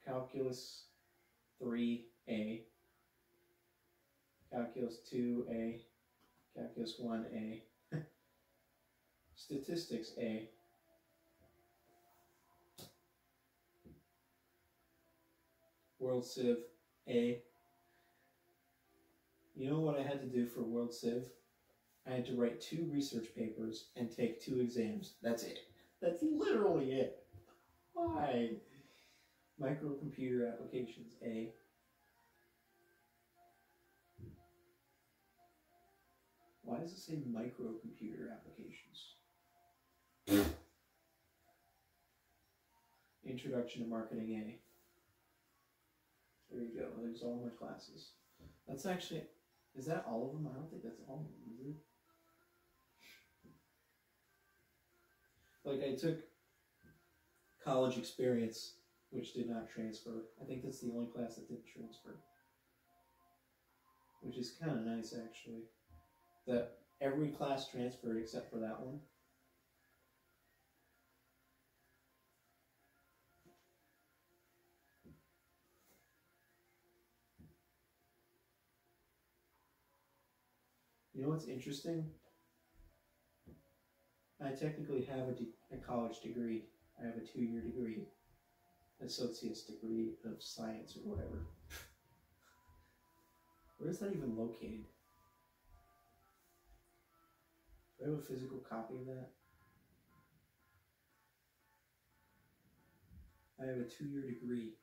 Calculus 3A. Calculus 2A. Calculus 1A. Statistics, A. World Civ, A. You know what I had to do for World Civ? I had to write 2 research papers and take 2 exams. That's it. That's literally it. Why? Microcomputer applications, A. Why does it say microcomputer applications? Introduction to Marketing, A. There you go. There's all my classes. That's actually, is that all of them? I don't think that's all of them, is it? Like, I took college experience, which did not transfer. I think that's the only class that didn't transfer. Which is kind of nice, actually. That every class transferred except for that one. You know what's interesting? I technically have a college degree. I have a 2-year degree. Associate's degree of science or whatever. Where is that even located? Do I have a physical copy of that? I have a 2-year degree.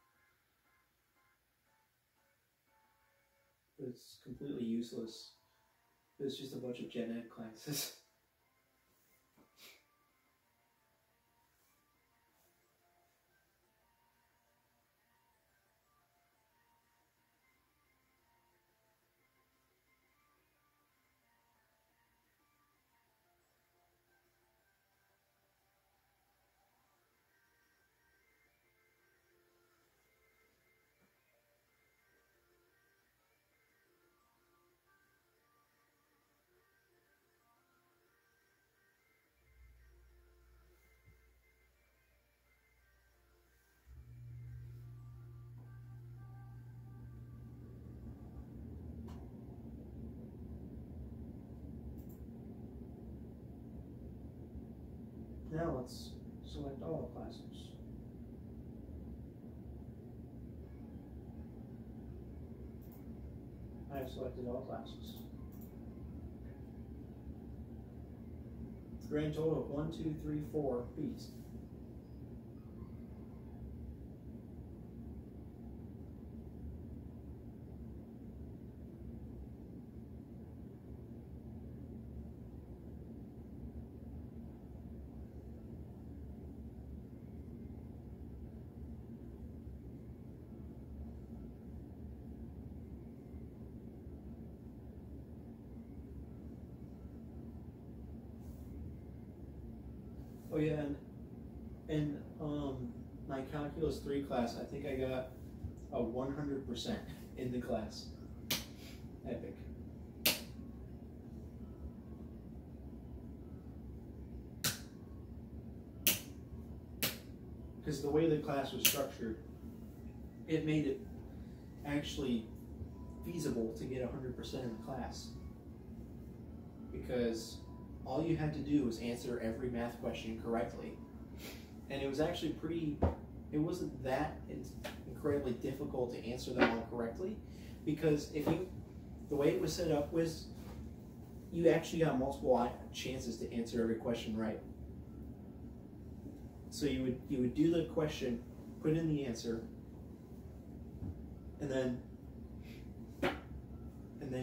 But it's completely useless. It's just a bunch of gen ed classes. Now let's select all the classes. I have selected all classes. Grand total of 1, 2, 3, 4 B's. yeah, and my calculus 3 class, I think I got a 100% in the class. Epic. Because the way the class was structured, it made it actually feasible to get 100% in the class. Because all you had to do was answer every math question correctly. And it was actually it wasn't that incredibly difficult to answer them all correctly. Because the way it was set up was, you actually got multiple chances to answer every question right. So you would do the question, put in the answer, and then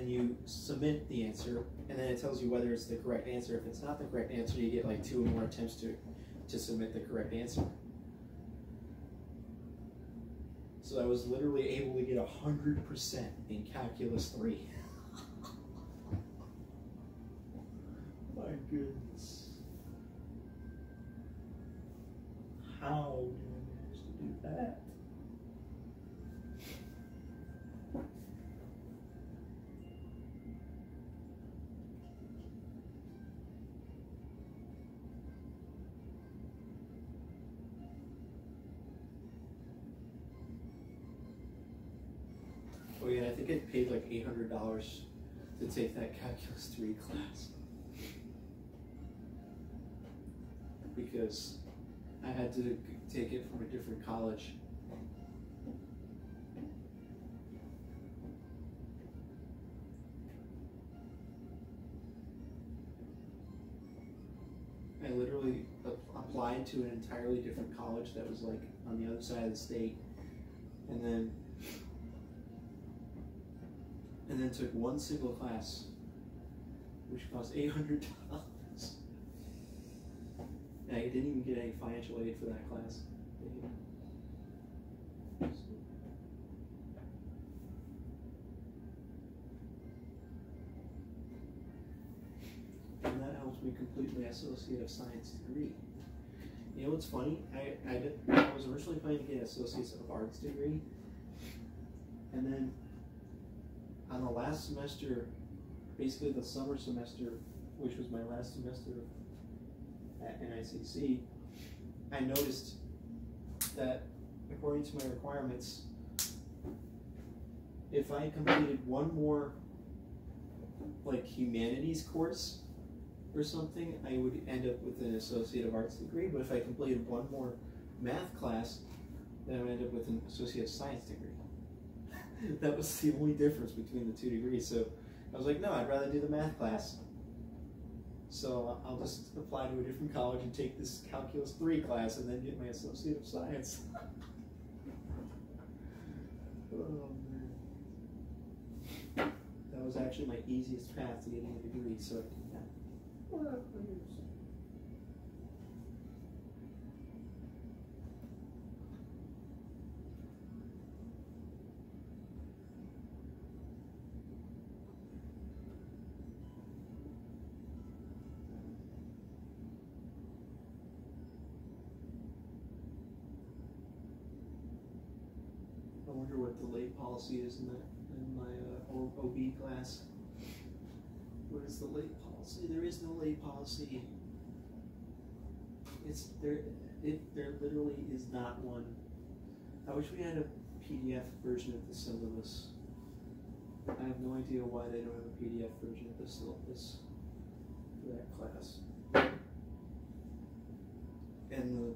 you submit the answer, and then it tells you whether it's the correct answer. If it's not the correct answer, you get like 2 or more attempts to submit the correct answer. So I was literally able to get 100% in Calculus 3. My goodness. How did I manage to do that? Oh yeah, I think I paid like $800 to take that Calculus 3 class. Because I had to take it from a different college. I literally applied to an entirely different college that was like on the other side of the state, and then took one single class, which cost $800. And I didn't even get any financial aid for that class. And that helped me complete my Associate of Science degree. You know what's funny? I was originally planning to get an Associate of Arts degree, and then on the last semester, basically the summer semester, which was my last semester at NICC, I noticed that according to my requirements, if I completed one more like humanities course or something, I would end up with an Associate of Arts degree. But if I completed one more math class, then I would end up with an Associate of Science degree. That was the only difference between the 2 degrees. So I was like, no, I'd rather do the math class. So I'll just apply to a different college and take this Calculus 3 class and then get my Associate of Science. Oh, man. That was actually my easiest path to getting a degree, so I did that. Well, I wonder what the late policy is in my OB class. What is the late policy? There is no late policy. There literally is not one. I wish we had a PDF version of the syllabus. I have no idea why they don't have a PDF version of the syllabus for that class. And the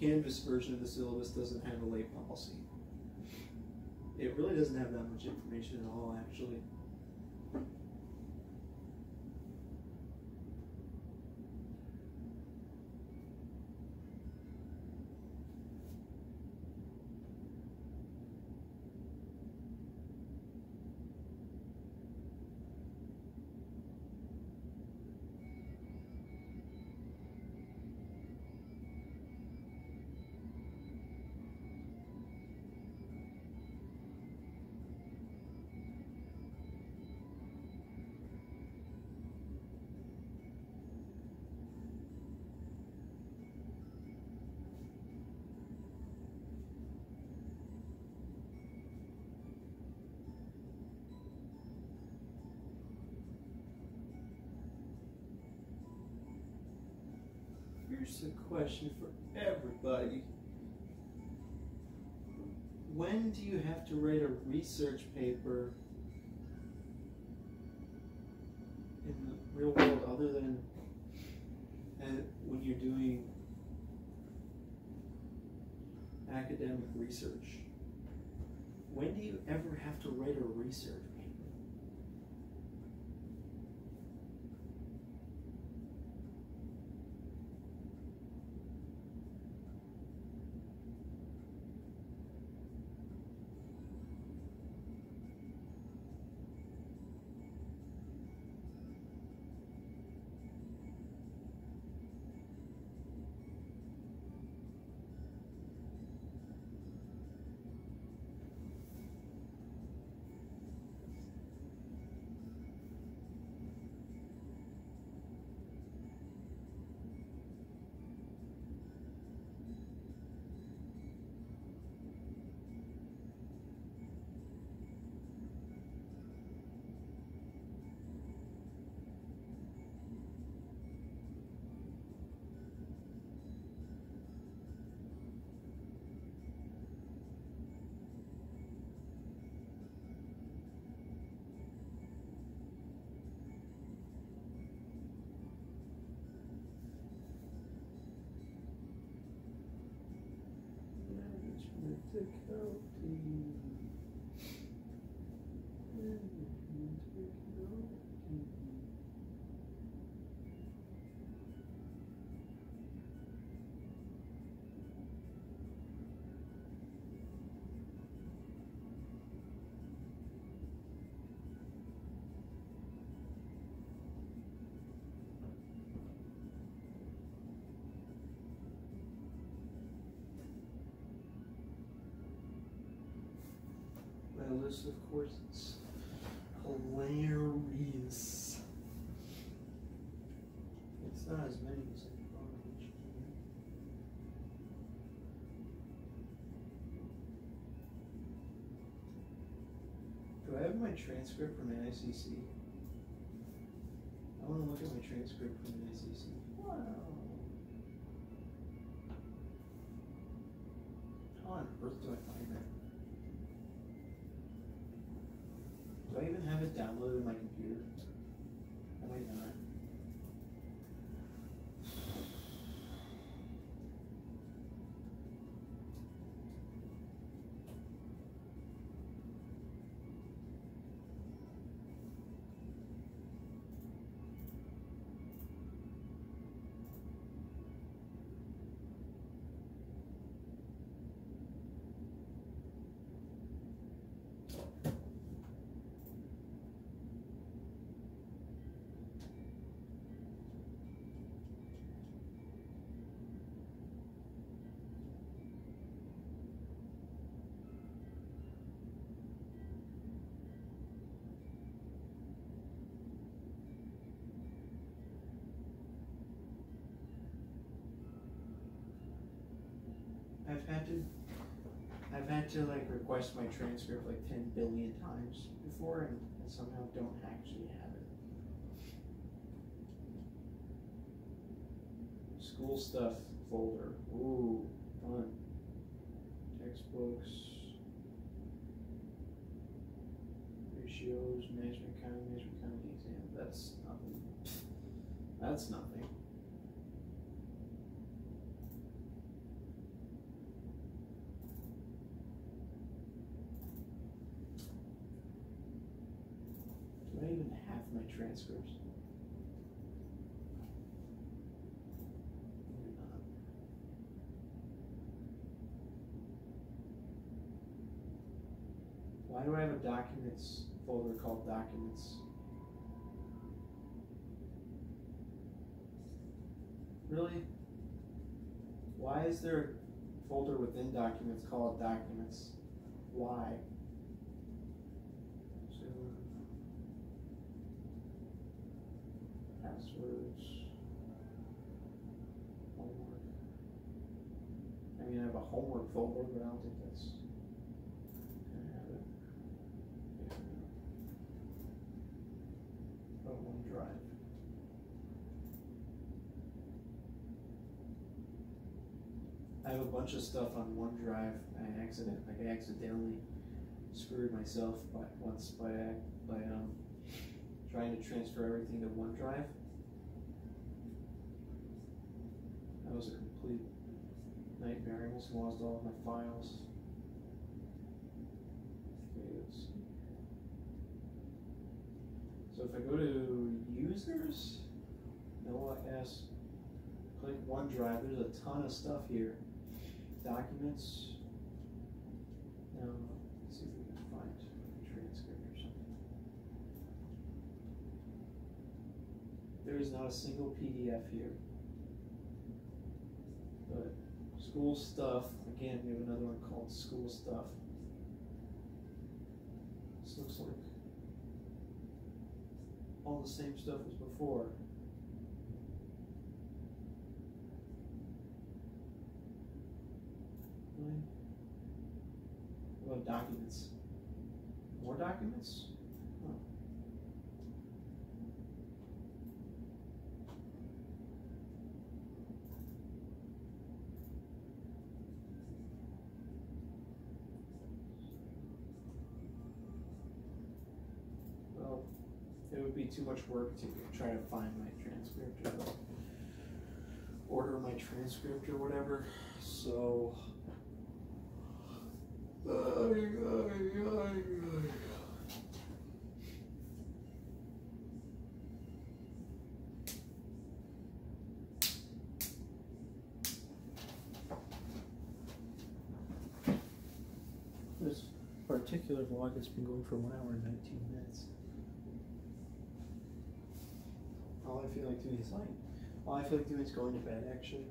Canvas version of the syllabus doesn't have a late policy. It really doesn't have that much information at all, actually. Here's a question for everybody. When do you have to write a research paper in the real world other than when you're doing academic research? When do you ever have to write a research paper? My list of courses. Hilarious. It's not as many as I thought it should be. Do I have my transcript from NICC? I want to look at my transcript from NICC. Wow. How on earth do I find that? Do I even have it downloaded on my computer? I might not. I've had to like request my transcript like 10 billion times before and somehow don't actually have it. School stuff folder. Ooh, fun. Textbooks. Ratios, management accounting exam. That's nothing. That's nothing. Do I even have my transcripts? Maybe not. Why do I have a documents folder called documents? Really? Why is there a folder within documents called documents? Why? So, passwords, homework. I mean, I have a homework folder, but I don't think that's gonna have it. Yeah. Oh, OneDrive. I have a bunch of stuff on OneDrive. I accidentally screwed myself by trying to transfer everything to OneDrive. That was a complete nightmare. I almost lost all of my files. Okay, let's see. So if I go to users, LS, click OneDrive, there's a ton of stuff here. Documents. Let's see if we can find a transcript or something. There is not a single PDF here. But school stuff, again, we have another one called school stuff. This looks like all the same stuff as before. What about documents? More documents? Huh. Well, it would be too much work to try to find my transcript or order my transcript or whatever. So this particular vlog has been going for 1 hour and 19 minutes. All I feel like doing is going to bed, actually.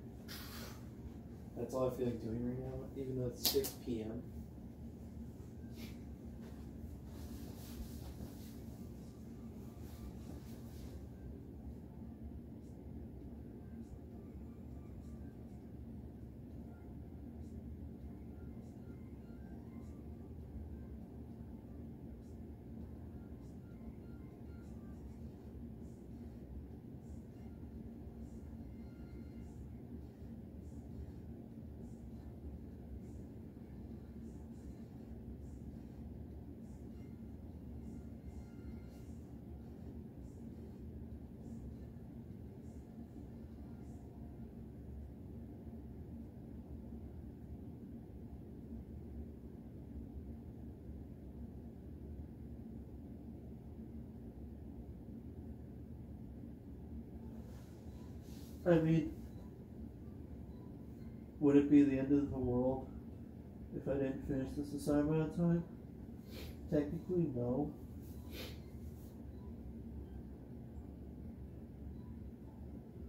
That's all I feel like doing right now, even though it's 6 p.m. I mean, would it be the end of the world if I didn't finish this assignment on time? Technically, no.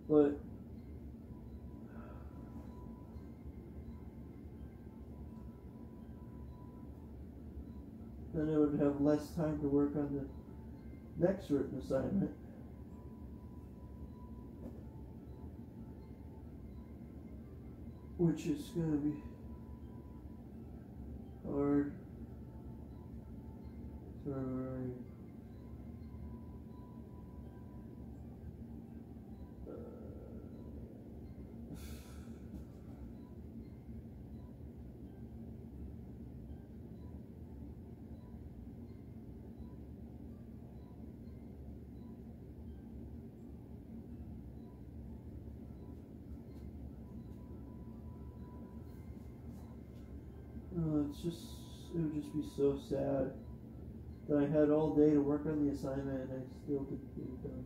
But then I would have less time to work on the next written assignment. Which is going to be hard. Sorry. It would just be so sad that I had all day to work on the assignment and I still didn't get it done.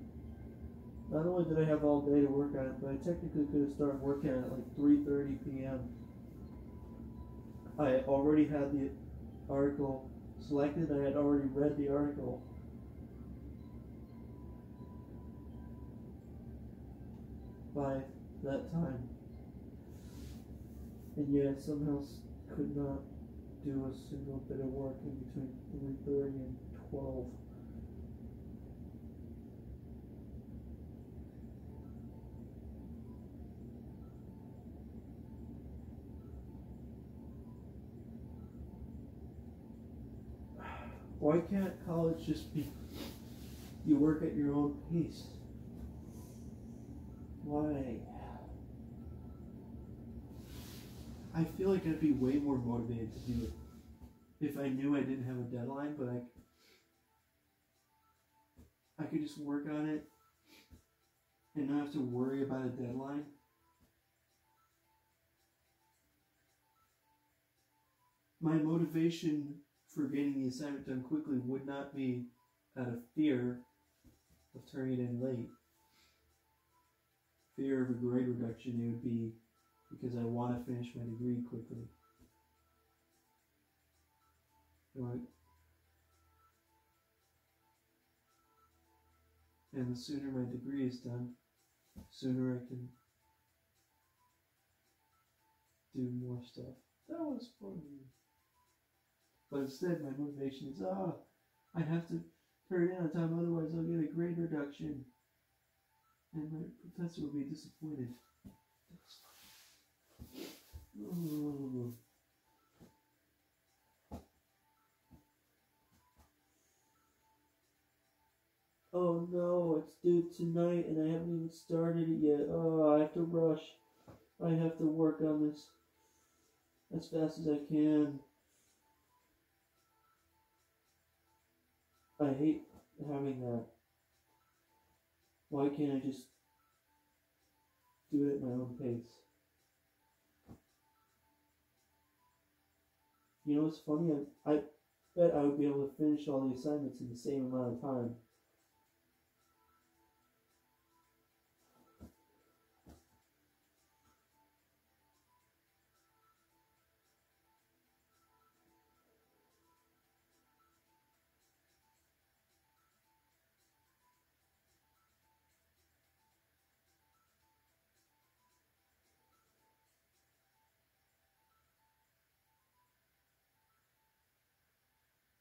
Not only did I have all day to work on it, but I technically could have started working on it like 3:30 p.m. I already had the article selected. I had already read the article. By that time. And yet I somehow could not do a single bit of work in between 3:30 and 12. Why can't college just be you work at your own pace? Why? I feel like I'd be way more motivated to do it if I knew I didn't have a deadline, but I could just work on it and not have to worry about a deadline. My motivation for getting the assignment done quickly would not be out of fear of turning it in late. Fear of a grade reduction, it would be because I want to finish my degree quickly. And the sooner my degree is done, the sooner I can do more stuff. That was fun. But instead, my motivation is, I have to turn it in on time, otherwise I'll get a grade reduction. And my professor will be disappointed. Oh. Oh no, it's due tonight and I haven't even started it yet. Oh, I have to rush. I have to work on this as fast as I can. I hate having that. Why can't I just do it at my own pace? You know what's funny? I bet I would be able to finish all the assignments in the same amount of time.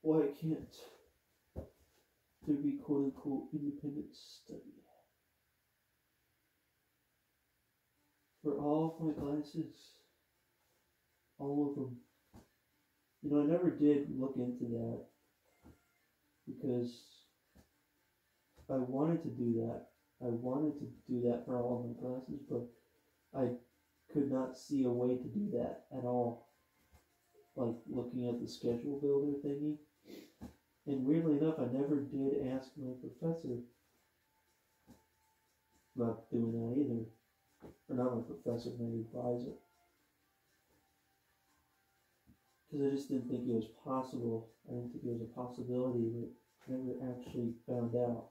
Why can't there be quote-unquote independent study for all of my classes? All of them. You know, I never did look into that because I wanted to do that. I wanted to do that for all of my classes, but I could not see a way to do that at all. Like looking at the schedule builder thingy. And weirdly enough, I never did ask my professor about doing that either. Or not my professor, my advisor. Because I just didn't think it was possible. I didn't think it was a possibility, but I never actually found out.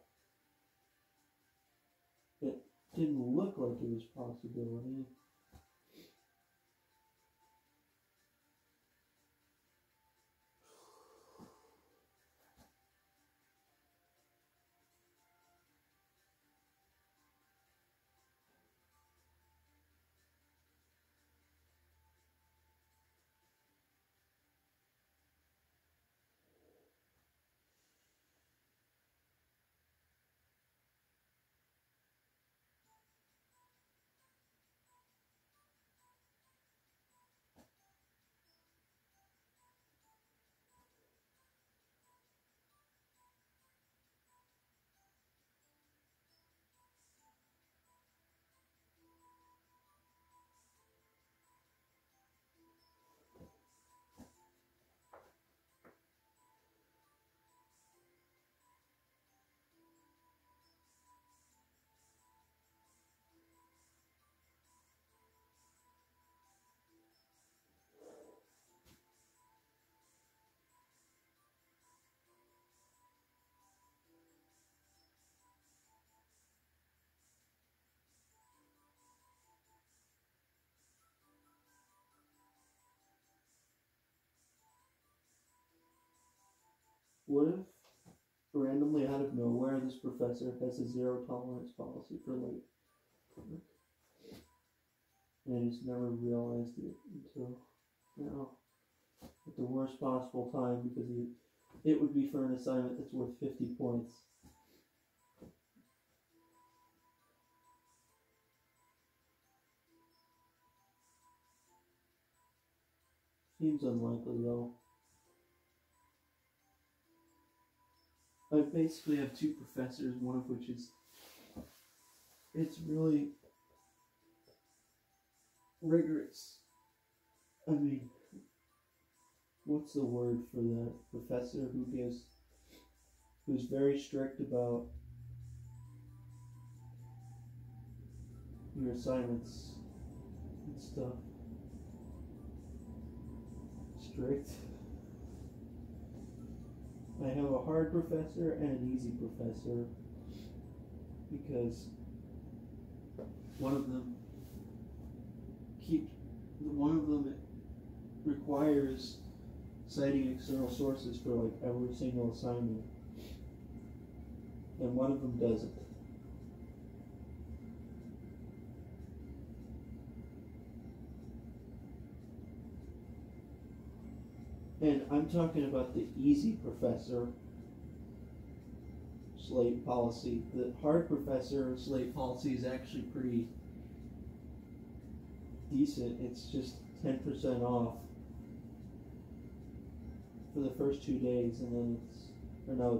It didn't look like it was a possibility. What if, randomly out of nowhere, this professor has a zero tolerance policy for late work? And I just never realized it until now. At the worst possible time, because it would be for an assignment that's worth 50 points. Seems unlikely though. I basically have two professors, one of which is, it's really rigorous. I mean, what's the word for that professor who's very strict about your assignments and stuff? Strict. I have a hard professor and an easy professor because one of them requires citing external sources for like every single assignment, and one of them doesn't. And I'm talking about the easy professor slate policy. The hard professor slate policy is actually pretty decent. It's just 10% off for the first 2 days, and then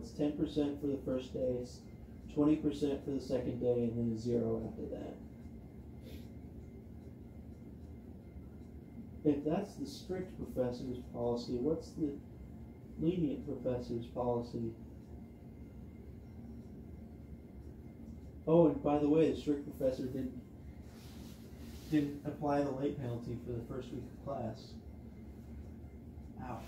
it's 10% for the first day, it's 20% for the second day, and then a 0 after that. If that's the strict professor's policy, what's the lenient professor's policy? Oh, and by the way, the strict professor didn't apply the late penalty for the first week of class. Ow.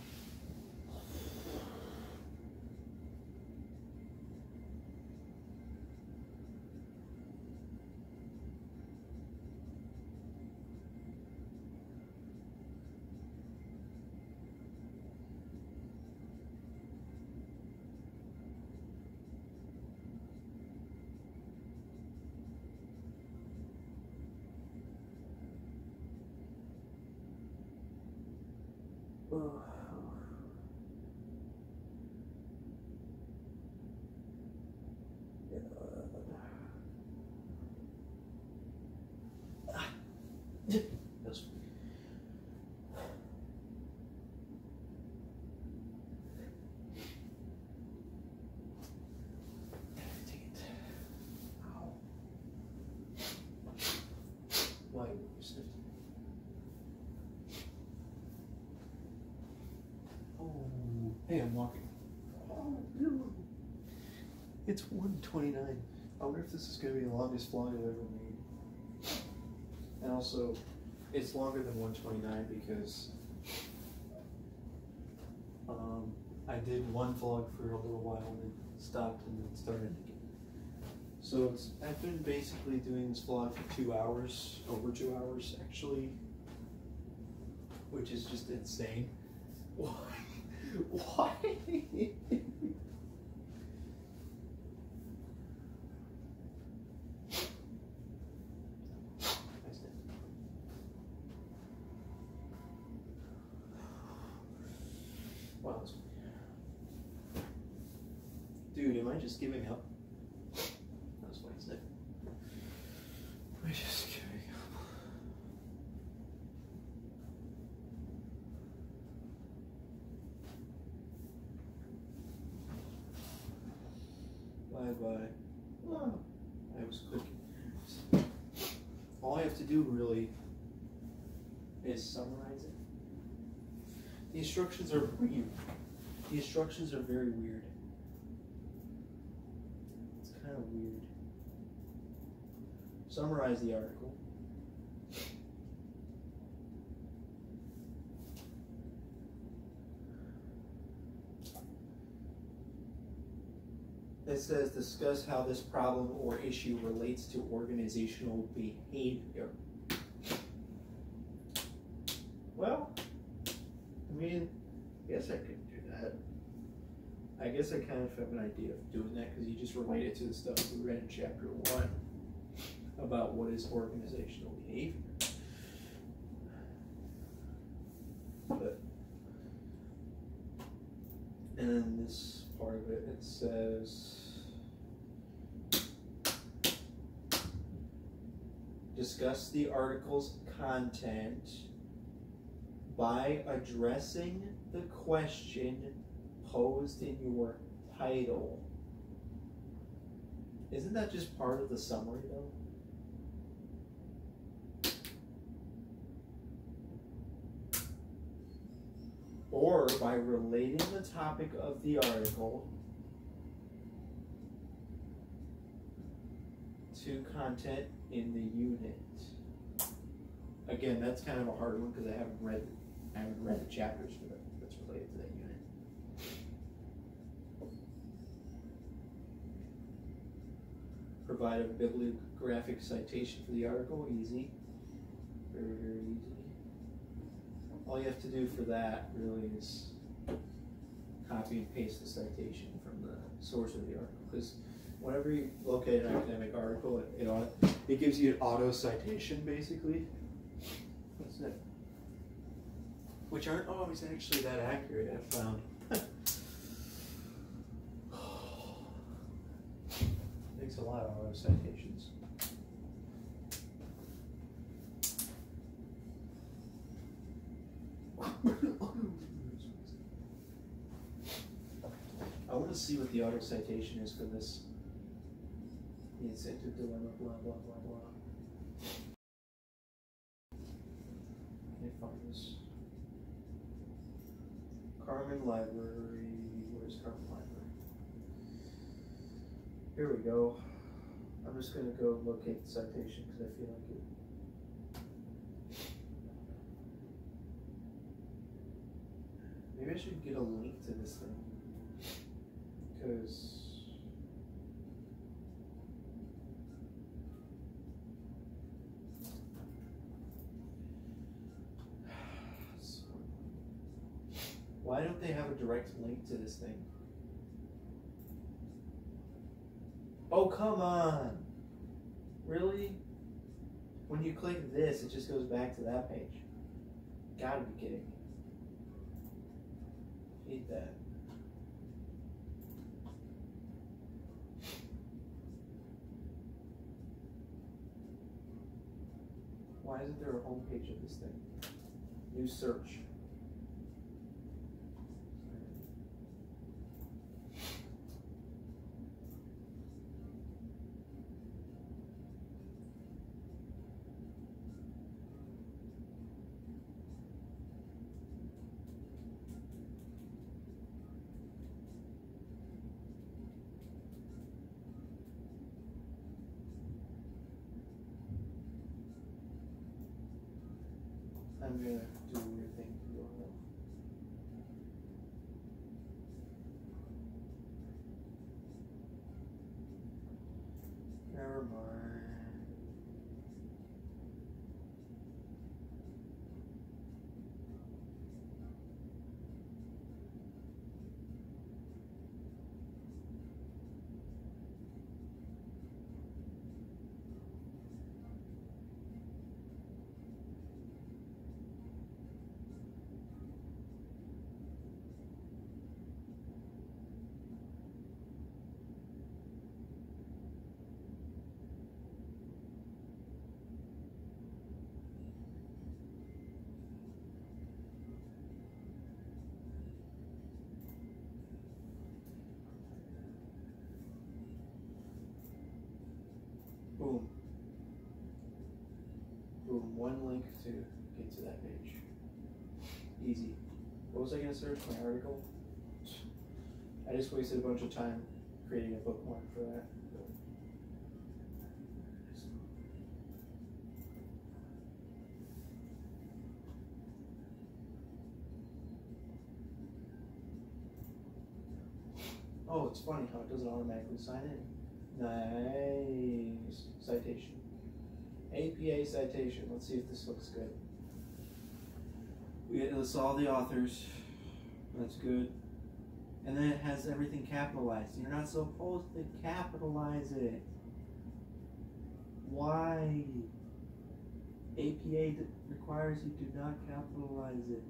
Why you sniffed? Oh, hey, I'm walking. Oh, no. It's 1:29. I wonder if this is going to be the longest vlog I've ever made. And also, it's longer than 1:29 because I did one vlog for a little while and then stopped and then started again. So I've been basically doing this vlog for 2 hours, over 2 hours actually, which is just insane. Why? Why? Wow. Dude, am I just giving up? That's why he's there. Am I just giving up? Bye-bye. Oh, I was clicking. All I have to do really is summarize it. The instructions are weird. The instructions are very weird. It's kind of weird. Summarize the article. It says, discuss how this problem or issue relates to organizational behavior. Well, I mean, I guess I could do that. I guess I kind of have an idea of doing that because you just relate it to the stuff we read in chapter 1 about what is organizational behavior. But, and then this part of it, it says, discuss the article's content by addressing the question posed in your title. Isn't that just part of the summary, though? or by relating the topic of the article to content in the unit. Again, that's kind of a hard one because I haven't read the chapters for that's related to that unit. Provide a bibliographic citation for the article. Easy. Very, very easy. All you have to do for that really is copy and paste the citation from the source of the article. Because whenever you locate an academic article, it gives you an auto citation basically. That's it. Which aren't always actually that accurate, I've found. Takes a lot of auto citations. I want to see what the auto citation is for this. The incentive dilemma, blah, blah, blah, blah. Can't find this. Carmen Library. Where's Carmen Library? Here we go. I'm just going to go locate the citation because I feel like it. Maybe I should get a link to this thing. Because why don't they have a direct link to this thing? Oh, come on. Really? When you click this, it just goes back to that page. Gotta be kidding me. Hate that. Why isn't there a home page of this thing? New search. I'm gonna do a weird thing to you all. Never mind. Boom. Boom. One link to get to that page. Easy. What was I going to search? My article? I just wasted a bunch of time creating a bookmark for that. Oh, it's funny how it doesn't automatically sign in. Nice. Citation. APA citation. Let's see if this looks good. We lists all the authors. That's good. And then it has everything capitalized. You're not supposed to capitalize it. Why? APA requires you to not capitalize it.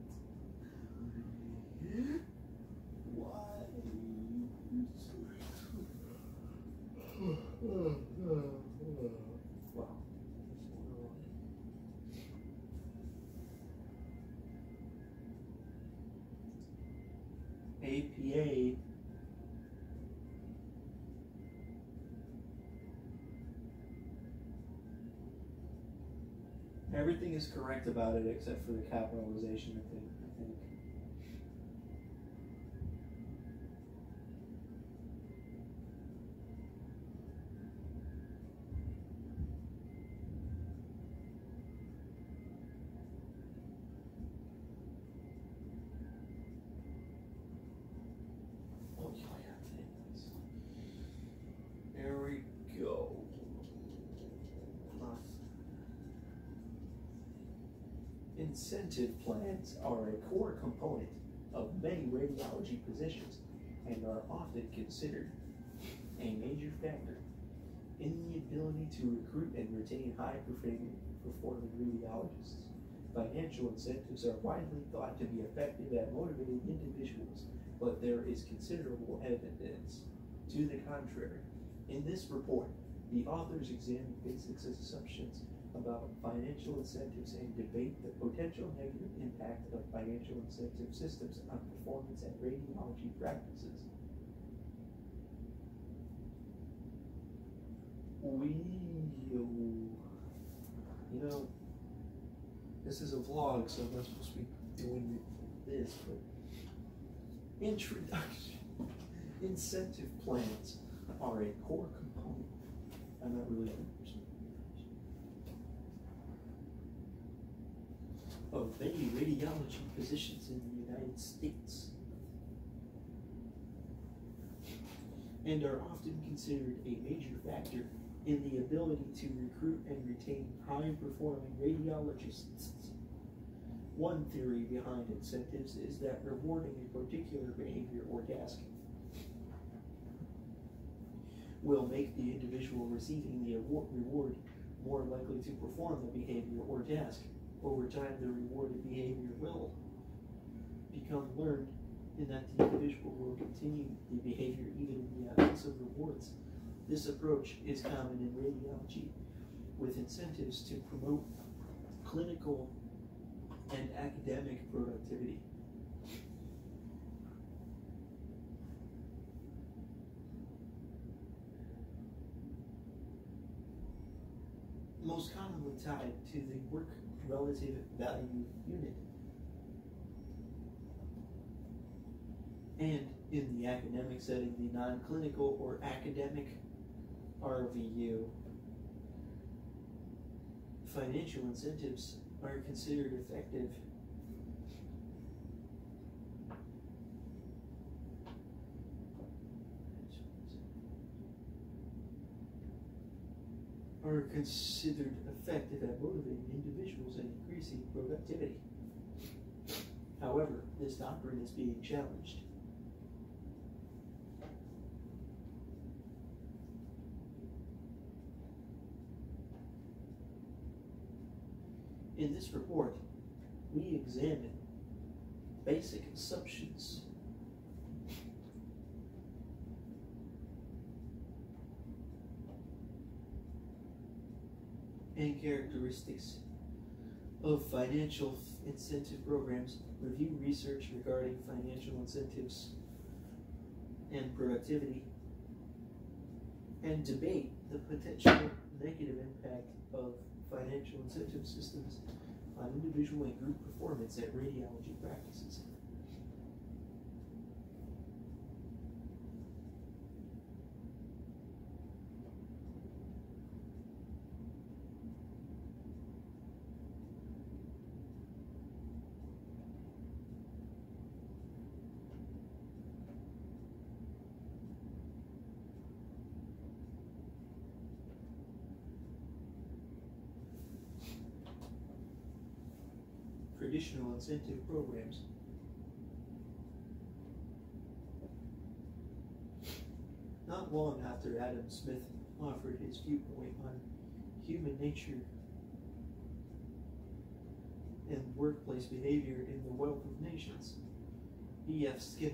Why? Wow. APA everything is correct about it except for the capitalization, I think. Incentive plans are a core component of many radiology positions and are often considered a major factor in the ability to recruit and retain high-performing radiologists. Financial incentives are widely thought to be effective at motivating individuals, but there is considerable evidence to the contrary. In this report, the authors examine basic assumptions about financial incentives and debate the potential negative impact of financial incentive systems on performance at radiology practices. This is a vlog, so I'm not supposed to be doing this, but introduction. Incentive plans are a core component. I'm not really of many radiology positions in the United States, and are often considered a major factor in the ability to recruit and retain high-performing radiologists. One theory behind incentives is that rewarding a particular behavior or task will make the individual receiving the reward more likely to perform the behavior or task. Over time, the rewarded behavior will become learned, and that the individual will continue the behavior even in the absence of rewards. This approach is common in radiology, with incentives to promote clinical and academic productivity. Most commonly tied to the work relative value unit. And in the academic setting, the non-clinical or academic RVU. Financial incentives are considered effective at motivating individuals and increasing productivity. However, this doctrine is being challenged. In this report, we examine basic assumptions and characteristics of financial incentive programs, review research regarding financial incentives and productivity, and debate the potential negative impact of financial incentive systems on individual and group performance at radiology practices. Traditional incentive programs. Not long after Adam Smith offered his viewpoint on human nature and workplace behavior in The Wealth of Nations, B.F. Skinner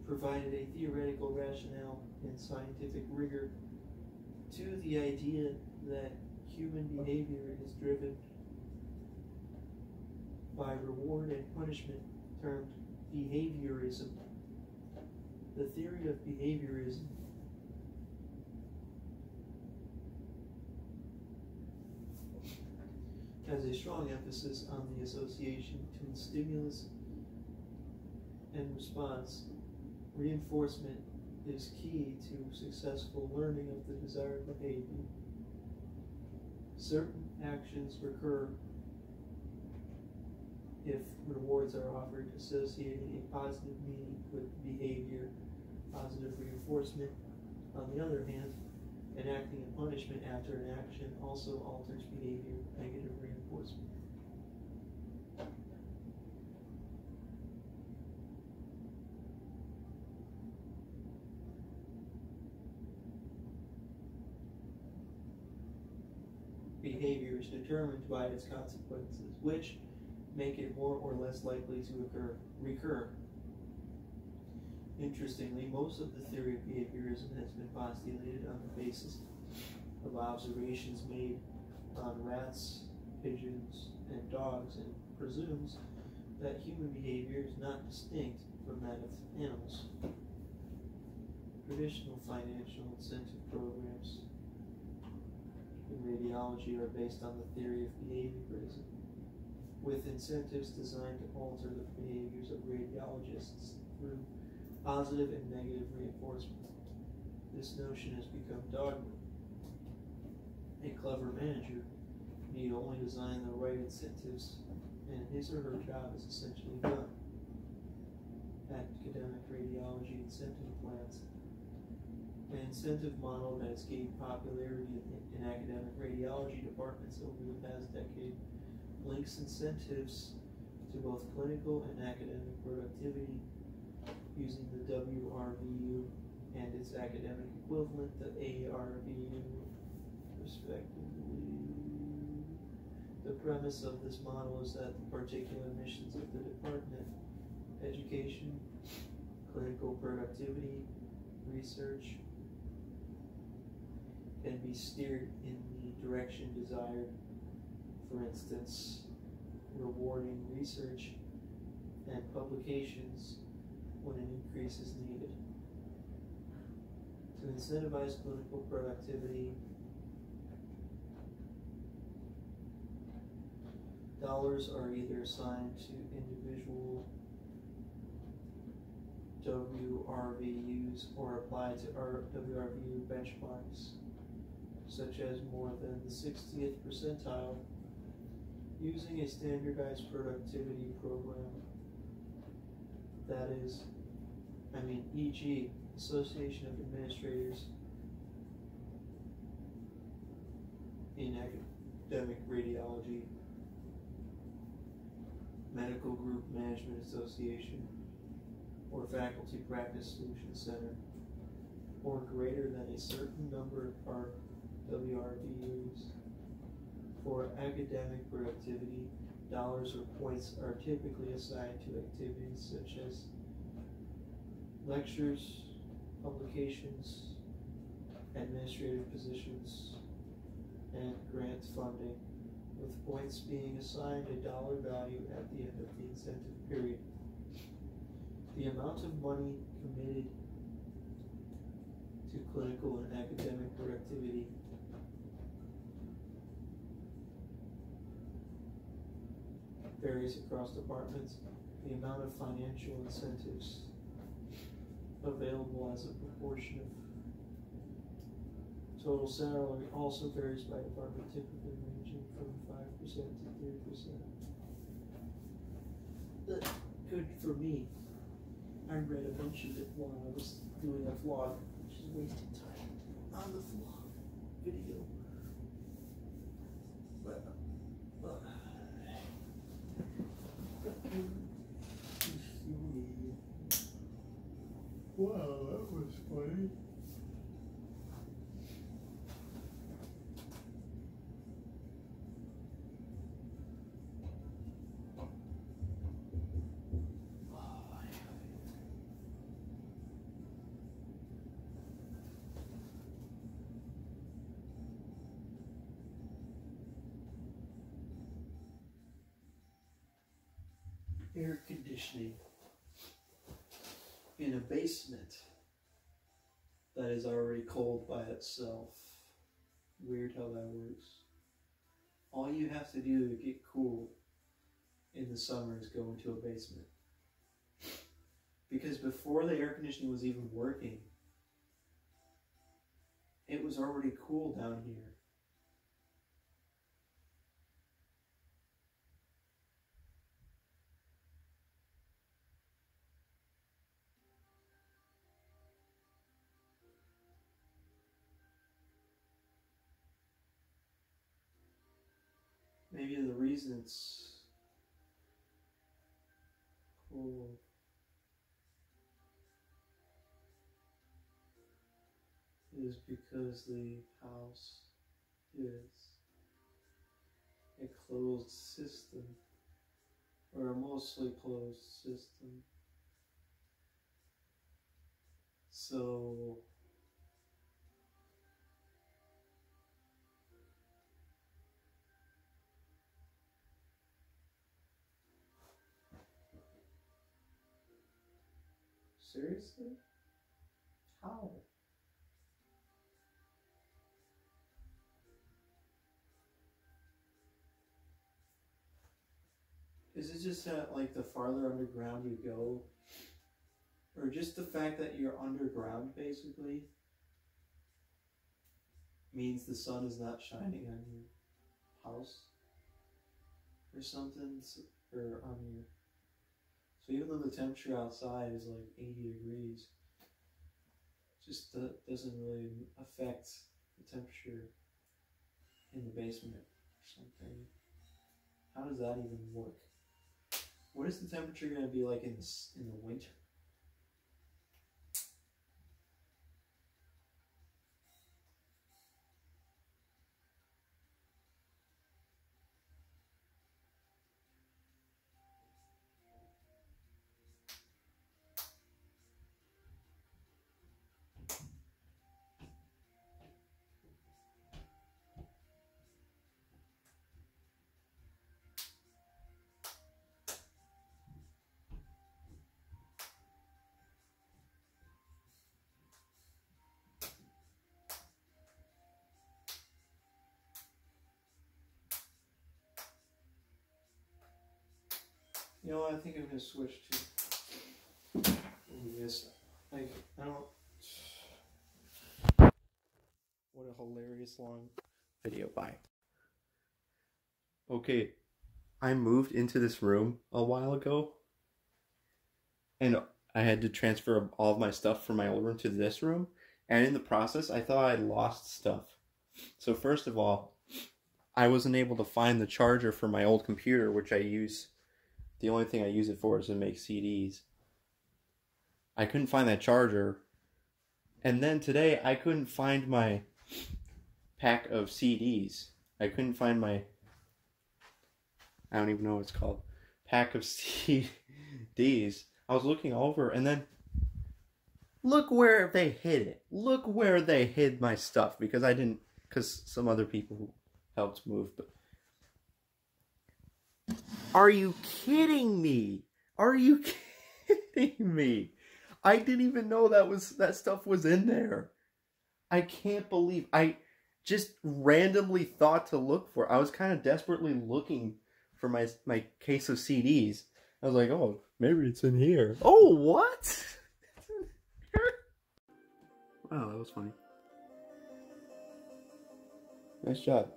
provided a theoretical rationale and scientific rigor to the idea that human behavior is driven by reward and punishment, termed behaviorism. The theory of behaviorism has a strong emphasis on the association between stimulus and response. Reinforcement is key to successful learning of the desired behavior. Certain actions recur if rewards are offered, associating a positive meaning with behavior. Positive reinforcement, on the other hand, Enacting a punishment after an action also alters behavior, negative reinforcement. Behavior is determined by its consequences, which make it more or less likely to recur. Interestingly, most of the theory of behaviorism has been postulated on the basis of observations made on rats, pigeons, and dogs, and presumes that human behavior is not distinct from that of animals. Traditional financial incentive programs in radiology are based on the theory of behaviorism, with incentives designed to alter the behaviors of radiologists through positive and negative reinforcement. This notion has become dogma. A clever manager need only design the right incentives, and his or her job is essentially done. Academic radiology incentive plans. An incentive model that has gained popularity in academic radiology departments over the past decade links incentives to both clinical and academic productivity using the WRVU and its academic equivalent, the ARVU, respectively. The premise of this model is that the particular missions of the department, education, clinical productivity, research, can be steered in the direction desired. For instance, rewarding research and publications when an increase is needed. To incentivize clinical productivity, dollars are either assigned to individual WRVUs or applied to WRVU benchmarks, such as more than the 60th percentile, using a standardized productivity program. That is, e.g., Association of Administrators in Academic Radiology, Medical Group Management Association, or Faculty Practice Solutions Center, or greater than a certain number of WRVUs. For academic productivity, dollars or points are typically assigned to activities such as lectures, publications, administrative positions, and grant funding, with points being assigned a dollar value at the end of the incentive period. The amount of money committed to clinical and academic productivity varies across departments. The amount of financial incentives available as a proportion of total salary also varies by department, typically ranging from 5% to 3%. That's good for me. I read a bunch of it while I was doing a vlog, which is wasting time on the vlog video. But, wow, that was funny. Air conditioning in a basement that is already cold by itself. Weird how that works. All you have to do to get cool in the summer is go into a basement. Because before the air conditioning was even working, it was already cool down here. maybe the reason it's cold is because the house is a closed system, or a mostly closed system. So seriously? How? Is it just that, like, the farther underground you go, or just the fact that you're underground, basically, means the sun is not shining on your house or something, or on your... So even though the temperature outside is like 80 degrees, just doesn't really affect the temperature in the basement or something. How does that even work? What is the temperature going to be like in the winter? You know what, I think I'm going to switch to this. Like, I don't... What a hilarious long video. Bye. Okay, I moved into this room a while ago, and I had to transfer all of my stuff from my old room to this room, and in the process, I thought I lost stuff. So first of all, I wasn't able to find the charger for my old computer, which I use. The only thing I use it for is to make CDs. I couldn't find that charger. And then today, I couldn't find my pack of CDs. I couldn't find my... I don't even know what it's called. Pack of CDs. I was looking over, and then... Look where they hid it. Look where they hid my stuff. Because I didn't... Because some other people helped move, but... Are you kidding me? Are you kidding me? I didn't even know that stuff was in there. I can't believe I just randomly thought to look for it. I was kind of desperately looking for my case of CDs. I was like, oh, maybe it's in here. Oh, what? Wow, that was funny. Nice job.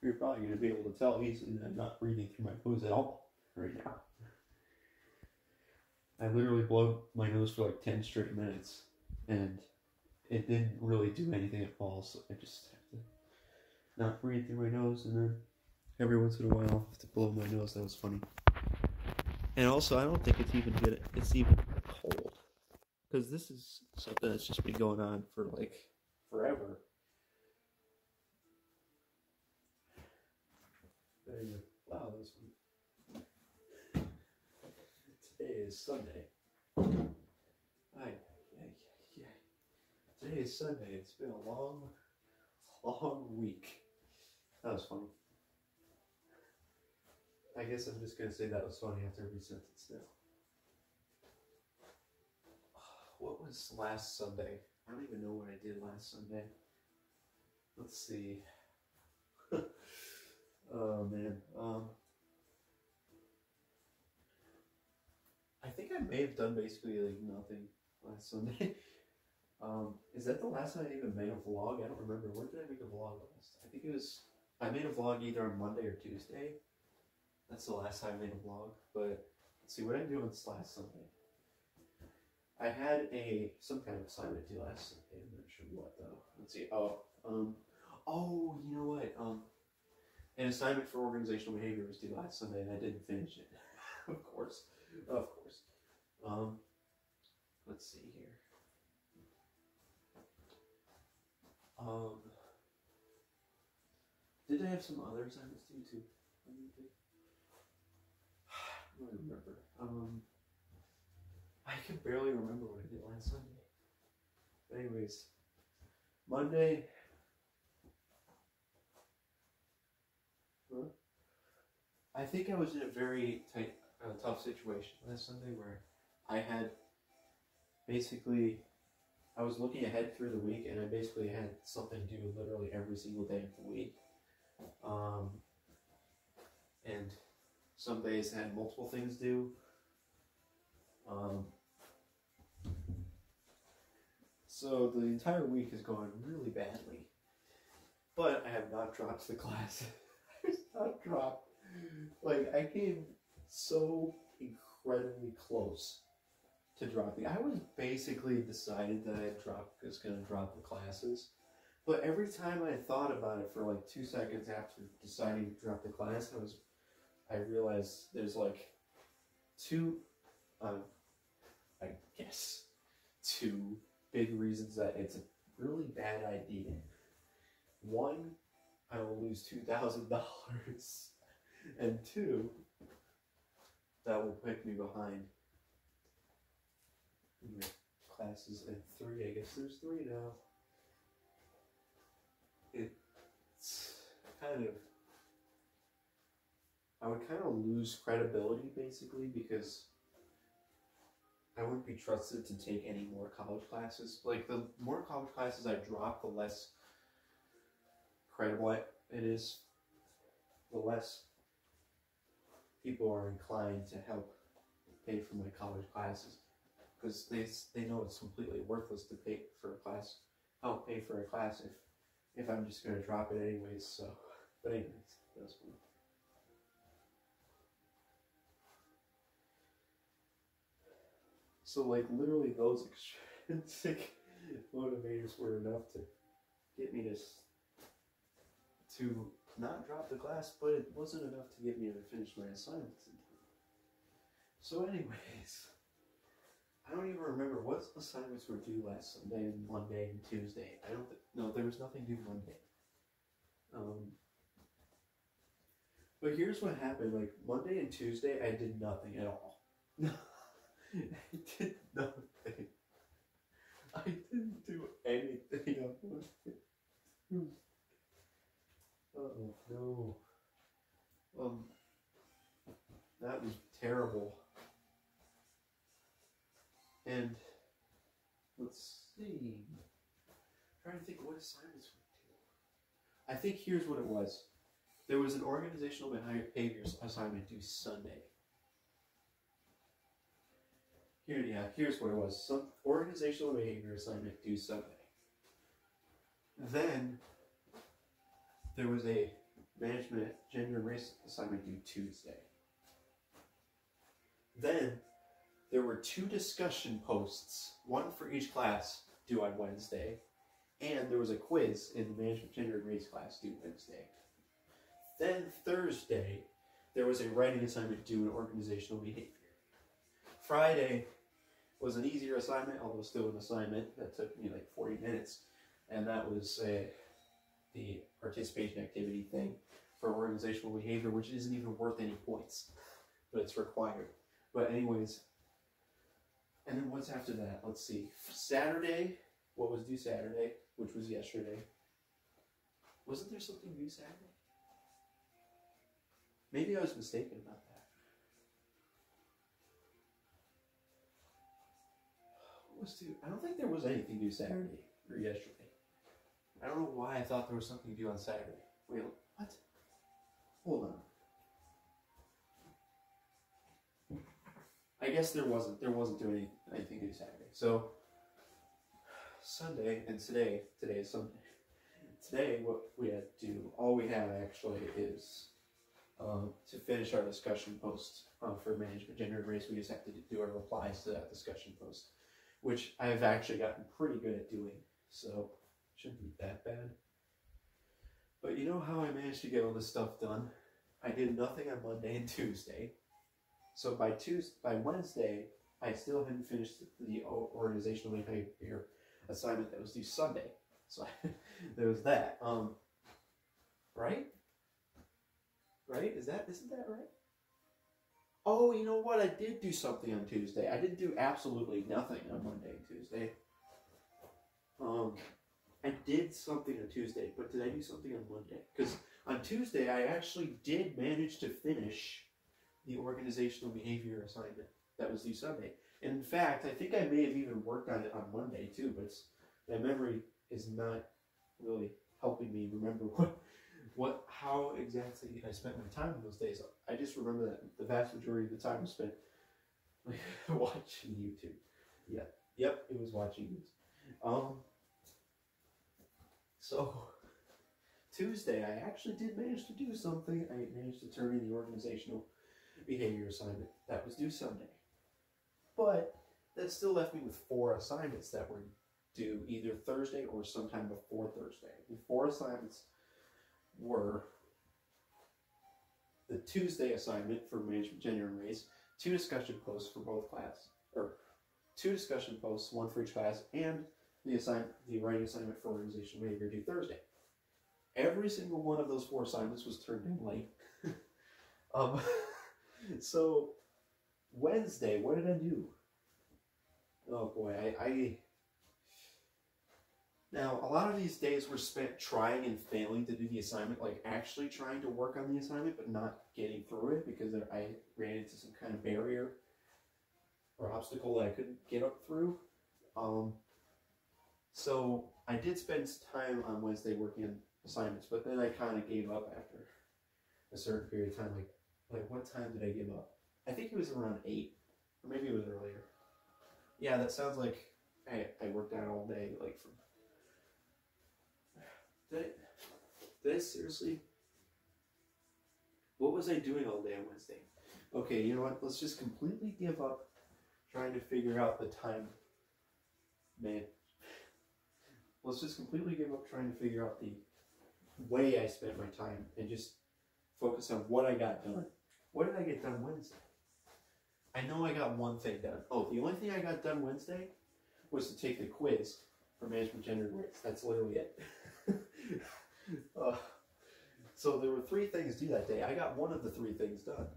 You're probably going to be able to tell easily that I'm not breathing through my nose at all right now. I literally blow my nose for like 10 straight minutes, and it didn't really do anything at all, so I just have to not breathe through my nose, and then every once in a while I have to blow my nose. That was funny. And also, I don't think it's even good. It's even cold, because this is something that's just been going on for like forever. There you go. Wow, that was fun. Today is Sunday. Today is Sunday. It's been a long week. That was funny. I guess I'm just gonna say that was funny after every sentence now. What was last Sunday? I don't even know what I did last Sunday. Let's see. Oh man. I think I may have done basically like nothing last Sunday. Is that the last time I even made a vlog? I don't remember. Where did I make a vlog last? I think it was... I made a vlog either on Monday or Tuesday. That's the last time I made a vlog. But let's see, what did I do on this last Sunday? I had some kind of assignment due last Sunday. I'm not sure what though. Let's see. Oh, you know what? An assignment for organizational behavior was due last Sunday, and I didn't finish it. Of course. Let's see here. Did I have some other assignments due too? I don't remember. I can barely remember what I did last Sunday. But anyways, Monday. I think I was in a very tough situation last Sunday where I had basically, I was looking ahead through the week and I basically had something due literally every single day of the week. And some days had multiple things due. So the entire week has gone really badly. But I have not dropped the class. I have not dropped. Like, I came so incredibly close to dropping. I was basically decided that I was going to drop the classes. But every time I thought about it for like 2 seconds after deciding to drop the class, I realized there's like two big reasons that it's a really bad idea. One, I will lose $2,000, and two, that will put me behind classes at 3. I guess there's 3 now. It's kind of, I would kind of lose credibility basically because I wouldn't be trusted to take any more college classes. Like, the more college classes I drop, the less credible it is, the less people are inclined to help pay for my college classes because they know it's completely worthless to pay for a class, help pay for a class if I'm just going to drop it anyways. So, but anyways, that's cool. So, like, literally those extrinsic motivators were enough to get me to not drop the class, but it wasn't enough to get me to finish my assignments in time. So anyways, I don't even remember what assignments were due last Sunday and Monday and Tuesday. No, there was nothing due Monday. But here's what happened. Like, Monday and Tuesday, I did nothing at all. I did nothing. I didn't do anything on Monday. Oh no. That was terrible. And let's see. I'm trying to think what assignments were due. I think here's what it was. There was an organizational behaviors assignment due Sunday. Here's what it was. Some organizational behavior assignment due Sunday. Then there was a management, gender and race assignment due Tuesday. Then there were 2 discussion posts, one for each class, due on Wednesday, and there was a quiz in the management, gender and race class due Wednesday. Then Thursday, there was a writing assignment due in organizational behavior. Friday was an easier assignment, although still an assignment that took me like 40 minutes, and that was the participation activity thing for organizational behavior, which isn't even worth any points, but it's required. But anyways, and then what's after that? Let's see. Saturday, what was due Saturday, which was yesterday. Wasn't there something due Saturday? Maybe I was mistaken about that. What was due? I don't think there was anything due Saturday or yesterday. I don't know why I thought there was something due on Saturday. Wait, what? Hold on. I guess there wasn't doing anything due Saturday. So Sunday and today is Sunday. Today, what we had to do, all we have actually is to finish our discussion post for management, gender, and race. We just have to do our replies to that discussion post, which I've actually gotten pretty good at doing. So shouldn't be that bad. But you know how I managed to get all this stuff done? I did nothing on Monday and Tuesday. So by Wednesday, I still hadn't finished the organizational behavior assignment that was due Sunday. So there was that. Right? Right? Isn't that right? Oh, you know what? I did do something on Tuesday. I didn't do absolutely nothing on Monday and Tuesday. I did something on Tuesday, but did I do something on Monday? Because on Tuesday, I actually did manage to finish the organizational behavior assignment that was due Sunday. And in fact, I think I may have even worked on it on Monday too, but my memory is not really helping me remember how exactly I spent my time in those days. I just remember that the vast majority of the time was spent watching YouTube. Yep, it was watching news. So Tuesday, I actually did manage to do something. I managed to turn in the organizational behavior assignment that was due Sunday. But that still left me with 4 assignments that were due either Thursday or sometime before Thursday. The 4 assignments were the Tuesday assignment for management, gender, and race, 2 discussion posts for both class, or 2 discussion posts, 1 for each class, and the writing assignment for organizational behavior due Thursday. Every single one of those 4 assignments was turned in late. So Wednesday, what did I do? Oh boy, now a lot of these days were spent trying and failing to do the assignment, like actually trying to work on the assignment, but not getting through it because I ran into some kind of barrier or obstacle that I couldn't get up through. So I did spend time on Wednesday working on assignments, but then I kind of gave up after a certain period of time. Like what time did I give up? I think it was around 8, or maybe it was earlier. Yeah, that sounds like I worked out all day, like from. Did I seriously? What was I doing all day on Wednesday? Okay, you know what? Let's just completely give up trying to figure out the time. Man. Let's just completely give up trying to figure out the way I spent my time and just focus on what I got done. What did I get done Wednesday? I know I got one thing done. Oh, the only thing I got done Wednesday was to take the quiz for management, gender, and race. That's literally it. So there were 3 things due that day. I got one of the 3 things done.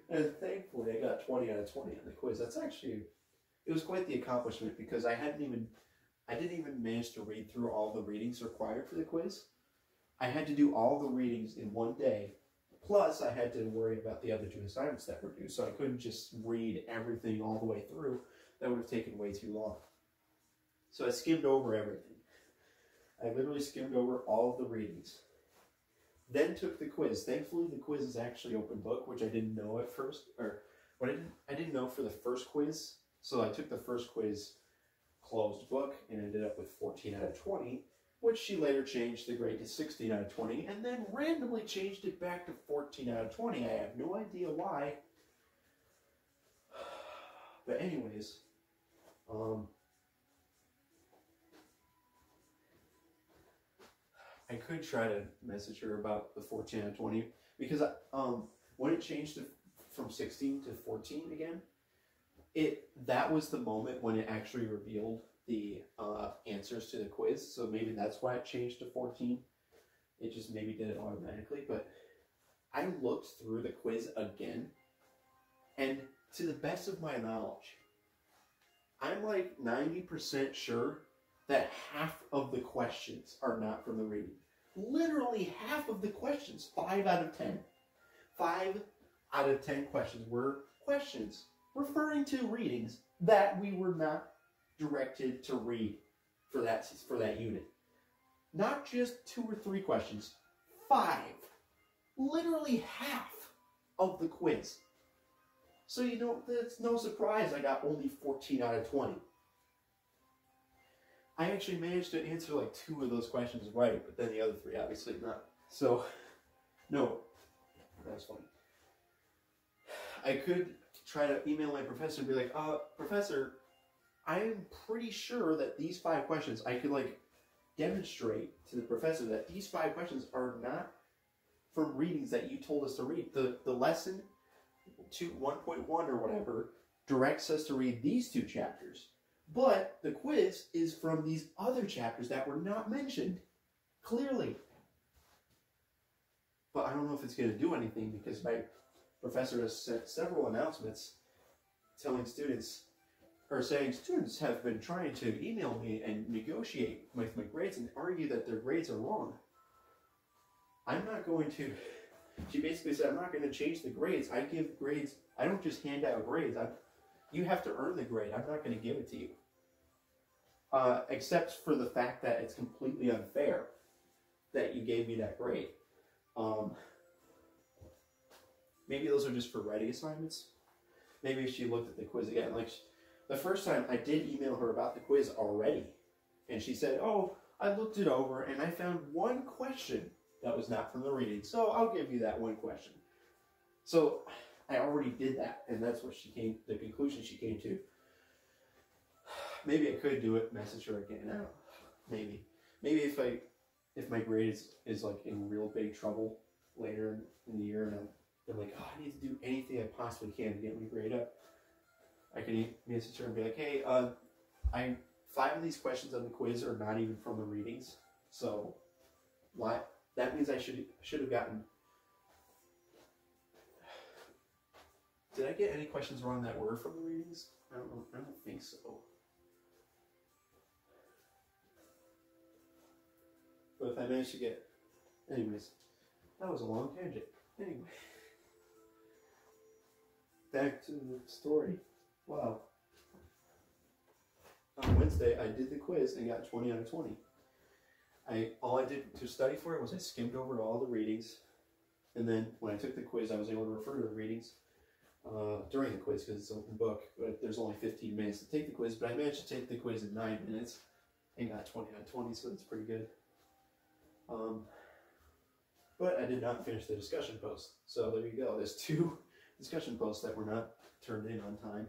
And thankfully I got 20 out of 20 on the quiz. That's actually, it was quite the accomplishment because I didn't even manage to read through all the readings required for the quiz. I had to do all the readings in one day. Plus, I had to worry about the other 2 assignments that were due, so I couldn't just read everything all the way through. That would have taken way too long. So I skimmed over everything. I literally skimmed over all of the readings. Then took the quiz. Thankfully, the quiz is actually open book, which I didn't know at first, or what I didn't know for the first quiz. So I took the first quiz closed book and ended up with 14 out of 20. Which she later changed the grade to 16 out of 20, and then randomly changed it back to 14 out of 20. I have no idea why. But anyways, I could try to message her about the 14 out of 20, because when it changed from 16 to 14 again, that was the moment when it actually revealed the answers to the quiz, so maybe that's why it changed to 14. It just maybe did it automatically, but I looked through the quiz again, and to the best of my knowledge, I'm like 90% sure that half of the questions are not from the reading. Literally half of the questions, 5 out of 10. 5 out of 10 questions were questions referring to readings that we were not directed to read for that unit. Not just 2 or 3 questions, 5. Literally half of the quiz. So it's no surprise I got only 14 out of 20. I actually managed to answer like 2 of those questions right, but then the other 3 obviously not. So, no, that's funny. I could try to email my professor and be like, Professor, I'm pretty sure that these 5 questions, I could like demonstrate to the professor that these 5 questions are not from readings that you told us to read. The lesson 1.1 or whatever directs us to read these 2 chapters. But the quiz is from these other chapters that were not mentioned clearly. But I don't know if it's going to do anything because my professor has sent several announcements telling students, or saying students have been trying to email me and negotiate with my grades and argue that their grades are wrong. I'm not going to, she basically said, I'm not going to change the grades. I give grades, I don't just hand out grades. You have to earn the grade. I'm not going to give it to you. Except for the fact that it's completely unfair that you gave me that grade. Maybe those are just for writing assignments. Maybe if she looked at the quiz again. Like, the first time I did email her about the quiz already. And she said, oh, I looked it over and I found 1 question that was not from the reading. So I'll give you that 1 question. So I already did that. And that's what the conclusion she came to. Maybe I could do it, message her again. I don't know. Maybe. Maybe if my grade is like in real big trouble later in the year and I'm like, oh, I need to do anything I possibly can to get my grade up, I can message her and be like, hey, 5 of these questions on the quiz are not even from the readings. So that means I should have gotten. Did I get any questions wrong that were from the readings? I don't think so. But if I managed to get, anyways, that was a long tangent. Anyway, back to the story. Wow. On Wednesday, I did the quiz and got 20 out of 20. All I did to study for it was I skimmed over all the readings, and then when I took the quiz, I was able to refer to the readings during the quiz because it's an open book. But there's only 15 minutes to take the quiz. But I managed to take the quiz in 9 minutes and got 20 out of 20, so that's pretty good. But I did not finish the discussion post. So there you go. There's 2 discussion posts that were not turned in on time.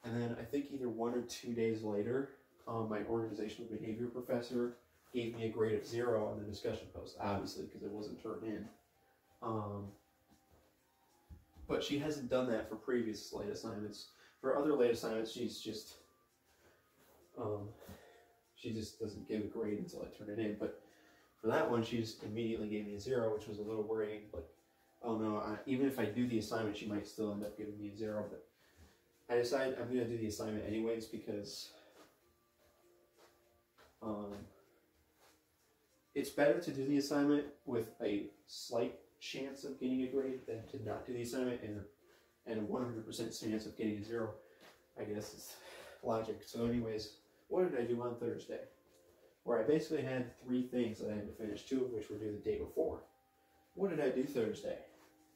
And then I think either 1 or 2 days later, my organizational behavior professor gave me a grade of 0 on the discussion post, obviously, because it wasn't turned in. But she hasn't done that for previous late assignments. For other late assignments, she just doesn't give a grade until I turn it in. But for that one, she just immediately gave me a 0, which was a little worrying. Like, oh no, even if I do the assignment, she might still end up giving me a 0. But I decided I'm going to do the assignment anyways because it's better to do the assignment with a slight chance of getting a grade than to not do the assignment and a 100% chance of getting a 0. I guess is logic. So anyways, what did I do on Thursday? Where I basically had 3 things that I had to finish, 2 of which were due the day before. What did I do Thursday?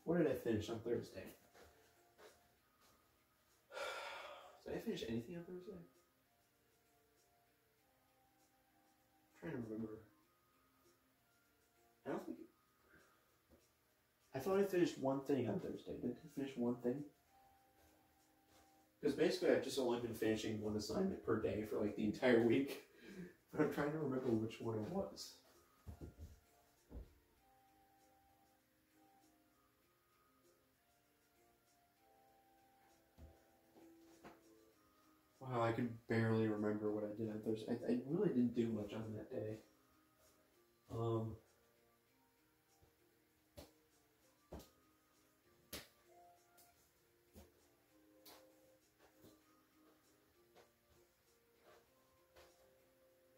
What did I finish on Thursday? Did I finish anything on Thursday? I'm trying to remember. I don't think. I thought I finished 1 thing on Thursday. Did I finish 1 thing? Because basically I've just only been finishing 1 assignment per day for like the entire week. But I'm trying to remember which one it was. Wow, I can barely remember what I did on Thursday. I really didn't do much on that day.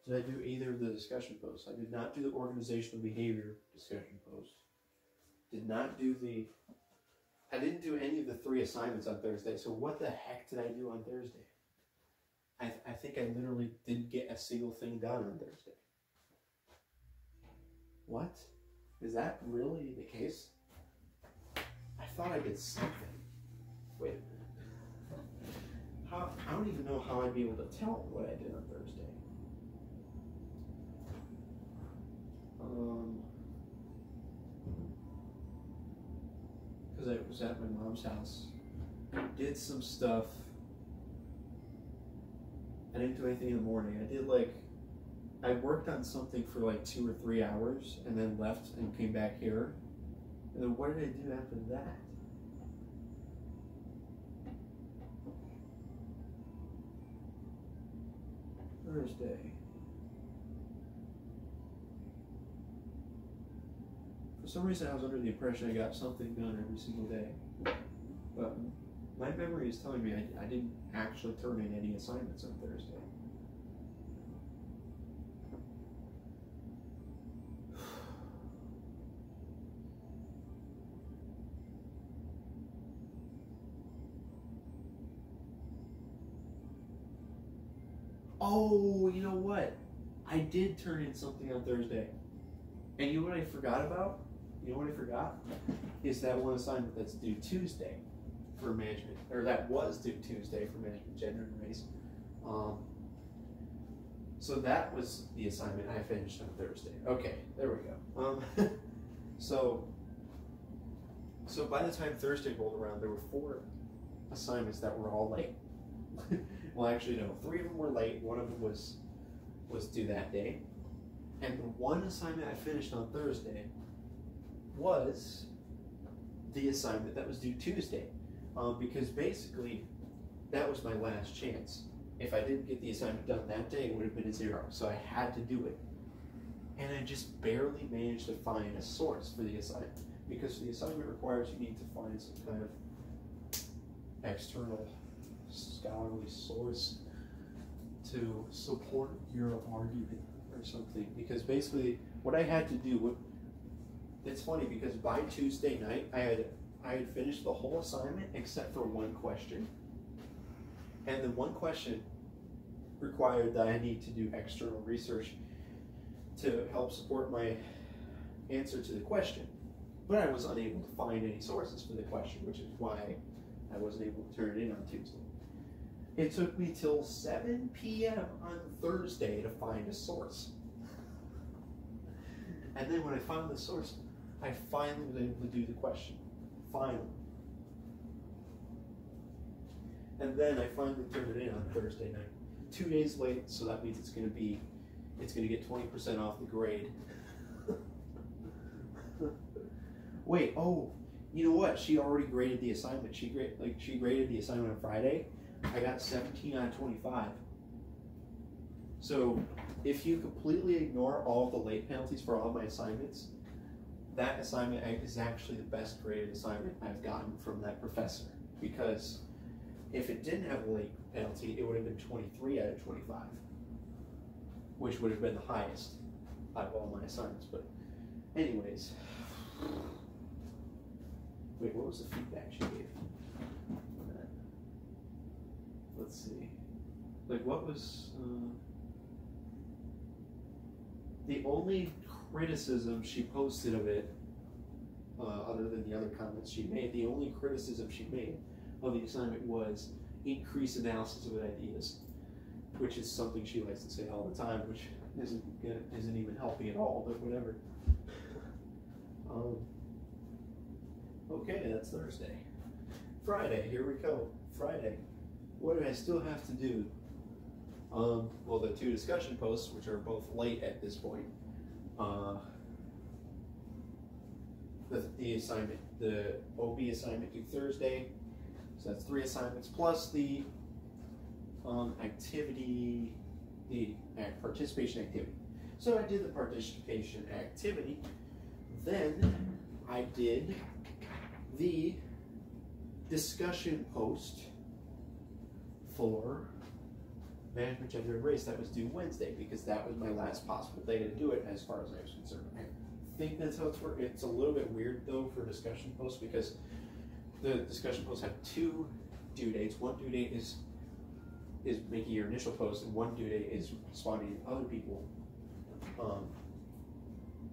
Did I do either of the discussion posts? I did not do the organizational behavior discussion post. Did not do I didn't do any of the 3 assignments on Thursday, so what the heck did I do on Thursday? I think I literally didn't get a single thing done on Thursday. What? Is that really the case? I thought I did something. Wait a minute. I don't even know how I'd be able to tell what I did on Thursday. Because I was at my mom's house. I did some stuff. I didn't do anything in the morning. I did like I worked on something for like 2 or 3 hours and then left and came back here. And then what did I do after that? Thursday. For some reason, I was under the impression I got something done every single day. But my memory is telling me I didn't actually turn in any assignments on Thursday. Oh, you know what? I did turn in something on Thursday. And you know what I forgot about? You know what I forgot? Is that one assignment that's due Tuesday for management, or that was due Tuesday for management, gender, and race. So that was the assignment I finished on Thursday. Okay, there we go. So by the time Thursday rolled around, there were 4 assignments that were all late. Well, actually, no. 3 of them were late. 1 of them was due that day. And the one assignment I finished on Thursday was the assignment that was due Tuesday. Because basically, that was my last chance. If I didn't get the assignment done that day, it would have been a 0. So I had to do it. And I just barely managed to find a source for the assignment. Because the assignment requires you need to find some kind of external scholarly source to support your argument or something. Because basically what I had to do, it's funny because by Tuesday night I had finished the whole assignment except for 1 question, and the 1 question required that I need to do external research to help support my answer to the question, but I was unable to find any sources for the question, which is why I wasn't able to turn it in on Tuesday. It took me till 7 p.m. on Thursday to find a source. And then when I found the source, I finally was able to do the question. Finally. And then I finally turned it in on Thursday night. 2 days late, so that means it's gonna get 20% off the grade. Wait, oh, you know what? She already graded the assignment. She graded the assignment on Friday. I got 17 out of 25. So if you completely ignore all the late penalties for all my assignments, that assignment is actually the best graded assignment I've gotten from that professor. Because if it didn't have a late penalty, it would have been 23 out of 25, which would have been the highest out of all my assignments. But anyways, wait, what was the feedback she gave? Let's see. Like, what was the only criticism she posted of it, other than the other comments she made, the only criticism she made of the assignment was increased analysis of ideas, which is something she likes to say all the time, which isn't even helping at all, but whatever. Okay, that's Thursday. Friday, here we go. Friday. What do I still have to do? Well, the 2 discussion posts, which are both late at this point. The assignment, the OB assignment due Thursday. So that's 3 assignments plus the activity, the participation activity. So I did the participation activity. Then I did the discussion post for management, gender, and race that was due Wednesday, because that was my last possible day to do it as far as I was concerned. I think that's how it's worked. It's a little bit weird though for discussion posts, because the discussion posts have 2 due dates. One due date is making your initial post, and one due date is responding to other people.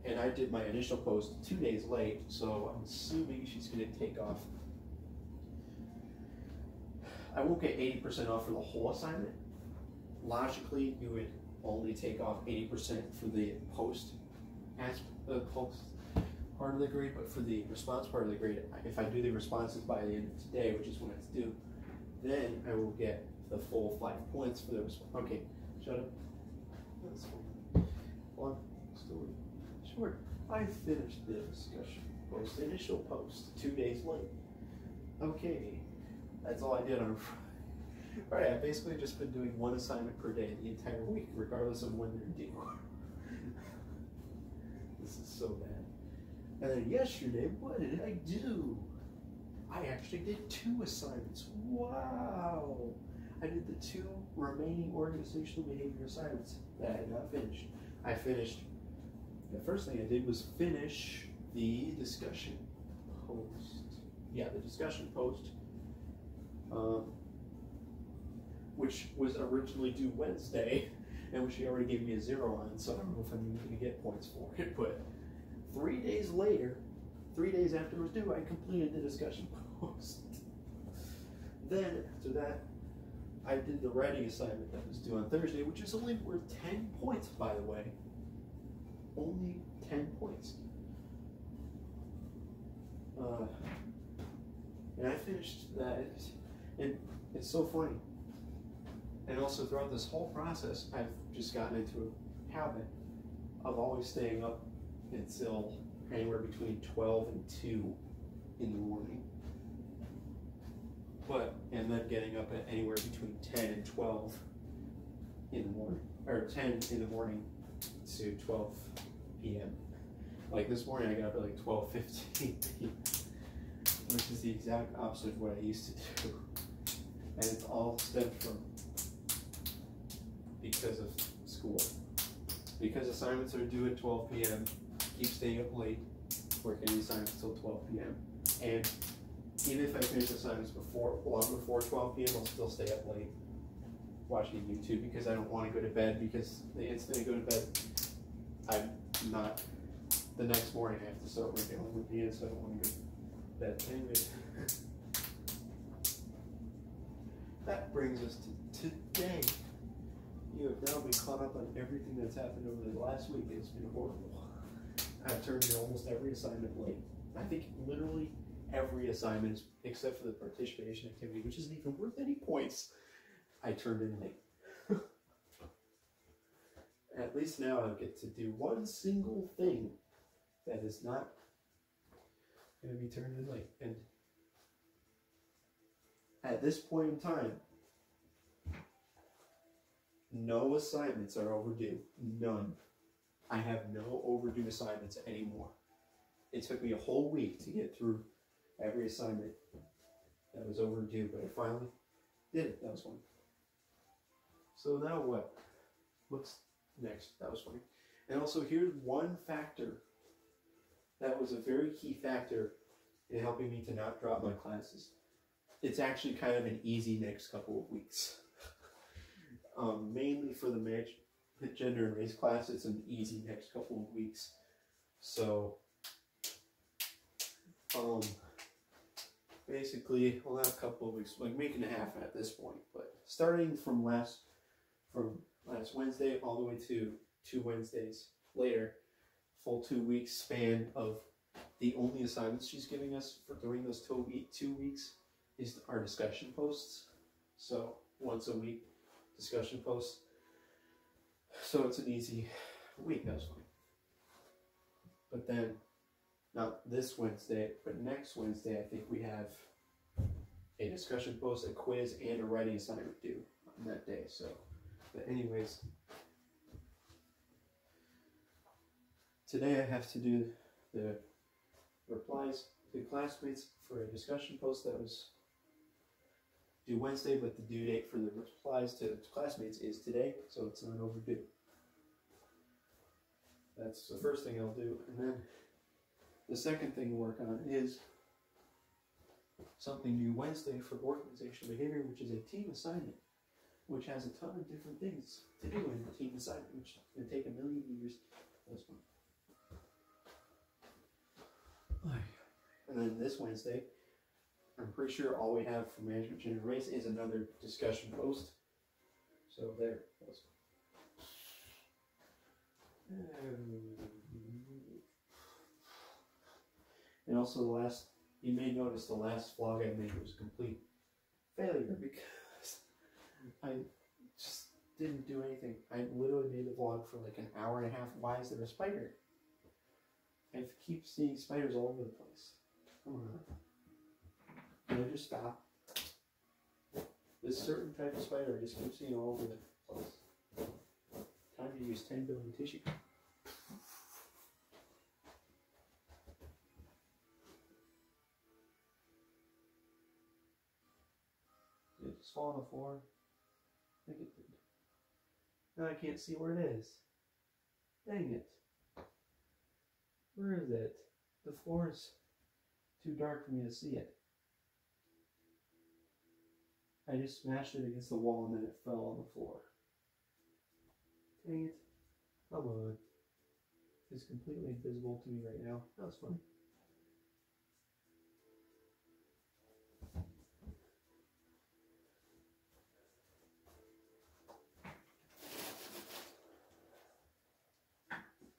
And I did my initial post 2 days late, so I'm assuming she's going to take off. I won't get 80% off for the whole assignment. Logically, you would only take off 80% for the post part of the grade, but for the response part of the grade, if I do the responses by the end of today, which is when it's due, then I will get the full 5 points for the response. Okay, shut up. That's fine. long story short, I finished the discussion post, initial post, 2 days late. Okay, that's all I did on Friday. Alright, I've basically just been doing one assignment per day the entire week, regardless of when they're due. This is so bad. And then yesterday, what did I do? I actually did 2 assignments. Wow! I did the 2 remaining organizational behavior assignments that I had not finished. I finished, the first thing I did was finish the discussion post. Yeah, the discussion post, which was originally due Wednesday, and which she already gave me a 0 on, so I don't know if I'm even going to get points for it, but 3 days later, 3 days after it was due, I completed the discussion post. Then, after that, I did the writing assignment that was due on Thursday, which is only worth 10 points, by the way. Only 10 points. And I finished that, and it's so funny. And also throughout this whole process, I've just gotten into a habit of always staying up until anywhere between 12 and 2 in the morning. And then getting up at anywhere between 10 and 12 in the morning, or 10 in the morning to 12 p.m. Like this morning I got up at like 12:15 p.m., which is the exact opposite of what I used to do. And it's all stemmed from because of school. Because assignments are due at 12 p.m., keep staying up late, working the assignments till 12 p.m. And even if I finish assignments long before 12 p.m., I'll still stay up late watching YouTube because I don't want to go to bed, because the instant I go to bed, I'm not, the next morning I have to start working on routine, so I don't want to go to bed anyway. That brings us to today. You have now been caught up on everything that's happened over the last week. It's been horrible. I've turned in almost every assignment late. I think literally every assignment, except for the participation activity, which isn't even worth any points, I turned in late. At least now I get to do one single thing that is not going to be turned in late. And at this point in time, no assignments are overdue. None. I have no overdue assignments anymore. It took me a whole week to get through every assignment that was overdue, but I finally did it. That was fun. So now what? What's next? That was funny. And also, here's one factor that was a very key factor in helping me to not drop my classes. It's actually kind of an easy next couple of weeks. Mainly for the gender and race class, it's an easy next couple of weeks. So, basically, we'll have a couple of weeks, like week and a half at this point. But starting from last Wednesday all the way to 2 Wednesdays later, full 2 weeks span of the only assignments she's giving us for during those 2 weeks is our discussion posts. So once a week discussion posts. So it's an easy week. That was fine. But then, not this Wednesday, but next Wednesday, I think we have a discussion post, a quiz, and a writing assignment due on that day. So, but anyways, today I have to do the replies to classmates for a discussion post that was due Wednesday, but the due date for the replies to classmates is today, so it's not overdue. That's the first thing I'll do. And then the second thing to work on is something due Wednesday for organizational behavior, which is a team assignment, which has a ton of different things to do in the team assignment, which can take a million years. That's one. And then this Wednesday, I'm pretty sure all we have for management, gender, race is another discussion post. So there. And also you may notice the last vlog I made was a complete failure because I just didn't do anything. I literally made the vlog for like an hour and a half. Why is there a spider? I keep seeing spiders all over the place. Come on. Can I just stop? This certain type of spider I just keep seeing all over the place. Time to use 10 billion tissue. Did it just fall on the floor? I think it did. Now I can't see where it is. Dang it. Where is it? The floor is too dark for me to see it. I just smashed it against the wall and then it fell on the floor. Dang it. Come on. It's completely invisible to me right now. That was funny.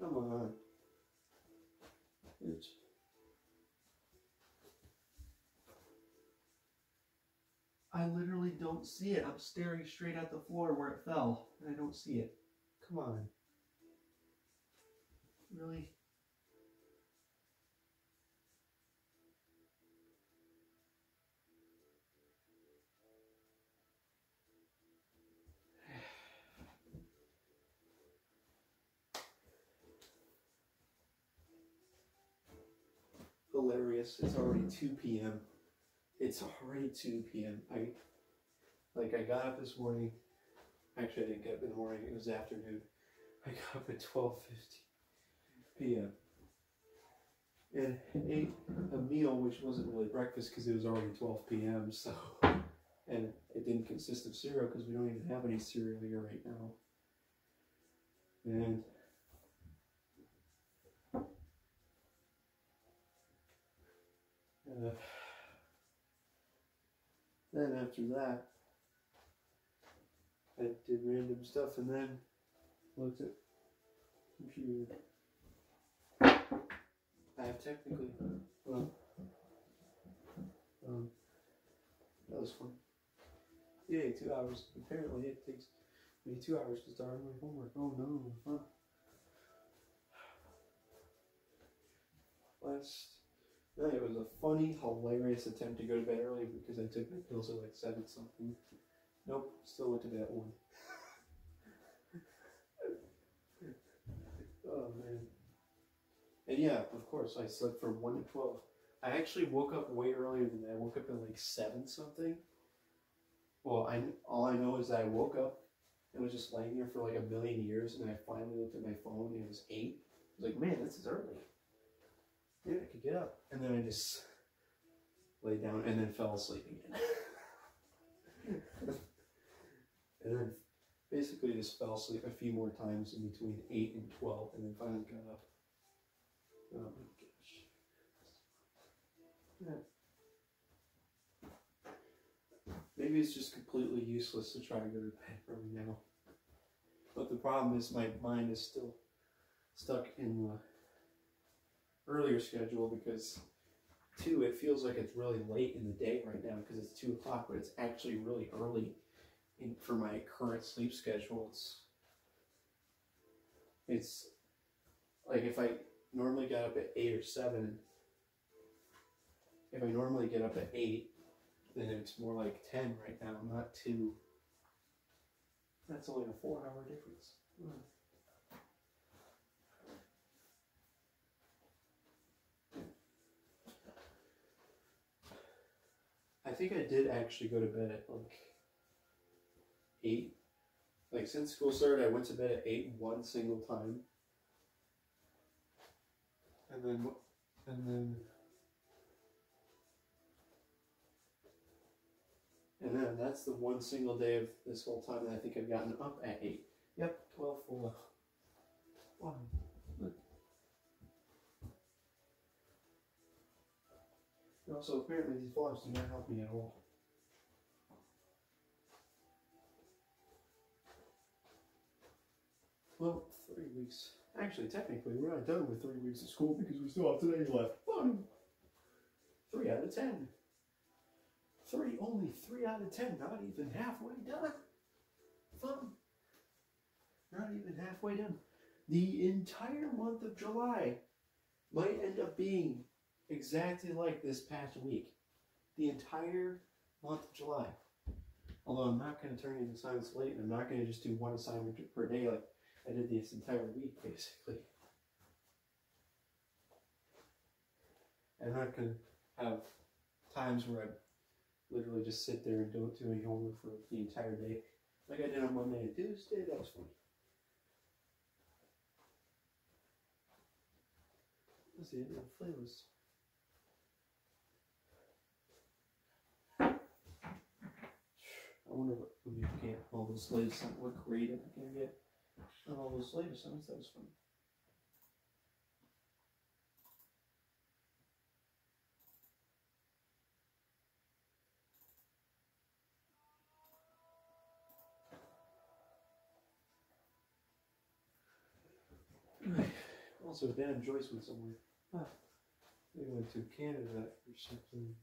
Come on. Oops. I literally don't see it. I'm staring straight at the floor where it fell, and I don't see it. Come on. Really? Hilarious. It's already 2 p.m. It's already 2 p.m. I got up this morning. Actually, I didn't get up in the morning. It was afternoon. I got up at 12:50 p.m. and ate a meal which wasn't really breakfast because it was already 12 p.m. So, and it didn't consist of cereal because we don't even have any cereal here right now. And then after that, I did random stuff and then looked at computer. I have technically, well, that was fun. Yay, 2 hours. Apparently it takes me 2 hours to start my homework. Oh no, huh? Last night it was a funny, hilarious attempt to go to bed early because I took my pills at like 7 something. Nope, still went to bed at 1. Oh man. And yeah, of course, I slept from 1 to 12. I actually woke up way earlier than that. I woke up at like 7 something. Well, all I know is that I woke up and was just laying there for like a million years, and I finally looked at my phone and it was 8. I was like, man, this is early. Yeah, I could get up. And then I just lay down and then fell asleep again. And then basically just fell asleep a few more times in between 8 and 12, and then finally got up. Oh my gosh. Yeah. Maybe it's just completely useless to try to go to bed early now. But the problem is my mind is still stuck in the earlier schedule because 2, it feels like it's really late in the day right now because it's 2 o'clock, but it's actually really early for my current sleep schedule. It's like if I normally get up at 8 or 7, if I normally get up at 8, then it's more like 10 right now, not 2. That's only a 4-hour difference. I think I did actually go to bed at like 8. Like since school started, I went to bed at 8 one single time. And then that's the one single day of this whole time that I think I've gotten up at 8. Yep, 12 full. Wow. Look. Also, apparently these vlogs do not help me at all. Well, 3 weeks. Actually, technically, we're not done with 3 weeks of school because we still have today left. Fun! 3 out of 10. Only 3 out of 10, not even halfway done. Fun. Not even halfway done. The entire month of July might end up being exactly like this past week. The entire month of July. Although I'm not going to turn in assignments late, and I'm not going to just do one assignment per day like I did this entire week, basically. I'm not going to have times where I literally just sit there and don't do any homework for the entire day, like I did on Monday and Tuesday. That was funny. That's the end of the playlist. I wonder what we get all those latest, what grade am I going to get on all those latest songs. That was fun. Also, Dan and Joyce went somewhere. They went to Canada or something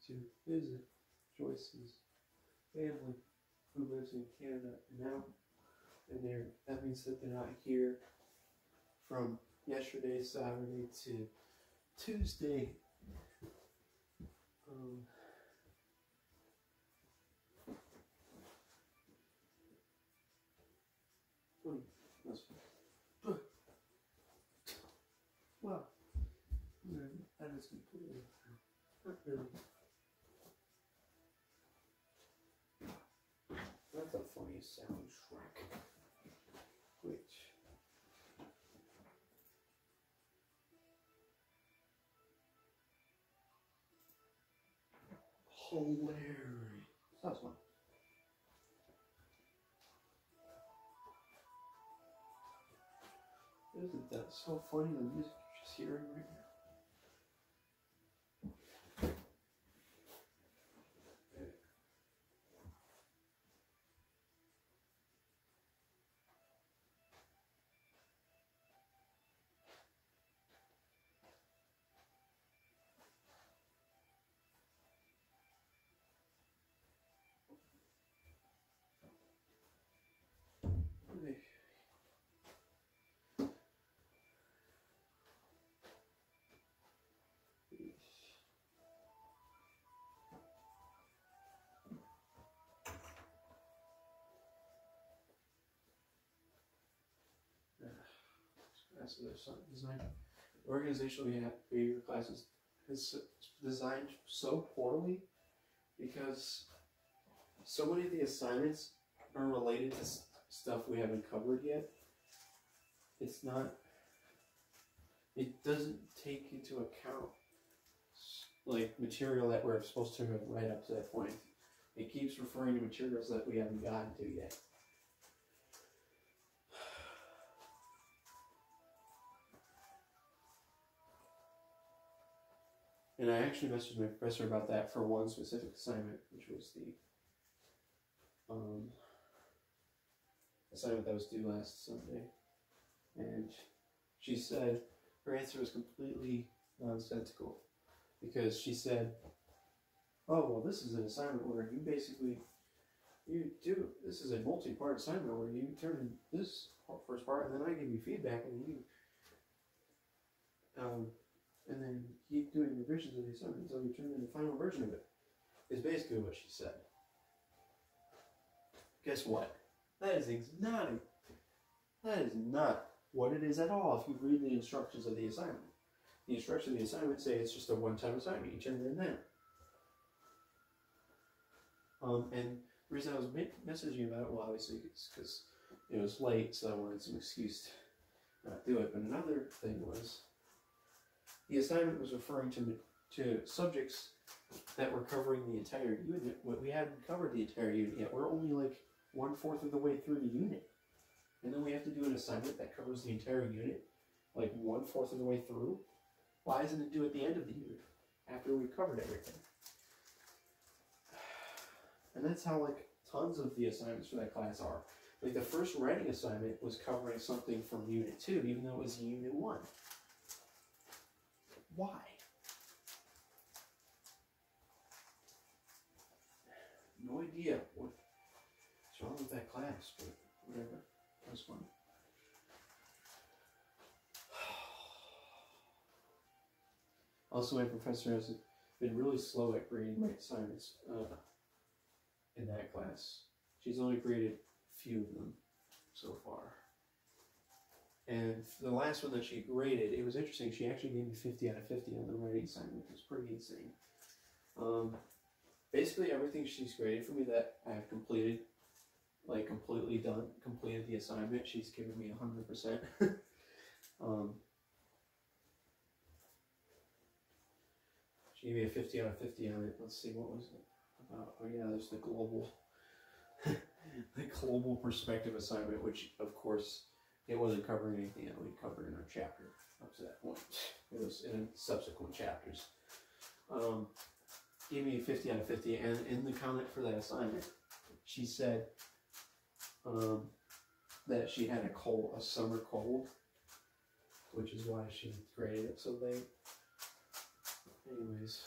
to visit Joyce's family who lives in Canada now. And that means that they're not here from yesterday, Saturday, to Tuesday. Well, that is completely not really. That's the funniest sound, Shrek. Which hilarious. That's one. Isn't that so funny? The music you're just hearing right now. That's the design. Organizational behavior classes is designed so poorly because so many of the assignments are related to stuff we haven't covered yet. It's not. It doesn't take into account like material that we're supposed to write up to that point. It keeps referring to materials that we haven't gotten to yet. And I actually messaged my professor about that for one specific assignment, which was the assignment that was due last Sunday. And she said her answer was completely nonsensical because she said, oh, well, this is an assignment where this is a multi-part assignment where you turn in this first part and then I give you feedback and then keep doing revisions of the assignment until you turn in the final version of it, is basically what she said. Guess what? That is not what it is at all if you read the instructions of the assignment. The instructions of the assignment say it's just a one-time assignment. You turn it in then. And the reason I was messaging about it, well, obviously, it's because it was late, so I wanted some excuse to not do it. But another thing was, the assignment was referring to subjects that were covering the entire unit. We hadn't covered the entire unit yet. We're only like 1/4 of the way through the unit. And then we have to do an assignment that covers the entire unit, like 1/4 of the way through. Why isn't it due at the end of the unit, after we've covered everything? And that's how like tons of the assignments for that class are. Like the first writing assignment was covering something from Unit 2, even though it was Unit 1. Why? No idea what's wrong with that class, but whatever. That was fun. Also, my professor has been really slow at grading my assignments in that class. She's only graded a few of them so far. And for the last one that she graded, it was interesting. She actually gave me 50 out of 50 on the writing assignment, which was pretty insane. Basically, everything she's graded for me that I have completed, like completely done, completed the assignment, she's given me 100%. She gave me a 50 out of 50 on it. Let's see, what was it about? Oh yeah, there's the global, the global perspective assignment, which of course it wasn't covering anything that we covered in our chapter up to that point. It was in subsequent chapters. Gave me a 50 out of 50, and in the comment for that assignment, she said that she had a summer cold, which is why she graded it so late. Anyways.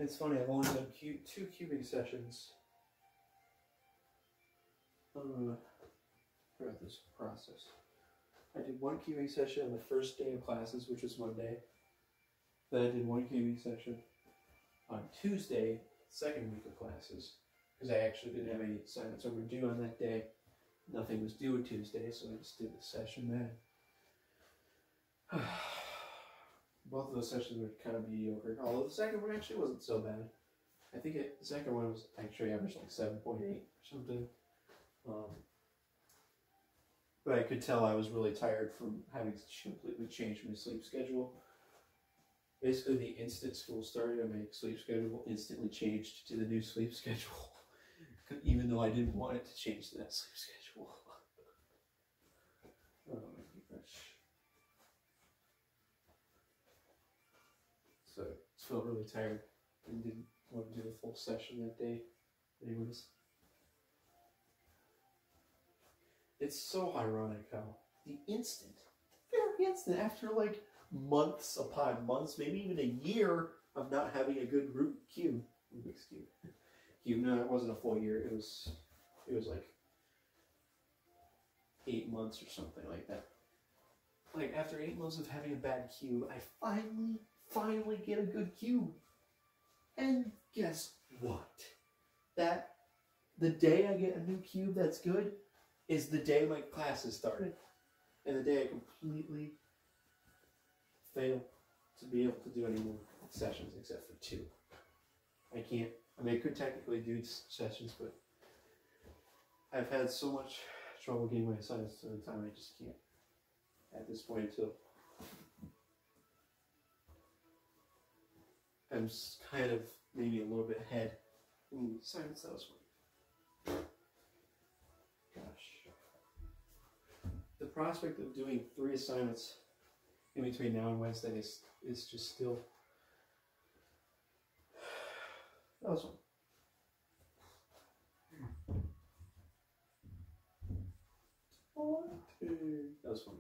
It's funny, I've only done 2 cubing sessions throughout this process. I did 1 cubing session on the first day of classes, which was Monday. Then I did 1 cubing session on Tuesday, second week of classes, because I actually didn't have any assignments that were due on that day. Nothing was due on Tuesday, so I just did the session then. Both of those sessions were kind of mediocre, although the second one actually wasn't so bad. I think the second one was actually averaged like 7.8 or something. But I could tell I was really tired from having to completely change my sleep schedule. Basically, the instant school started, my sleep schedule instantly changed to the new sleep schedule, even though I didn't want it to change to that sleep schedule. Oh my gosh. So I felt really tired and didn't want to do the full session that day. Anyways. It's so ironic how very instant, after like months upon months, maybe even a year of not having a good Rubik's Cube. No, it wasn't a full year. It was like 8 months or something like that. Like after 8 months of having a bad cube, I finally get a good cube. And guess what? The day I get a new cube that's good is the day my classes started. And the day I completely failed to be able to do any more sessions except for 2. I could technically do sessions, but I've had so much trouble getting my assignments to the time, I just can't at this point until I'm kind of maybe a little bit ahead in the assignments. That was fun. Gosh. The prospect of doing 3 assignments in between now and Wednesday is just still... That was fun. That was fun.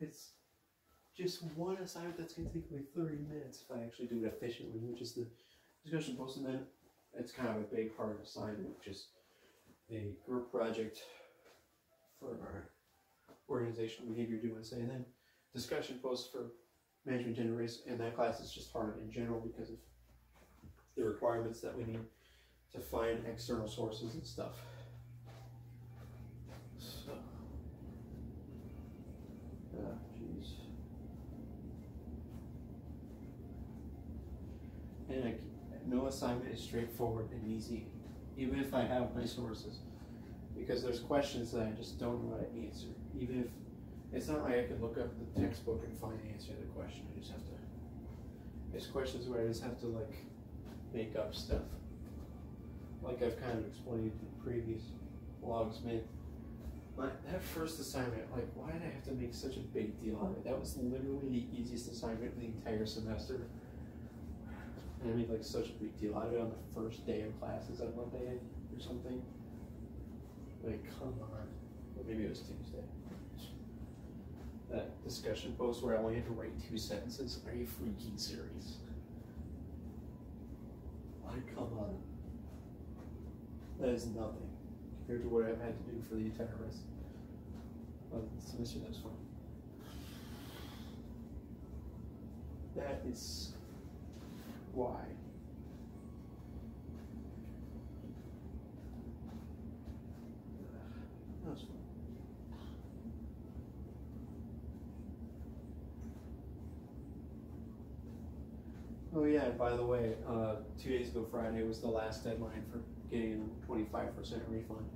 It's just one assignment that's going to take me 30 minutes if I actually do it efficiently, which is the discussion post, and then it's kind of a big hard assignment, which is a group project for our organizational behavior USA, and then discussion posts for management generators, and that class is just hard in general because of the requirements that we need to find external sources and stuff. So, jeez. And no assignment is straightforward and easy, even if I have my sources, because there's questions that I just don't know how to answer. Even if it's not like I can look up the textbook and find the answer to the question, I just have to. There's questions where I just have to like make up stuff, like I've kind of explained in previous vlogs. Man, that first assignment, like, why did I have to make such a big deal of it? That was literally the easiest assignment of the entire semester. And I made like such a big deal out of it on the first day of classes on Monday or something. Like, come on. Or maybe it was Tuesday. That discussion post where I only had to write 2 sentences. Are you freaking serious? Like, come on. That is nothing compared to what I've had to do for the entire rest of the semester. That's fun. That is why. That was fun. Oh yeah, and by the way, 2 days ago Friday was the last deadline for getting a 25% refund.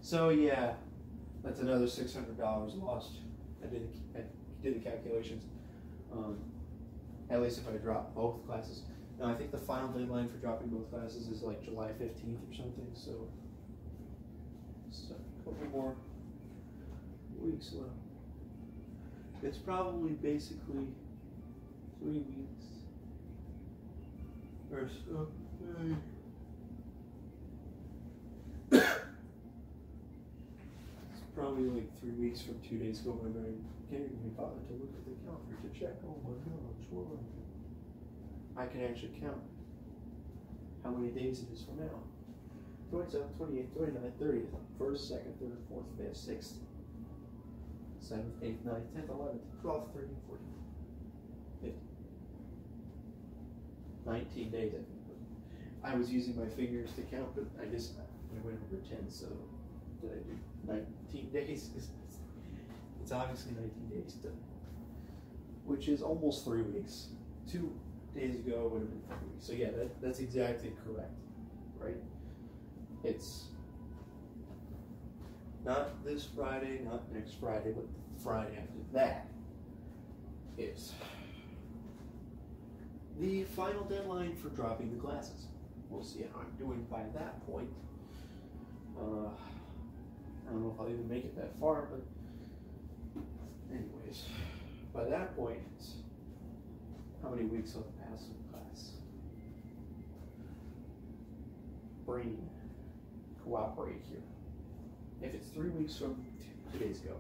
So yeah, that's another $600 lost. I did the calculations. At least if I drop both classes. Now I think the final deadline for dropping both classes is like July 15th or something, so a couple more weeks left. It's probably basically 3 weeks or so. It's probably like 3 weeks from 2 days ago when I can't even be bothered to look at the calendar to check. Oh my gosh, what? I can actually count how many days it is from now. 27th, 28th, 29th, 30th, 1st, 2nd, 3rd, 4th, 5th, 6th, 7th, 8th, 9th, 10th, 11th, 12th, 13th, 14th, 15th. 19 days, I think. I was using my fingers to count, but I went over 10, so did I do 19 days? It's obviously 19 days done, which is almost 3 weeks. 2 days ago would have been 3 weeks. So yeah, that's exactly correct, right? It's not this Friday, not next Friday, but the Friday after that is the final deadline for dropping the classes. We'll see how I'm doing by that point. I don't know if I'll even make it that far, but anyways, by that point, it's how many weeks I've passed in class. Brain, cooperate here. If it's 3 weeks from 2 days ago,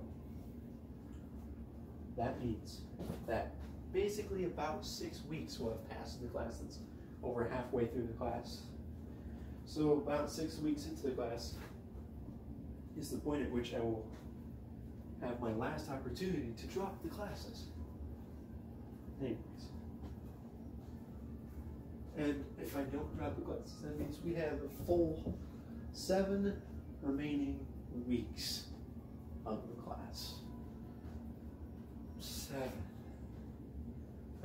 that means that basically about 6 weeks will have passed in the class. That's over halfway through the class. So about 6 weeks into the class is the point at which I will have my last opportunity to drop the classes. Anyways. And if I don't drop the classes, that means we have a full 7 remaining weeks of the class. 7.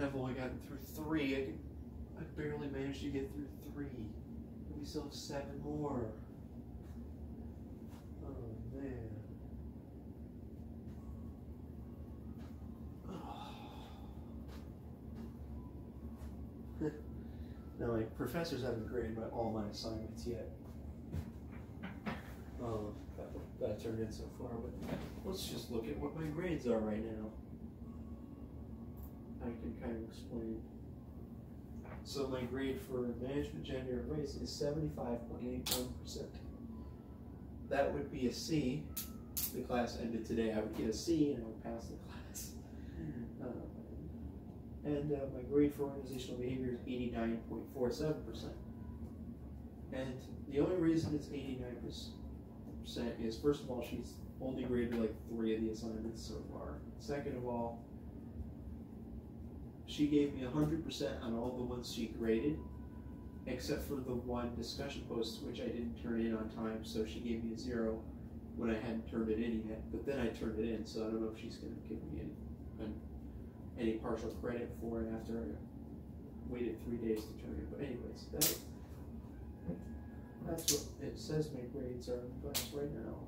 I've only gotten through 3. I barely managed to get through 3. We still have 7 more. Oh man. Now my professors haven't graded all my assignments yet. That I turned in so far, but let's just look at what my grades are right now. I can kind of explain. So my grade for management, gender, and race is 75.81%. That would be a C. If the class ended today, I would get a C and I would pass the class. My grade for organizational behavior is 89.47%. And the only reason it's 89% is, first of all, she's only graded like 3 of the assignments so far. Second of all, she gave me 100% on all the ones she graded, except for the one discussion post, which I didn't turn in on time, so she gave me a 0 when I hadn't turned it in yet. But then I turned it in, so I don't know if she's going to give me any partial credit for it after I waited 3 days to turn it. But anyways, that's what it says my grades are in class right now.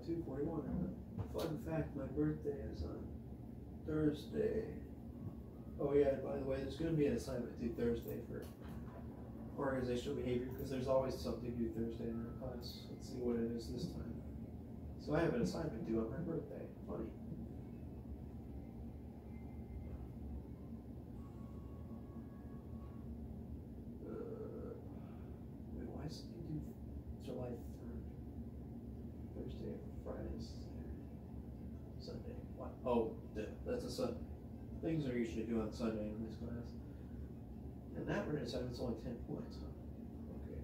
2:41. Fun fact, my birthday is on Thursday. Oh yeah, by the way, there's going to be an assignment due Thursday for organizational behavior because there's always something due Thursday in our class. Let's see what it is this time. So I have an assignment due on my birthday. Funny. Wait, why is it due July 3rd? Thursday, Friday, Saturday, Sunday. What? Oh, that's a Sunday. Things are usually due on Sunday in this class. And that written assignment's only 10 points. Huh? Okay.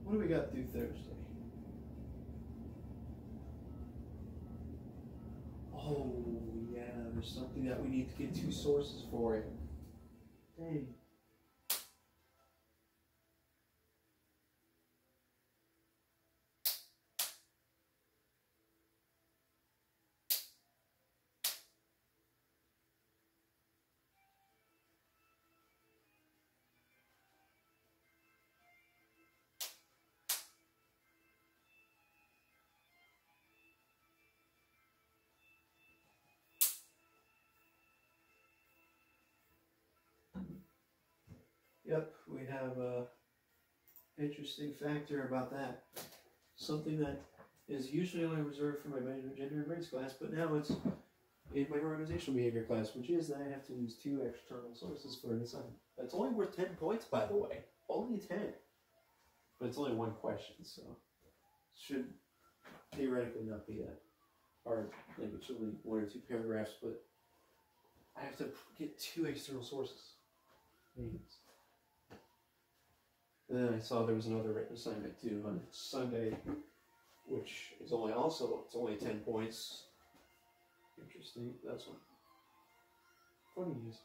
What do we got through Thursday? Oh, yeah, there's something that we need to get 2 sources for it. Dang. Yep, we have a interesting factor about that. Something that is usually only reserved for my gender and race class, but now it's in my organizational behavior class, which is that I have to use 2 external sources for an assignment. That's only worth 10 points, by the way. Only 10. But it's only 1 question, so should theoretically not be that hard. Like it's only 1 or 2 paragraphs, but I have to get 2 external sources. Thanks. And then I saw there was another written assignment due on Sunday, which is it's only 10 points. Interesting. That's one. Funny news.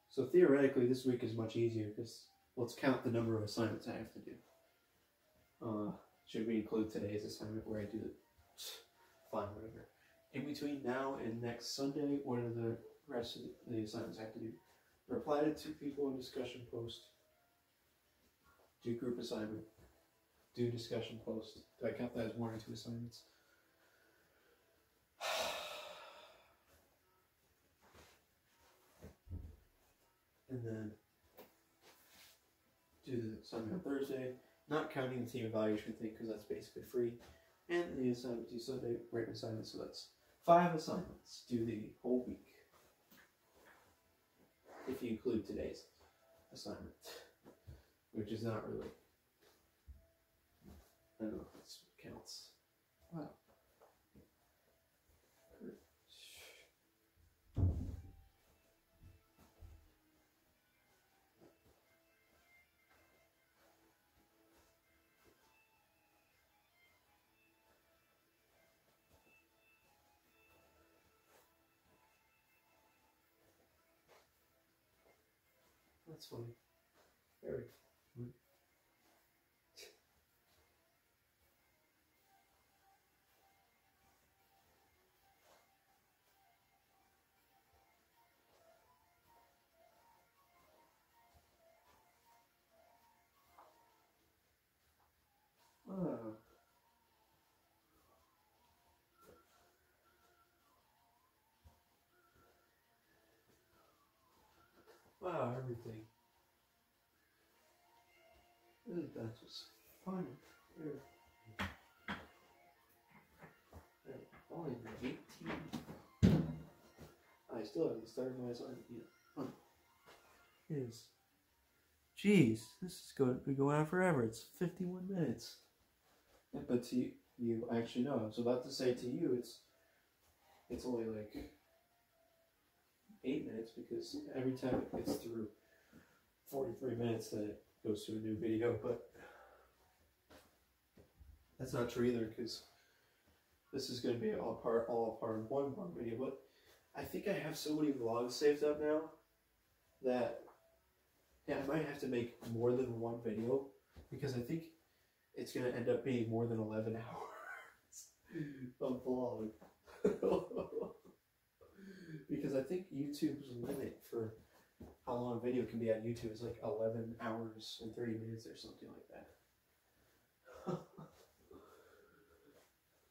So theoretically, this week is much easier because let's count the number of assignments I have to do. Should we include today's assignment where I do the fine, whatever. In between now and next Sunday, what are the rest of the assignments I have to do? Reply to 2 people in discussion post. Do group assignment. Do discussion post. Do I count that as 1 or 2 assignments? And then do the assignment on Thursday, not counting the team evaluation thing because that's basically free. And the assignment due Sunday, written assignment, so that's 5 assignments due the whole week. If you include today's assignment, which is not really, I don't know if this counts. Wow. That's funny. Very funny. Wow, everything. Isn't that just fun? Here. Only 18. I still haven't started my assignment yet. Huh. Is. Jeez, this is going to be going on forever. It's 51 minutes. Yeah, but to you, actually, no. I was about to say to you, it's only like 8 minutes because every time it gets through 43 minutes, then it goes to a new video. But that's not true either because this is going to be all part of one long video. But I think I have so many vlogs saved up now that I might have to make more than one video because I think it's going to end up being more than 11 hours of vlog. Because I think YouTube's limit for how long a video can be on YouTube. It's like 11 hours and 30 minutes or something like that.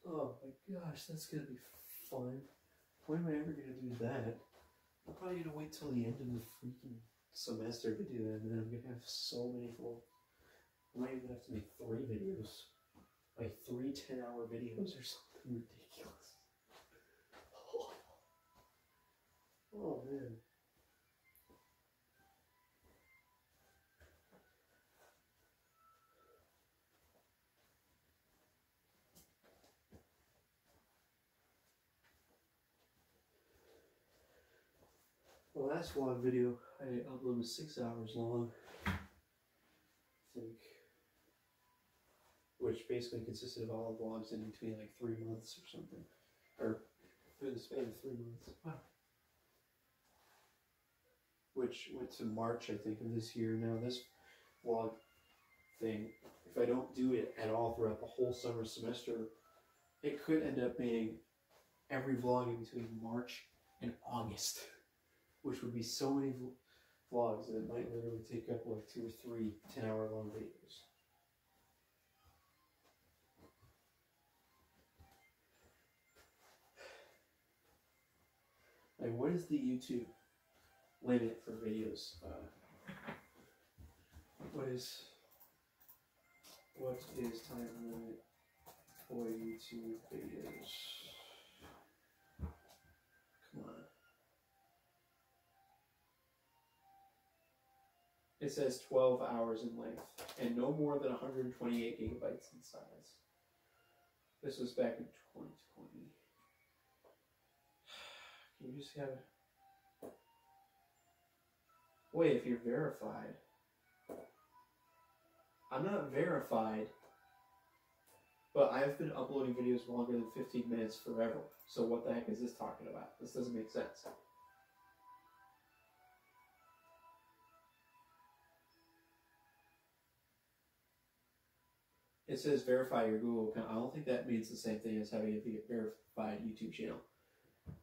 Oh my gosh, that's gonna be fun. When am I ever gonna do that? I'm probably gonna wait till the end of the freaking semester to do that, and then I'm gonna have so many full. I might even have to make 3 videos. Like 3 10-hour videos or something ridiculous. Oh man. The last vlog video I uploaded was 6 hours long, I think, which basically consisted of all the vlogs in between like 3 months or something, or through the span of 3 months. Wow. Which went to March, I think, of this year. Now this vlog thing, if I don't do it at all throughout the whole summer semester, it could end up being every vlog in between March and August, which would be so many vlogs that it might literally take up like 2 or 3 10-hour long videos. Like, what is the YouTube limit for videos? What is time limit for YouTube videos? Come on. It says 12 hours in length and no more than 128 gigabytes in size. This was back in 2020. Can you just have it? Wait, if you're verified. I'm not verified, but I've been uploading videos longer than 15 minutes forever. So what the heck is this talking about? This doesn't make sense. It says verify your Google account. I don't think that means the same thing as having a verified YouTube channel,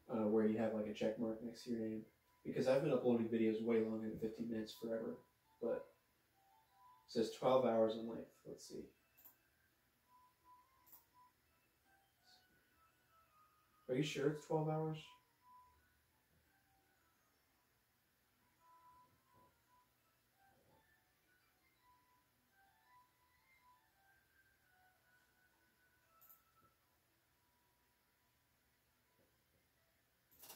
where you have like a check mark next to your name. Because I've been uploading videos way longer than 15 minutes forever, but it says 12 hours in length. Let's see. Are you sure it's 12 hours?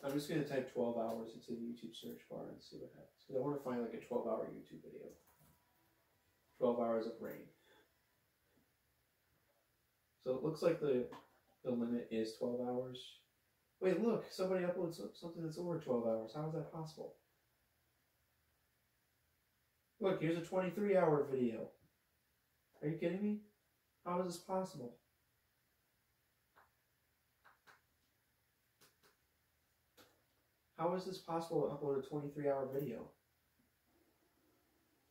I'm just going to type 12 hours into the YouTube search bar and see what happens. Because I want to find like a 12-hour YouTube video. 12 hours of rain. So it looks like the limit is 12 hours. Wait, look, somebody uploads something that's over 12 hours. How is that possible? Look, here's a 23-hour video. Are you kidding me? How is this possible? How is this possible to upload a 23-hour video?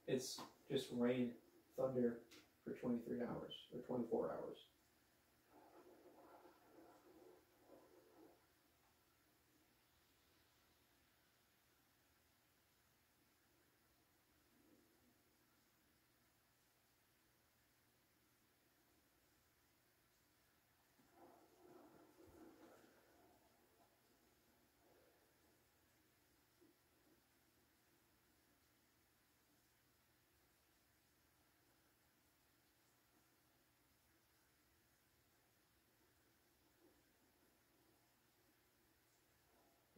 It's just rain, thunder for 23 hours or 24 hours.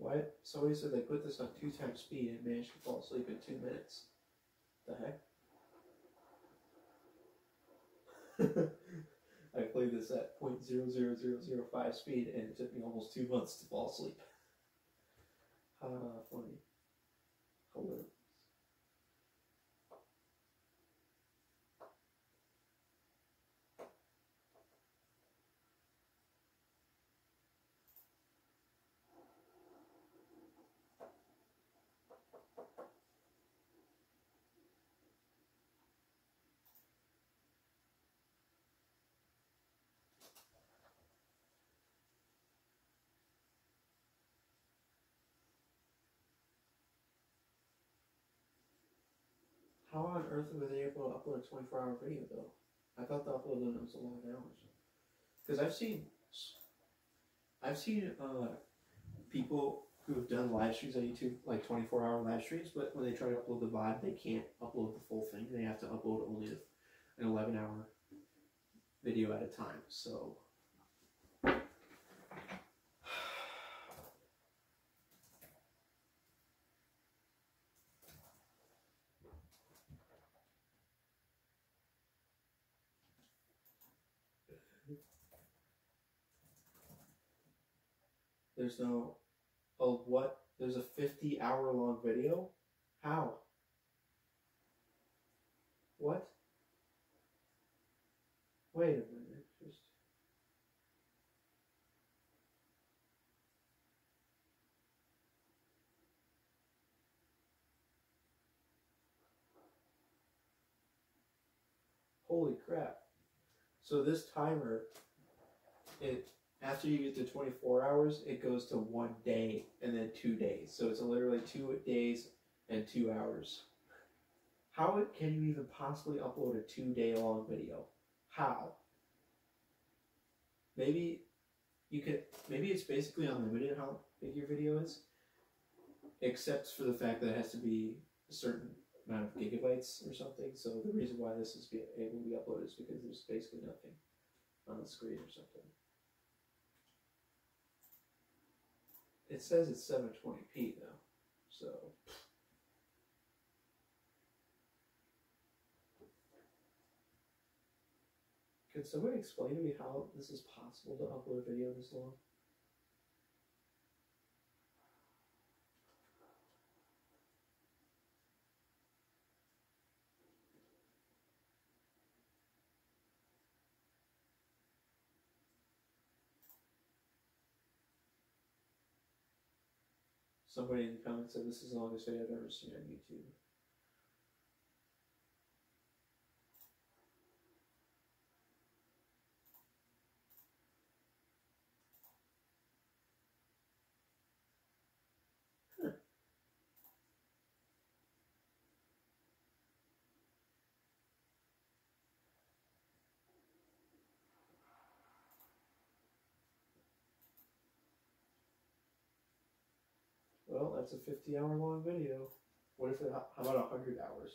What? Somebody said they put this on 2 times speed and managed to fall asleep in 2 minutes. The heck? I played this at 0.00005 speed and it took me almost 2 months to fall asleep. Funny. Hilarious. How on earth were they able to upload a 24-hour video though? I thought the upload limit was 11 hours. Because I've seen people who have done live streams on YouTube, like 24-hour live streams, but when they try to upload the VOD, they can't upload the full thing. They have to upload only an 11-hour video at a time. So there's no, oh, what? There's a 50-hour long video? How? What? Wait a minute. Just. Holy crap. So this timer, after you get to 24 hours, it goes to 1 day and then 2 days. So it's literally 2 days and 2 hours. How can you even possibly upload a 2-day long video? How? Maybe it's basically unlimited how big your video is, except for the fact that it has to be a certain amount of gigabytes or something. So the reason why this is able to be uploaded is because there's basically nothing on the screen or something. It says it's 720p though, so. Can somebody explain to me how this is possible to upload a video this long? Somebody in the comments said this is the longest video I've ever seen on YouTube. Huh. Well, that's a 50-hour long video. What if how about 100 hours?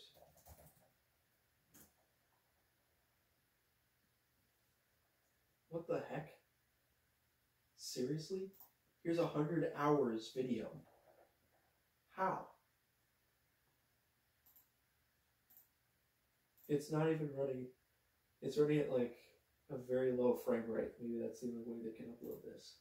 What the heck? Seriously? Here's 100 hours video. How? It's not even running. It's running at like a very low frame rate. Maybe that's the only way they can upload this.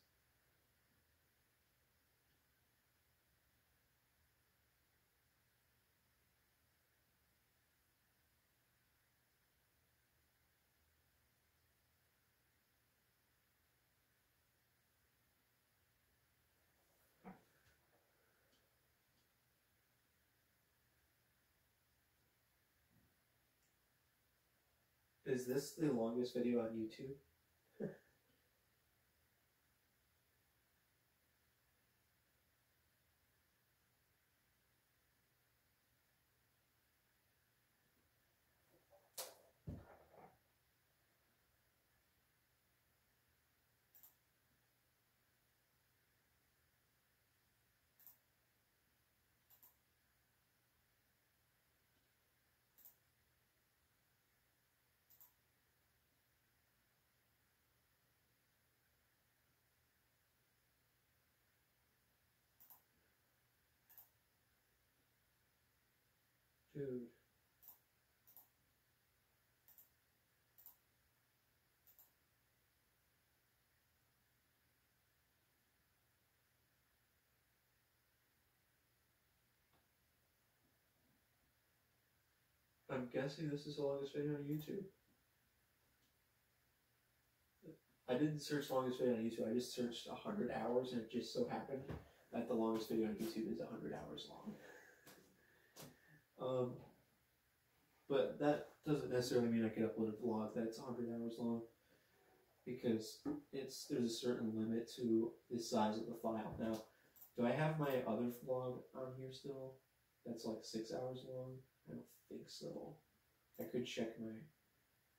Is this the longest video on YouTube? Dude. I'm guessing this is the longest video on YouTube. I didn't search longest video on YouTube, I just searched 100 hours and it just so happened that the longest video on YouTube is 100 hours long. But that doesn't necessarily mean I can upload a vlog that's 100 hours long, because there's a certain limit to the size of the file. Now, do I have my other vlog on here still? That's like 6 hours long. I don't think so. I could check my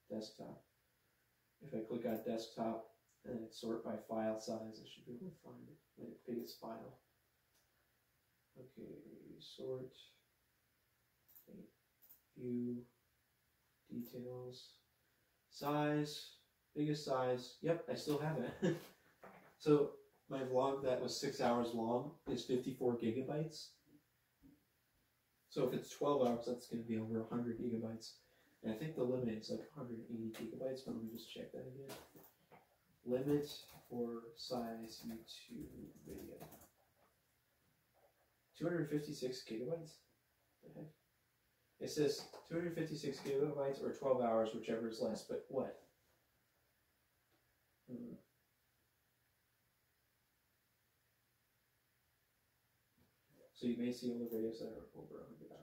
desktop. If I click on desktop and then sort by file size, I should be able to find it. My biggest file. Okay, sort, view, details, size, biggest size. Yep, I still have it. So my vlog that was 6 hours long is 54 gigabytes. So if it's 12 hours, that's going to be over 100 gigabytes. And I think the limit is like 180 gigabytes, but let me just check that again. Limit for size YouTube video. 256 gigabytes? What the heck? It says 256 gigabytes or 12 hours, whichever is less, but what? So you may see older videos that are over 100 hours.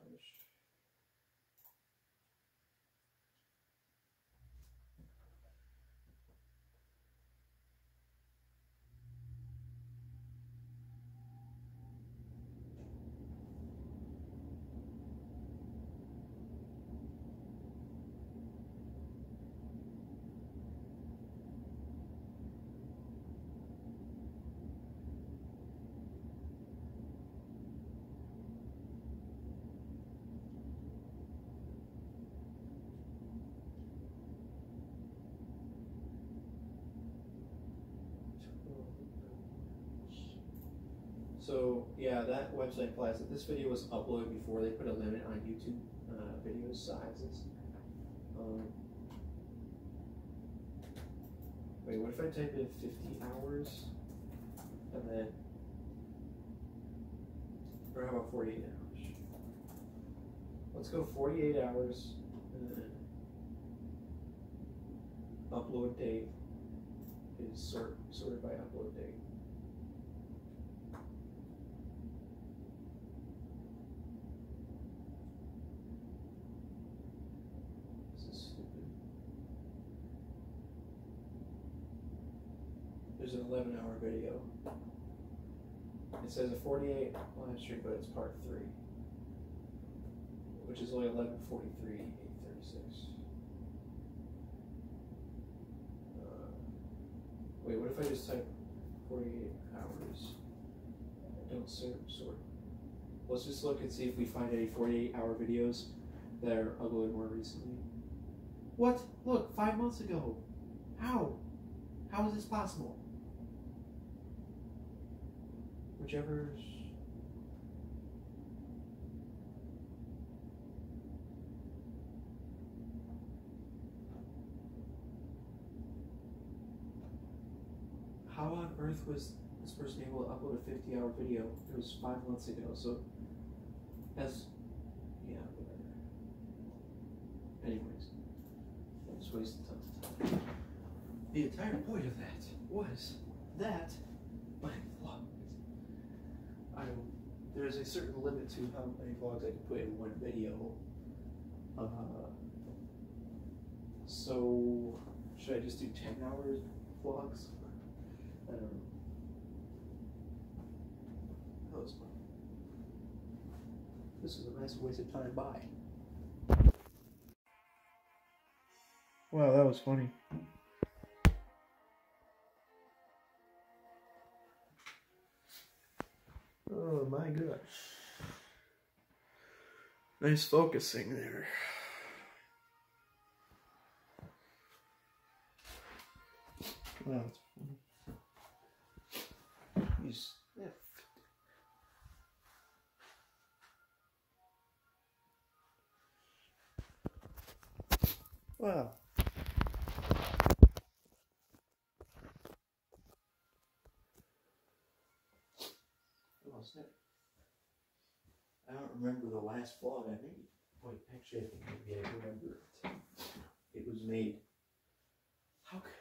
So yeah, that website implies that this video was uploaded before they put a limit on YouTube video sizes. Wait, what if I type in 50 hours and then, or how about 48 hours? Let's go 48 hours and then upload date is sorted by upload date. There's an 11-hour video. It says a 48 live stream, but it's part 3, which is only 11:43, 8:36. Wait, what if I just type 48 hours? Don't sort. Let's just look and see if we find any 48-hour videos that are uploaded more recently. What? Look, 5 months ago. How? How is this possible? Whichever's... How on earth was this person able to upload a 50-hour video? It was 5 months ago, so... Yeah, whatever. Anyways. I just wasted tons of time. The entire point of that was that my vlog... There's a certain limit to how many vlogs I can put in one video. So, should I just do 10-hour vlogs? I don't know. That was fun. This is a nice waste of time. Bye. Wow, that was funny. Oh my gosh. Nice focusing there. Wow, it's funny. Yeah. Wow. I don't remember the last vlog I made. Wait, actually, I think maybe I remember it. It was made. How could.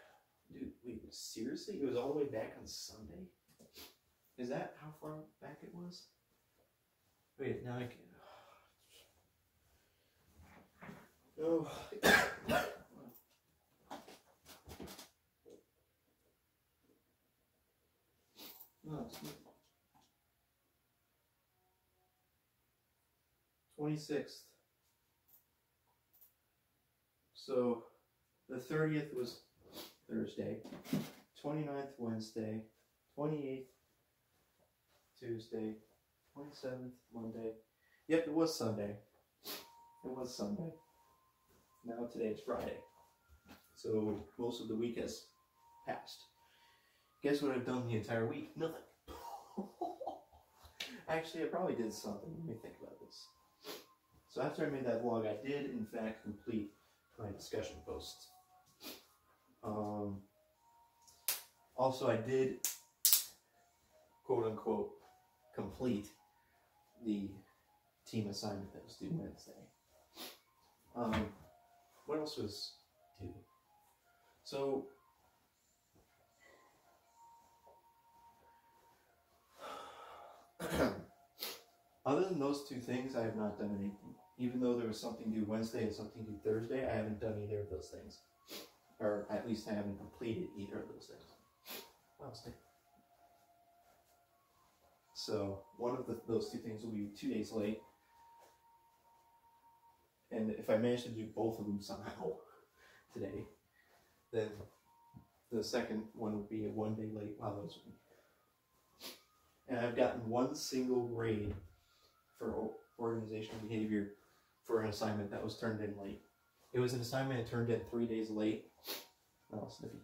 Dude, wait, seriously? It was all the way back on Sunday? Is that how far back it was? Wait, now I can. Oh. No, it's not. 26th So the 30th was Thursday, 29th Wednesday, 28th Tuesday, 27th Monday. Yep, it was Sunday. It was Sunday. Now today it's Friday. So most of the week has passed. Guess what I've done the entire week? Nothing. Actually, I probably did something. Let me think about this. So after I made that vlog, I did in fact complete my discussion posts. Also, I did, quote unquote, complete the team assignment that was due Wednesday. What else was due? So, other than those two things, I have not done anything. Even though there was something due Wednesday and something due Thursday, I haven't done either of those things. Or at least I haven't completed either of those things. Wow, so one of those two things will be 2 days late. And if I manage to do both of them somehow today, then the second one would be 1 day late. Wow, those would be. And I've gotten one single grade for organizational behavior for an assignment that was turned in late. It was an assignment that turned in 3 days late. Oh, sniffy.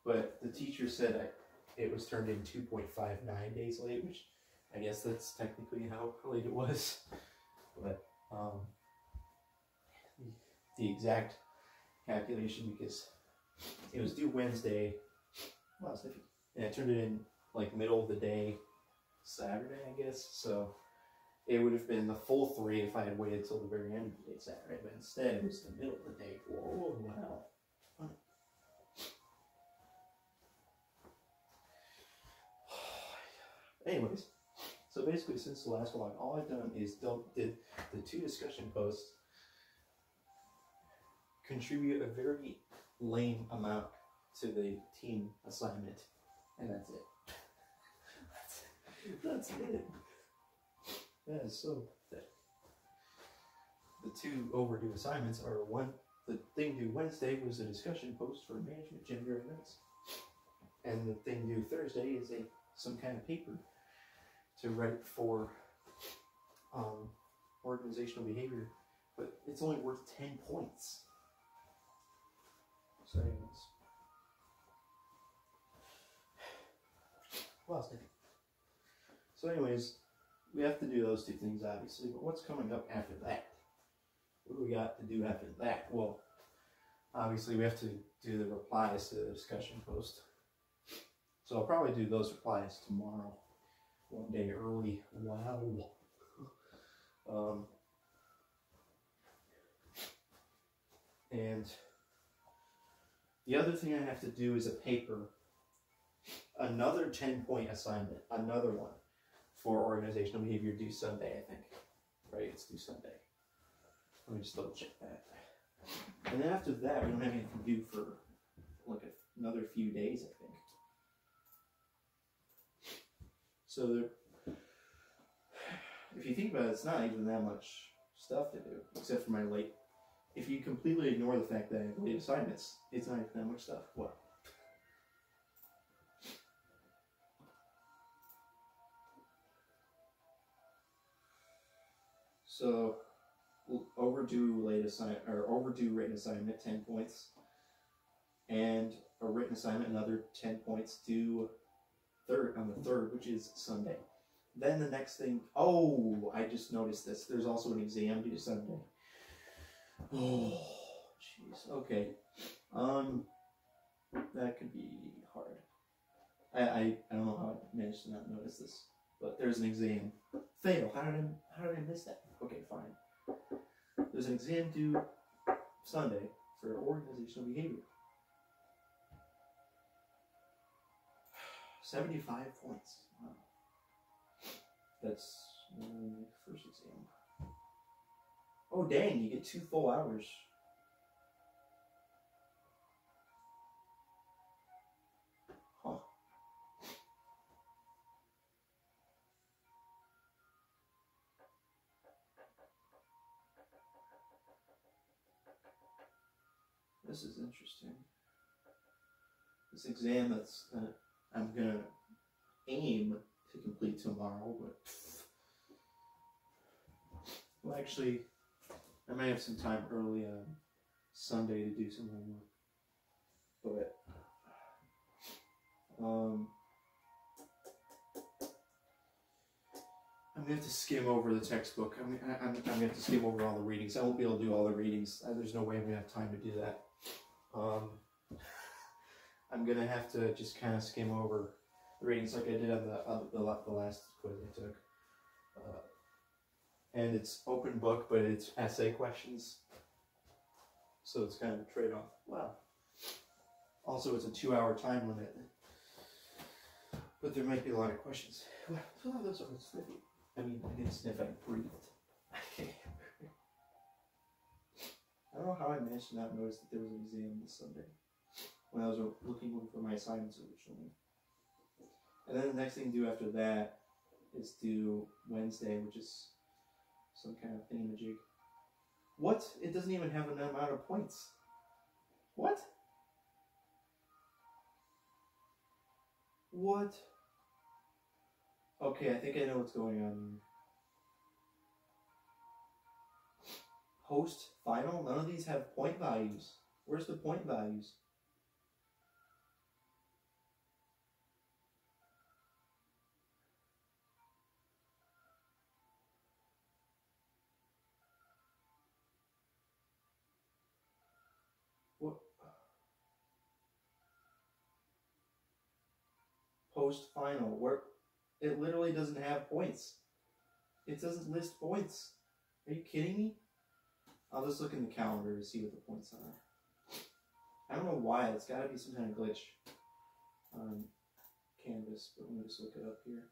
But the teacher said it was turned in 2.59 days late, which I guess that's technically how late it was. But the exact calculation, because it was due Wednesday, wow, sniffy, and I turned it in like middle of the day, Saturday, I guess. So it would have been the full 3 if I had waited till the very end of the day Saturday, but instead it was the middle of the day. Whoa, wow. Funny. Anyways, so basically since the last vlog, all I've done is did the 2 discussion posts, contribute a very lame amount to the team assignment, and that's it. That's it. That is so pathetic. The 2 overdue assignments are the thing due Wednesday was a discussion post for management gender events. And the thing due Thursday is some kind of paper to write for organizational behavior, but it's only worth 10 points. So anyways. Well, so anyways, we have to do those 2 things, obviously, but what's coming up after that? What do we got to do after that? Well, obviously we have to do the replies to the discussion post. So I'll probably do those replies tomorrow, 1 day early. Wow. And the other thing I have to do is a paper, another 10-point assignment, another one for organizational behavior due Sunday, I think. Right, it's due Sunday. Let me just double check that. And then after that, we don't have anything to do for like another few days, I think. So if you think about it, it's not even that much stuff to do, except for my late. If you completely ignore the fact that I have late assignments, it's not even that much stuff. What? So overdue written assignment, 10 points, and a written assignment, another 10 points due on the 3rd, which is Sunday. Then the next thing, oh, I just noticed this. There's also an exam due Sunday. Oh, jeez. Okay. That could be hard. I don't know how I managed to not notice this, but there's an exam. Fail. How did I miss that? Okay, fine. There's an exam due Sunday for organizational behavior. 75 points. Wow. That's the first exam. Oh dang, you get 2 full hours. Huh. This is interesting. This exam that's I'm gonna aim to complete tomorrow, but well, actually, I might have some time early on Sunday to do some homework, but I'm gonna have to skim over the textbook. I'm gonna have to skim over all the readings. I won't be able to do all the readings. There's no way I'm gonna have time to do that. I'm gonna have to just kind of skim over the readings like I did on the last quiz I took. And it's open book, but it's essay questions, so it's kind of a trade-off. Wow. Also, it's a 2-hour time limit, but there might be a lot of questions. Well, those are sniffy. I mean, I didn't sniff, I breathed. I don't know how I managed to not notice that there was an exam this Sunday when I was looking for my assignments originally. And then the next thing to do after that is do Wednesday, which is some kind of thingamajig. What? It doesn't even have an amount of points. What? What? Okay, I think I know what's going on here. Post, final, none of these have point values. Where's the point values? What? Post, final, where it literally doesn't have points. It doesn't list points. Are you kidding me? I'll just look in the calendar to see what the points are. I don't know why. It's got to be some kind of glitch on Canvas, but let me just look it up here.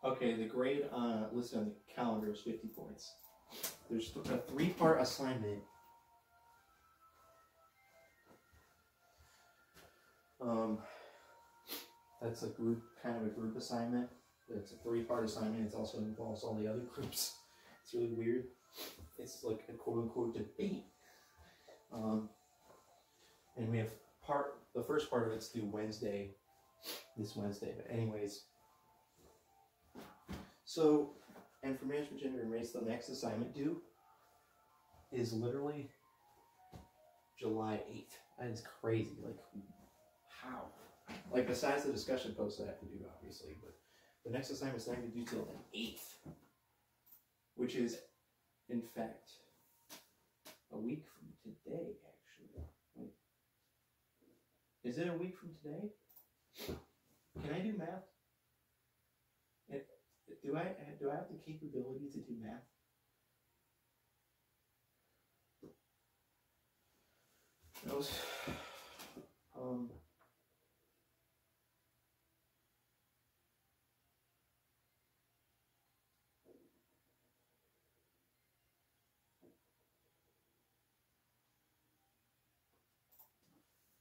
Okay, the grade listed on the calendar is 50 points. There's a 3-part assignment. That's a group, kind of a group assignment. It's a 3-part assignment. It also involves all the other groups. It's really weird. It's like a quote-unquote debate. And we have the first part of it's due Wednesday, this Wednesday. But anyways, so, and for management, gender, and race, the next assignment due is literally July 8th. That is crazy. Like, how? Like, besides the discussion posts I have to do, obviously, but the next assignment is not going to do till the 8th, which is, in fact, a week from today, actually. Wait. Is it a week from today? Can I do math? Do I have the capability to do math? That was,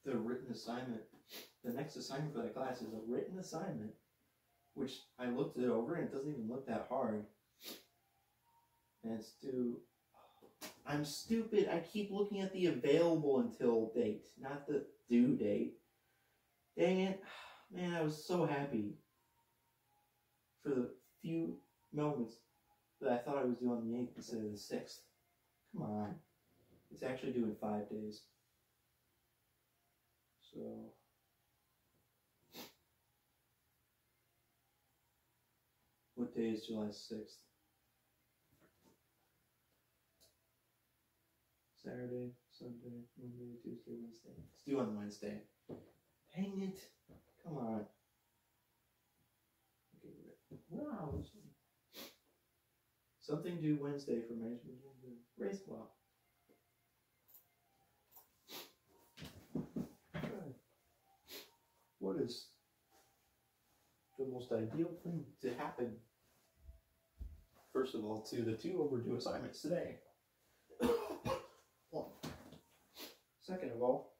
the written assignment. The next assignment for that class is a written assignment, which I looked it over and it doesn't even look that hard. And it's due. I'm stupid. I keep looking at the available until date, not the due date. Dang it. Man, I was so happy for the few moments that I thought I was due on the 8th instead of the 6th. Come on. It's actually due in 5 days. So, what day is July 6th? Saturday, Sunday, Monday, Tuesday, Wednesday. It's due on Wednesday. Dang it. Come on. Okay, wow. Something due Wednesday for management. Race block. What is the most ideal thing to happen? First of all, to the 2 overdue assignments today. Second of all,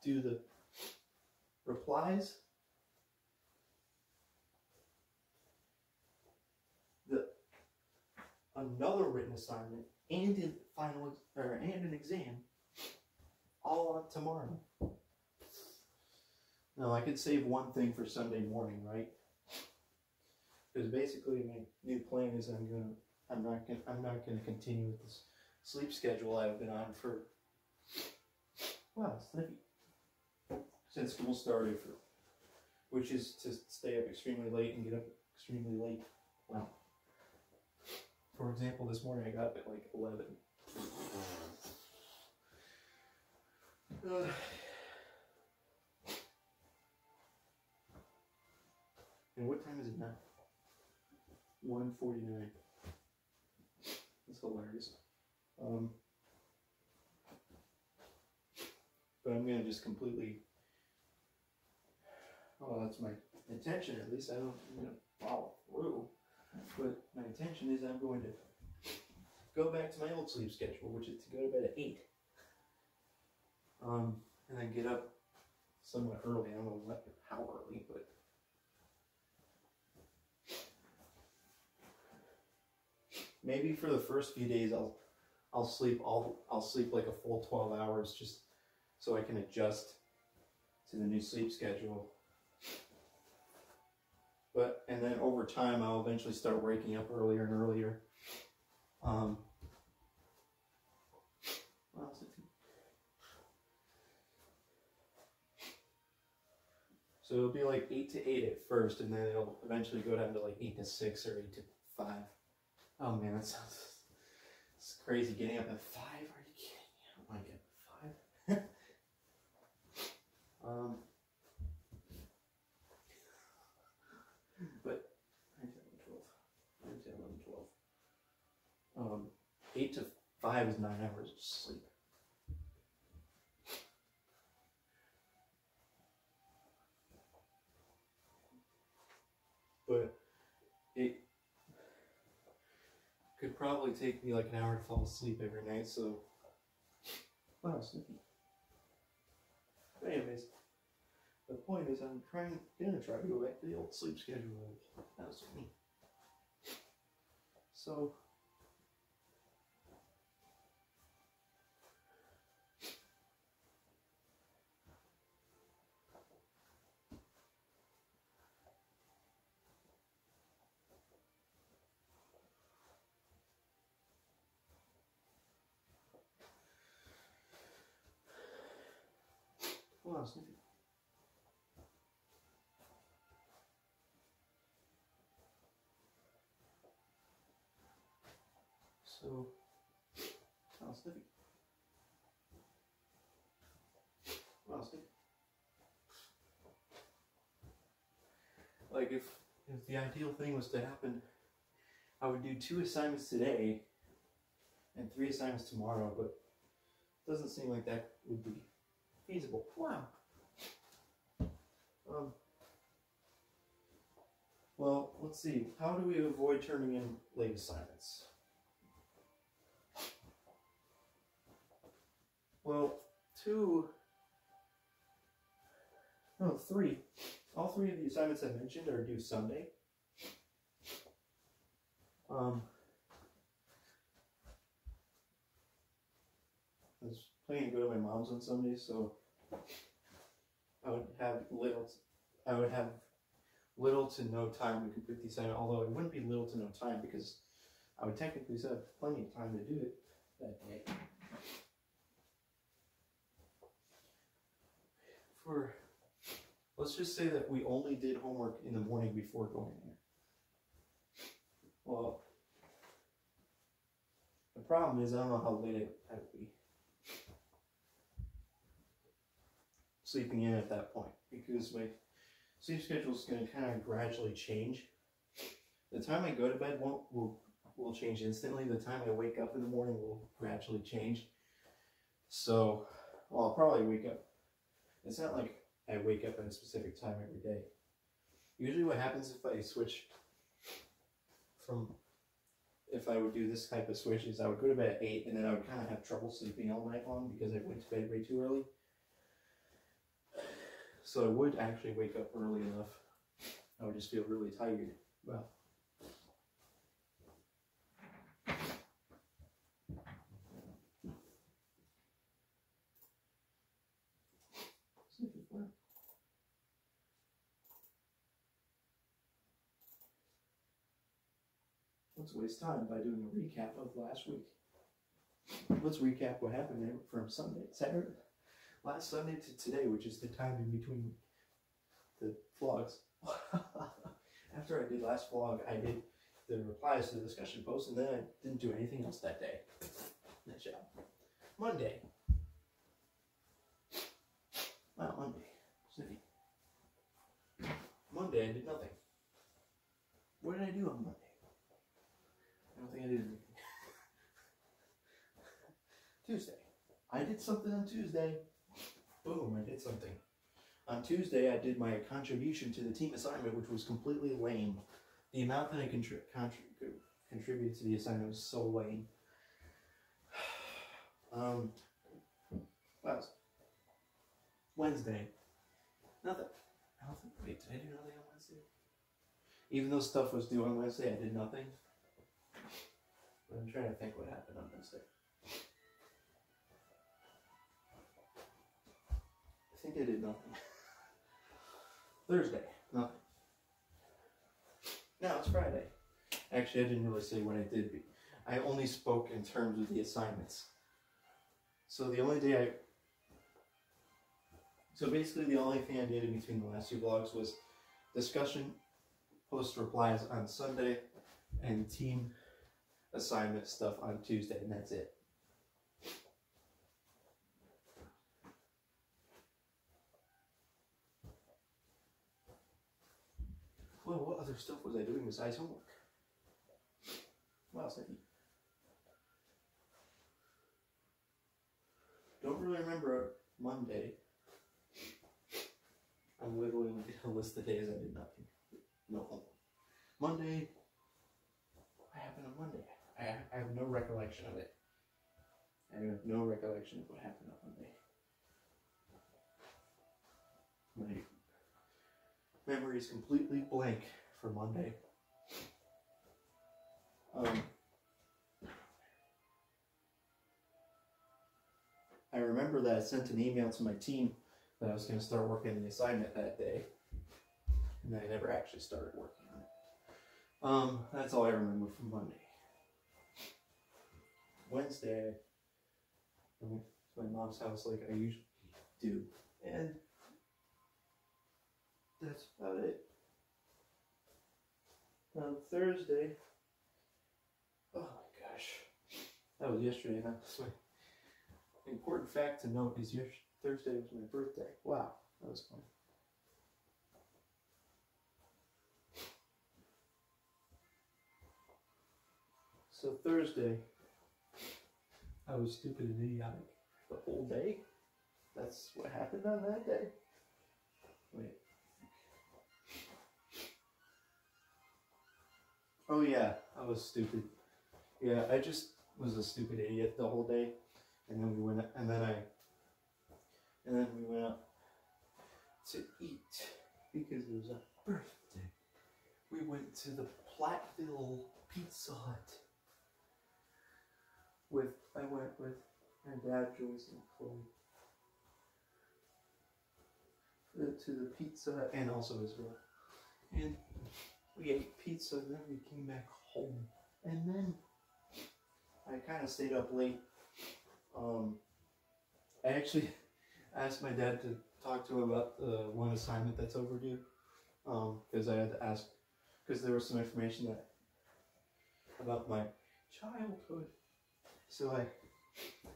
do the replies, another written assignment, and an exam, all on tomorrow. Now I could save one thing for Sunday morning, right? Because basically my new plan is I'm not gonna continue with this sleep schedule I've been on for since school started, which is to stay up extremely late and get up extremely late. Wow. For example, this morning I got up at like 11. And what time is it now? 1:49. That's hilarious. But I'm gonna just completely. Oh, that's my intention. At least I'm gonna follow through. But my intention is I'm going to go back to my old sleep schedule, which is to go to bed at 8. And then get up somewhat early. I don't know how early, but maybe for the first few days I'll sleep like a full 12 hours just so I can adjust to the new sleep schedule. And then over time, I'll eventually start waking up earlier and earlier. So it'll be like 8 to 8 at first, and then it'll eventually go down to like 8 to 6 or 8 to 5. Oh man, that sounds it's crazy getting up at 5. Are you kidding me? I don't want to get up at 5. But 9, 10, 11, 12. 8 to 5 is 9 hours of sleep. But it could probably take me like an hour to fall asleep every night, so wow, Snoopy. But anyways, the point is I'm gonna try to go back to the old sleep schedule. That was me. So wow, Snoopy. So, wow, Snoopy. Wow, Snoopy. Like if the ideal thing was to happen, I would do 2 assignments today and 3 assignments tomorrow, but it doesn't seem like that would be feasible. Wow. Well, let's see. How do we avoid turning in late assignments? Well, 3. All 3 of the assignments I mentioned are due Sunday. I was planning to go to my mom's on Sunday, so I would have little to no time to complete the assignment, although it wouldn't be little to no time because I would technically still have plenty of time to do it that day. Let's just say that we only did homework in the morning before going there. Well, the problem is I don't know how late I would be sleeping in at that point because my sleep schedule is going to kind of gradually change. The time I go to bed will change instantly. The time I wake up in the morning will gradually change. So, well, I'll probably wake up. It's not like I wake up at a specific time every day. Usually what happens if I switch if I would do this type of switch is I would go to bed at 8 and then I would kind of have trouble sleeping all night long because I went to bed way too early. So I would actually wake up early enough. I would just feel really tired. Well. Let's waste time by doing a recap of last week. Let's recap what happened from Saturday, last Sunday to today, which is the time in between the vlogs. After I did last vlog, I did the replies to the discussion post, and then I didn't do anything else that day. Nice job. Monday. Wow, Monday. Sniffy. Monday, I did nothing. What did I do on Monday? I don't think I did anything. Tuesday. I did something on Tuesday. Boom, I did something. On Tuesday, I did my contribution to the team assignment, which was completely lame. The amount that I contributed to the assignment was so lame. What else? Wednesday. Nothing. Wait, did I do nothing on Wednesday? Even though stuff was due on Wednesday, I did nothing. But I'm trying to think what happened on Wednesday. I think I did nothing. Thursday, nothing. Now it's Friday. Actually, I didn't really say what I did. I only spoke in terms of the assignments. So the only day So basically the only thing I did in between the last two vlogs was discussion, post replies on Sunday, and team assignment stuff on Tuesday, and that's it. Well, what other stuff was I doing besides homework? What else did I eat? Don't really remember Monday. I'm literally going to list the days I did nothing. No homework. Monday. What happened on Monday? I have no recollection of it. I have no recollection of what happened on Monday. My memory is completely blank for Monday. I remember that I sent an email to my team that I was going to start working on the assignment that day, and then I never actually started working on it. That's all I remember from Monday. Wednesday, I went to my mom's house like I usually do, and that's about it. On Thursday, oh my gosh, that was yesterday. That was my important fact to note is Thursday was my birthday. Wow, that was fun. So Thursday, I was stupid and idiotic the whole day. That's what happened on that day. Wait. Oh yeah, I was stupid. Yeah, I just was a stupid idiot the whole day, and then we went out to eat because it was a birthday. We went to the Platteville Pizza Hut. I went with my dad, Joyce, and Chloe to the Pizza Hut, and also Israel. And we ate pizza, and then we came back home. And then I kind of stayed up late. I actually asked my dad to talk to him about the one assignment that's overdue. Because I had to ask, because there was some information about my childhood.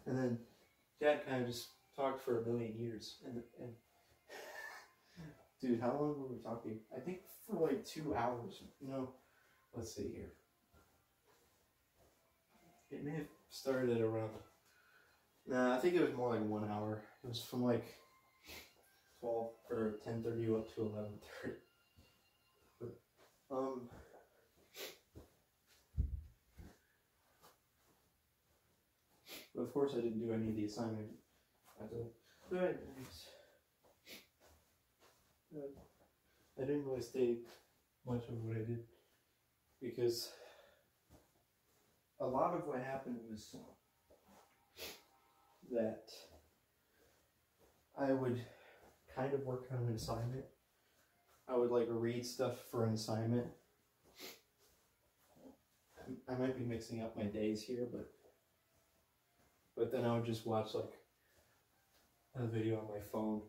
And then Dad kind of just talked for a million years. And dude, how long were we talking? I think for like 2 hours. No, let's see here. It may have started at around, nah, I think it was more like 1 hour. It was from like 12 or 10:30 up to 11:30. But, but of course I didn't do any of the assignment. I didn't really state much of what I did because a lot of what happened was that I would kind of work on an assignment. I would like read stuff for an assignment. I might be mixing up my days here, but then I would just watch like a video on my phone.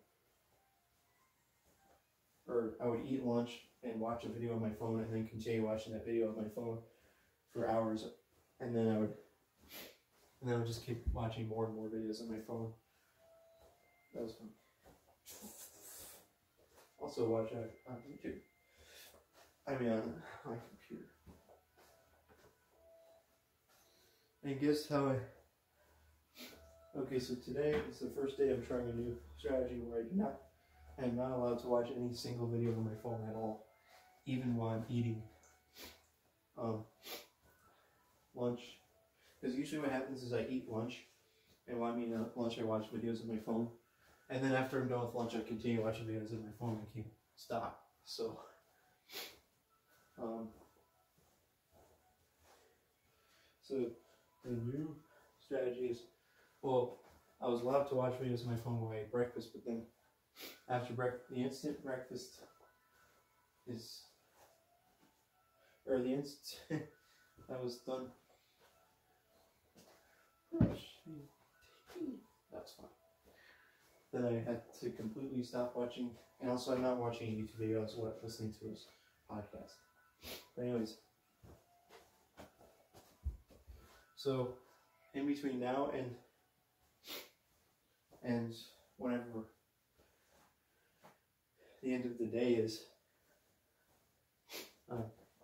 Or I would eat lunch and watch a video on my phone and then continue watching that video on my phone for hours. And then I would just keep watching more and more videos on my phone. That was fun. Also watch on YouTube. I mean on my computer. And guess how okay, so today is the first day I'm trying a new strategy where I am not allowed to watch any single video on my phone at all, even while I'm eating lunch. Because usually what happens is I eat lunch, and while I'm eating lunch I watch videos on my phone, and then after I'm done with lunch I continue watching videos on my phone. I can't stop. So the new strategy is, well, I was allowed to watch videos on my phone while I ate breakfast, but then after the instant breakfast is, or the instant I was done. That's fine. Then I had to completely stop watching, and also I'm not watching YouTube videos, listening to his podcast. But anyways, so in between now and whenever the end of the day is, I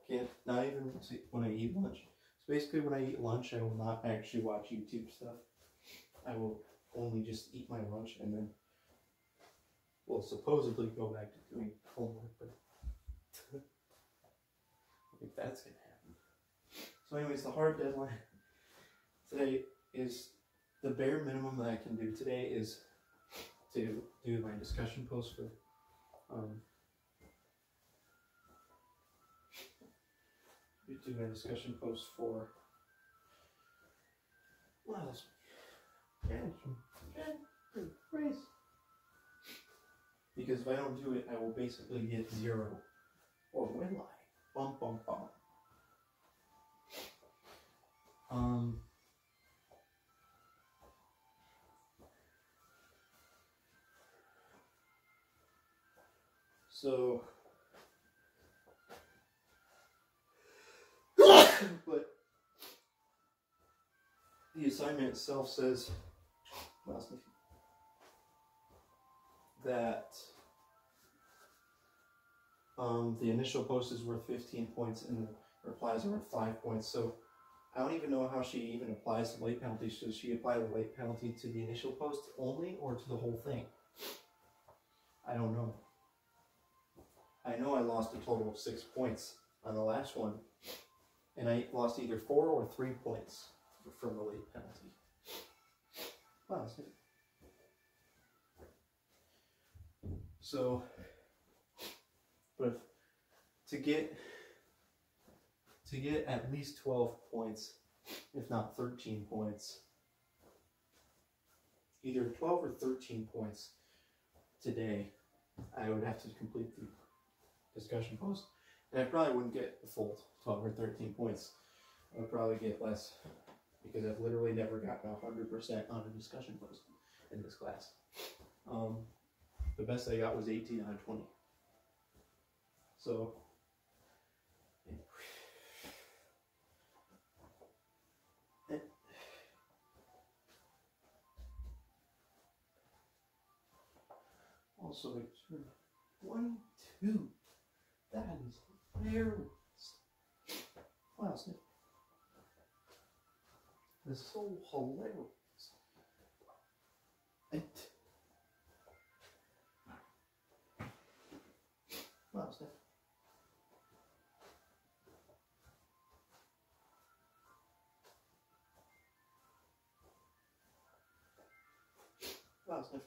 can't, not even when I eat lunch. So basically when I eat lunch, I will not actually watch YouTube stuff. I will only just eat my lunch and then, well, supposedly go back to doing homework, but I think that's going to happen. So anyways, the hard deadline today is, the bare minimum that I can do today is to do my discussion post for do my discussion post for what else? Race. Because if I don't do it, I will basically get 0. Or will I? Bum bum bum. So, but the assignment itself says that the initial post is worth 15 points and the replies are worth 5 points. So I don't even know how she even applies the late penalty. Does she apply the late penalty to the initial post only or to the whole thing? I don't know. I know I lost a total of 6 points on the last one, and I lost either 4 or 3 points from the late penalty. Wow. So, but to get at least 12 points, if not 13 points, either 12 or 13 points today, I would have to complete the discussion post, and I probably wouldn't get the full 12 or 13 points. I would probably get less, because I've literally never gotten 100% on a discussion post in this class. The best I got was 18 out of 20. So, also, 22. That is hilarious. Wow, Snip. That's so hilarious. Wow, Snip. Wow, Snip.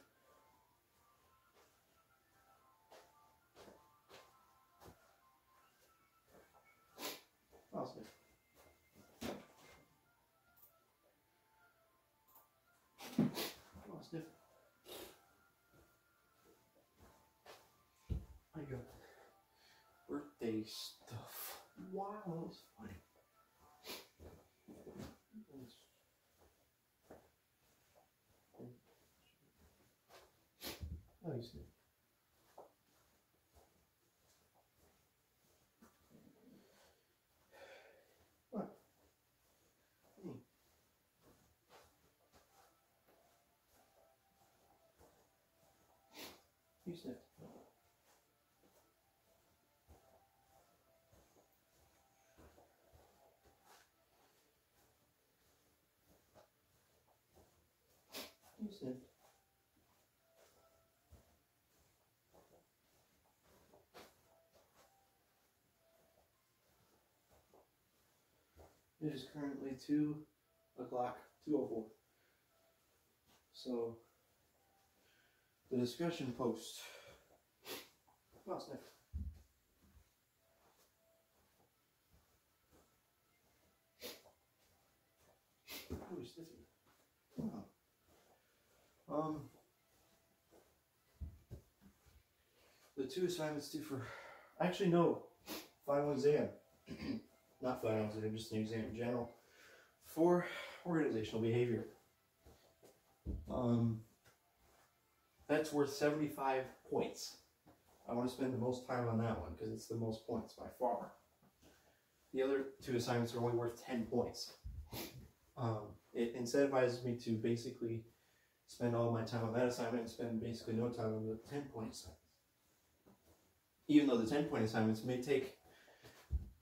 silly stuff. Wow, that was funny. Oh, you see. What? Hey. You said. You said. It is currently 2 o'clock, 2:04. So, the discussion post. What's next? Who is this? Oh. The 2 assignments due for, actually no, final exam. Not final exam, just an exam in general. For organizational behavior. That's worth 75 points. I want to spend the most time on that one because it's the most points by far. The other 2 assignments are only worth 10 points. It incentivizes me to basically spend all my time on that assignment and spend basically no time on the 10-point assignments. Even though the 10-point assignments may take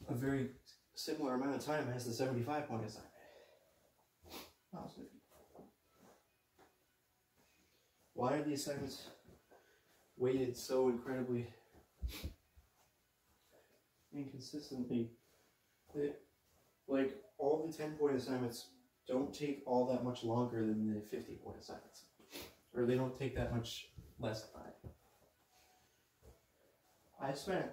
a very similar amount of time as the 75-point assignment. Wow, why are the assignments weighted so incredibly inconsistently? Like, all the 10-point assignments don't take all that much longer than the 50-point assignments. Or they don't take that much less time. I spent,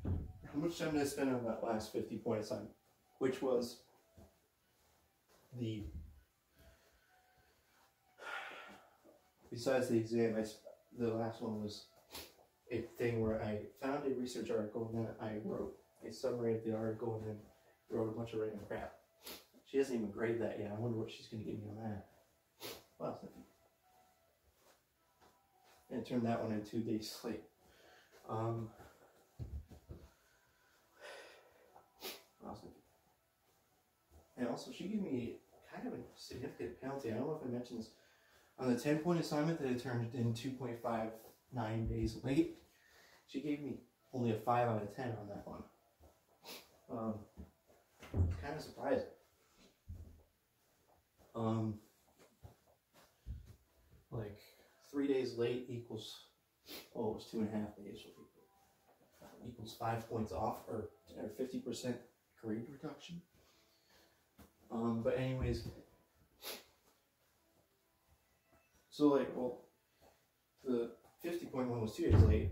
how much time did I spend on that last 50-point assignment? Which was the, besides the exam, the last one was a thing where I found a research article and then I wrote a summary of the article and then wrote a bunch of random crap. She hasn't even graded that yet. I wonder what she's going to give me on that. Wow, Sniffy. And turned that one in 2 days late. Wow, Sniffy. And also, she gave me kind of a significant penalty. I don't know if I mentioned this. On the 10-point assignment that I turned in 2.59 days late, she gave me only a 5 out of 10 on that one. Kind of surprising. Like 3 days late equals, oh, it was 2.5 days for people. Equals 5 points off, or 50% grade reduction. But anyways, so like, well, the 50-point one was 2 days late.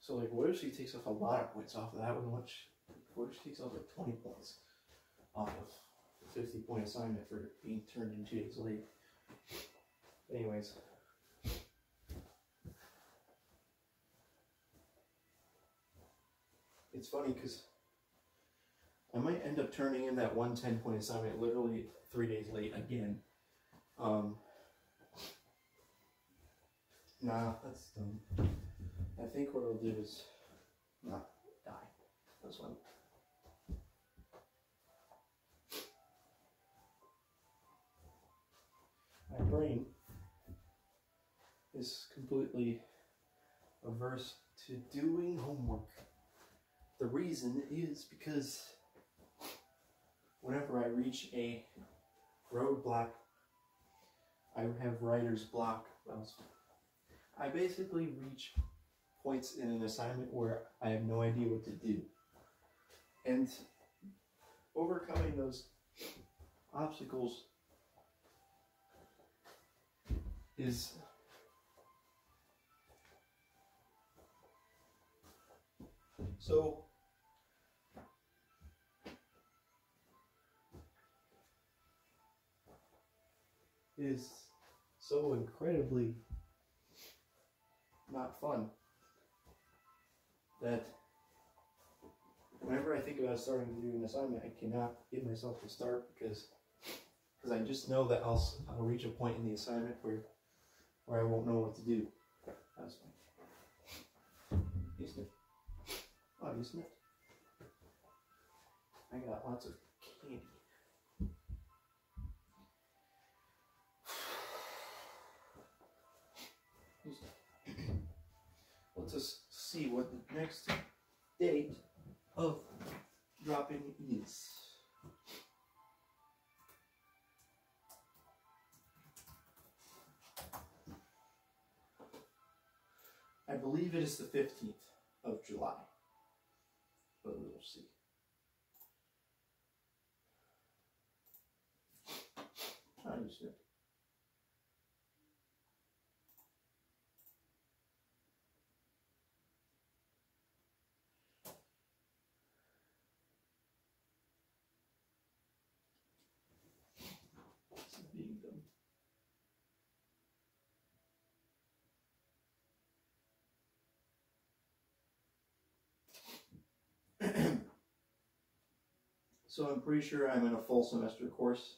So like, what if she takes off a lot of points off of that one? What if she takes off like 20 points off of the 50-point assignment for being turned in 2 days late? Anyways. It's funny because I might end up turning in that one 10-point assignment literally 3 days late again. Nah, that's dumb. I think what I'll do is not die. This one. My brain is completely averse to doing homework. The reason is because whenever I reach a roadblock, I have writer's block. I basically reach points in an assignment where I have no idea what to do. And overcoming those obstacles is so incredibly not fun that whenever I think about starting to do an assignment, I cannot get myself to start because I just know that I'll reach a point in the assignment where I won't know what to do. That's fine. You sniffed. Oh, you sniffed. I got lots of candy. Let's just see what the next date of dropping is. I believe it is the 15th of July, but we'll see. I understand. This is being done. So I'm pretty sure I'm in a full semester course.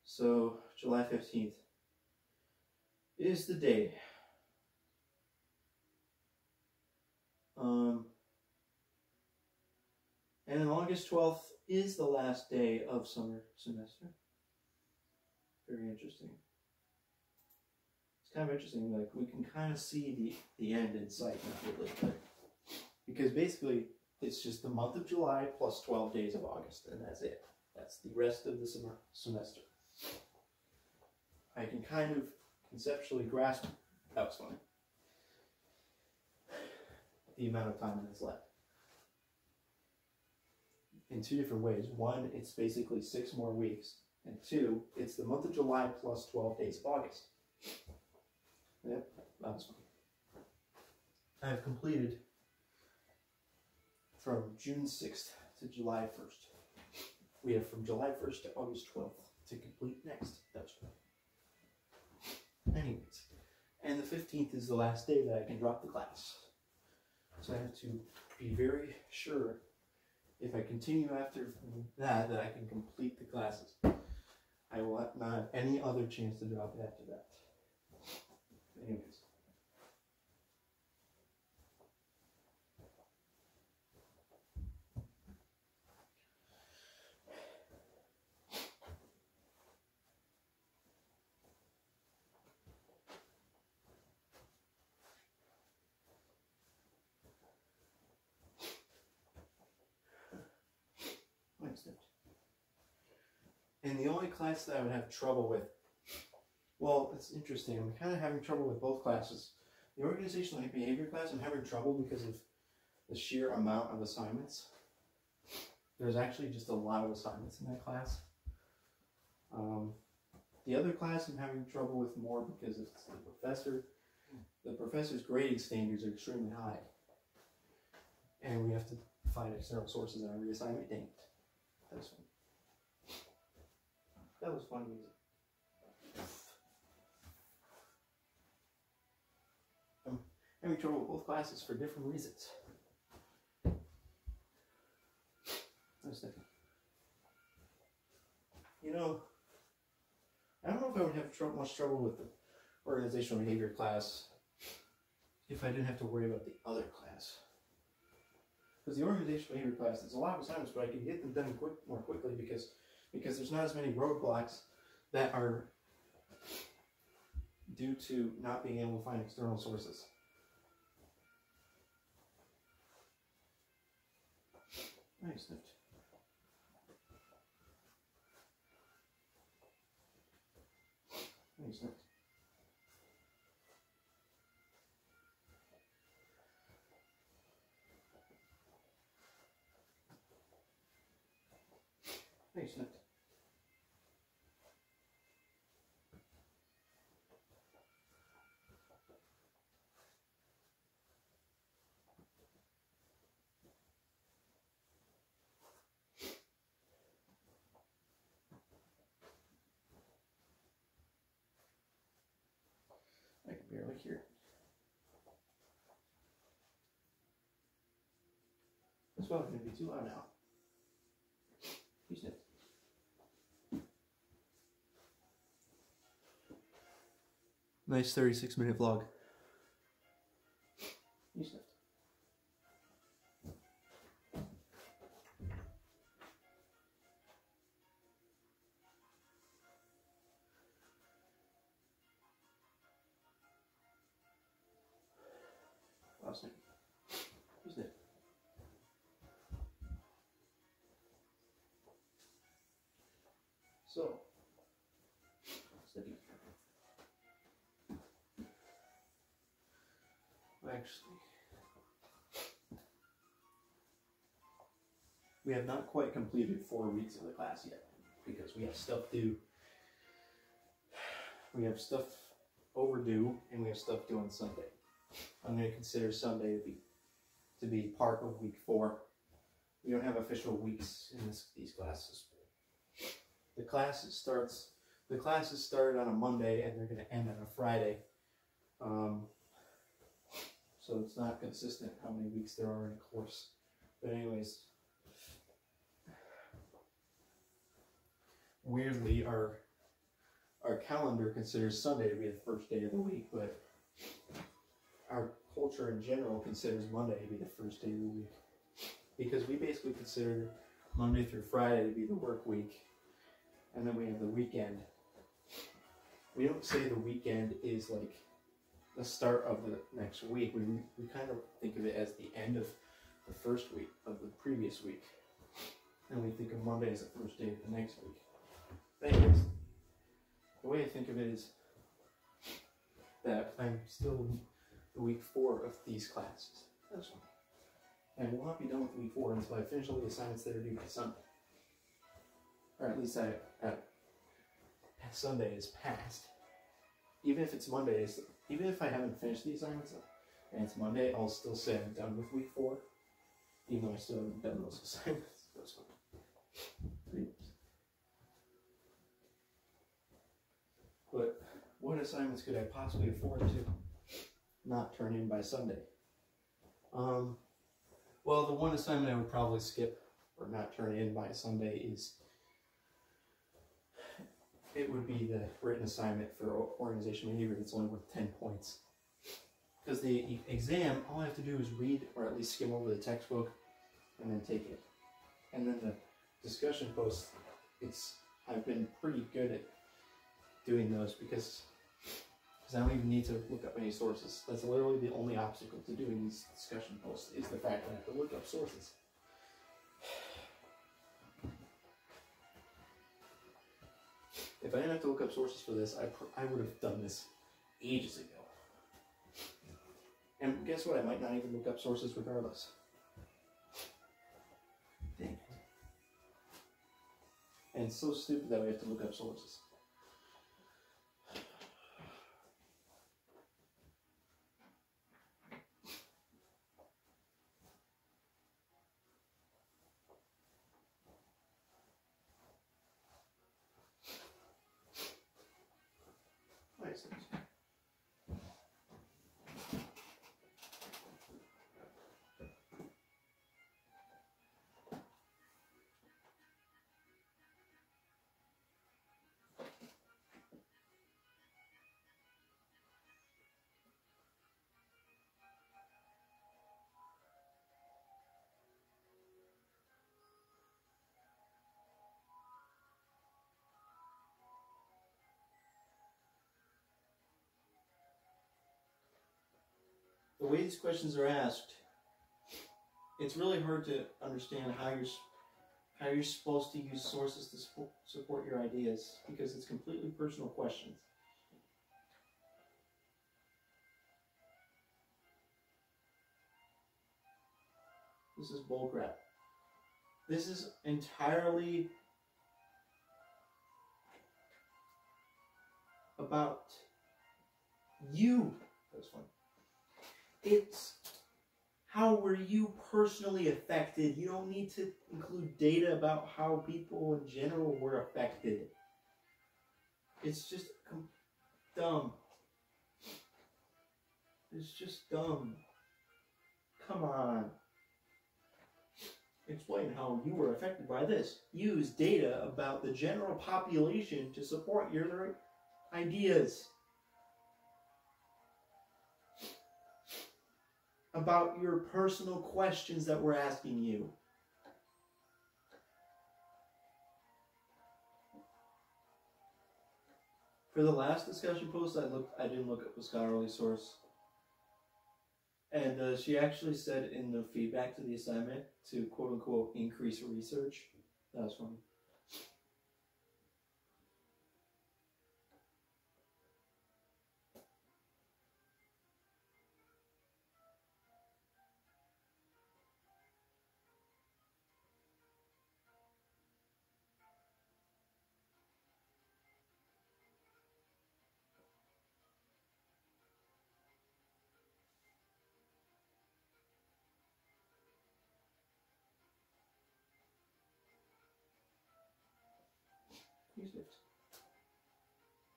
So July 15th is the day. And then August 12th is the last day of summer semester. Very interesting. It's kind of interesting, like we can kind of see the end in sight, not really, but because basically it's just the month of July plus 12 days of August, and that's it. That's the rest of the summer semester. I can kind of conceptually grasp, that was funny, the amount of time that's left. In two different ways. One, it's basically 6 more weeks, and 2, it's the month of July plus 12 days of August. Yep, that was funny. I have completed from June 6th to July 1st. We have from July 1st to August 12th to complete next. That was funny. Anyways, and the 15th is the last day that I can drop the class. So I have to be very sure if I continue after that I can complete the classes. I will not have any other chance to drop it after that. Anyways. And the only class that I would have trouble with, well, it's interesting. I'm kind of having trouble with both classes. The organizational behavior class, I'm having trouble because of the sheer amount of assignments. There's actually just a lot of assignments in that class. The other class I'm having trouble with more because it's the professor. The professor's grading standards are extremely high. And we have to find external sources in our reassignment. Dang it. That was fun. That was fun music. I'm having trouble with both classes for different reasons. That's different. You know, I don't know if I would have much trouble with the organizational behavior class if I didn't have to worry about the other class. Because the organizational behavior class, there's a lot of assignments, but I can get them done more quickly because there's not as many roadblocks that are due to not being able to find external sources. Nice. Nice. Nice. I can barely hear it. It's probably going to be too loud now. You sniffed. Nice 36-minute vlog. You sniffed. Wow, sniff. You sniffed. So, sniffing. Actually, we have not quite completed 4 weeks of the class yet because we have stuff due. We have stuff overdue and we have stuff due on Sunday. I'm going to consider Sunday to be part of week 4. We don't have official weeks in these classes. The classes start on a Monday and they're going to end on a Friday. So it's not consistent how many weeks there are in a course. But anyways, weirdly, our calendar considers Sunday to be the first day of the week, but our culture in general considers Monday to be the first day of the week. Because we basically consider Monday through Friday to be the work week, and then we have the weekend. We don't say the weekend is like the start of the next week. We kind of think of it as the end of the first week of the previous week. And we think of Monday as the first day of the next week. But anyways, the way I think of it is that I'm still in week 4 of these classes. That's fine. And we'll not be done with week 4 until I finish all the assignments that are due by Sunday. Or at least Sunday is past. Even if it's Monday, even if I haven't finished the assignments and it's Monday, I'll still say I'm done with week 4, even though I still haven't done those assignments. That's fine. But what assignments could I possibly afford to not turn in by Sunday? Well, the one assignment I would probably skip or not turn in by Sunday it would be the written assignment for organizational behavior that's only worth 10 points. Because the exam, all I have to do is read or at least skim over the textbook and then take it. And then the discussion posts, I've been pretty good at doing those because I don't even need to look up any sources. That's literally the only obstacle to doing these discussion posts is the fact that I have to look up sources. If I didn't have to look up sources for this, I would have done this ages ago. And guess what? I might not even look up sources regardless. Dang it. And it's so stupid that we have to look up sources. The way these questions are asked, it's really hard to understand how you're supposed to use sources to support your ideas because it's completely personal questions. This is bullcrap. This is entirely about you. That's fun. It's how were you personally affected. You don't need to include data about how people in general were affected. It's just dumb. It's just dumb. Come on. Explain how you were affected by this. Use data about the general population to support your ideas. About your personal questions that we're asking you. For the last discussion post, I didn't look up a scholarly source. And she actually said in the feedback to the assignment to quote unquote increase research. That was funny.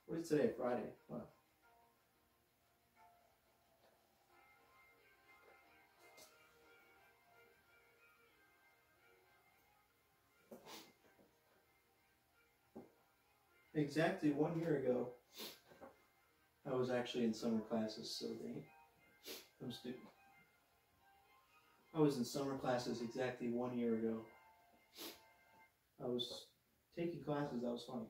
What is today? Friday. Wow. Exactly 1 year ago, I was actually in summer classes, so I was in summer classes exactly 1 year ago. I was taking classes, that was funny.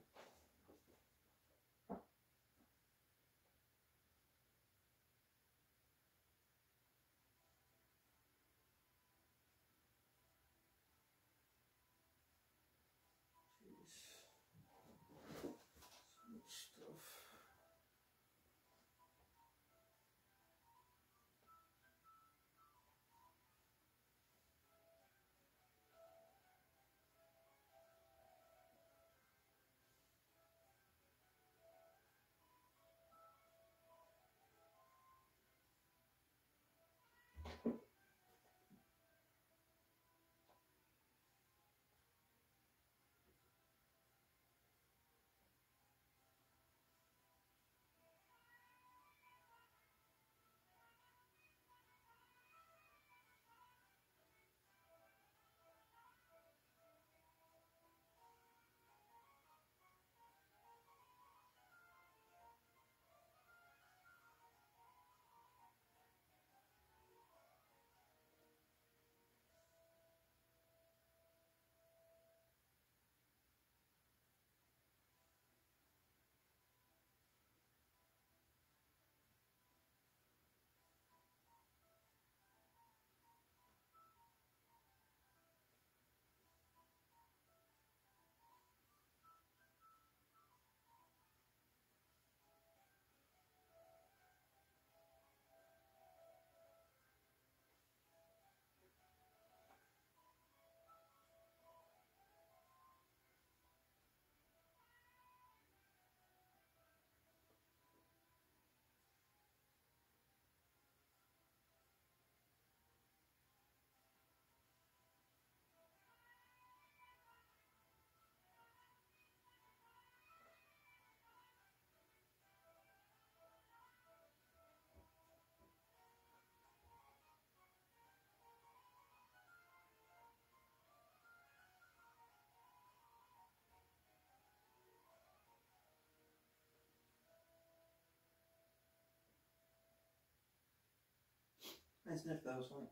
I sniffed, that was funny.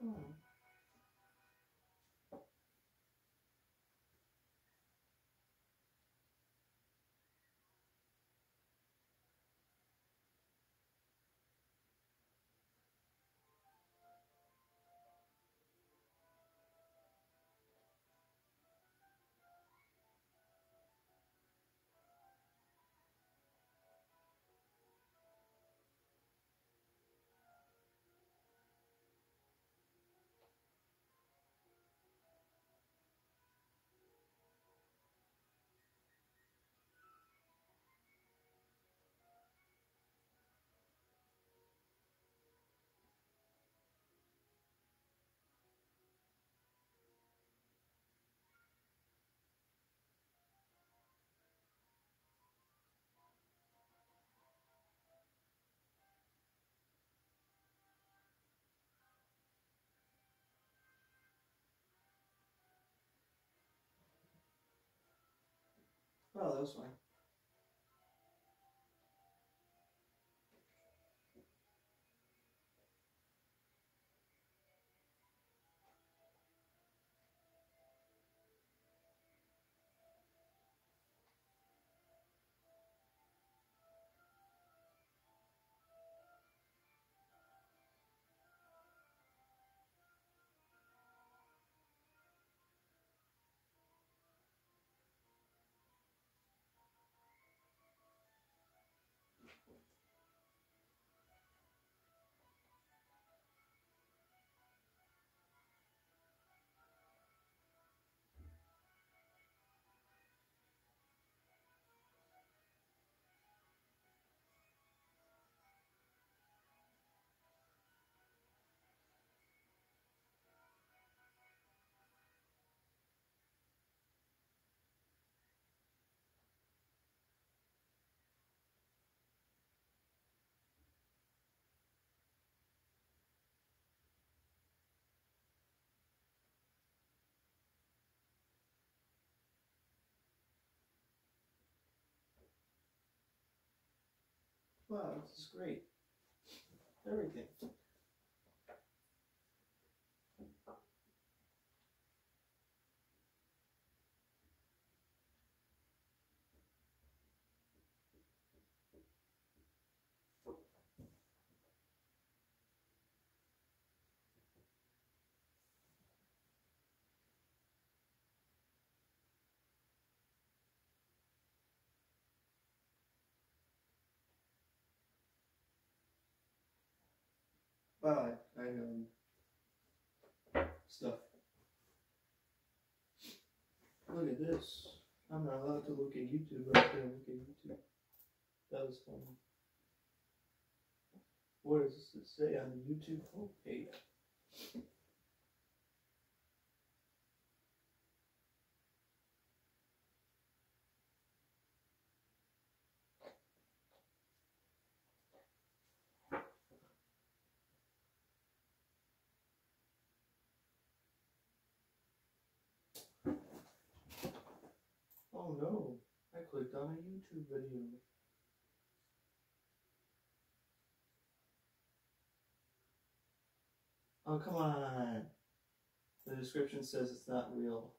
Oh. Oh, that was fine. Wow, this is great. Everything. Wow, stuff. Look at this. I'm not allowed to look at YouTube, but I can look at YouTube. That was fun. What does it say on the YouTube homepage? Oh no, I clicked on a YouTube video. Oh, come on. The description says it's not real.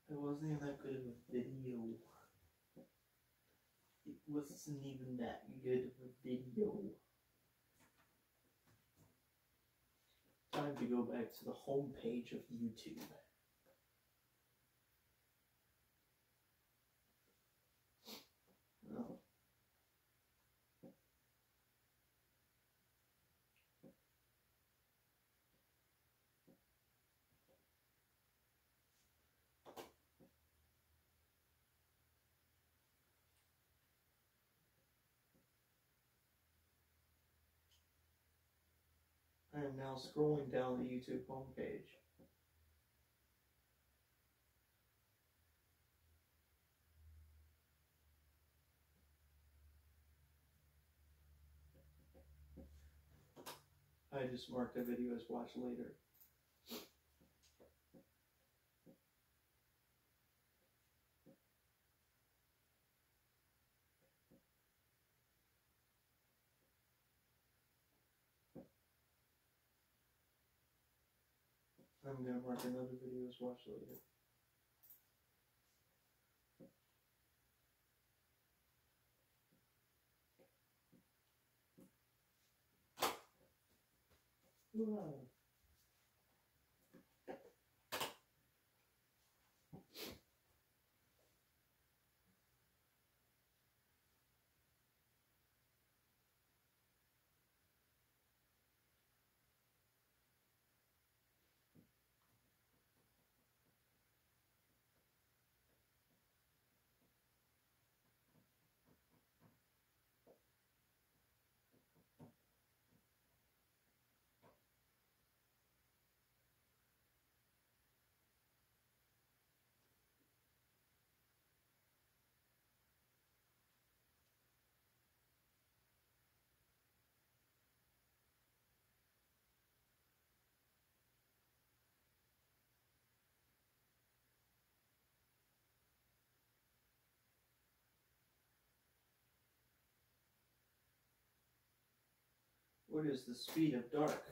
It wasn't even that good of a video. It wasn't even that good of a video. Time to go back to the home page of YouTube. I am now scrolling down the YouTube homepage. I just marked a video as watch later. I'm going to mark another video as watch later. Wow. What is the speed of dark?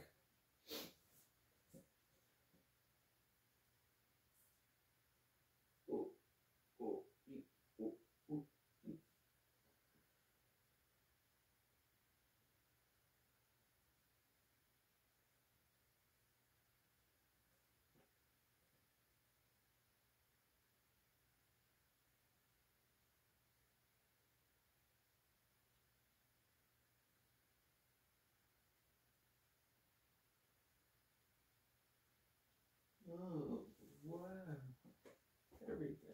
Oh, oh, oh, oh. Oh, wow. Everything.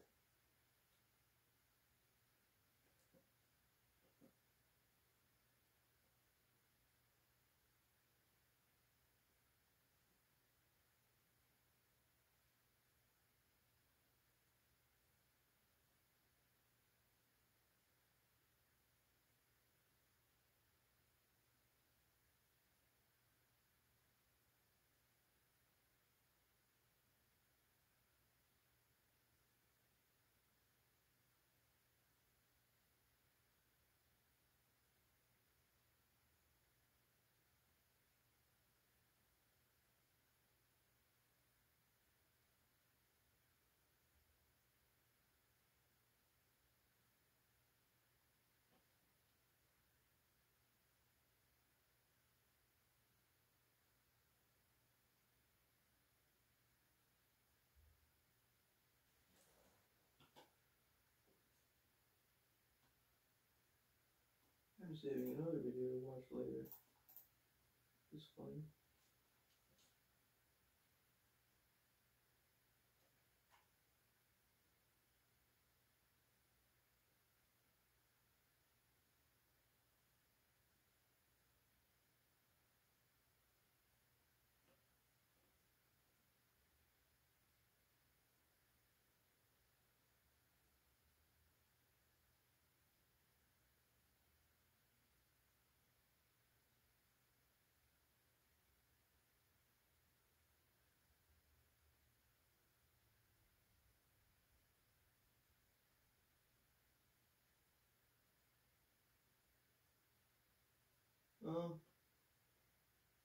I'm saving another video to watch later. It's fun.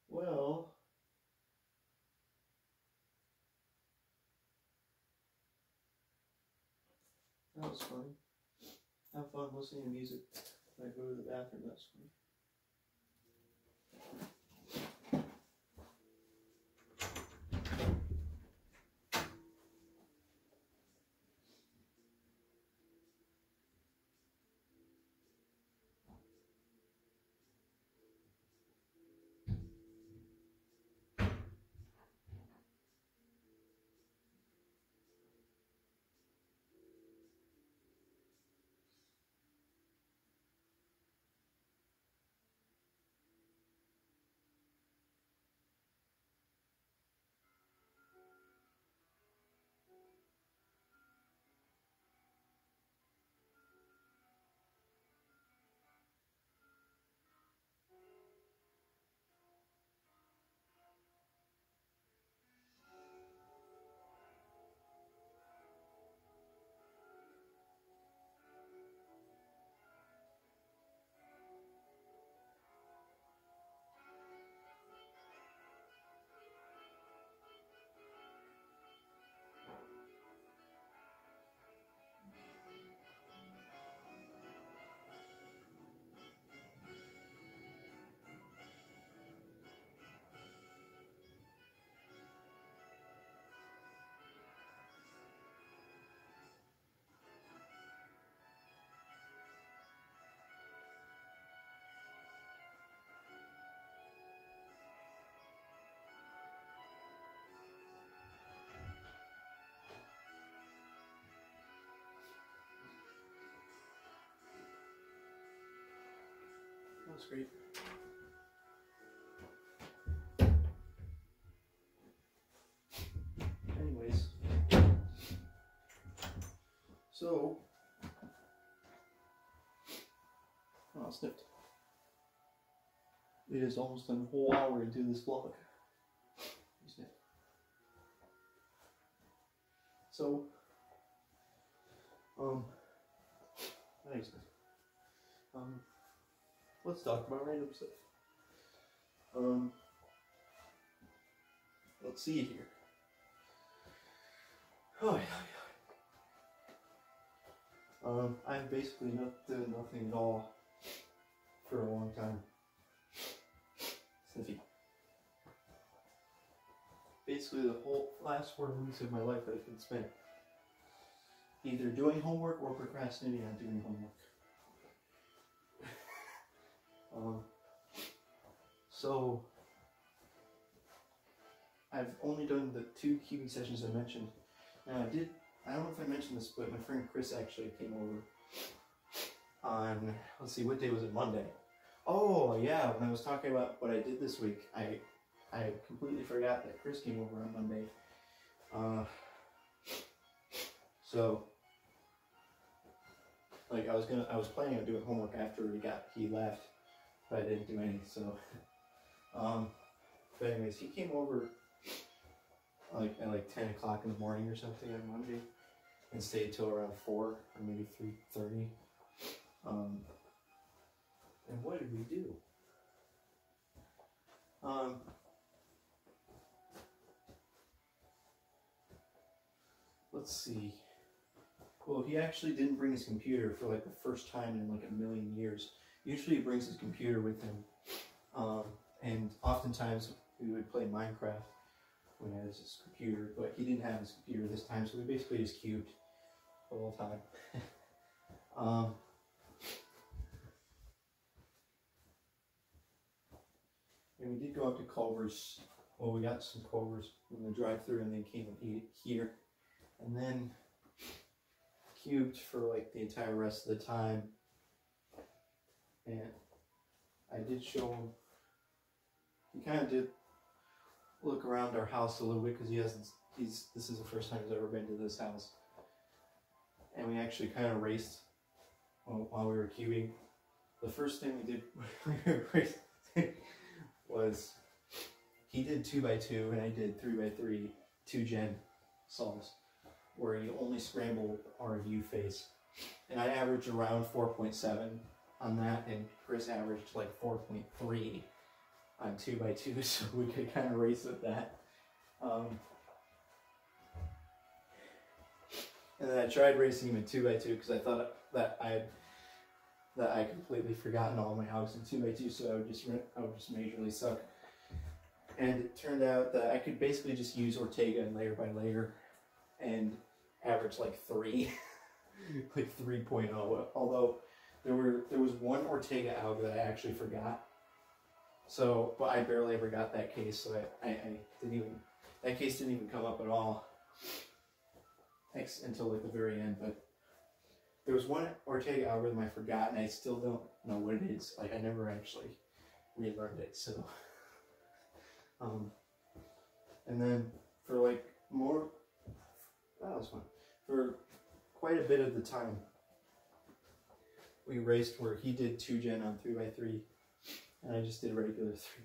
Well, that was fun. Have fun listening to music when I go to the bathroom, that's fun. That's great. Anyways, so oh, snipped. It is almost a whole hour into this vlog. You snipped. So, thanks. Let's talk about random stuff. Let's see here. Oh, yeah. I've basically not done nothing at all for a long time. Sniffy. Basically, the whole last 4 weeks of my life I've been spent either doing homework or procrastinating on doing homework. So I've only done the 2 QB sessions I mentioned. Now I don't know if I mentioned this, but my friend Chris actually came over on, let's see, what day was it? Monday. Oh yeah, when I was talking about what I did this week, I completely forgot that Chris came over on Monday. So like I was planning on doing homework after he left, but I didn't do any. So but anyways, he came over like at 10 o'clock in the morning or something on Monday and stayed till around 4 or maybe 3:30. And what did we do? Let's see. Well, he actually didn't bring his computer for like the first time in like a million years. Usually he brings his computer with him. And oftentimes we would play Minecraft when he has his computer, but he didn't have his computer this time, so we basically just cubed the whole time. And we did go up to Culver's. Well, we got some Culver's in the drive-thru and then came and ate it here. And then cubed for like the entire rest of the time. And I did show him, he kind of did look around our house a little bit because this is the first time he's ever been to this house. And we actually kind of raced while we were cubing. The first thing we did when we were racing was he did 2x2 and I did 3x3 2-gen solves where you only scramble our view face. And I averaged around 4.7 on that, and Chris averaged like 4.3 on 2x2, so we could kind of race with that. And then I tried racing him in 2x2 because I thought that I completely forgotten all my house in 2x2, so I would just majorly suck. And it turned out that I could basically just use Ortega and layer by layer and average like 3, like 3.0. Although there was one Ortega alg that I actually forgot. So, but I barely ever got that case, so I didn't even, that case didn't even come up at all until like the very end. But there was one Ortega algorithm I forgot, and I still don't know what it is. Like I never actually relearned it. So, and then for like more, that was fun. For quite a bit of the time, we raced where he did 2-gen on 3x3, and I just did regular 3x3.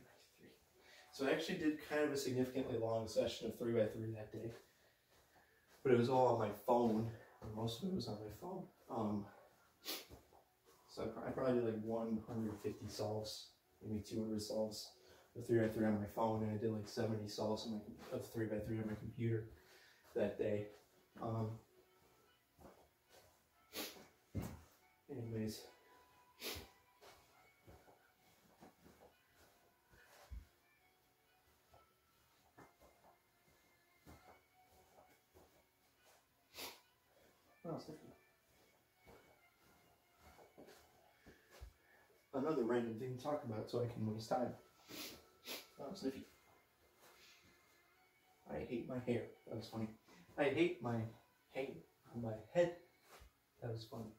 So I actually did kind of a significantly long session of 3x3 that day, but it was all on my phone, or most of it was on my phone. So I probably did like 150 solves, maybe 200 solves of 3x3 on my phone, and I did like 70 solves of 3x3 on my computer that day. Anyways, oh, another random thing to talk about so I can waste time. Oh, Sniffy. I hate my hair. That was funny. I hate my hair on my head. That was funny.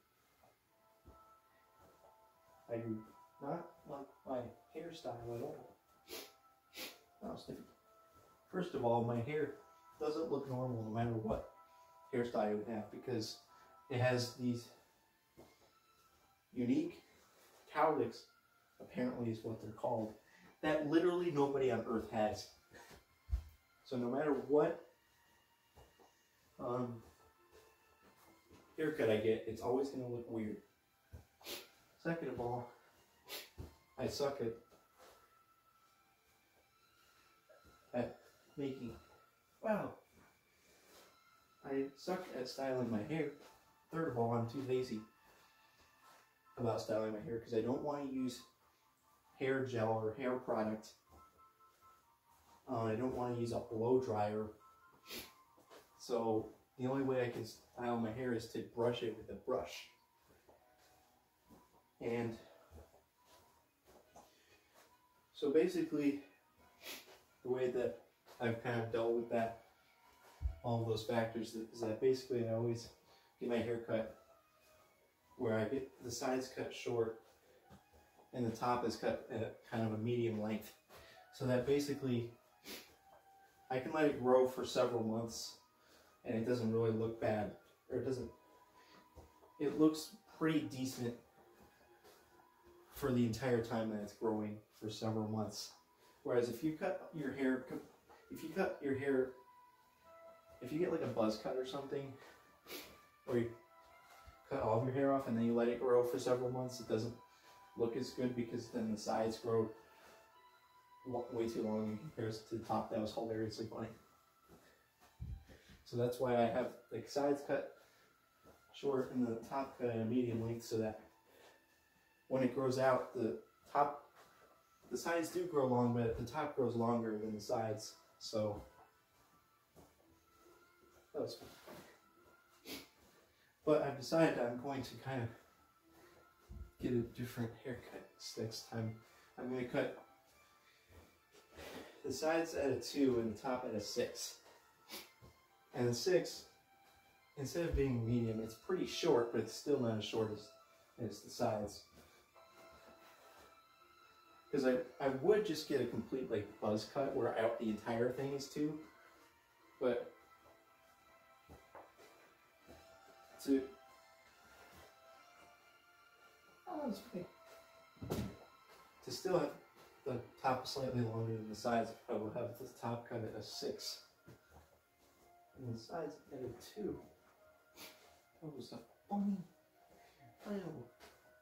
I do not like hairstyle at all. I was thinking, first of all, my hair doesn't look normal no matter what hairstyle you have, because it has these unique cowlicks, apparently is what they're called, that literally nobody on earth has. So no matter what haircut I get, it's always going to look weird. Second of all, I suck at making, wow, I suck at styling my hair. Third of all, I'm too lazy about styling my hair because I don't want to use hair gel or hair product. I don't want to use a blow dryer. So the only way I can style my hair is to brush it with a brush. And so basically, the way that I've kind of dealt with that, all those factors, is that basically I always get my hair cut where I get the sides cut short and the top is cut at kind of a medium length. So that basically I can let it grow for several months and it doesn't really look bad. Or it looks pretty decent for the entire time that it's growing for several months. Whereas if you cut your hair, if you get like a buzz cut or something, or you cut all of your hair off and then you let it grow for several months, it doesn't look as good because then the sides grow way too long in comparison to the top. That was hilariously funny. So that's why I have like sides cut short and the top cut at a medium length, so that when it grows out, the sides do grow long, but the top grows longer than the sides. So that was fun. But I've decided I'm going to kind of get a different haircut next time. I'm going to cut the sides at a 2 and the top at a 6. And the 6, instead of being medium, it's pretty short, but it's still not as short as the sides. Because I would just get a complete like buzz cut where the entire thing is 2, but to still have the top slightly longer than the sides, I will have the top cut at a 6 and the sides at a 2. That was a funny. Oh,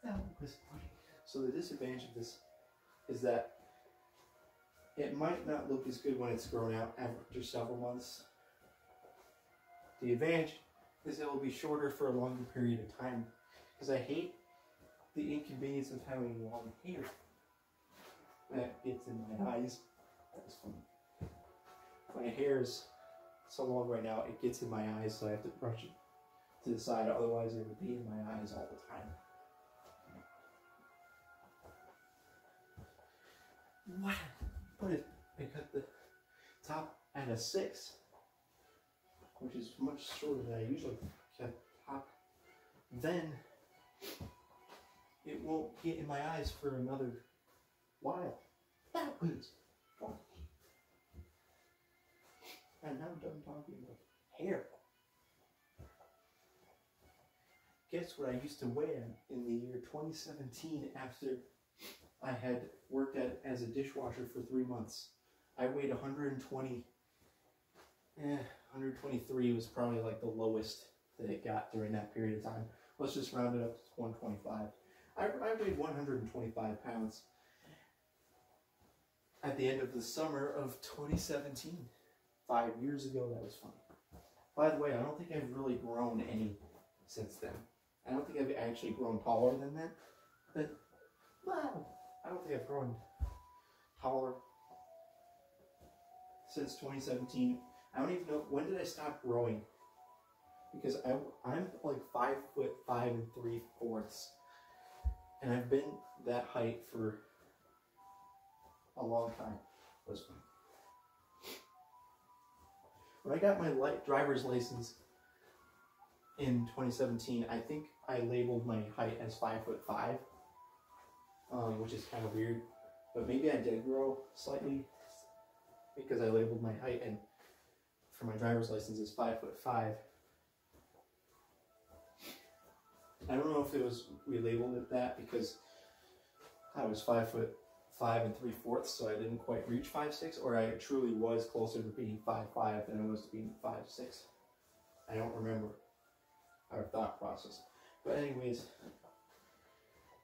that was funny. So the disadvantage of this is that it might not look as good when it's grown out after several months. The advantage is it will be shorter for a longer period of time, because I hate the inconvenience of having long hair. That gets in my eyes. That was funny. My hair is so long right now, it gets in my eyes, so I have to brush it to the side, otherwise it would be in my eyes all the time. Wow. But I cut the top at a 6, which is much shorter than I usually cut top. Then it won't get in my eyes for another while. That was funny. And now I'm done talking about hair. Guess what I used to weigh in the year 2017 after I had worked as a dishwasher for 3 months. I weighed 120. 123 was probably like the lowest that it got during that period of time. Let's just round it up to 125. I weighed 125 pounds at the end of the summer of 2017. 5 years ago, that was funny. By the way, I don't think I've really grown any since then. I don't think I've actually grown taller than that. But, wow, I don't think I've grown taller since 2017. I don't even know, when did I stop growing? Because I'm like 5'5" 3/4", and I've been that height for a long time. It was fun. When I got my driver's license in 2017, I think I labeled my height as 5'5", which is kind of weird But maybe I did grow slightly because I labeled my height and for my driver's license is 5'5". I don't know if it was we labeled it that because I was 5'5" and 3/4, so I didn't quite reach 5'6", or I truly was closer to being 5'5" than I was to being 5'6". I don't remember our thought process. But anyways,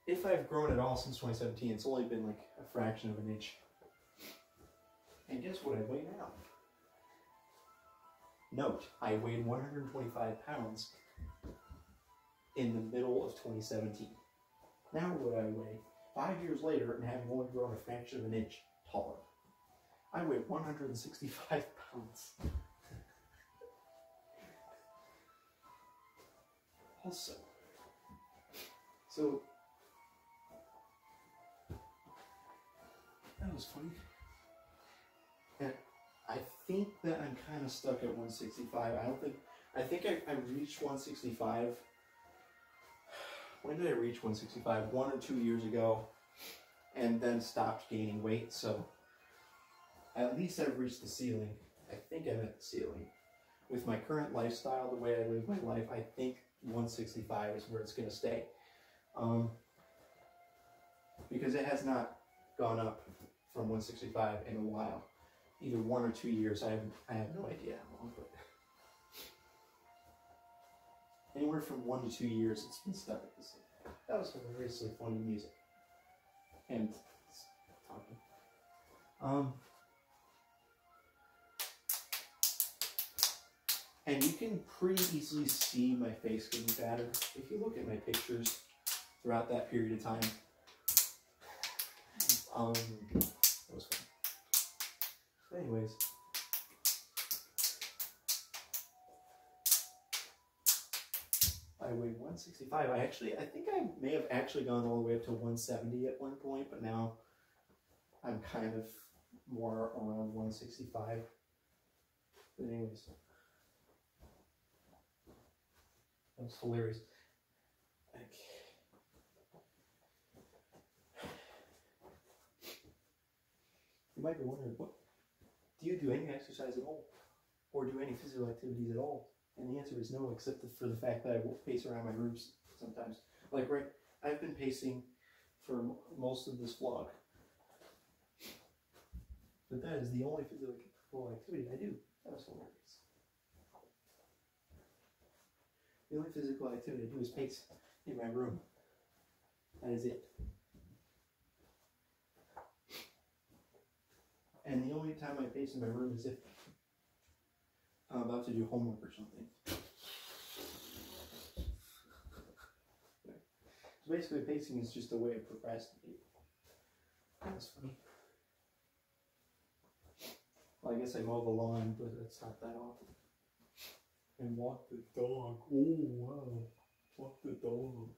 if I've grown at all since 2017, it's only been like a fraction of an inch. And guess what I weigh now? Note, I weighed 125 pounds in the middle of 2017. Now what I weigh 5 years later and having only grown a fraction of an inch taller. I weigh 165 pounds. Also, so that was funny. And I think that I'm kind of stuck at 165. I think I reached 165. When did I reach 165? 1 or 2 years ago, and then stopped gaining weight. So at least I've reached the ceiling. I think I'm at the ceiling. With my current lifestyle, the way I live my life, I think 165 is where it's going to stay. Because it has not gone up from 165 in a while. Either 1 or 2 years. I have no idea how long, but anywhere from 1 to 2 years, it's been stuck at this. That was hilariously funny music. And talking. And you can pretty easily see my face getting fatter if you look at my pictures throughout that period of time. That was fun. So anyways. I weigh 165. I think I may have actually gone all the way up to 170 at one point, but now I'm kind of more around 165. But anyways, that was hilarious. You might be wondering, what do you do any exercise at all, or do any physical activities at all? And the answer is no, except for the fact that I will pace around my rooms sometimes. Like, right, I've been pacing for most of this vlog. But that is the only physical activity I do. That was hilarious. The only physical activity I do is pace in my room. That is it. And the only time I pace in my room is if I'm about to do homework or something. So basically, pacing is just a way of procrastinating. That's funny. Well, I guess I mow the lawn, but it's not that often. And walk the dog. Oh, wow. Walk the dog.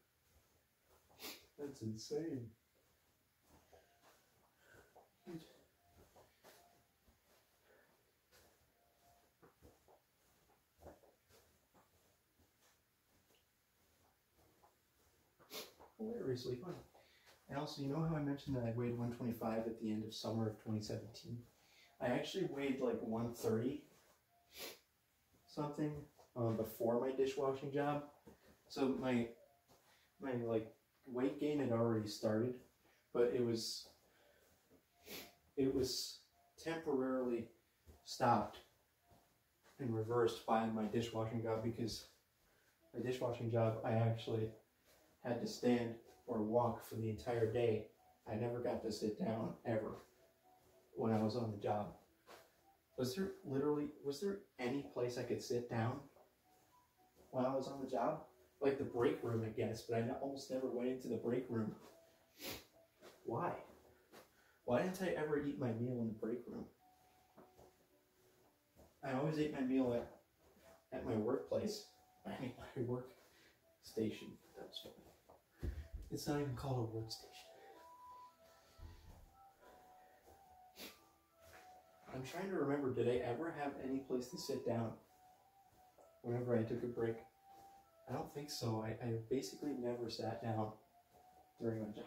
That's insane. Hilariously funny. And also, you know how I mentioned that I weighed 125 at the end of summer of 2017? I actually weighed like 130 something before my dishwashing job. So my like weight gain had already started, but it was temporarily stopped and reversed by my dishwashing job, because my dishwashing job I actually had to stand or walk for the entire day. I never got to sit down ever when I was on the job. Was there any place I could sit down when I was on the job? Like the break room, I guess, but I almost never went into the break room. Why? Why didn't I ever eat my meal in the break room? I always ate my meal at my workplace. I mean, my work station. That's funny. It's not even called a workstation. I'm trying to remember, did I ever have any place to sit down whenever I took a break? I don't think so. I basically never sat down during my job.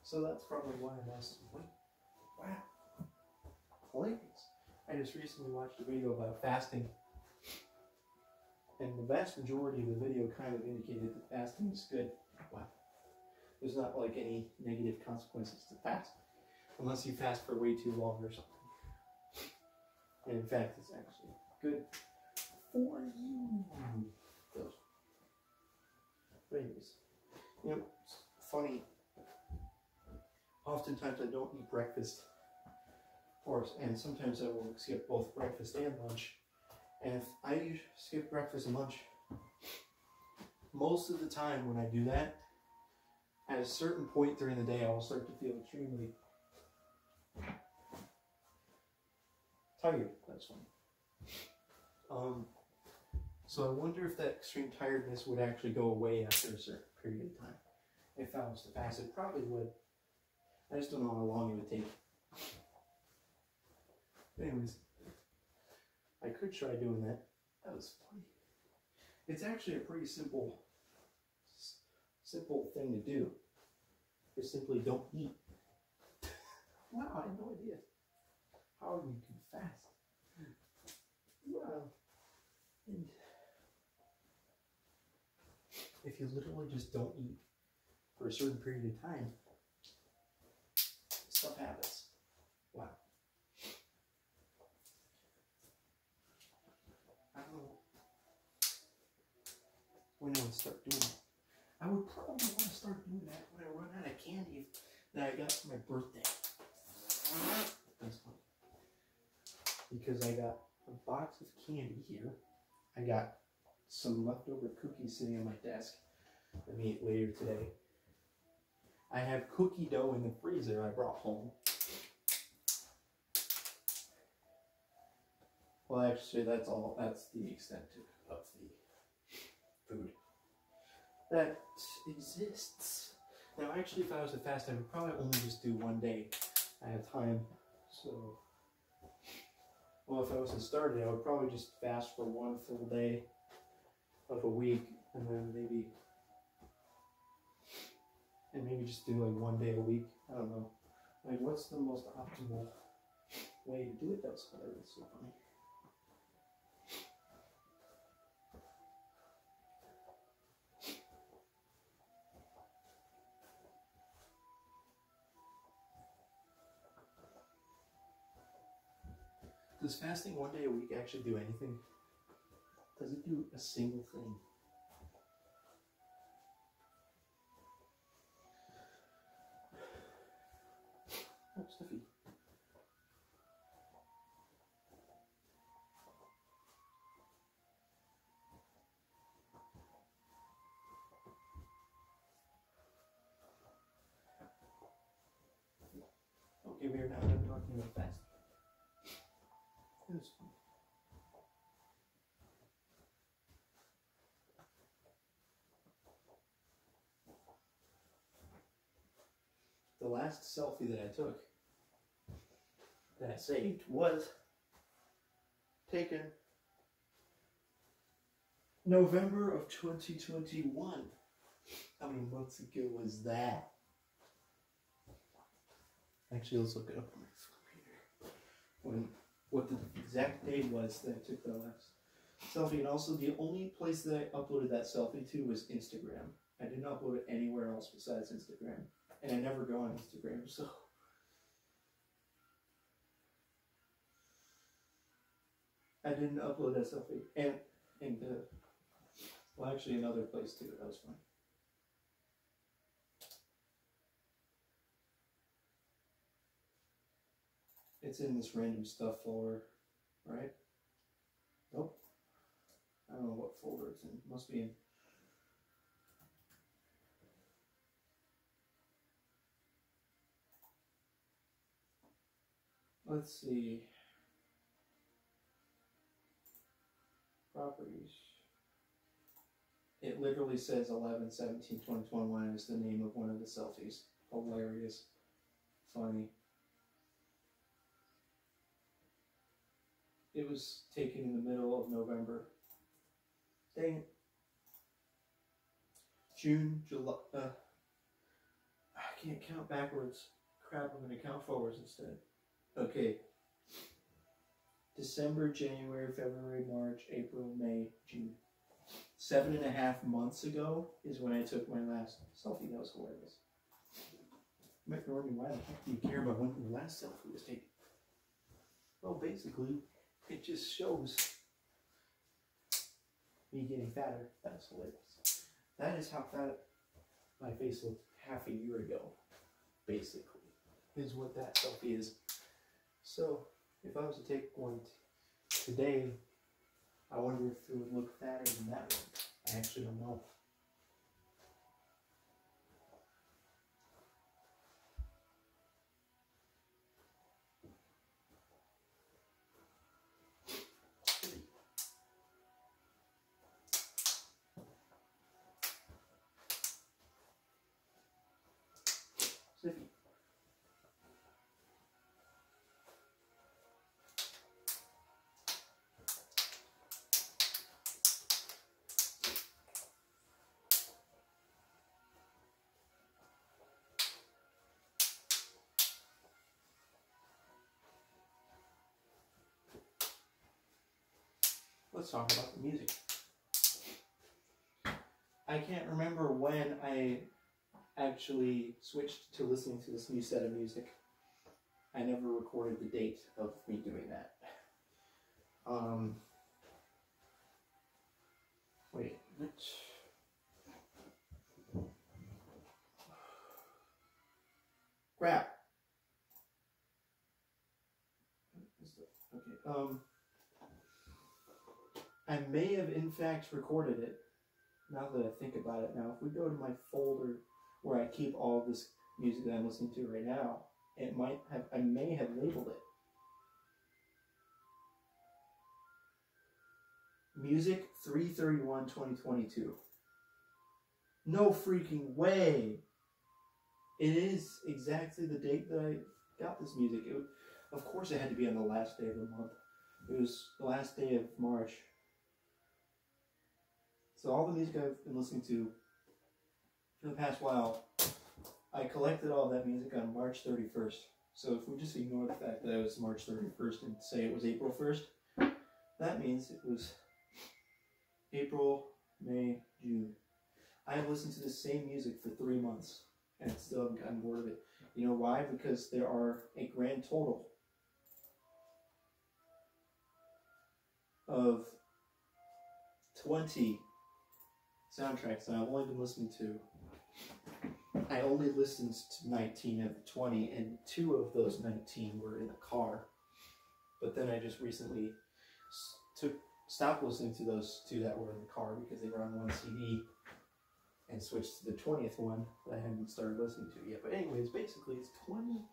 So that's probably why I'm asking. Wait, wow. Hilarious. I just recently watched a video about fasting, and the vast majority of the video kind of indicated that fasting is good. Wow. There's not like any negative consequences to fast, unless you fast for way too long or something. And in fact, it's actually good for you. But anyways, you know, it's funny. Oftentimes I don't eat breakfast, and sometimes I will skip both breakfast and lunch. And if I skip breakfast and lunch, most of the time when I do that, at a certain point during the day, I will start to feel extremely tired. That's funny. So I wonder if that extreme tiredness would actually go away after a certain period of time. If I was to fast, it probably would. I just don't know how long it would take. But anyways, I could try doing that. That was funny. It's actually a pretty simple thing to do. Just simply don't eat. Wow, I had no idea how you can fast. Wow. And if you literally just don't eat for a certain period of time, stuff happens. Wow. I don't know when I would start doing that. I would probably want to start doing that when I run out of candy that I got for my birthday. That's funny. Because I got a box of candy here. I got some leftover cookies sitting on my desk. Let me eat later today. I have cookie dough in the freezer I brought home. Well, actually, that's all. That's the extent of the food that exists. Now, actually, if I was to fast, I would probably only just do one day. I have time, so. Well, if I was to start it, I would probably just fast for one full day of a week, and then maybe just do like one day a week. I don't know. Like, what's the most optimal way to do it? That's hilarious. So funny. Does fasting one day a week actually do anything? Does it do a single thing? Oh, Steffi. Okay, we are now done talking about fasting. It was fun. The last selfie that I took, that I saved, was taken November of 2021. How many months ago was that? Actually, let's look it up on my phone here. What the exact date was that I took the last selfie. And also, the only place that I uploaded that selfie to was Instagram. I didn't upload it anywhere else besides Instagram. And I never go on Instagram, so. I didn't upload that selfie. And well, actually, another place too. That was fun. It's in this random stuff folder, right? Nope. I don't know what folder it's in. It must be in. Let's see. Properties. It literally says 11/17/2021 is the name of one of the selfies. Hilarious. Funny. It was taken in the middle of November. Dang it. June, July, I can't count backwards. Crap, I'm going to count forwards instead. Okay. December, January, February, March, April, May, June. 7.5 months ago is when I took my last selfie. That was hilarious. You might be wondering, why the heck do you care about when your last selfie was taken? Well, basically, it just shows me getting fatter. That's hilarious. That is how fat my face looked half a year ago, basically, is what that selfie is. So, if I was to take one today, I wonder if it would look fatter than that one. I actually don't know. Sniffy. Let's talk about the music. I can't remember when I actually switched to listening to this new set of music. I never recorded the date of me doing that. Wait, which... Crap. Okay, I may have in fact recorded it, now that I think about it. Now, if we go to my folder where I keep all of this music that I'm listening to right now, it might have, I may have labeled it. Music 3/31/2022. No freaking way! It is exactly the date that I got this music. Of course it had to be on the last day of the month. It was the last day of March. So all the music I've been listening to for the past while, I collected all that music on March 31st. So if we just ignore the fact that it was March 31st and say it was April 1st, that means it was April, May, June. I have listened to the same music for 3 months and still haven't gotten bored of it. You know why? Because there are a grand total of 20 soundtracks that I've only been listening to. I only listened to 19 of the 20, and 2 of those 19 were in the car. But then I just recently stopped listening to those 2 that were in the car because they were on one CD, and switched to the 20th one that I hadn't started listening to yet. But anyways, basically it's 20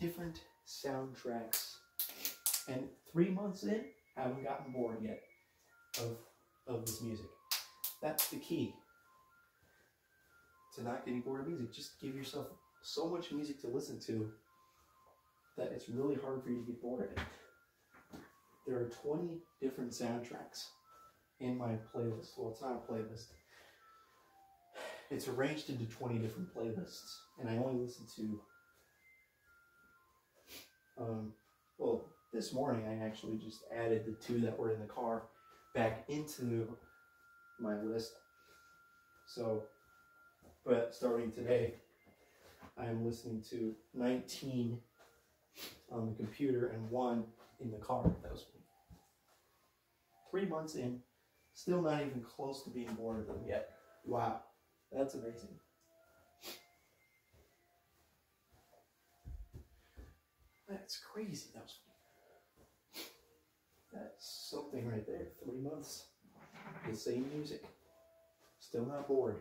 different soundtracks. And 3 months in, I haven't gotten bored yet of this music. That's the key to not getting bored of music. Just give yourself so much music to listen to that it's really hard for you to get bored of it. There are 20 different soundtracks in my playlist. Well, it's not a playlist. It's arranged into 20 different playlists, and I only listen to, well, this morning I actually just added the 2 that were in the car back into my list. So, but starting today, I'm listening to 19 on the computer and 1 in the car. That was 3 months in, still not even close to being bored of them yet. Wow, that's amazing. That's crazy. That's something right there. 3 months, the same music, still not bored.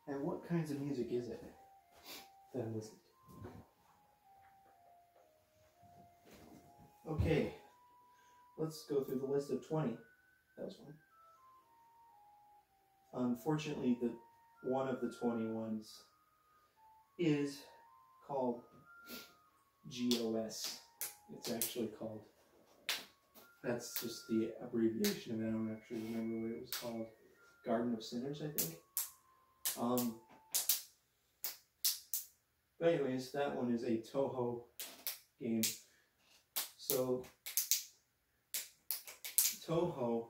And what kinds of music is it that I'm listening to? Okay, let's go through the list of 20. That was one. Unfortunately, one of the 20 ones is called GOS. It's actually called, that's just the abbreviation of it. I don't actually remember what it was called. Garden of Sinners, I think. But anyways, that one is a Toho game. So Toho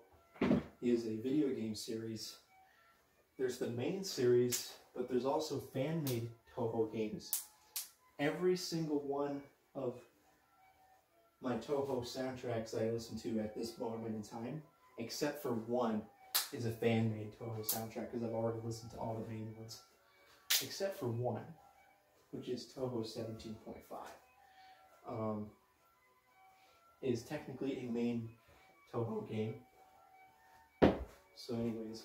is a video game series. There's the main series, but there's also fan-made Toho games. Every single one of my Toho soundtracks that I listen to at this moment in time, except for one, is a fan-made Toho soundtrack, because I've already listened to all the main ones. Except for one, which is Toho 17.5. Is technically a main Toho game. So anyways,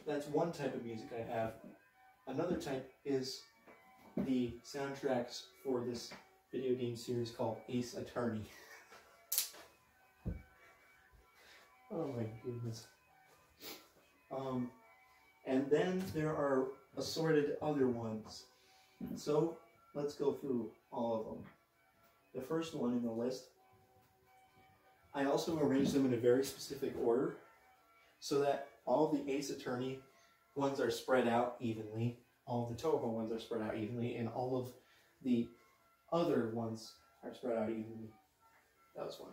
that's one type of music I have. Another type is the soundtracks for this video game series called Ace Attorney. Oh my goodness. And then there are assorted other ones. So let's go through all of them. The first one in the list, I also arranged them in a very specific order so that all of the Ace Attorney ones are spread out evenly, all of the Toho ones are spread out evenly, and all of the other ones are spread out evenly. That was fun.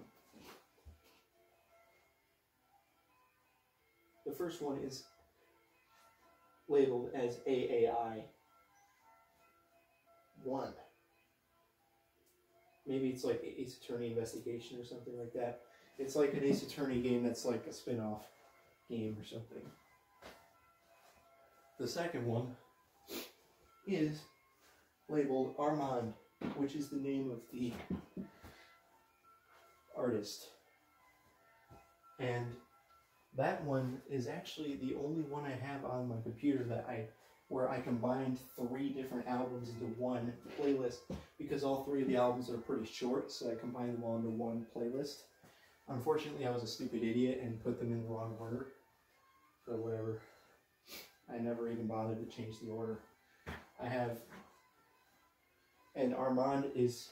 The first one is labeled as AAI 1. Maybe it's like Ace Attorney Investigation or something like that. It's like an Ace Attorney game that's like a spin-off game or something. The second one is labeled Armand, which is the name of the artist. And that one is actually the only one I have on my computer where I combined 3 different albums into one playlist, because all 3 of the albums are pretty short, so I combined them all into one playlist. Unfortunately, I was a stupid idiot and put them in the wrong order, but whatever. I never even bothered to change the order. And Armand is,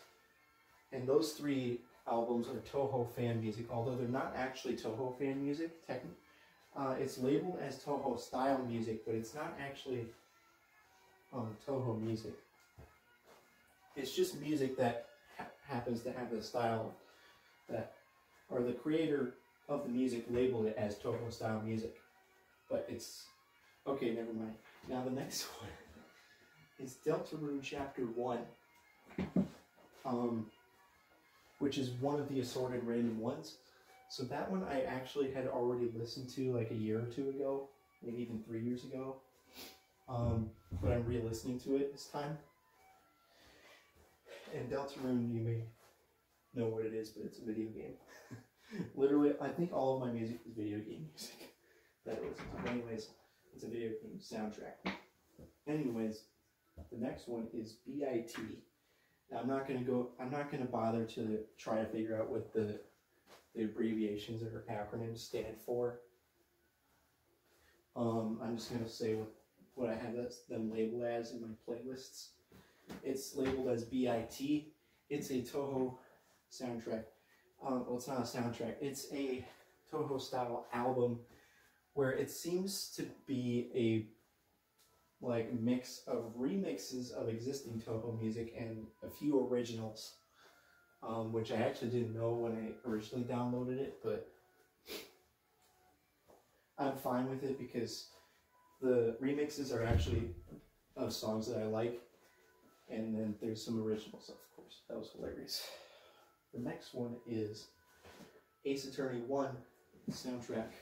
and those 3 albums are Toho fan music, although they're not actually Toho fan music. It's labeled as Toho style music, but it's not actually Toho music. It's just music that happens to have the style that, or the creator of the music labeled it as Toho style music. But it's, okay, never mind. Now the next one is Deltarune Chapter 1. Which is one of the assorted random ones. So that one I actually had already listened to like a year or 2 ago, maybe even 3 years ago. But I'm re-listening to it this time. And Deltarune, you may know what it is, but it's a video game. Literally, I think all of my music is video game music that I listen to. Anyways, it's a video game soundtrack. Anyways, the next one is BIT. Now, I'm not gonna bother to try to figure out what the abbreviations or acronyms stand for. I'm just gonna say what I have them labeled as in my playlists. It's labeled as BIT. It's a Toho soundtrack. Well, it's not a soundtrack. It's a Toho style album where it seems to be a mix of remixes of existing Toho music and a few originals, which I actually didn't know when I originally downloaded it, but I'm fine with it because the remixes are actually of songs that I like, and then there's some original stuff, of course. That was hilarious. The next one is Ace Attorney 1 soundtrack.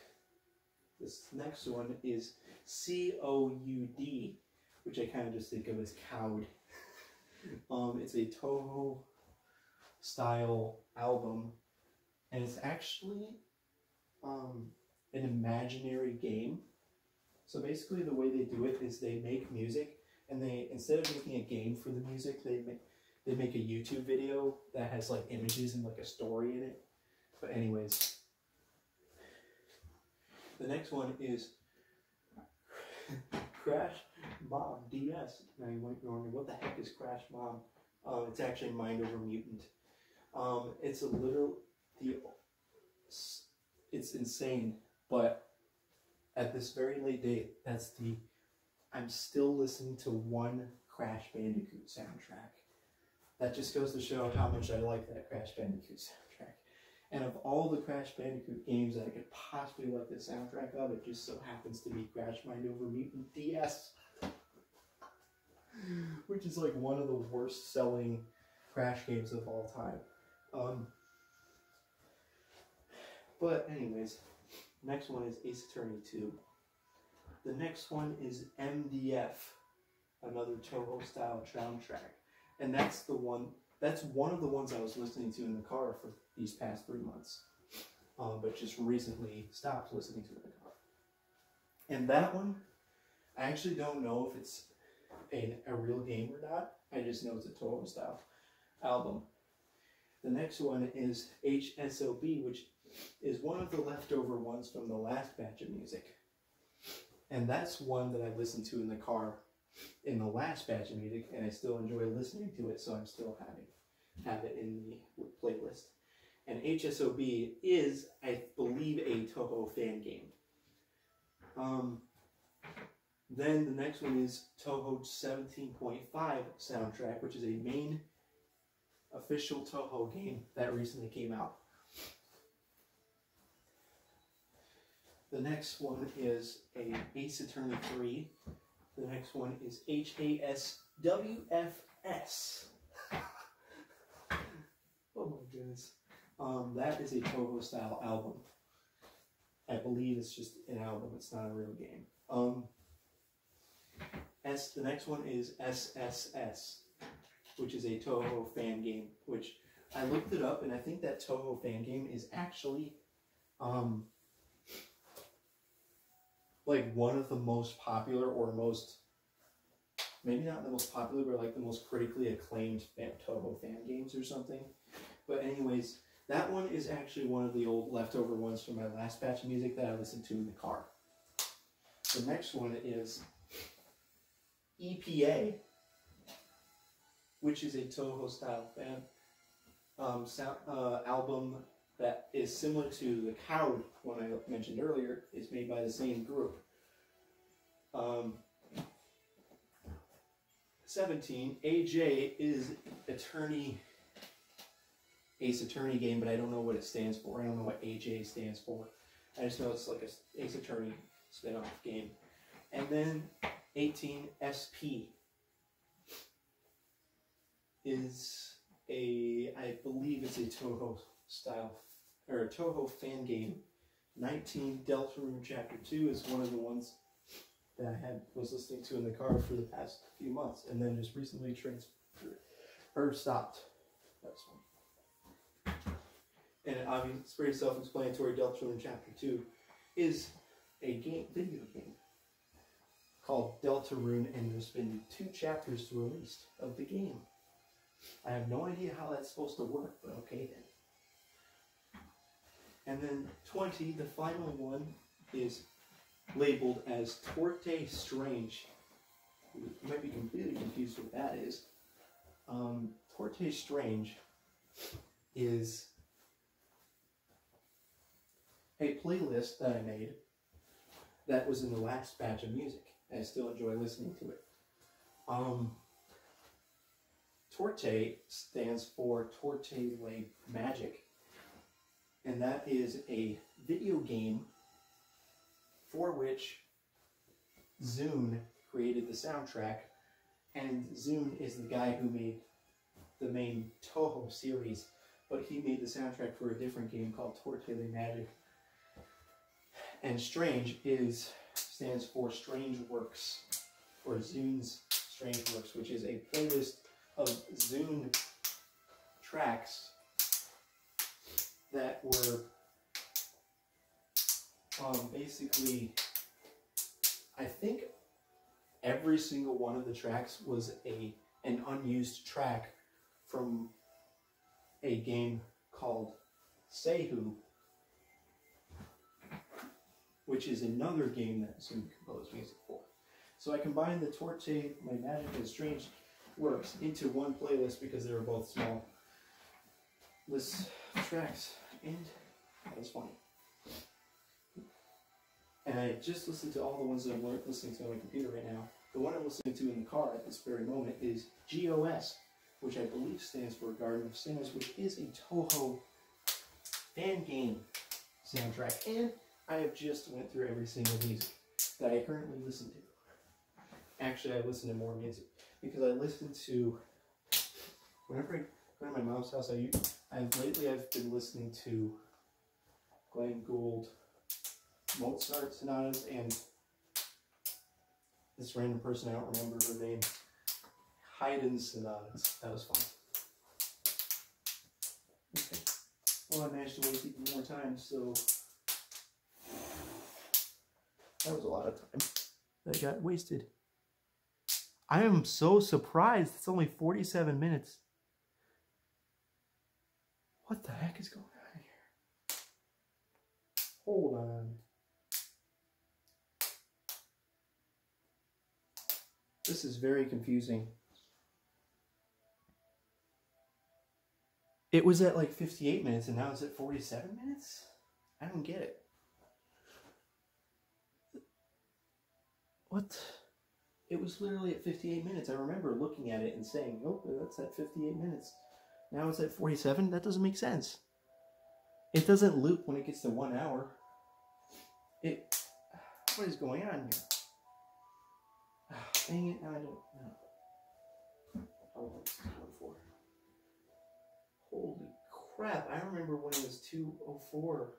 This next one is COUD, which I kind of just think of as cowed. It's a Toho style album, and it's actually an imaginary game. So basically the way they do it is they make music, and they, instead of making a game for the music, they make a YouTube video that has like images and like a story in it. But anyways, the next one is Crash Mom DS. Now you might be wondering, what the heck is Crash Mom? It's actually Mind Over Mutant. It's a literal, it's insane, but at this very late date, I'm still listening to one Crash Bandicoot soundtrack. That just goes to show how much I like that Crash Bandicoot soundtrack. And of all the Crash Bandicoot games that I could possibly like the soundtrack of, it just so happens to be Crash Mind Over Mutant DS. Which is like one of the worst selling Crash games of all time. But anyways, next one is Ace Attorney 2. The next one is MDF, another Toho style soundtrack. And that's one of the ones I was listening to in the car for these past 3 months. But just recently stopped listening to it in the car. And that one, I actually don't know if it's a real game or not. I just know it's a Toho style album. The next one is HSOB, which is one of the leftover ones from the last batch of music. And that's one that I listened to in the car in the last batch of music, and I still enjoy listening to it, so I'm still have it in the playlist. And HSOB is, I believe, a Toho fan game. Then the next one is Toho 17.5 soundtrack, which is a main official Toho game that recently came out. The next one is a Ace Attorney 3. The next one is HASWFS. Oh my goodness. That is a Toho style album. I believe it's just an album, it's not a real game. The next one is SSS, which is a Toho fan game, which I looked it up, and I think that Toho fan game is actually like one of the most popular, or most, maybe not the most popular, but like the most critically acclaimed Toho fan games or something. But anyways, that one is actually one of the old leftover ones from my last batch of music that I listened to in the car. The next one is EPA, which is a Toho style album that is similar to the Cowed one I mentioned earlier. Is made by the same group. 17, AJ is Ace Attorney game, but I don't know what it stands for. I don't know what AJ stands for. I just know it's like a Ace Attorney spin-off game. And then 18, SP is I believe it's a Toho style, or a Toho fan game. 19, Deltarune Chapter 2 is one of the ones that I was listening to in the car for the past few months, and then just recently stopped. That's one. And obviously, it's very self-explanatory. Deltarune Chapter 2 is a video game called Deltarune, and there's been 2 chapters released of the game. I have no idea how that's supposed to work, but okay then. And then 20, the final one, is labeled as Torte Strange. You might be completely confused what that is. Torte Strange is a playlist that I made that was in the last batch of music, and I still enjoy listening to it. Torte stands for Torte Le Magic, and that is a video game for which Zune created the soundtrack, and Zune is the guy who made the main Toho series, but he made the soundtrack for a different game called Torte Le Magic. And Strange stands for Strange Works, or Zune's Strange Works, which is a playlist of Zune tracks that were basically, I think every single one of the tracks was an unused track from a game called Seihu, which is another game that Zune composed music for. So I combined the Torte Le Magic and Strange Works into one playlist because they were both small list tracks, and that was funny. And I just listened to all the ones that I'm listening to on my computer right now. The one I'm listening to in the car at this very moment is GOS, which I believe stands for Garden of Sinners, which is a Toho fan game soundtrack. And I have just went through every single music that I currently listen to. Actually, I listen to more music because I listen to, whenever I go to my mom's house, I've been listening to Glenn Gould, Mozart sonatas, and this random person, I don't remember her name, Haydn sonatas. That was fun. Okay. Well, I managed to waste even more time, so that was a lot of time that got wasted. I am so surprised it's only 47 minutes. What the heck is going on here? Hold on. This is very confusing. It was at like 58 minutes and now it's at 47 minutes? I don't get it. What? It was literally at 58 minutes. I remember looking at it and saying, oh, that's at 58 minutes. Now it's at 47? That doesn't make sense. It doesn't loop when it gets to 1 hour. What is going on here? Dang it, now I don't know. Oh, what's this one for? Holy crap, I remember when it was 2:04.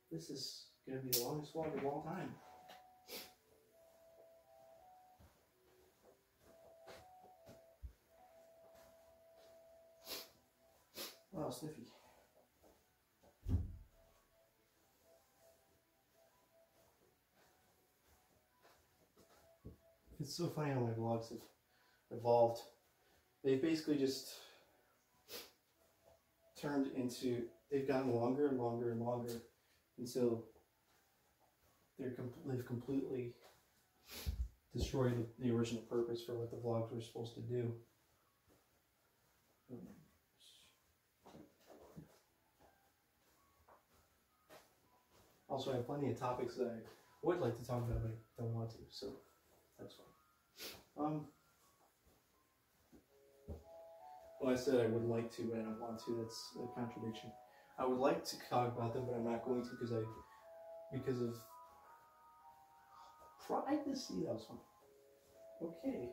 This is going to be the longest vlog of all time. Wow, Sniffy. It's so funny how my vlogs have evolved. They've basically just turned into, they've gotten longer and longer and longer until they've completely destroyed the original purpose for what the vlogs were supposed to do. Also, I have plenty of topics that I would like to talk about, but I don't want to, so that's fine. Well, I said I would like to, but I don't want to. That's a contradiction. I would like to talk about them, but I'm not going to because of privacy. That was fun. Okay.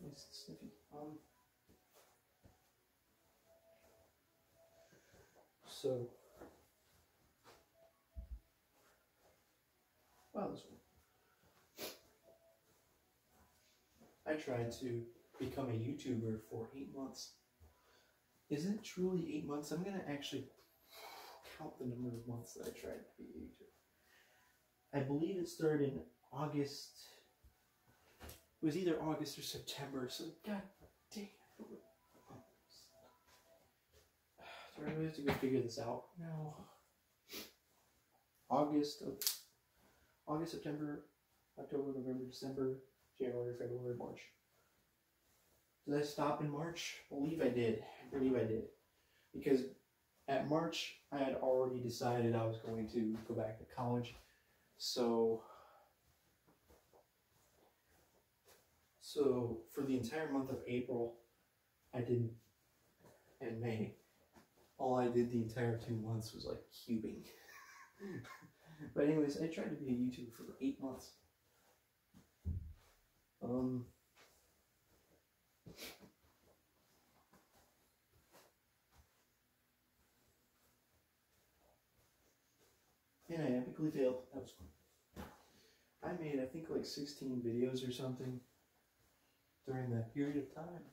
Nice and sniffy. So, wow, this one. I tried to become a YouTuber for 8 months. Is it truly 8 months? I'm going to actually count the number of months that I tried to be a YouTuber. I believe it started in August. It was either August or September, so god dang it. Do I really have to go figure this out? No. August, September, October, November, December, January, February, March. Did I stop in March? I believe I did. Because at March, I had already decided I was going to go back to college. So for the entire month of April, and May, all I did the entire 2 months was like cubing. But anyways, I tried to be a YouTuber for 8 months. And I epically failed. That was fun. I made, I think, like 16 videos or something during that period of time.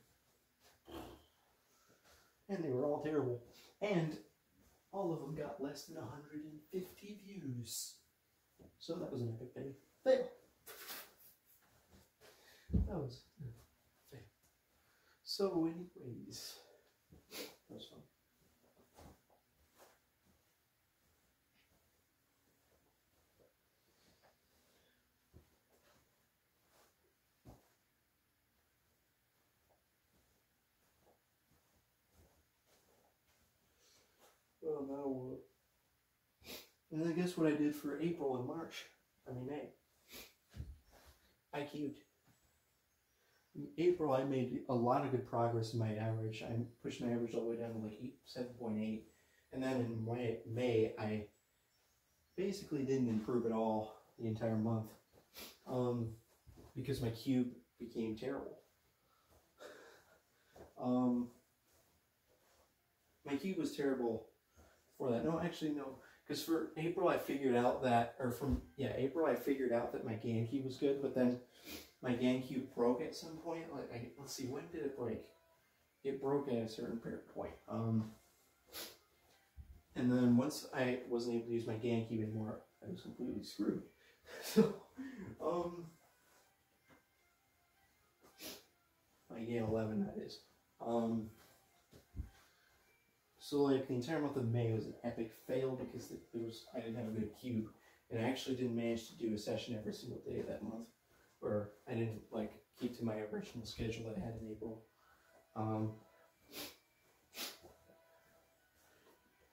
And they were all terrible. And all of them got less than 150 views. So that was an epic fail. That was a fail. So anyways, that was fun. Well, that'll work. And then guess what I did for April and March? May. I cubed. In April, I made a lot of good progress in my average. I pushed my average all the way down to like 7.8. And then in May, I basically didn't improve at all the entire month because my cube became terrible. My cube was terrible for that. No, actually, no. Because for April, I figured out that, April, I figured out that my GameCube was good, but then my GameCube broke at some point. Let's see, when did it break? It broke at a certain point. And then once I wasn't able to use my GameCube anymore, I was completely screwed. So, my Game 11, that is. So like the entire month of May was an epic fail because I didn't have a good cube, and I actually didn't manage to do a session every single day of that month, or I didn't keep to my original schedule that I had in April.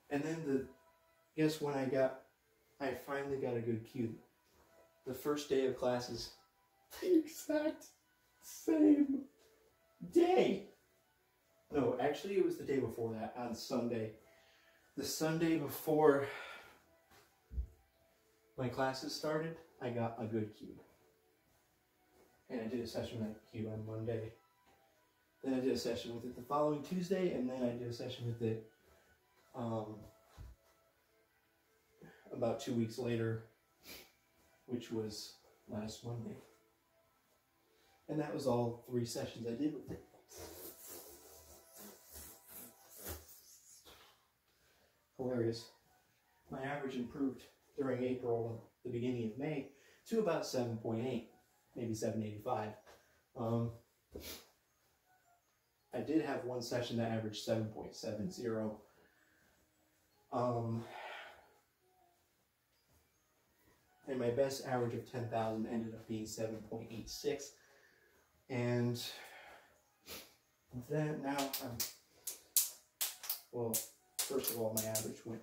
And then guess when I finally got a good cube. The first day of classes, the exact same day. No, actually it was the day before that, on Sunday. The Sunday before my classes started, I got a good cube. And I did a session with that cube on Monday. Then I did a session with it the following Tuesday, and then I did a session with it about 2 weeks later, which was last Monday. And that was all 3 sessions I did with it. Hilarious. My average improved during April, the beginning of May, to about 7.8, maybe 7.85. I did have one session that averaged 7.70. And my best average of 10,000 ended up being 7.86. And then now first of all, my average went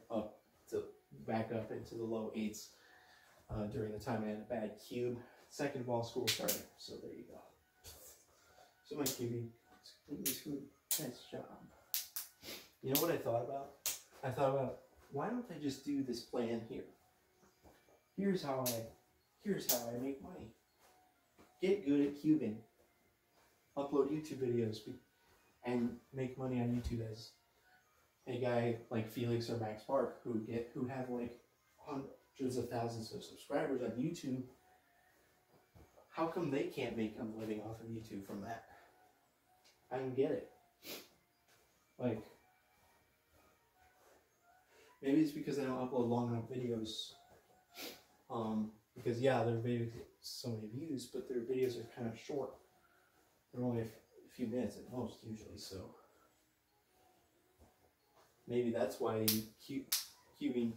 back up into the low 8s during the time I had a bad cube. Second of all, school started, so there you go. So my cubing is completely screwed. Nice job. You know what I thought about? I thought about, why don't I just do this plan here? Here's how I make money. Get good at cubing. Upload YouTube videos and make money on YouTube as a guy like Felix or Max Park who have like hundreds of thousands of subscribers on YouTube. How come they can't make a living off of YouTube from that? I don't get it. Like, maybe it's because I don't upload long enough videos. Because their videos get so many views, but their videos are kind of short. They're only a few minutes at most usually, so maybe that's why cubing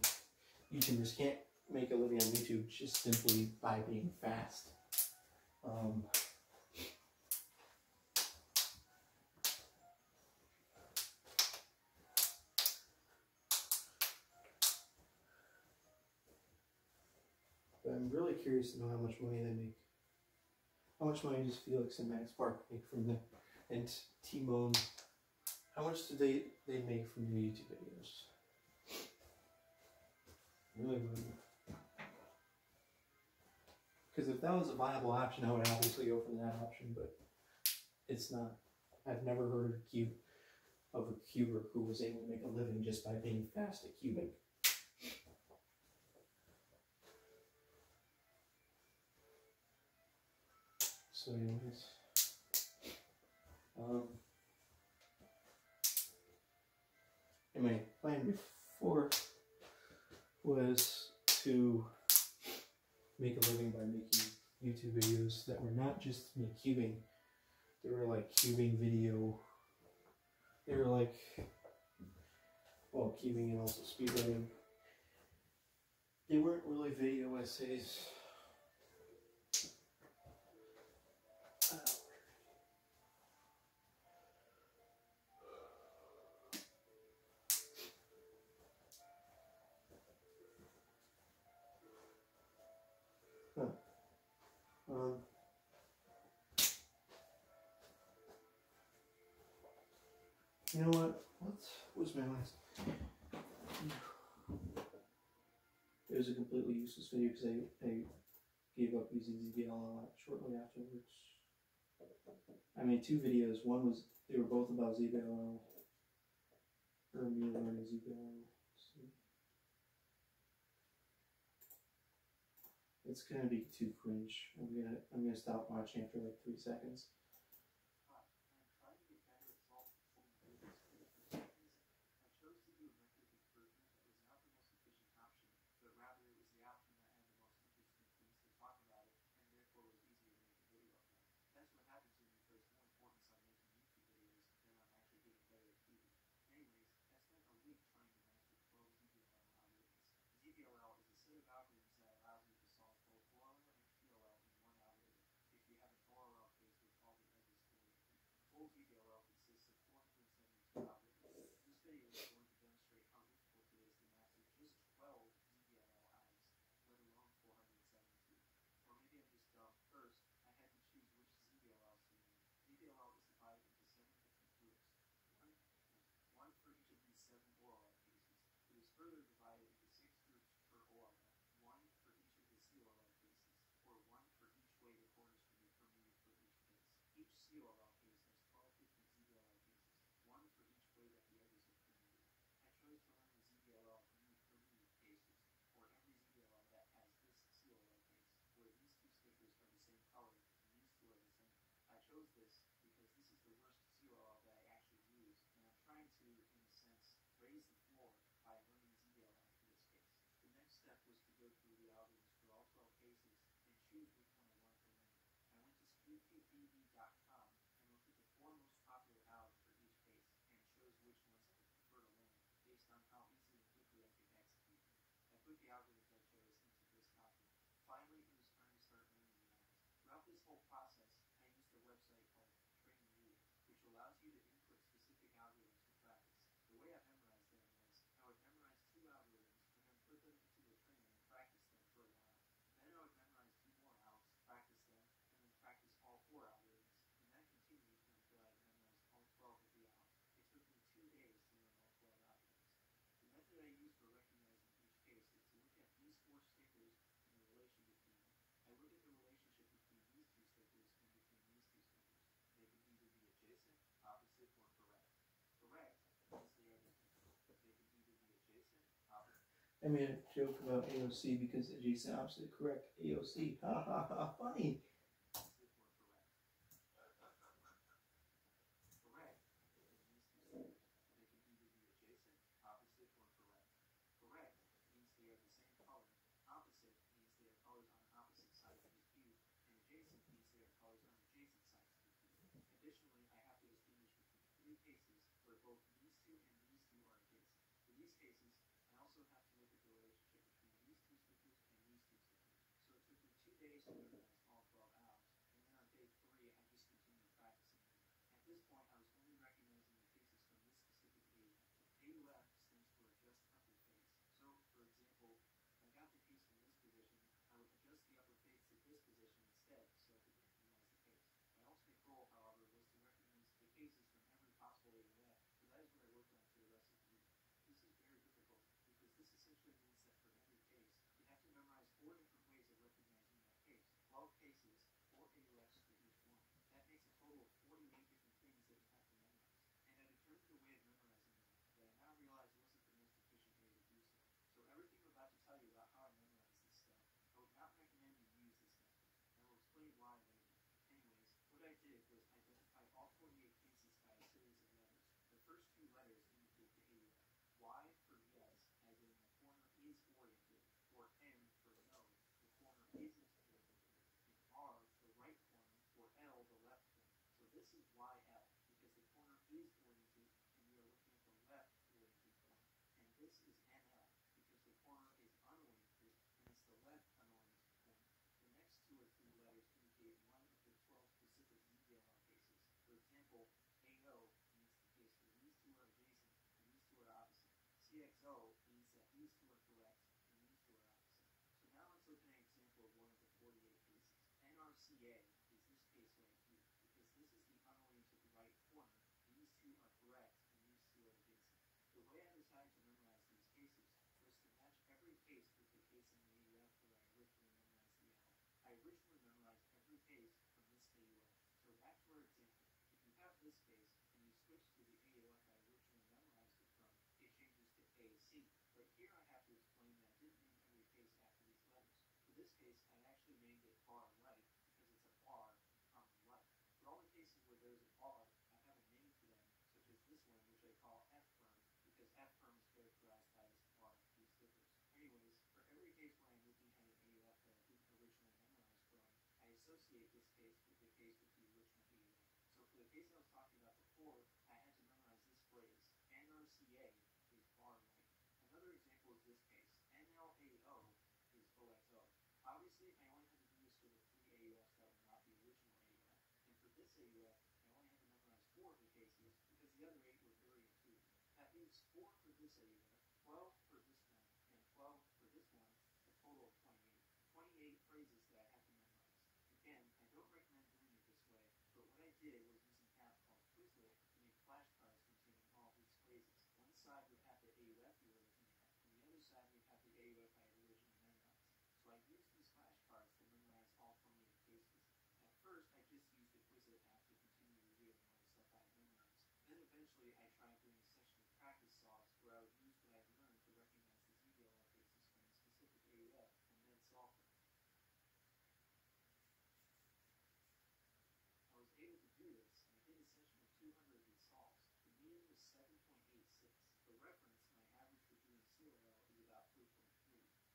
YouTubers can't make a living on YouTube just simply by being fast. But I'm really curious to know how much money they make. How much money does Felix and Max Park make from and Timon? How much do they make from their YouTube videos? Really wonder. Because if that was a viable option, I would obviously go for that option, but it's not. I've never heard of a cuber who was able to make a living just by being fast at cubing. So anyways, and my plan before was to make a living by making YouTube videos that were not just me cubing. They were like cubing video. They were like, well, cubing and also speedrunning. They weren't really video essays. You know what? What was my last? It was a completely useless video because I gave up using ZBL shortly afterwards. I made 2 videos. One was, they were both about ZBL, or me learning ZBL. It's gonna be too cringe. I'm gonna stop watching after like 3 seconds. I made a joke about AOC because adjacent, opposite, correct. AOC. Ha ha ha. Funny. For example, if you have this case and you switch to the AOF I originally memorized it from, it changes to AC. But here I have to explain that I didn't name every case after these letters. For this case, I actually named it bar right because it's a bar on the right. For all the cases where there's a bar, I have a name for them, such as this one, which I call F-firm, because F-firm is characterized by this bar of two stickers. Anyways, for every case where I'm looking at an AOF that I didn't originally memorize from, I associate this case with the case with the original AOF. So for the case I was talking about before, I had to memorize this phrase, NRCA is bar right. Another example is this case, NLAO is OXO. Obviously, I only had to do this for the 3 AOFs that were not the original AOF. And for this AOF, I only had to memorize 4 of the cases because the other 8 were very intuitive. That leaves 4 for this AOF, 12 for this one, and 12 for this one, a total of 28. 28 phrases that I have to memorize. Again, I don't recommend doing it this way, but what I did was use an app called Quizlet to make flashcards containing all these phrases. One side would have the AOF you were looking at, and the other side would have the AOF I had originally memorized. So I used these flashcards to memorize all 28 cases. At first, I just used the Quizlet app to continue reviewing all the stuff I had memorized. Then eventually, I tried doing a session of practice solves where I would use what I had learned to recognize the ZBLR cases from a specific AOF and then solve them. I was able to do this, and I did a session of 200 of these solves. The mean was 7.86. For reference, my average for doing CLL is about 3.3,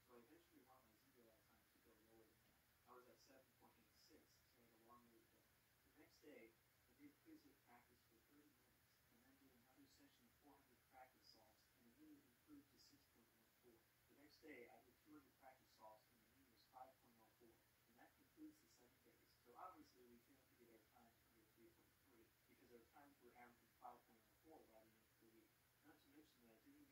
so I eventually want my ZBLR time to go lower than that. I was at 7.86, so I had a long way to go. The next day, I did Quizlet practice for 30 minutes, and then did another session of 400 practice solves, and the mean improved to 6.14. The next day, I did 200 practice solves, and the mean was 5.04. And that concludes the 7 days. So obviously we failed to get our time under 3.3 because our times were averaging 5.04 by the end of the week. Not to mention that I didn't even complete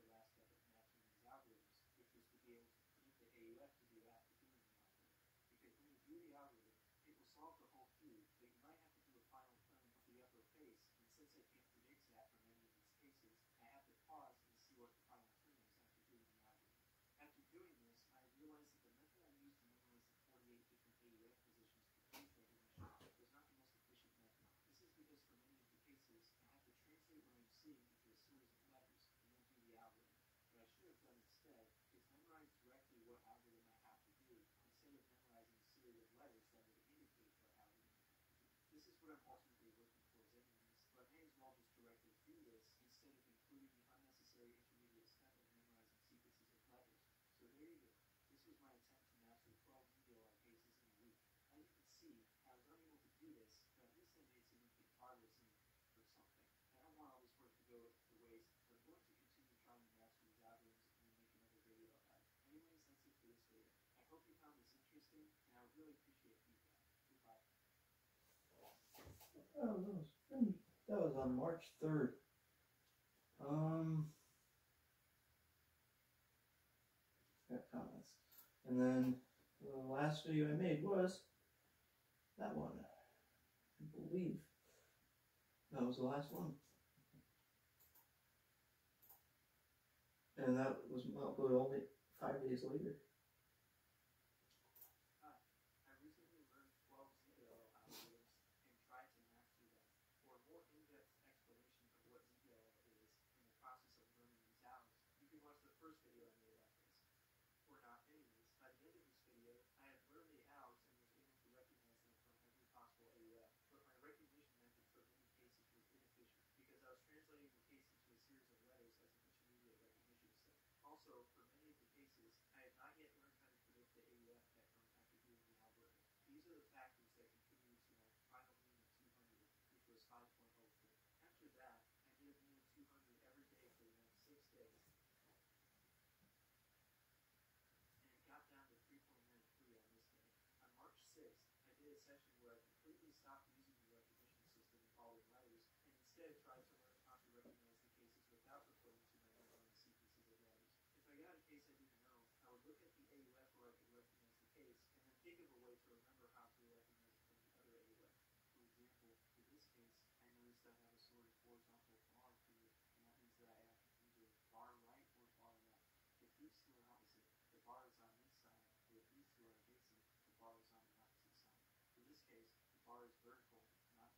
the last step of matching these algorithms, which was to be able to predict the AUF to do after doing the algorithm. Because when you do the algorithm, it will solve the whole cube, but you might have to do a final term of the upper face, and since I can't predict that from any of these cases, I have to pause and see what the final term is after doing the algorithm. After doing this, I realized that the method I used to memorize the 48 different AUF positions for face recognition was not the most efficient method. This is because for many of the cases, I have to translate what I'm seeing into a series of letters and then do the algorithm. What I should have done instead is memorize directly what algorithm I have to do instead of memorizing a series of letters that would indicate what algorithm I have to do. This is what I'm ultimately working towards anyways, but I may as well just directly do this instead of including the unnecessary intermediate step of memorizing sequences of letters. So there you go. This was my attempt to master 12 ZBLR cases in a week. As you can see, I was unable to do this, but at least I made significant progress in or something. I don't want all this work to go to waste, but I'm going to continue trying to master these algorithms and then make another video about it. Anyways, that's it for this video. I hope you found this interesting, and I would really appreciate feedback. Goodbye. Oh, that was on March 3rd. Got comments. And then the last video I made was that one. I believe that was the last one. And that was uploaded only 5 days later. Hi, I recently learned 12 ZBLR algorithms and tried to master them. For a more in-depth explanation of what ZBLR is and the process of learning these algorithms, you can watch the first video I made about this. Or not anyways. By the end of this video, I had learned the ALGs and was able to recognize them from every possible AUF, but my recognition method for many cases was inefficient because I was translating the case into a series of letters as an intermediate recognition step. Also, for many of the cases, I had not yet learned how to predict the AUF vector after doing the algorithm. These are the factors that contributed to my final mean of 200, which was 5.04. After that, I did a mean of 200 every day for the next 6 days. Got down to 3.93 on this day. On March 6th, I did a session where I completely stopped using the recognition system involving letters and instead tried to learn how to recognize the cases without referring to my memorized sequences of letters. If I got a case I didn't know, I would look at the AUF where I could recognize the case and then think of a way to remember how to recognize it from the other AUF. For example, for this case, I noticed I have a sort of horizontal bar here, and that means that I have either bar right or bar left. If these two are opposite, the bar is on this side, but if these two are adjacent, the bar is on the opposite side. For this case, the bar is vertical, not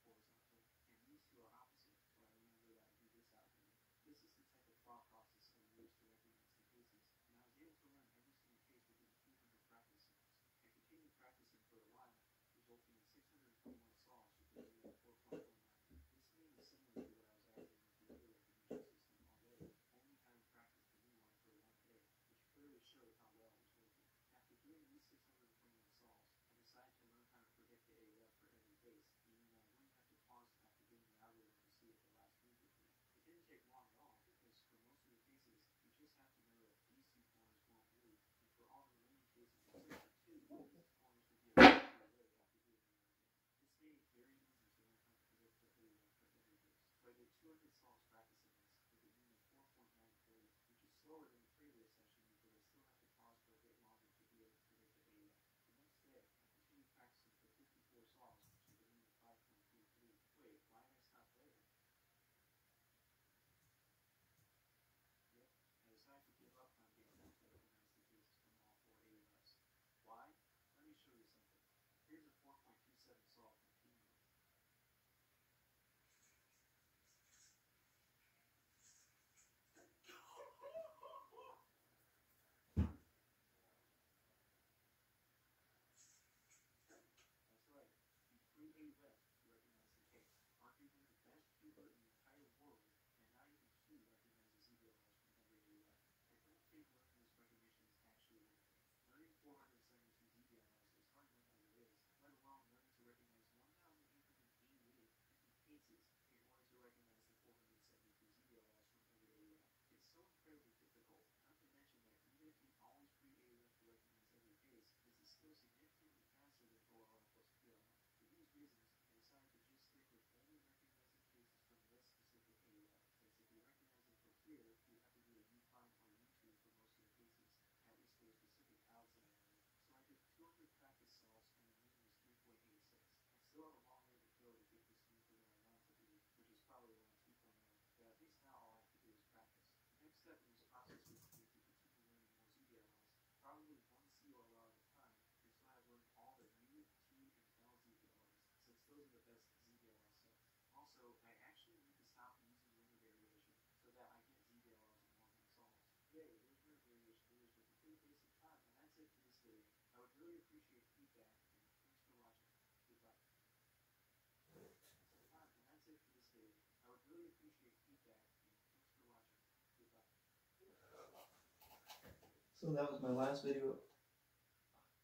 So that was my last video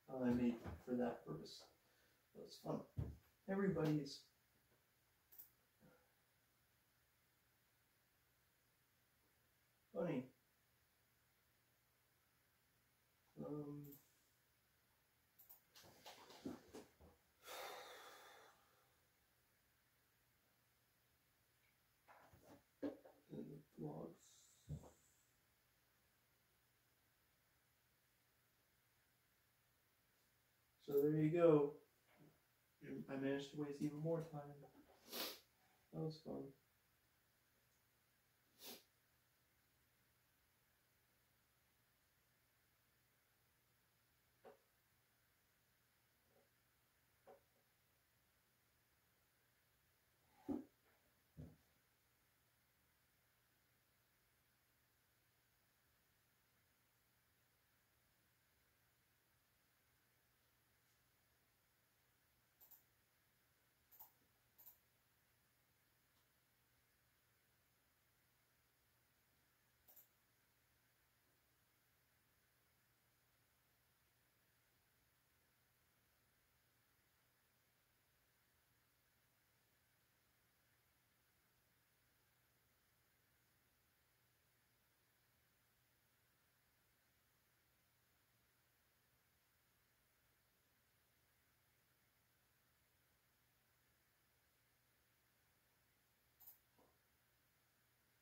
I made for that purpose. It was fun. Everybody's funny. And the vlogs. So there you go. I managed to waste even more time. That was fun.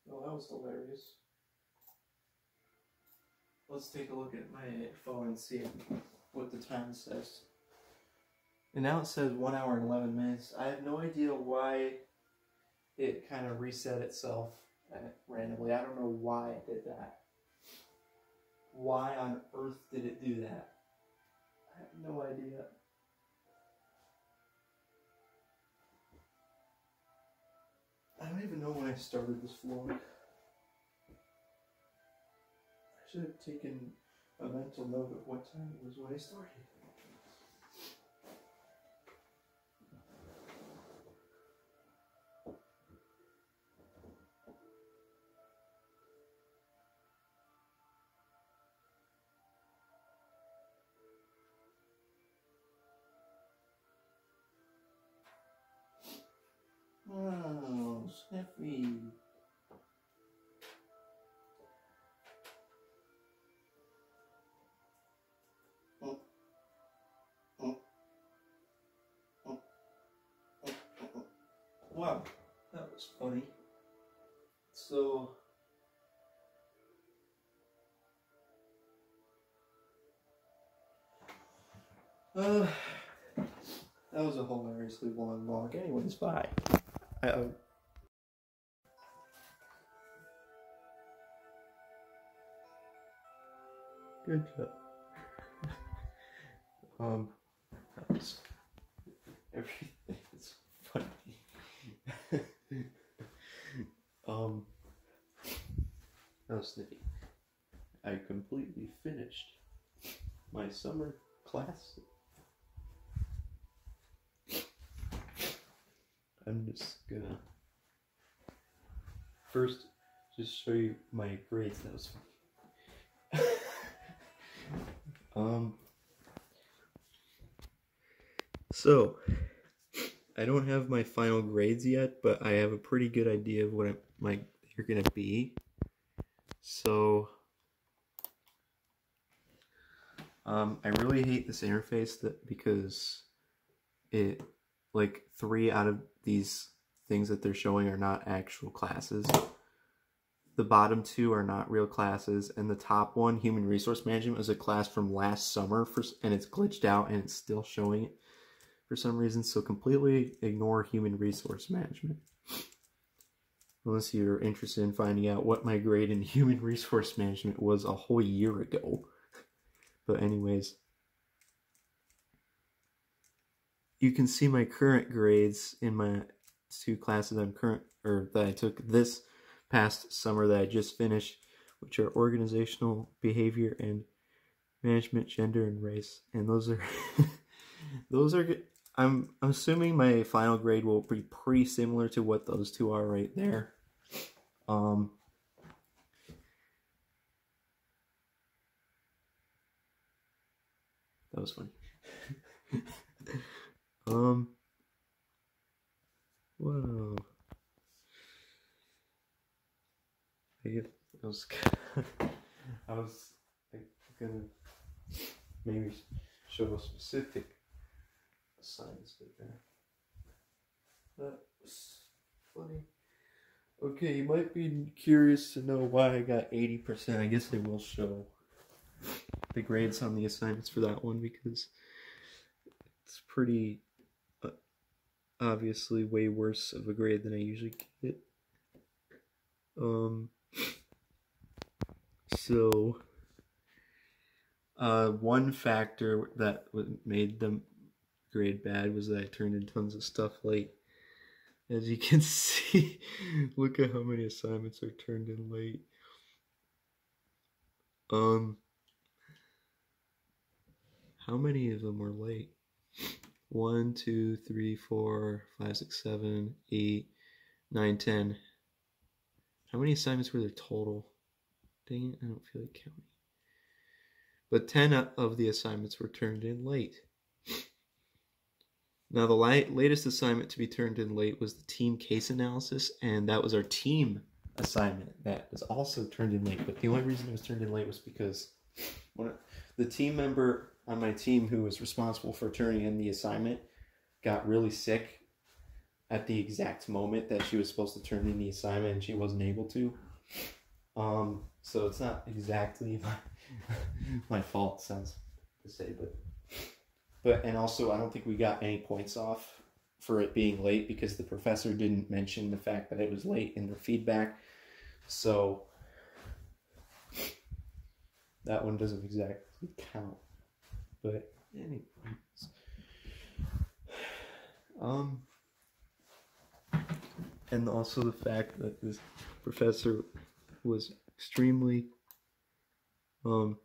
Oh, that was hilarious. Let's take a look at my phone and see what the time says. And now it says 1 hour and 11 minutes. I have no idea why it kind of reset itself randomly. I don't know why it did that. Why on earth did it do that? I have no idea. I don't even know when I started this vlog. I should have taken a mental note of what time it was when I started. Oh, Sniffy. Wow, that was funny. So, that was a hilariously long vlog. Anyways, bye. Good job. That was everything is funny. Now, Snippy, I completely finished my summer class. I'm just gonna first just show you my grades. That was funny. So I don't have my final grades yet, but I have a pretty good idea of what they're gonna be. So I really hate this interface because it, like, 3 out of these things that they're showing are not actual classes. The bottom 2 are not real classes, and the top one, Human Resource Management, was a class from last summer, and it's glitched out and it's still showing it for some reason, so completely ignore Human Resource Management. Unless you're interested in finding out what my grade in Human Resource Management was a whole year ago. But anyways, you can see my current grades in my 2 classes that I took this past summer that I just finished, which are Organizational Behavior and Management, Gender, and Race. And those are good. I'm assuming my final grade will be pretty similar to what those 2 are right there. That was funny. Whoa. I was gonna maybe show a specific assignments right there. That was funny. Okay, you might be curious to know why I got 80%. I guess I will show the grades on the assignments for that one because it's pretty obviously way worse of a grade than I usually get. So one factor that made them grade bad was that I turned in tons of stuff late. As you can see, look at how many assignments are turned in late. How many of them were late? 1, 2, 3, 4, 5, 6, 7, 8, 9, 10. How many assignments were there total? Dang it, I don't feel like counting. But 10 of the assignments were turned in late. Now, the latest assignment to be turned in late was the team case analysis, and that was our team assignment that was also turned in late. But the only reason it was turned in late was because the team member on my team who was responsible for turning in the assignment got really sick at the exact moment that she was supposed to turn in the assignment, and she wasn't able to. So it's not exactly my fault, sounds to say, but and also I don't think we got any points off for it being late because the professor didn't mention the fact that it was late in the feedback. So that one doesn't exactly count. But anyways, and also the fact that this professor was extremely, I'll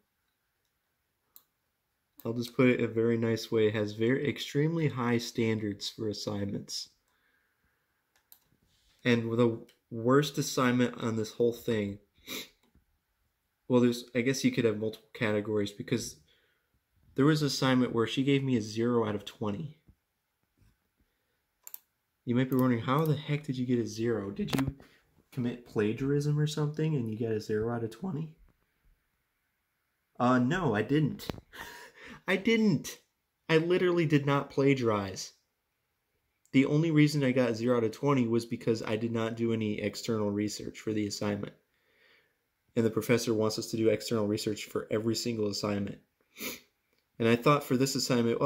just put it a very nice way, has extremely high standards for assignments. And the worst assignment on this whole thing, well, I guess you could have multiple categories because there was an assignment where she gave me a 0 out of 20. You might be wondering, how the heck did you get a 0? Did you commit plagiarism or something and you get a 0 out of 20? No, I didn't. I didn't. I literally did not plagiarize. The only reason I got 0 out of 20 was because I did not do any external research for the assignment. And the professor wants us to do external research for every single assignment. And I thought for this assignment,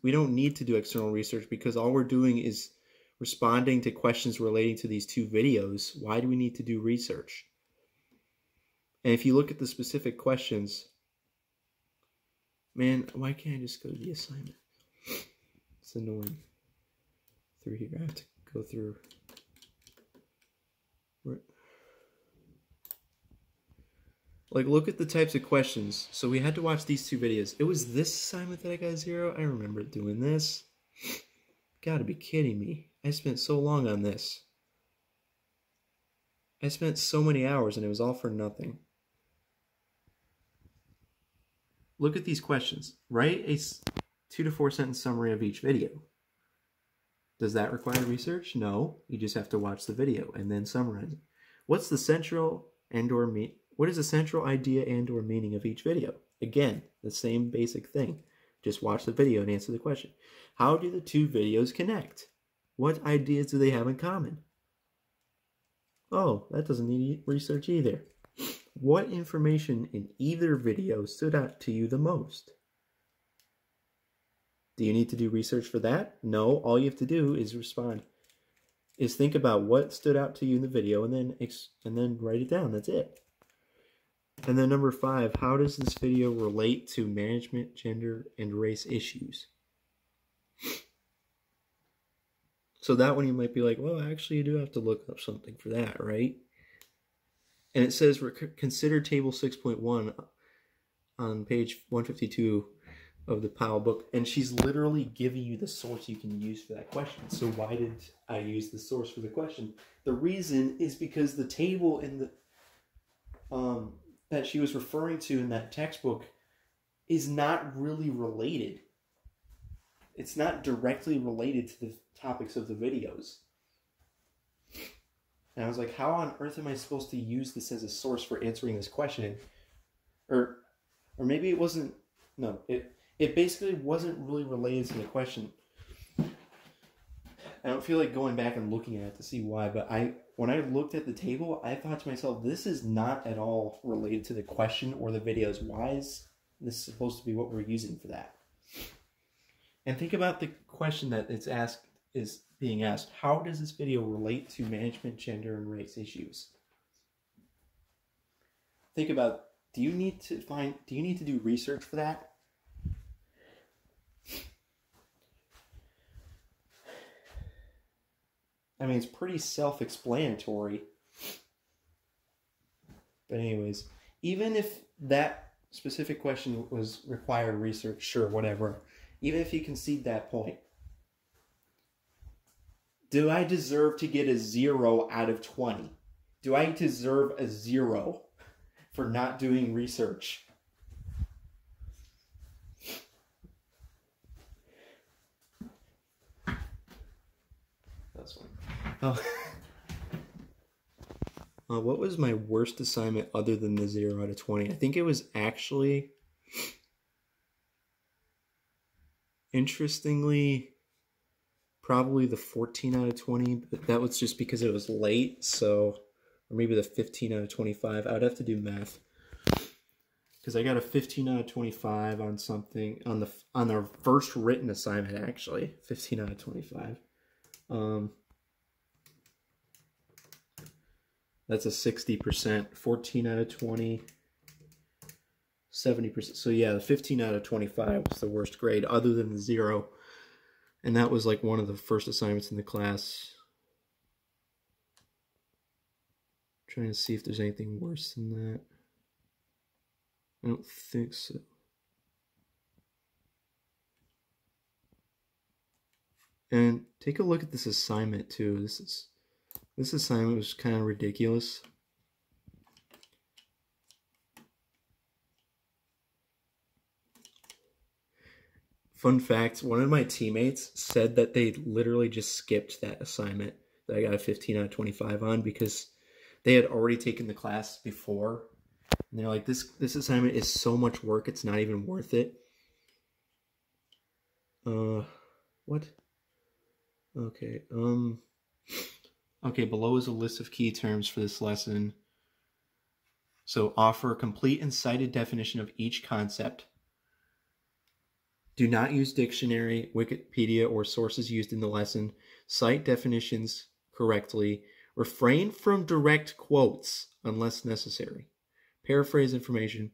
we don't need to do external research because all we're doing is responding to questions relating to these 2 videos. Why do we need to do research? And if you look at the specific questions, man, why can't I just go to the assignment? It's annoying. Through here, I have to go through. Like, look at the types of questions. So we had to watch these 2 videos. It was this assignment that I got 0. I remember doing this. Gotta be kidding me. I spent so long on this. I spent so many hours and it was all for nothing. Look at these questions. Write a 2 to 4 sentence summary of each video. Does that require research? No. You just have to watch the video and then summarize it. What's the central what is the central idea and or meaning of each video? Again, the same basic thing. Just watch the video and answer the question. How do the two videos connect? What ideas do they have in common? Oh, that doesn't need research either. What information in either video stood out to you the most? Do you need to do research for that? No, all you have to do is think about what stood out to you in the video and then write it down. That's it. And then number 5, how does this video relate to management, gender, and race issues? So that one you might be like, well, actually you do have to look up something for that, right? And it says, consider table 6.1 on page 152 of the Powell book. And she's literally giving you the source you can use for that question. So why did I use the source for the question? The reason is because the table in the that she was referring to in that textbook is not really related. It's not directly related to the topics of the videos. And I was like, how on earth am I supposed to use this as a source for answering this question? Or maybe it wasn't, no, it basically wasn't really related to the question. I don't feel like going back and looking at it to see why, but when I looked at the table, I thought to myself, this is not at all related to the question or the videos. Why is this supposed to be what we're using for that? And think about the question that is being asked. How does this video relate to management, gender, and race issues? Think about, do you need to do research for that? I mean, it's pretty self-explanatory. But anyways, even if that specific question was required research, sure, whatever. Even if you concede that point, do I deserve to get a 0 out of 20? Do I deserve a 0 for not doing research? That's one. Oh. What was my worst assignment other than the 0 out of 20? I think it was actually, interestingly, probably the 14 out of 20, but that was just because it was late, so, or maybe the 15 out of 25. I would have to do math, because I got a 15 out of 25 on something, on our first written assignment, actually, 15 out of 25. That's a 60%, 14 out of 20, 70%. So yeah, the 15 out of 25 was the worst grade other than the 0. And that was like one of the first assignments in the class. I'm trying to see if there's anything worse than that. I don't think so. And take a look at this assignment too. This assignment was kind of ridiculous. Fun fact, one of my teammates said that they literally just skipped that assignment that I got a 15 out of 25 on because they had already taken the class before. And they're like, this assignment is so much work, it's not even worth it. What? Okay, okay, below is a list of key terms for this lesson. So offer a complete and cited definition of each concept. Do not use dictionary, Wikipedia, or sources used in the lesson. Cite definitions correctly. Refrain from direct quotes unless necessary. Paraphrase information.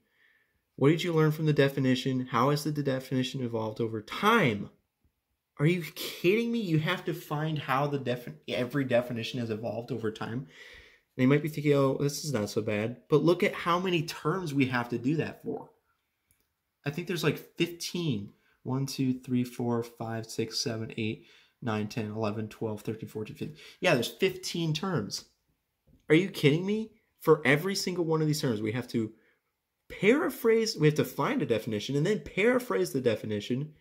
What did you learn from the definition? How has the definition evolved over time? Are you kidding me? You have to find how every definition has evolved over time. And you might be thinking, oh, this is not so bad. But look at how many terms we have to do that for. I think there's like 15. 1, 2, 3, 4, 5, 6, 7, 8, 9, 10, 11, 12, 13, 14, 15. Yeah, there's 15 terms. Are you kidding me? For every single one of these terms, we have to paraphrase, we have to find a definition and then paraphrase the definition,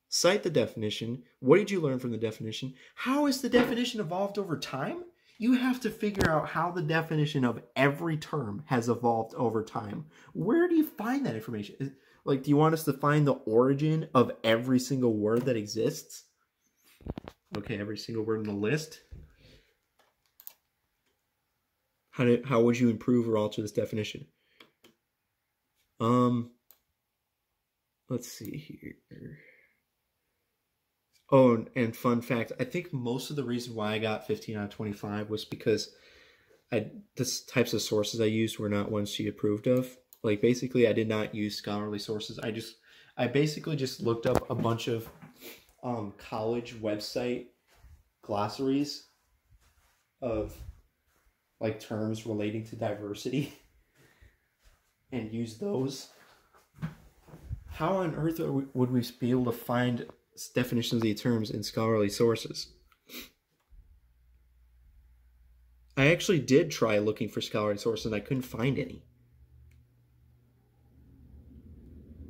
cite the definition. What did you learn from the definition? How has the definition evolved over time? You have to figure out how the definition of every term has evolved over time. Where do you find that information? Like, do you want us to find the origin of every single word that exists? Okay, every single word in the list. How would you improve or alter this definition? Let's see here. Oh, and fun fact, I think most of the reason why I got 15 out of 25 was because the types of sources I used were not ones she approved of. Like, basically, I did not use scholarly sources. I basically just looked up a bunch of college website glossaries of like terms relating to diversity and used those. How on earth would we be able to find definitions of these terms in scholarly sources? I actually did try looking for scholarly sources and I couldn't find any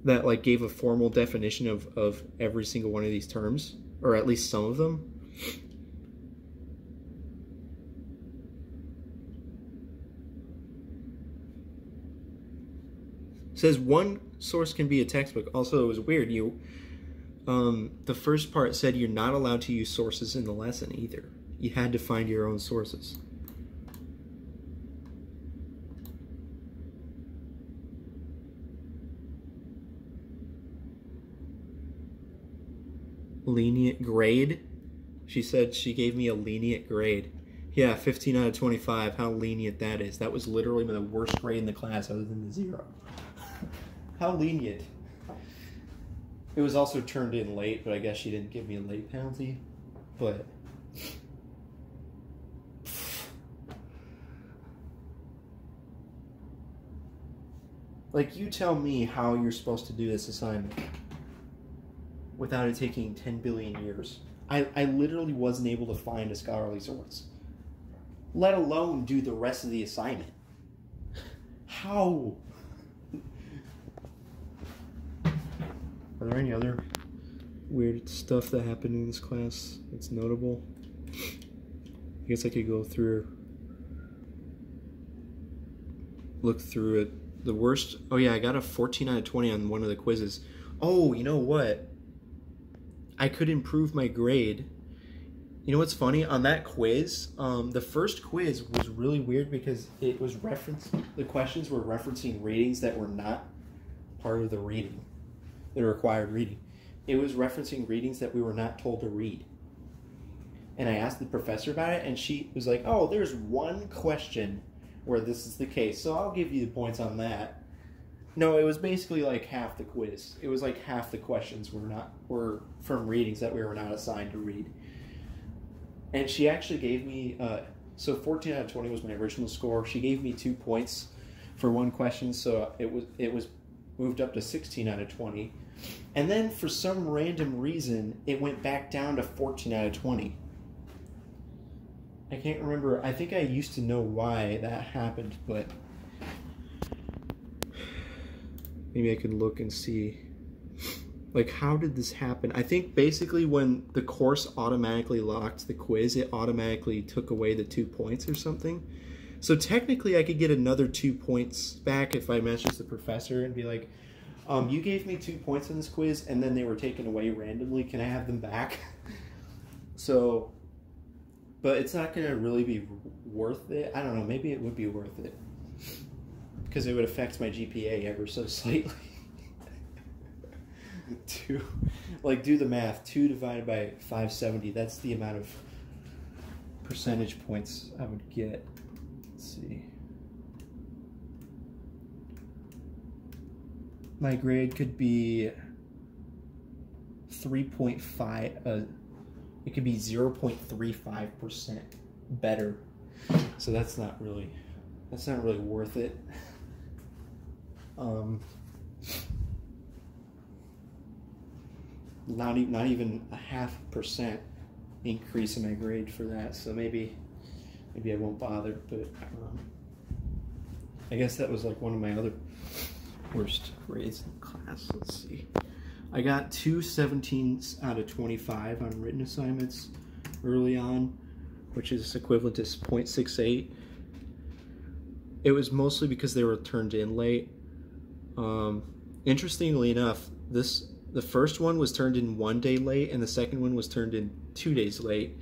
that like gave a formal definition of every single one of these terms, or at least some of them. It says one source can be a textbook. Also, it was weird. The first part said you're not allowed to use sources in the lesson either. You had to find your own sources. Lenient grade? She said she gave me a lenient grade. Yeah, 15 out of 25. How lenient that is. That was literally the worst grade in the class other than the 0. How lenient. It was also turned in late, but I guess she didn't give me a late penalty. But like, you tell me how you're supposed to do this assignment without it taking 10 billion years. I literally wasn't able to find a scholarly source, let alone do the rest of the assignment. How? Are there any other weird stuff that happened in this class that's notable? I guess I could go through, look through it. The worst, oh yeah, I got a 14 out of 20 on one of the quizzes. Oh, you know what? I could improve my grade. You know what's funny? On that quiz, the first quiz was really weird because it was the questions were referencing readings that were not part of the reading, the required reading. It was referencing readings that we were not told to read. And I asked the professor about it, and she was like, oh, there's one question where this is the case, so I'll give you the points on that. No, it was basically like half the quiz. It was like half the questions were from readings that we were not assigned to read. And she actually gave me, so 14 out of 20 was my original score. She gave me 2 points for one question, so it was moved up to 16 out of 20. And then for some random reason, it went back down to 14 out of 20. I can't remember. I think I used to know why that happened, but maybe I could look and see. Like, how did this happen? I think basically when the course automatically locked the quiz, it automatically took away the 2 points or something. So technically I could get another 2 points back if I messaged the professor and be like, you gave me 2 points in this quiz and then they were taken away randomly. Can I have them back? So, but it's not going to really be worth it. I don't know. Maybe it would be worth it, because it would affect my GPA ever so slightly. Do the math. 2 divided by 570. That's the amount of percentage points I would get. Let's see. My grade could be 3.5. It could be 0.35% better. So that's not really worth it. Not even a 0.5%. increase in my grade for that. So maybe I won't bother. But I guess that was like one of my other worst grades in class. Let's see. I got 2 17s out of 25 on written assignments early on, which is equivalent to 0.68. It was mostly because they were turned in late. Interestingly enough, the first one was turned in 1 day late, and the second one was turned in 2 days late.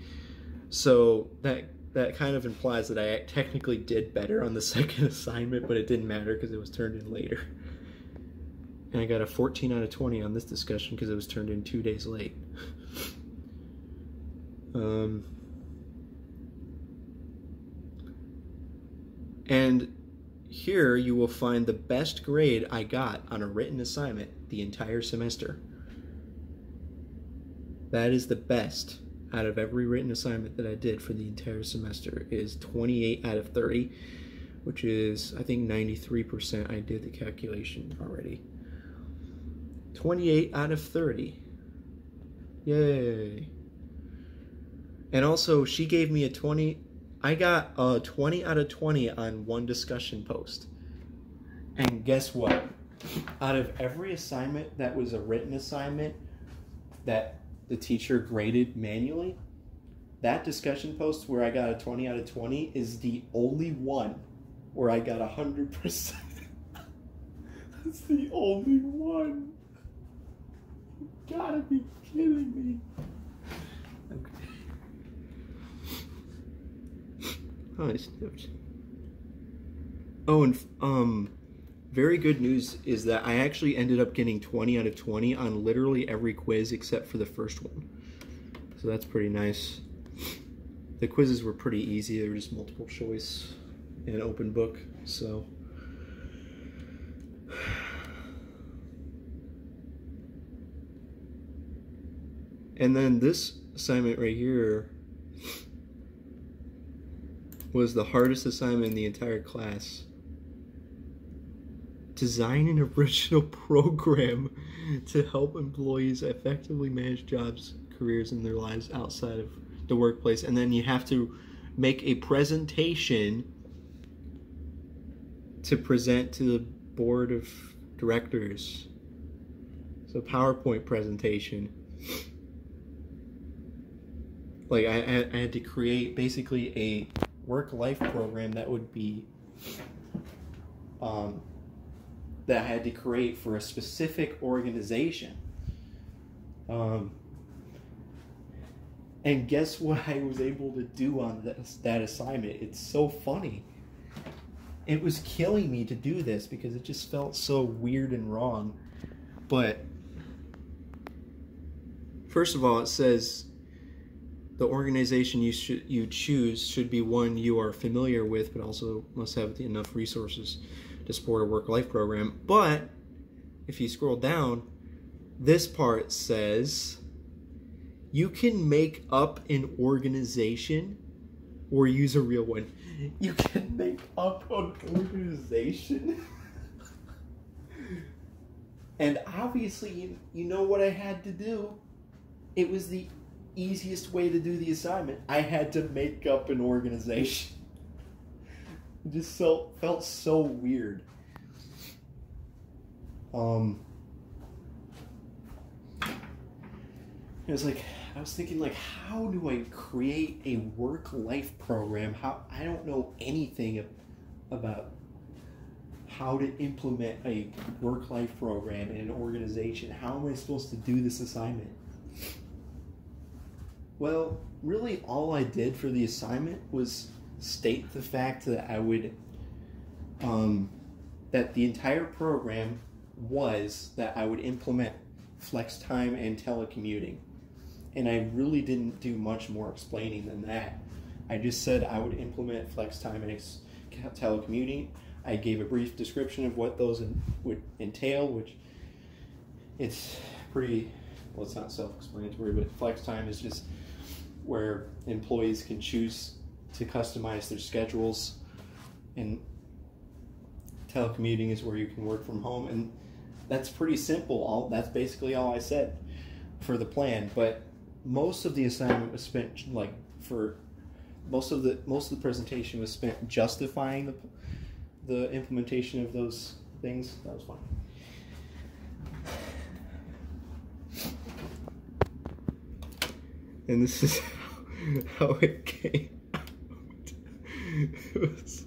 So that kind of implies that I technically did better on the second assignment, but it didn't matter because it was turned in later. And I got a 14 out of 20 on this discussion because it was turned in 2 days late. And here you will find the best grade I got on a written assignment the entire semester. That is the best out of every written assignment that I did for the entire semester. It is 28 out of 30, which is, I think, 93%. I did the calculation already. 28 out of 30. Yay. And also, she gave me a 20. I got a 20 out of 20 on one discussion post. And guess what? Out of every assignment that was a written assignment that the teacher graded manually, that discussion post where I got a 20 out of 20 is the only one where I got 100%. That's the only one. You gotta be kidding me. Okay. Oh, I snipped. Oh, and very good news is that I actually ended up getting 20 out of 20 on literally every quiz except for the first one. So that's pretty nice. The quizzes were pretty easy. They were just multiple choice and open book. So and then this assignment right here was the hardest assignment in the entire class. Design an original program to help employees effectively manage jobs, careers, and their lives outside of the workplace. And then you have to make a presentation to present to the board of directors. So PowerPoint presentation. Like I had to create basically a work-life program that would be that I had to create for a specific organization. And guess what I was able to do on that assignment? It's so funny. It was killing me to do this because it just felt so weird and wrong. But first of all, it says the organization you choose should be one you are familiar with, but also must have enough resources to support a work-life program. But if you scroll down, this part says you can make up an organization or use a real one. You can make up an organization? And obviously, you know what I had to do. It was the easiest way to do the assignment. I had to make up an organization. It just felt so weird. It was like, I was thinking, like, how do I create a work-life program? I don't know anything about how to implement a work-life program in an organization. How am I supposed to do this assignment? Well, really all I did for the assignment was state the fact that I would, that the entire program was that I would implement flex time and telecommuting. And I really didn't do much more explaining than that. I just said I would implement flex time and telecommuting. I gave a brief description of what those would entail, which it's pretty, well, it's not self-explanatory, but flex time is just where employees can choose to customize their schedules, and telecommuting is where you can work from home. And that's pretty simple. That's basically all I said for the plan. But most of the assignment was spent like for most of the presentation was spent justifying the implementation of those things. That was fun. And this is how it came out. It was,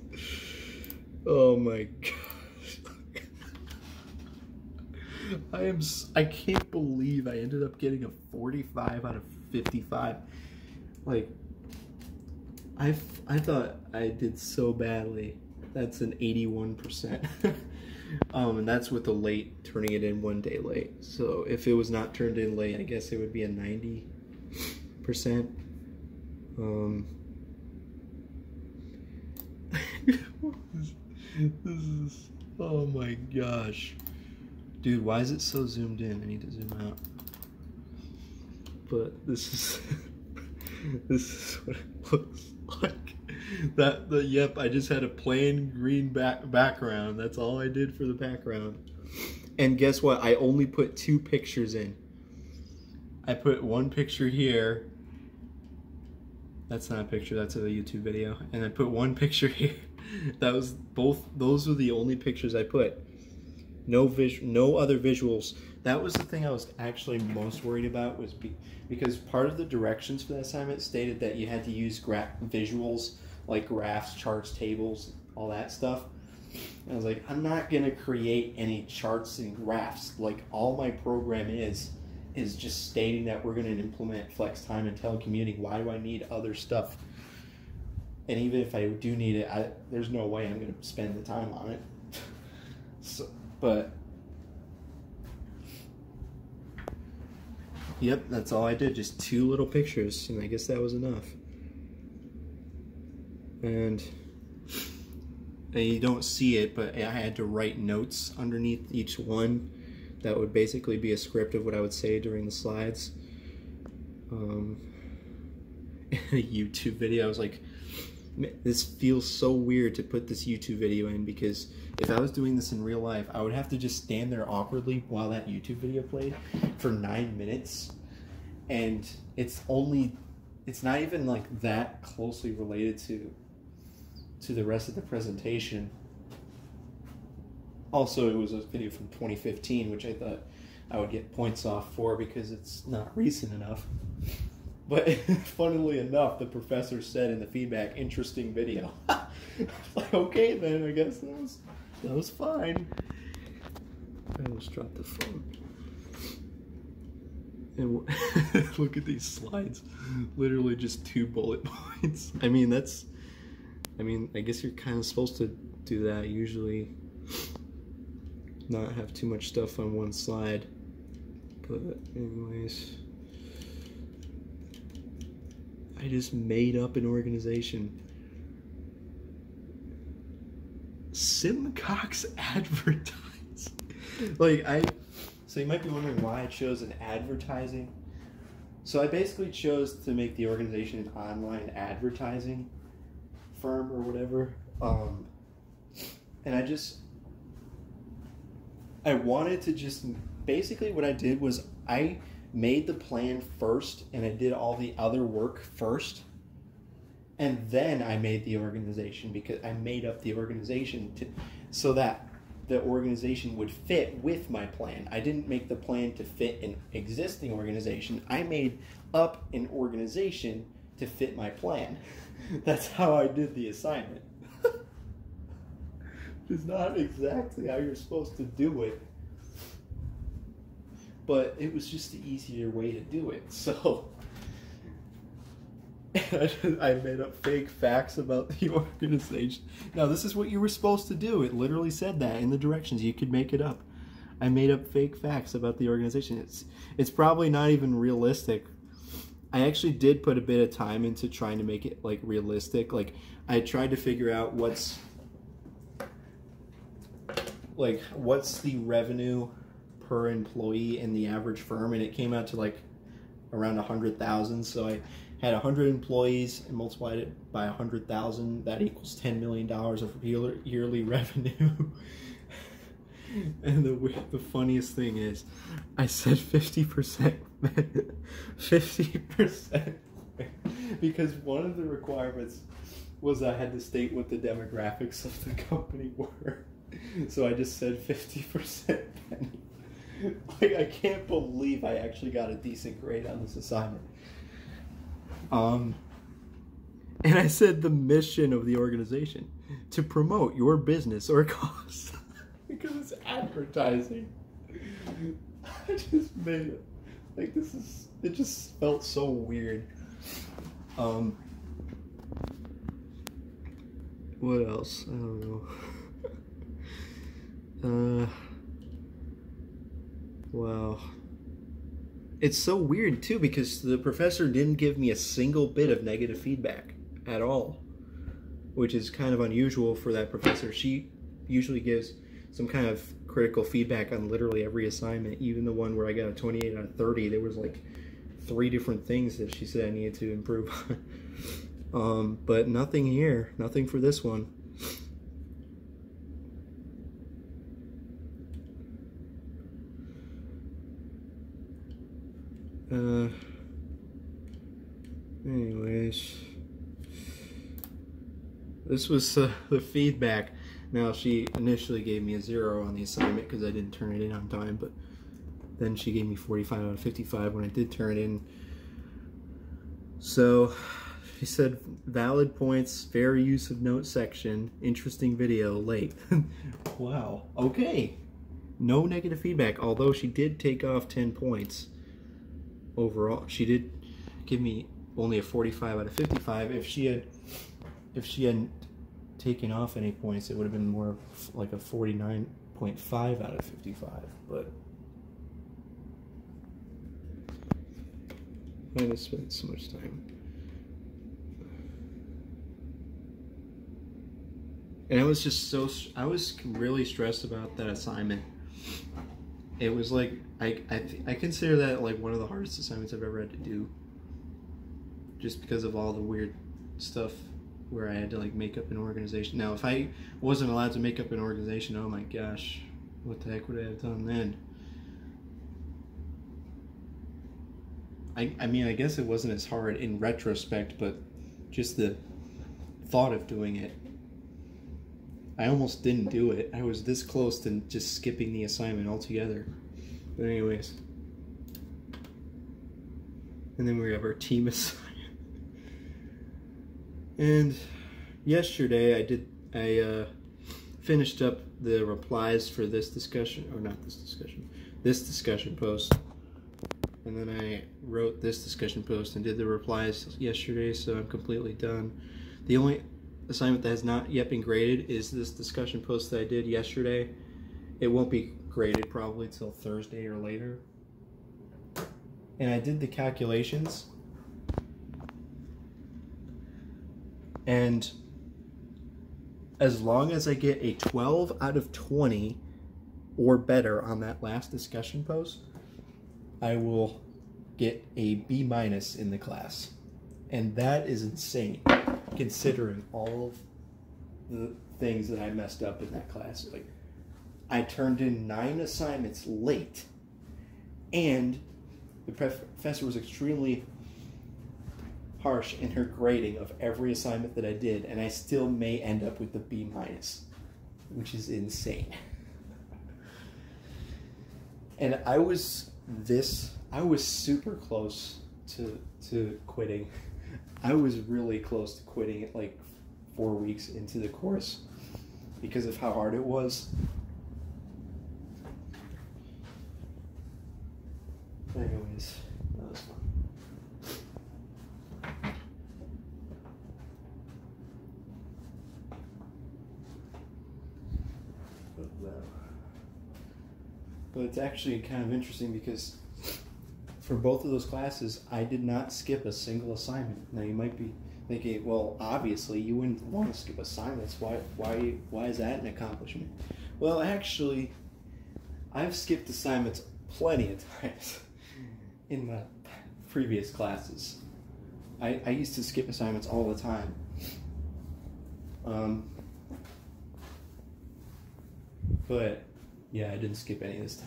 oh my gosh. I can't believe I ended up getting a 45 out of 55. Like, I thought I did so badly. That's an 81%. And that's with the late, turning it in 1 day late. So if it was not turned in late, I guess it would be a 90%. This is, oh my gosh. Dude, why is it so zoomed in? I need to zoom out. But this is this is what it looks like. Yep, I just had a plain green background. That's all I did for the background. And guess what? I only put 2 pictures in. I put 1 picture here. That's not a picture, that's a YouTube video. And I put 1 picture here. That was those were the only pictures I put. No other visuals. That was the thing I was actually most worried about, was because part of the directions for the assignment stated that you had to use visuals like graphs, charts, tables, all that stuff. And I was like, I'm not gonna create any charts and graphs. Like, all my program is just stating that we're gonna implement flex time and telecommuting. Why do I need other stuff? And even if I do need it, there's no way I'm gonna spend the time on it. So, but yep, that's all I did. Just 2 little pictures, and I guess that was enough. And you don't see it, but I had to write notes underneath each one that would basically be a script of what I would say during the slides. In a YouTube video, I was like, this feels so weird to put this YouTube video in, because if I was doing this in real life, I would have to just stand there awkwardly while that YouTube video played for 9 minutes. And it's not even like that closely related to the rest of the presentation. Also, it was a video from 2015, which I thought I would get points off for because it's not recent enough. But funnily enough, the professor said in the feedback, interesting video. Like, okay then, I guess that was fine. I almost dropped the phone. And look at these slides. Literally just 2 bullet points. I guess you're kind of supposed to do that usually. Not have too much stuff on one slide. But anyways, I just made up an organization. Simcox Advertise. So you might be wondering why I chose an advertising. So I basically chose to make the organization an online advertising firm or whatever. And I wanted to just, basically what I did was I made the plan first and I did all the other work first. And then I made the organization, because I made up the organization so that the organization would fit with my plan. I didn't make the plan to fit an existing organization. I made up an organization to fit my plan. That's how I did the assignment. It's not exactly how you're supposed to do it, but it was just the easier way to do it. So I made up fake facts about the organization. Now, this is what you were supposed to do. It literally said that in the directions. You could make it up. I made up fake facts about the organization. It's probably not even realistic. I actually did put a bit of time into trying to make it like realistic. Like, I tried to figure out what's the revenue per employee in the average firm, and it came out to like around 100,000. So I had 100 employees and multiplied it by 100,000. That equals $10 million of yearly revenue. And the funniest thing is, I said 50%, 50%, because one of the requirements was I had to state what the demographics of the company were. So I just said 50% penny. Like, I can't believe I actually got a decent grade on this assignment. And I said the mission of the organization, to promote your business or cause. Because it's advertising. I just made it. Like, it just felt so weird. What else? I don't know. Wow. It's so weird too, because the professor didn't give me a single bit of negative feedback at all, which is kind of unusual for that professor. She usually gives some kind of critical feedback on literally every assignment. Even the one where I got a 28 out of 30, there was like 3 different things that she said I needed to improve on. But nothing here, nothing for this one. Anyways, this was the feedback. Now, she initially gave me a 0 on the assignment because I didn't turn it in on time, but then she gave me 45 out of 55 when I did turn it in. So she said valid points, fair use of note section, interesting video, late. Wow, okay. No negative feedback, although she did take off 10 points overall. She did give me only a 45 out of 55. If she hadn't taken off any points, it would have been more like a 49.5 out of 55. But I just spent so much time. And I was really stressed about that assignment. It was like, I consider that like one of the hardest assignments I've ever had to do. Just because of all the weird stuff where I had to like make up an organization. Now, if I wasn't allowed to make up an organization, oh my gosh, what the heck would I have done then? I mean, I guess it wasn't as hard in retrospect, but just the thought of doing it, I almost didn't do it. I was this close to just skipping the assignment altogether. But anyways. And then we have our team assignment. And yesterday I finished up the replies for this discussion, or not this discussion post. And then I wrote this discussion post and did the replies yesterday, so I'm completely done. The only assignment that has not yet been graded is this discussion post that I did yesterday. It won't be graded probably till Thursday or later. And I did the calculations. And as long as I get a 12 out of 20 or better on that last discussion post, I will get a B- in the class. And that is insane, considering all of the things that I messed up in that class. Like, I turned in 9 assignments late, and the professor was extremely harsh in her grading of every assignment that I did, and I still may end up with the B-, which is insane. And I was super close to quitting. I was really close to quitting it like 4 weeks into the course because of how hard it was. Anyways, that was fun. But it's actually kind of interesting because for both of those classes, I did not skip a single assignment. Now you might be thinking, well, obviously you wouldn't want to skip assignments. Why is that an accomplishment? Well, actually, I've skipped assignments plenty of times in my previous classes. I used to skip assignments all the time. But Yeah, I didn't skip any this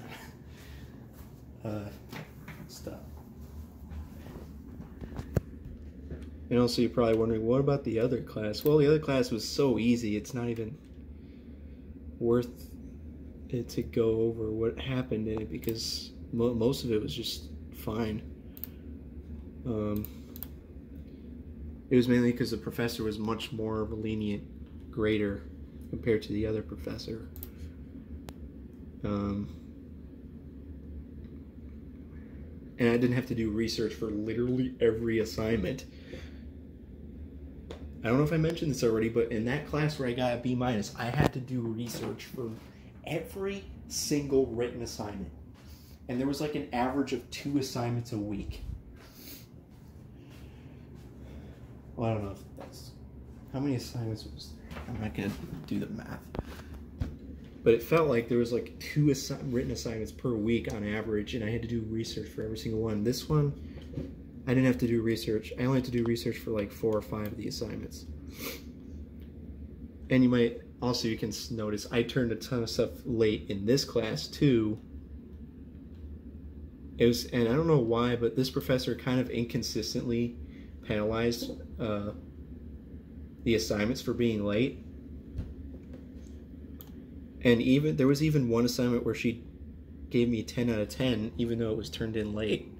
time. Stop. And also, you're probably wondering, what about the other class? Well, the other class was so easy, it's not even worth it to go over what happened in it, because most of it was just fine. It was mainly because the professor was much more of a lenient grader compared to the other professor. And I didn't have to do research for literally every assignment. I don't know if I mentioned this already, but in that class where I got a B-, I had to do research for every single written assignment. And there was like an average of 2 assignments a week. Well, I don't know if that's... How many assignments was there? I'm not going to do the math. But it felt like there was like 2 written assignments per week on average, and I had to do research for every single one. This one, I didn't have to do research. I only had to do research for like 4 or 5 of the assignments. And you might also, you can notice I turned a ton of stuff late in this class too. It was, and I don't know why, but this professor kind of inconsistently penalized the assignments for being late. And even there was even one assignment where she gave me 10 out of 10 even though it was turned in late.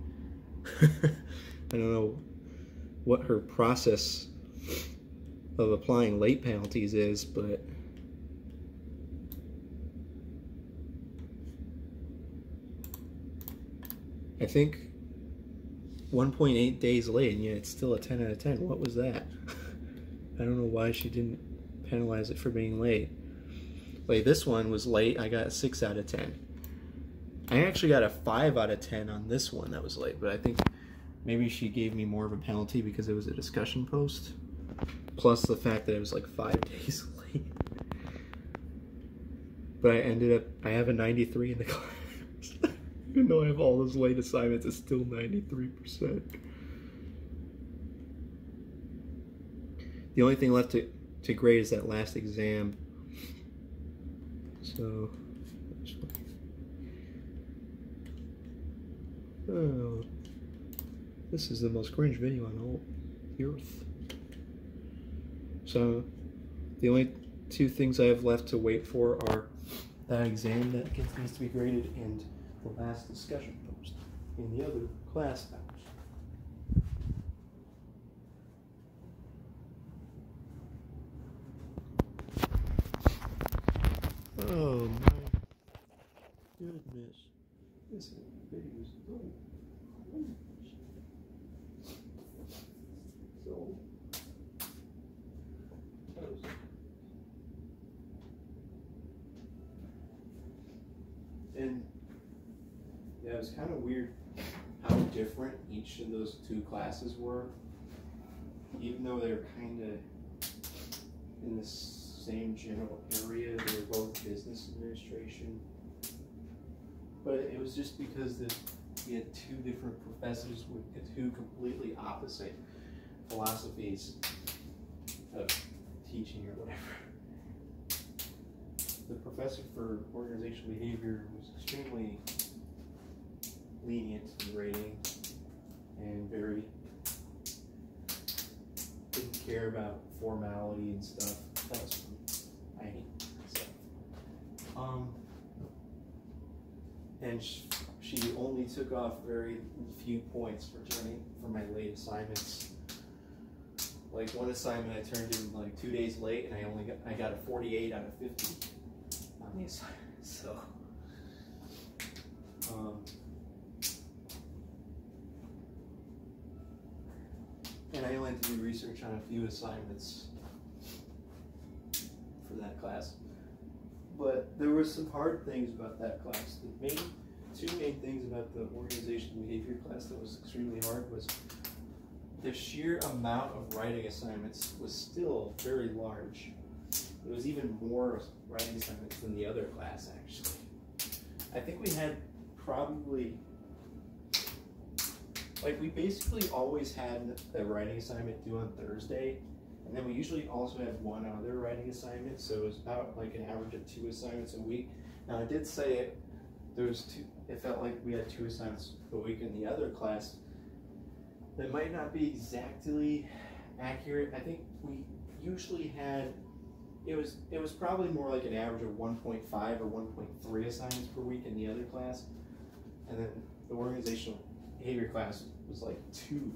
I don't know what her process of applying late penalties is, but I think 1.8 days late, and yet it's still a 10 out of 10. What was that? I don't know why she didn't penalize it for being late. Like, this one was late. I got a 6 out of 10. I actually got a 5 out of 10 on this one that was late, but I think maybe she gave me more of a penalty because it was a discussion post, plus the fact that it was like 5 days late. But I have a 93 in the class. Even though I have all those late assignments, it's still 93%. The only thing left to grade is that last exam. So, oh, this is the most cringe video on all the earth. So, the only 2 things I have left to wait for are that exam that needs to be graded and the last discussion post in the other class hours. Oh my goodness. This video is so cringe. So and yeah, it was kind of weird how different each of those 2 classes were, even though they're kind of in the same general area. They were both business administration, but it was just because we had 2 different professors with 2 completely opposite philosophies of teaching or whatever. The professor for organizational behavior was extremely lenient in grading and very didn't care about formality and stuff. That was fun. I hate stuff. And she only took off very few points for my late assignments. Like, one assignment I turned in like 2 days late, and I got a 48 out of 50 on the assignment. So, and I only had to do research on a few assignments for that class. But there were some hard things about that class. The 2 main things about the organizational behavior class that was extremely hard was the sheer amount of writing assignments was still very large. It was even more writing assignments than the other class, actually. I think we had probably, like, we basically always had a writing assignment due on Thursday, and then we usually also had one other writing assignment, so it was about like an average of 2 assignments a week. Now I did say it. There was two. It felt like we had 2 assignments a week in the other class. That might not be exactly accurate. I think we usually had. It was probably more like an average of 1.5 or 1.3 assignments per week in the other class, and then the organizational behavior class was like 2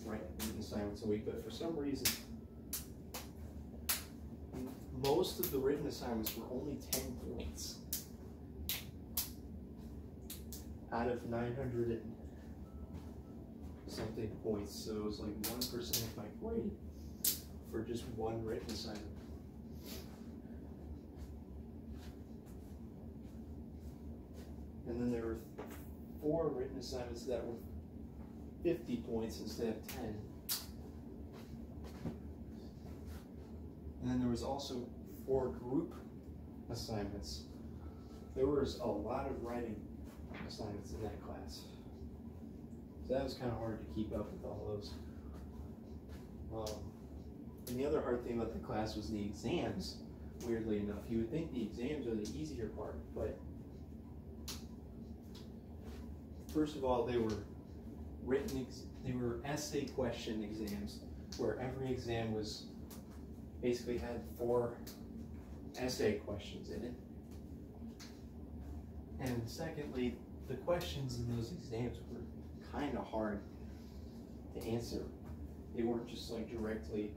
written assignments a week. But for some reason, most of the written assignments were only 10 points out of 900 and something points. So it was like 1% of my grade for just one written assignment. And then there were 4 written assignments that were 50 points instead of 10. And then there was also 4 group assignments. There was a lot of writing assignments in that class. So that was kind of hard to keep up with all those. And the other hard thing about the class was the exams, weirdly enough. You would think the exams are the easier part, but first of all, they were they were essay question exams, where every exam was basically had 4 essay questions in it. And secondly, the questions in those exams were kind of hard to answer. They weren't just like directly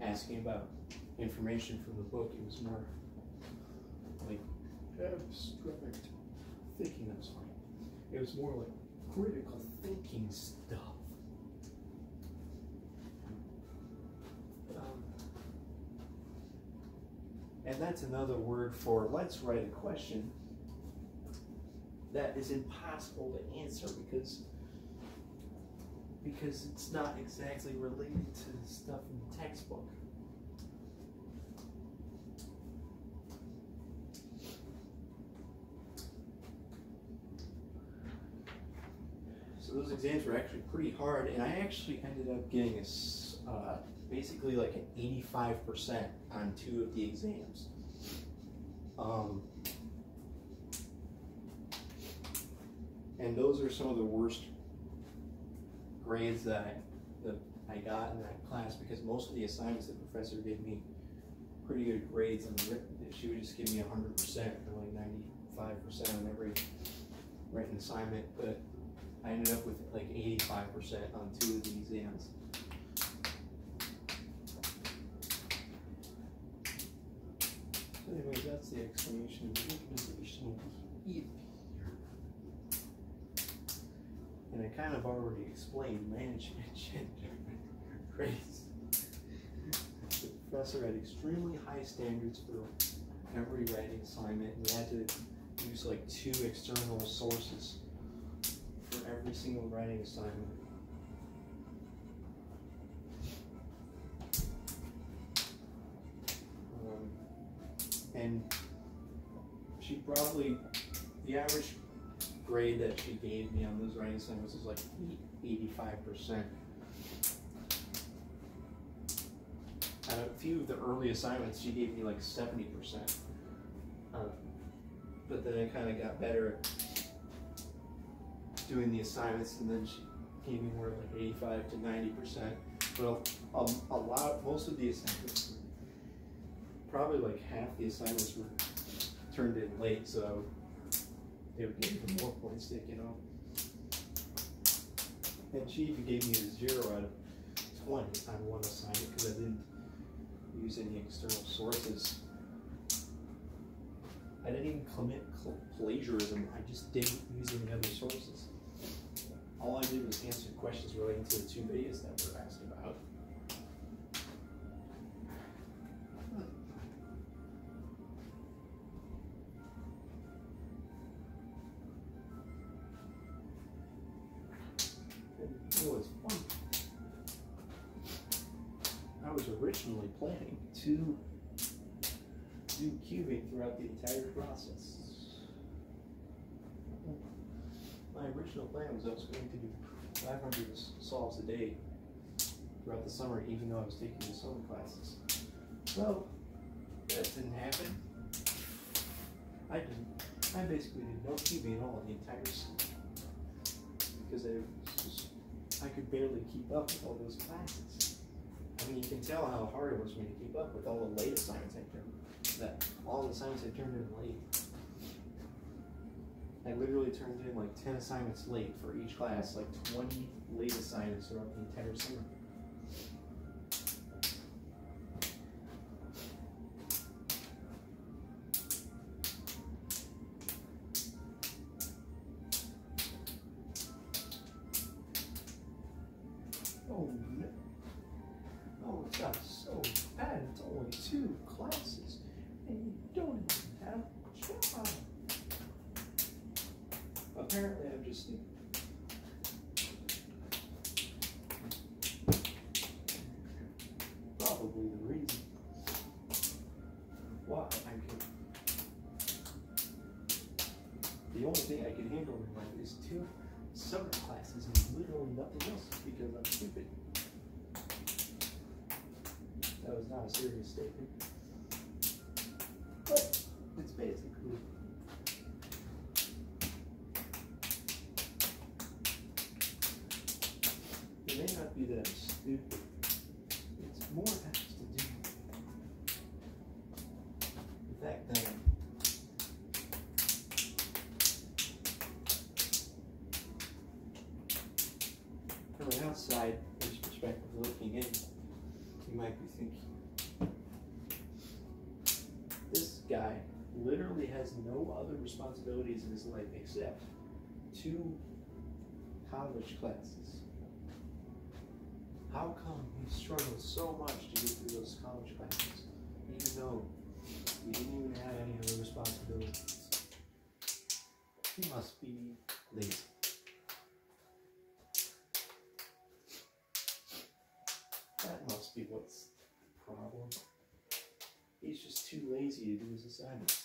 asking about information from the book. It was more like abstract thinking. That was fine. It was more like critical thinking stuff. And that's another word for let's write a question that is impossible to answer because it's not exactly related to the stuff in the textbook. So those exams were actually pretty hard, and I actually ended up getting basically like an 85% on 2 of the exams. And those are some of the worst grades that I got in that class, because most of the assignments the professor gave me pretty good grades on the written. She would just give me 100% or like 95% on every written assignment, but I ended up with like 85% on 2 of the exams. So anyways, that's the explanation of organizational behavior. And I kind of already explained management gender grades. The professor had extremely high standards for every writing assignment, and we had to use like 2 external sources for every single writing assignment. And she probably, the average grade that she gave me on those writing assignments was like 85%. On a few of the early assignments, she gave me like 70%. But then I kind of got better at doing the assignments, and then she gave me more like 85 to 90%. But most of the assignments, probably like half the assignments were turned in late, so they would get even more points taken off. And she even gave me a 0 out of 20 on one assignment because I didn't use any external sources. I didn't even commit plagiarism. I just didn't use any other sources. All I did was answer questions relating to the 2 videos that were asked about. It was fun. I was originally planning to do cubing throughout the entire process. My original plan was I was going to do 500 solves a day throughout the summer, even though I was taking the summer classes. Well, that didn't happen. I didn't. I basically did no QB at all the entire semester because I could barely keep up with all those classes. I mean, you can tell how hard it was for me to keep up with all the late assignments I turned. All the assignments I turned in late. I literally turned in like 10 assignments late for each class, like 20 late assignments throughout the entire summer. Oh no. Oh, it got so bad. It's only 2 classes. And you don't even have a job. Apparently, I'm just stupid. Probably the reason why I could. The only thing I can handle in life is 2 summer classes and literally nothing else because I'm stupid. That was not a serious statement. But it's basically. It may not be that I'm stupid. It's more has to do with the fact that from an outside perspective looking in, you might be thinking, this guy literally has no other responsibilities in his life except 2 college classes. How come he struggled so much to get through those college classes, even though he didn't even have any other responsibilities? He must be lazy. That must be what's the problem. He's just too lazy to do his assignments.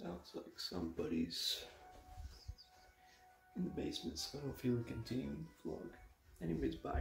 Sounds like somebody's in the basement, so I don't feel like continuing the vlog. Anyways, bye.